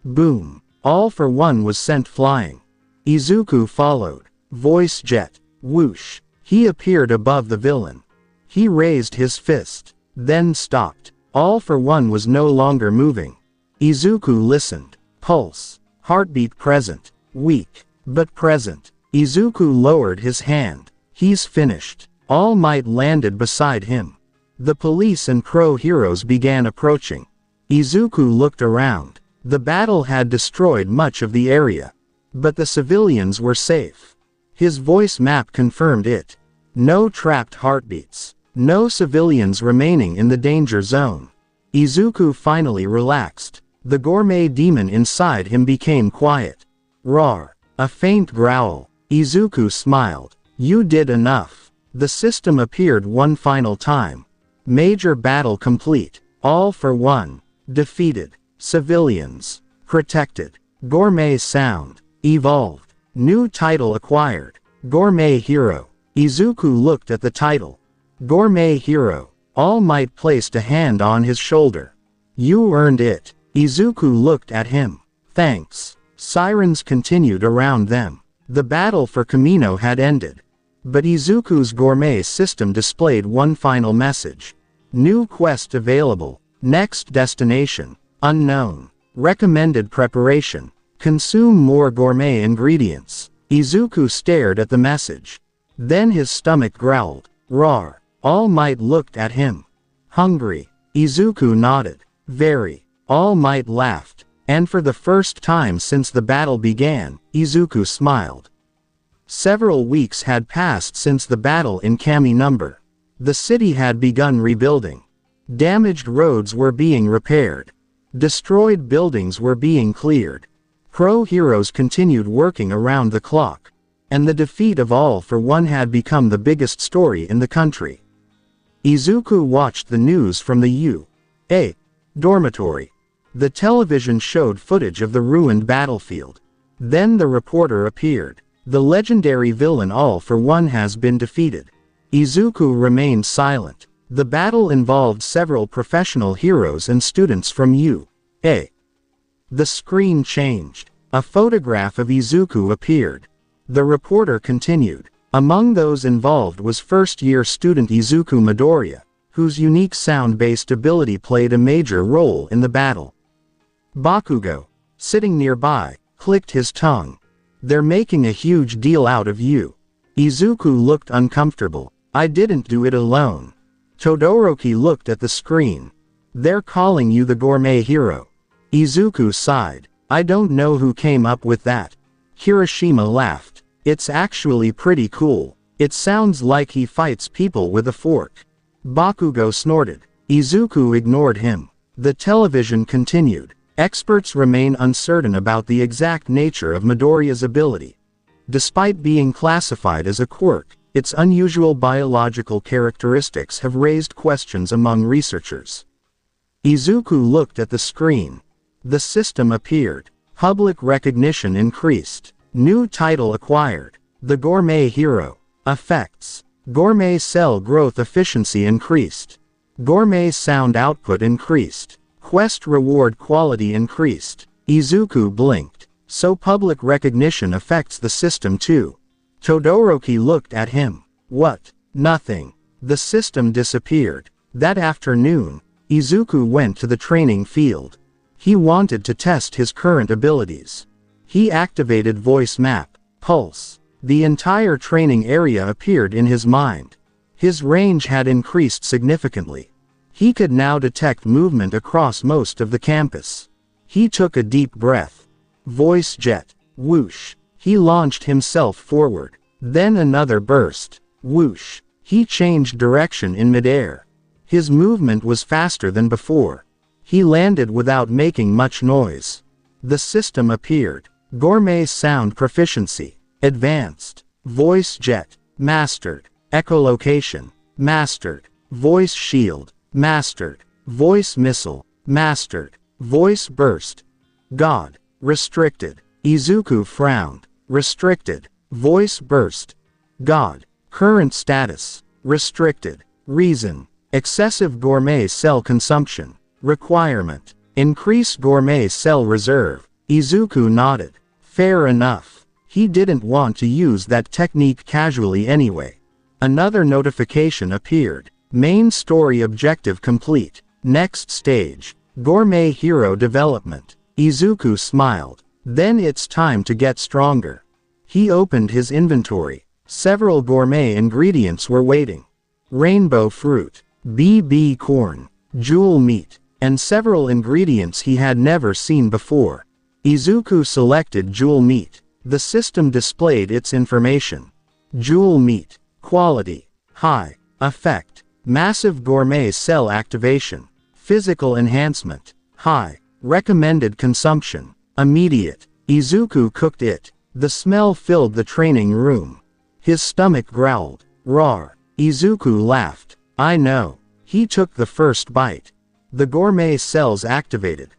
Boom. All for One was sent flying. Izuku followed. Voice jet. Whoosh. He appeared above the villain. He raised his fist. Then stopped. All for One was no longer moving. Izuku listened. Pulse. Heartbeat present. Weak, but present. Izuku lowered his hand. He's finished. All Might landed beside him. The police and pro-heroes began approaching. Izuku looked around. The battle had destroyed much of the area. But the civilians were safe. His voice map confirmed it. No trapped heartbeats. No civilians remaining in the danger zone. Izuku finally relaxed. The gourmet demon inside him became quiet. Roar. A faint growl. Izuku smiled. You did enough. The system appeared one final time. Major battle complete. All for One. Defeated. Civilians. Protected. Gourmet sound. Evolved. New title acquired. Gourmet Hero. Izuku looked at the title. Gourmet Hero. All Might placed a hand on his shoulder. You earned it. Izuku looked at him. Thanks. Sirens continued around them. The battle for Kamino had ended. But Izuku's gourmet system displayed one final message. New quest available. Next destination. Unknown. Recommended preparation. Consume more gourmet ingredients. Izuku stared at the message. Then his stomach growled. Roar. All Might looked at him. Hungry. Izuku nodded. Very. All Might laughed. And for the first time since the battle began, Izuku smiled. Several weeks had passed since the battle in Kami Number. The city had begun rebuilding. Damaged roads were being repaired. Destroyed buildings were being cleared. Pro-heroes continued working around the clock. And the defeat of All for One had become the biggest story in the country. Izuku watched the news from the U.A. dormitory. The television showed footage of the ruined battlefield. Then the reporter appeared. The legendary villain All for One has been defeated. Izuku remained silent. The battle involved several professional heroes and students from U.A. The screen changed. A photograph of Izuku appeared. The reporter continued. Among those involved was first-year student Izuku Midoriya, whose unique sound-based ability played a major role in the battle. Bakugo, sitting nearby, clicked his tongue. They're making a huge deal out of you. Izuku looked uncomfortable. I didn't do it alone. Todoroki looked at the screen. They're calling you the gourmet hero. Izuku sighed. I don't know who came up with that. Kirishima laughed. It's actually pretty cool. It sounds like he fights people with a fork. Bakugo snorted. Izuku ignored him. The television continued. Experts remain uncertain about the exact nature of Midoriya's ability. Despite being classified as a quirk, its unusual biological characteristics have raised questions among researchers. Izuku looked at the screen. The system appeared. Public recognition increased. New title acquired. The Gourmet Hero. Effects. Gourmet cell growth efficiency increased. Gourmet sound output increased. Quest reward quality increased. Izuku blinked. So public recognition affects the system too. Todoroki looked at him. What? Nothing. The system disappeared. That afternoon, Izuku went to the training field. He wanted to test his current abilities. He activated Voice Map. Pulse. The entire training area appeared in his mind. His range had increased significantly. He could now detect movement across most of the campus. He took a deep breath. Voice Jet. Whoosh. He launched himself forward. Then another burst. Whoosh. He changed direction in midair. His movement was faster than before. He landed without making much noise. The system appeared. Gourmet sound proficiency. Advanced. Voice Jet. Mastered. Echolocation. Mastered. Voice Shield. Mastered. Voice Missile. Mastered. Voice Burst. God. Restricted. Izuku frowned. Restricted. Voice Burst. God. Current status. Restricted. Reason. Excessive gourmet cell consumption. Requirement. Increase gourmet cell reserve. Izuku nodded. Fair enough. He didn't want to use that technique casually anyway. Another notification appeared. Main story objective complete. Next stage. Gourmet hero development. Izuku smiled. Then it's time to get stronger. He opened his inventory. Several gourmet ingredients were waiting. Rainbow fruit, BB corn, jewel meat, and several ingredients he had never seen before. Izuku selected jewel meat. The system displayed its information. Jewel meat. Quality. High. Effect. Massive gourmet cell activation. Physical enhancement. High. Recommended consumption. Immediate. Izuku cooked it. The smell filled the training room. His stomach growled. Roar. Izuku laughed. I know. He took the first bite. The gourmet cells activated.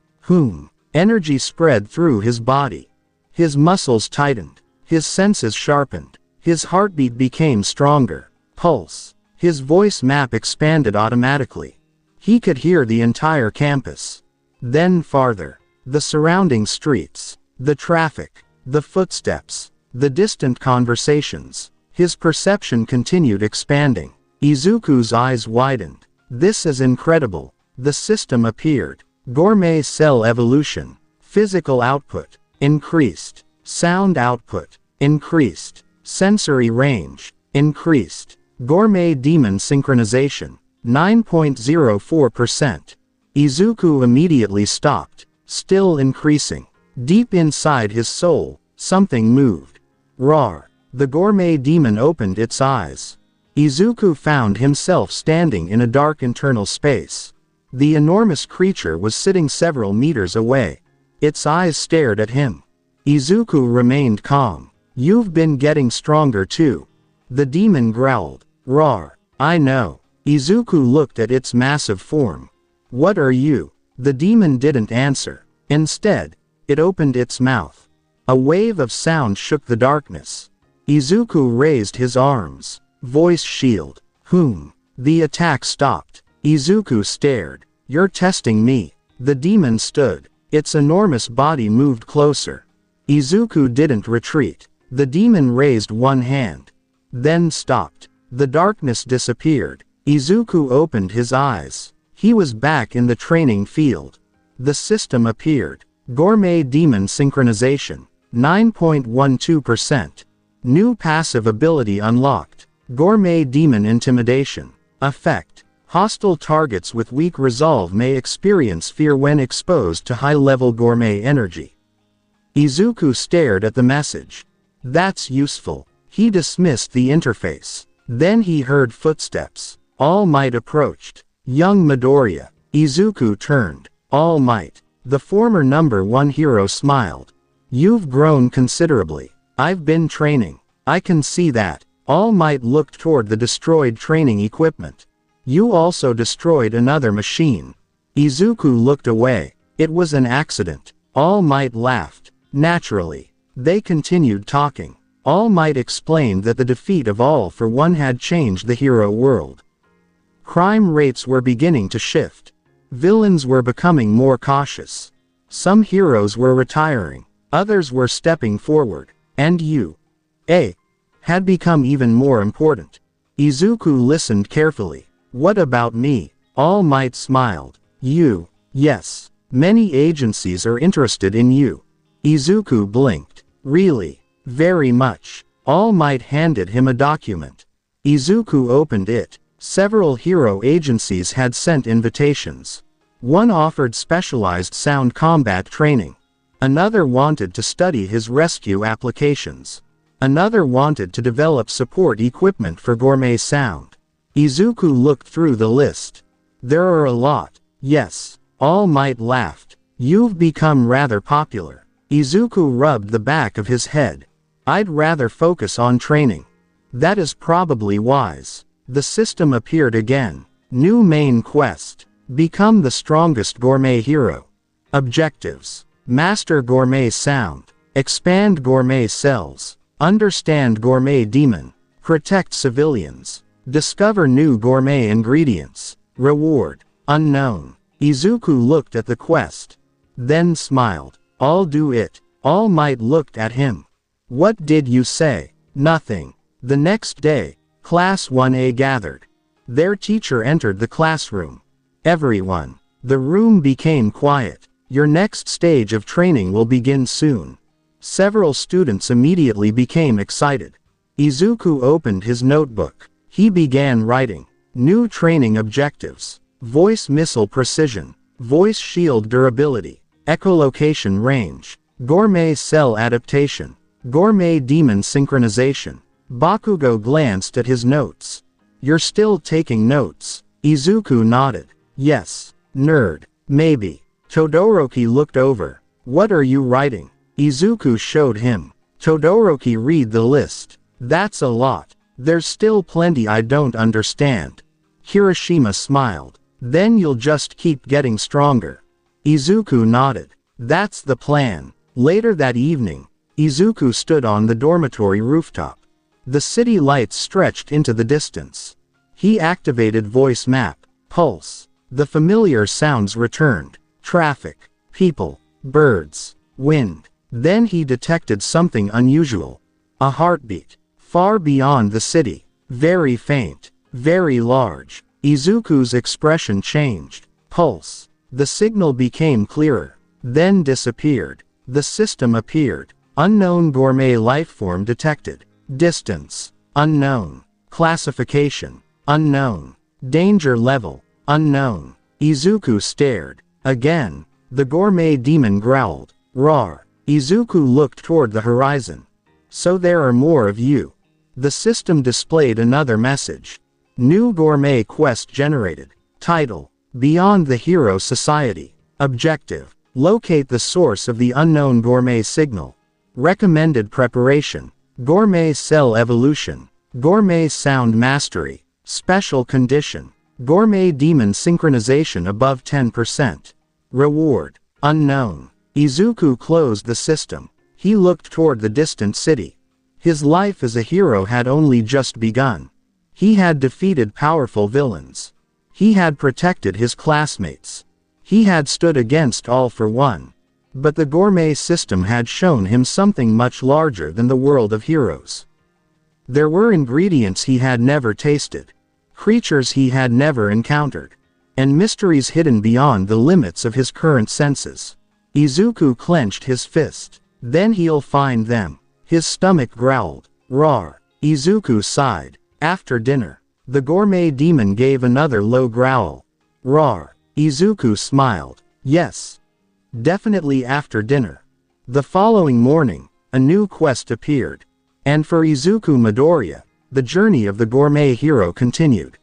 Energy spread through his body. His muscles tightened. His senses sharpened. His heartbeat became stronger. Pulse. His voice map expanded automatically. He could hear the entire campus. Then farther. The surrounding streets. The traffic. The footsteps. The distant conversations. His perception continued expanding. Izuku's eyes widened. This is incredible. The system appeared. Gourmet cell evolution. Physical output. Increased. Sound output. Increased. Sensory range. Increased. Gourmet demon synchronization. 9.04%. Izuku immediately stopped. Still increasing. Deep inside his soul, something moved. Roar. The gourmet demon opened its eyes. Izuku found himself standing in a dark internal space. The enormous creature was sitting several meters away. Its eyes stared at him. Izuku remained calm. You've been getting stronger too. The demon growled. Roar. I know. Izuku looked at its massive form. What are you? The demon didn't answer. Instead, it opened its mouth. A wave of sound shook the darkness. Izuku raised his arms. Voice shield. The attack stopped. Izuku stared. You're testing me. The demon stood. Its enormous body moved closer. Izuku didn't retreat. The demon raised one hand. Then stopped. The darkness disappeared. Izuku opened his eyes. He was back in the training field. The system appeared. Gourmet demon synchronization. 9.12%. New passive ability unlocked. Gourmet demon intimidation. Effect. Hostile targets with weak resolve may experience fear when exposed to high-level gourmet energy. Izuku stared at the message. That's useful. He dismissed the interface. Then he heard footsteps. All Might approached. Young Midoriya. Izuku turned. All Might. The former #1 hero smiled. You've grown considerably. I've been training. I can see that. All Might looked toward the destroyed training equipment. You also destroyed another machine. Izuku looked away. It was an accident. All Might laughed. Naturally. They continued talking. All Might explained that the defeat of All for One had changed the hero world. Crime rates were beginning to shift. Villains were becoming more cautious. Some heroes were retiring. Others were stepping forward. And you, had become even more important. Izuku listened carefully. What about me? All Might smiled. You, yes. Many agencies are interested in you. Izuku blinked. Really? Very much. All Might handed him a document. Izuku opened it. Several hero agencies had sent invitations. One offered specialized sound combat training. Another wanted to study his rescue applications. Another wanted to develop support equipment for gourmet sound. Izuku looked through the list. There are a lot. Yes. All Might laughed. You've become rather popular. Izuku rubbed the back of his head. I'd rather focus on training. That is probably wise. The system appeared again. New main quest. Become the strongest gourmet hero. Objectives. Master gourmet sound. Expand gourmet cells. Understand gourmet demon. Protect civilians. Discover new gourmet ingredients. Reward. Unknown. Izuku looked at the quest. Then smiled. I'll do it. All Might looked at him. What did you say? Nothing. The next day, Class 1A gathered. Their teacher entered the classroom. Everyone. The room became quiet. Your next stage of training will begin soon. Several students immediately became excited. Izuku opened his notebook. He began writing. New training objectives. Voice missile precision. Voice shield durability. Echolocation range. Gourmet cell adaptation. Gourmet demon synchronization. Bakugo glanced at his notes. You're still taking notes? Izuku nodded. Yes. Nerd. Maybe. Todoroki looked over. What are you writing? Izuku showed him. Todoroki read the list. That's a lot. There's still plenty I don't understand. Kirishima smiled. Then you'll just keep getting stronger. Izuku nodded. That's the plan. Later that evening, Izuku stood on the dormitory rooftop. The city lights stretched into the distance. He activated voice map. Pulse. The familiar sounds returned. Traffic. People. Birds. Wind. Then he detected something unusual. A heartbeat. Far beyond the city. Very faint. Very large. Izuku's expression changed. Pulse. The signal became clearer. Then disappeared. The system appeared. Unknown gourmet lifeform detected. Distance. Unknown. Classification. Unknown. Danger level. Unknown. Izuku stared. Again. The gourmet demon growled. Roar. Izuku looked toward the horizon. So there are more of you. The system displayed another message. New gourmet quest generated. Title. Beyond the Hero Society. Objective. Locate the source of the unknown gourmet signal. Recommended preparation. Gourmet cell evolution. Gourmet sound mastery. Special condition. Gourmet demon synchronization above 10%. Reward. Unknown. Izuku closed the system. He looked toward the distant city. His life as a hero had only just begun. He had defeated powerful villains. He had protected his classmates. He had stood against all for one. But the gourmet system had shown him something much larger than the world of heroes. There were ingredients he had never tasted, creatures he had never encountered, and mysteries hidden beyond the limits of his current senses. Izuku clenched his fist. Then he'll find them. His stomach growled. Roar. Izuku sighed. After dinner, the gourmet demon gave another low growl. Roar. Izuku smiled. Yes. Definitely after dinner. The following morning, a new quest appeared. And for Izuku Midoriya, the journey of the gourmet hero continued.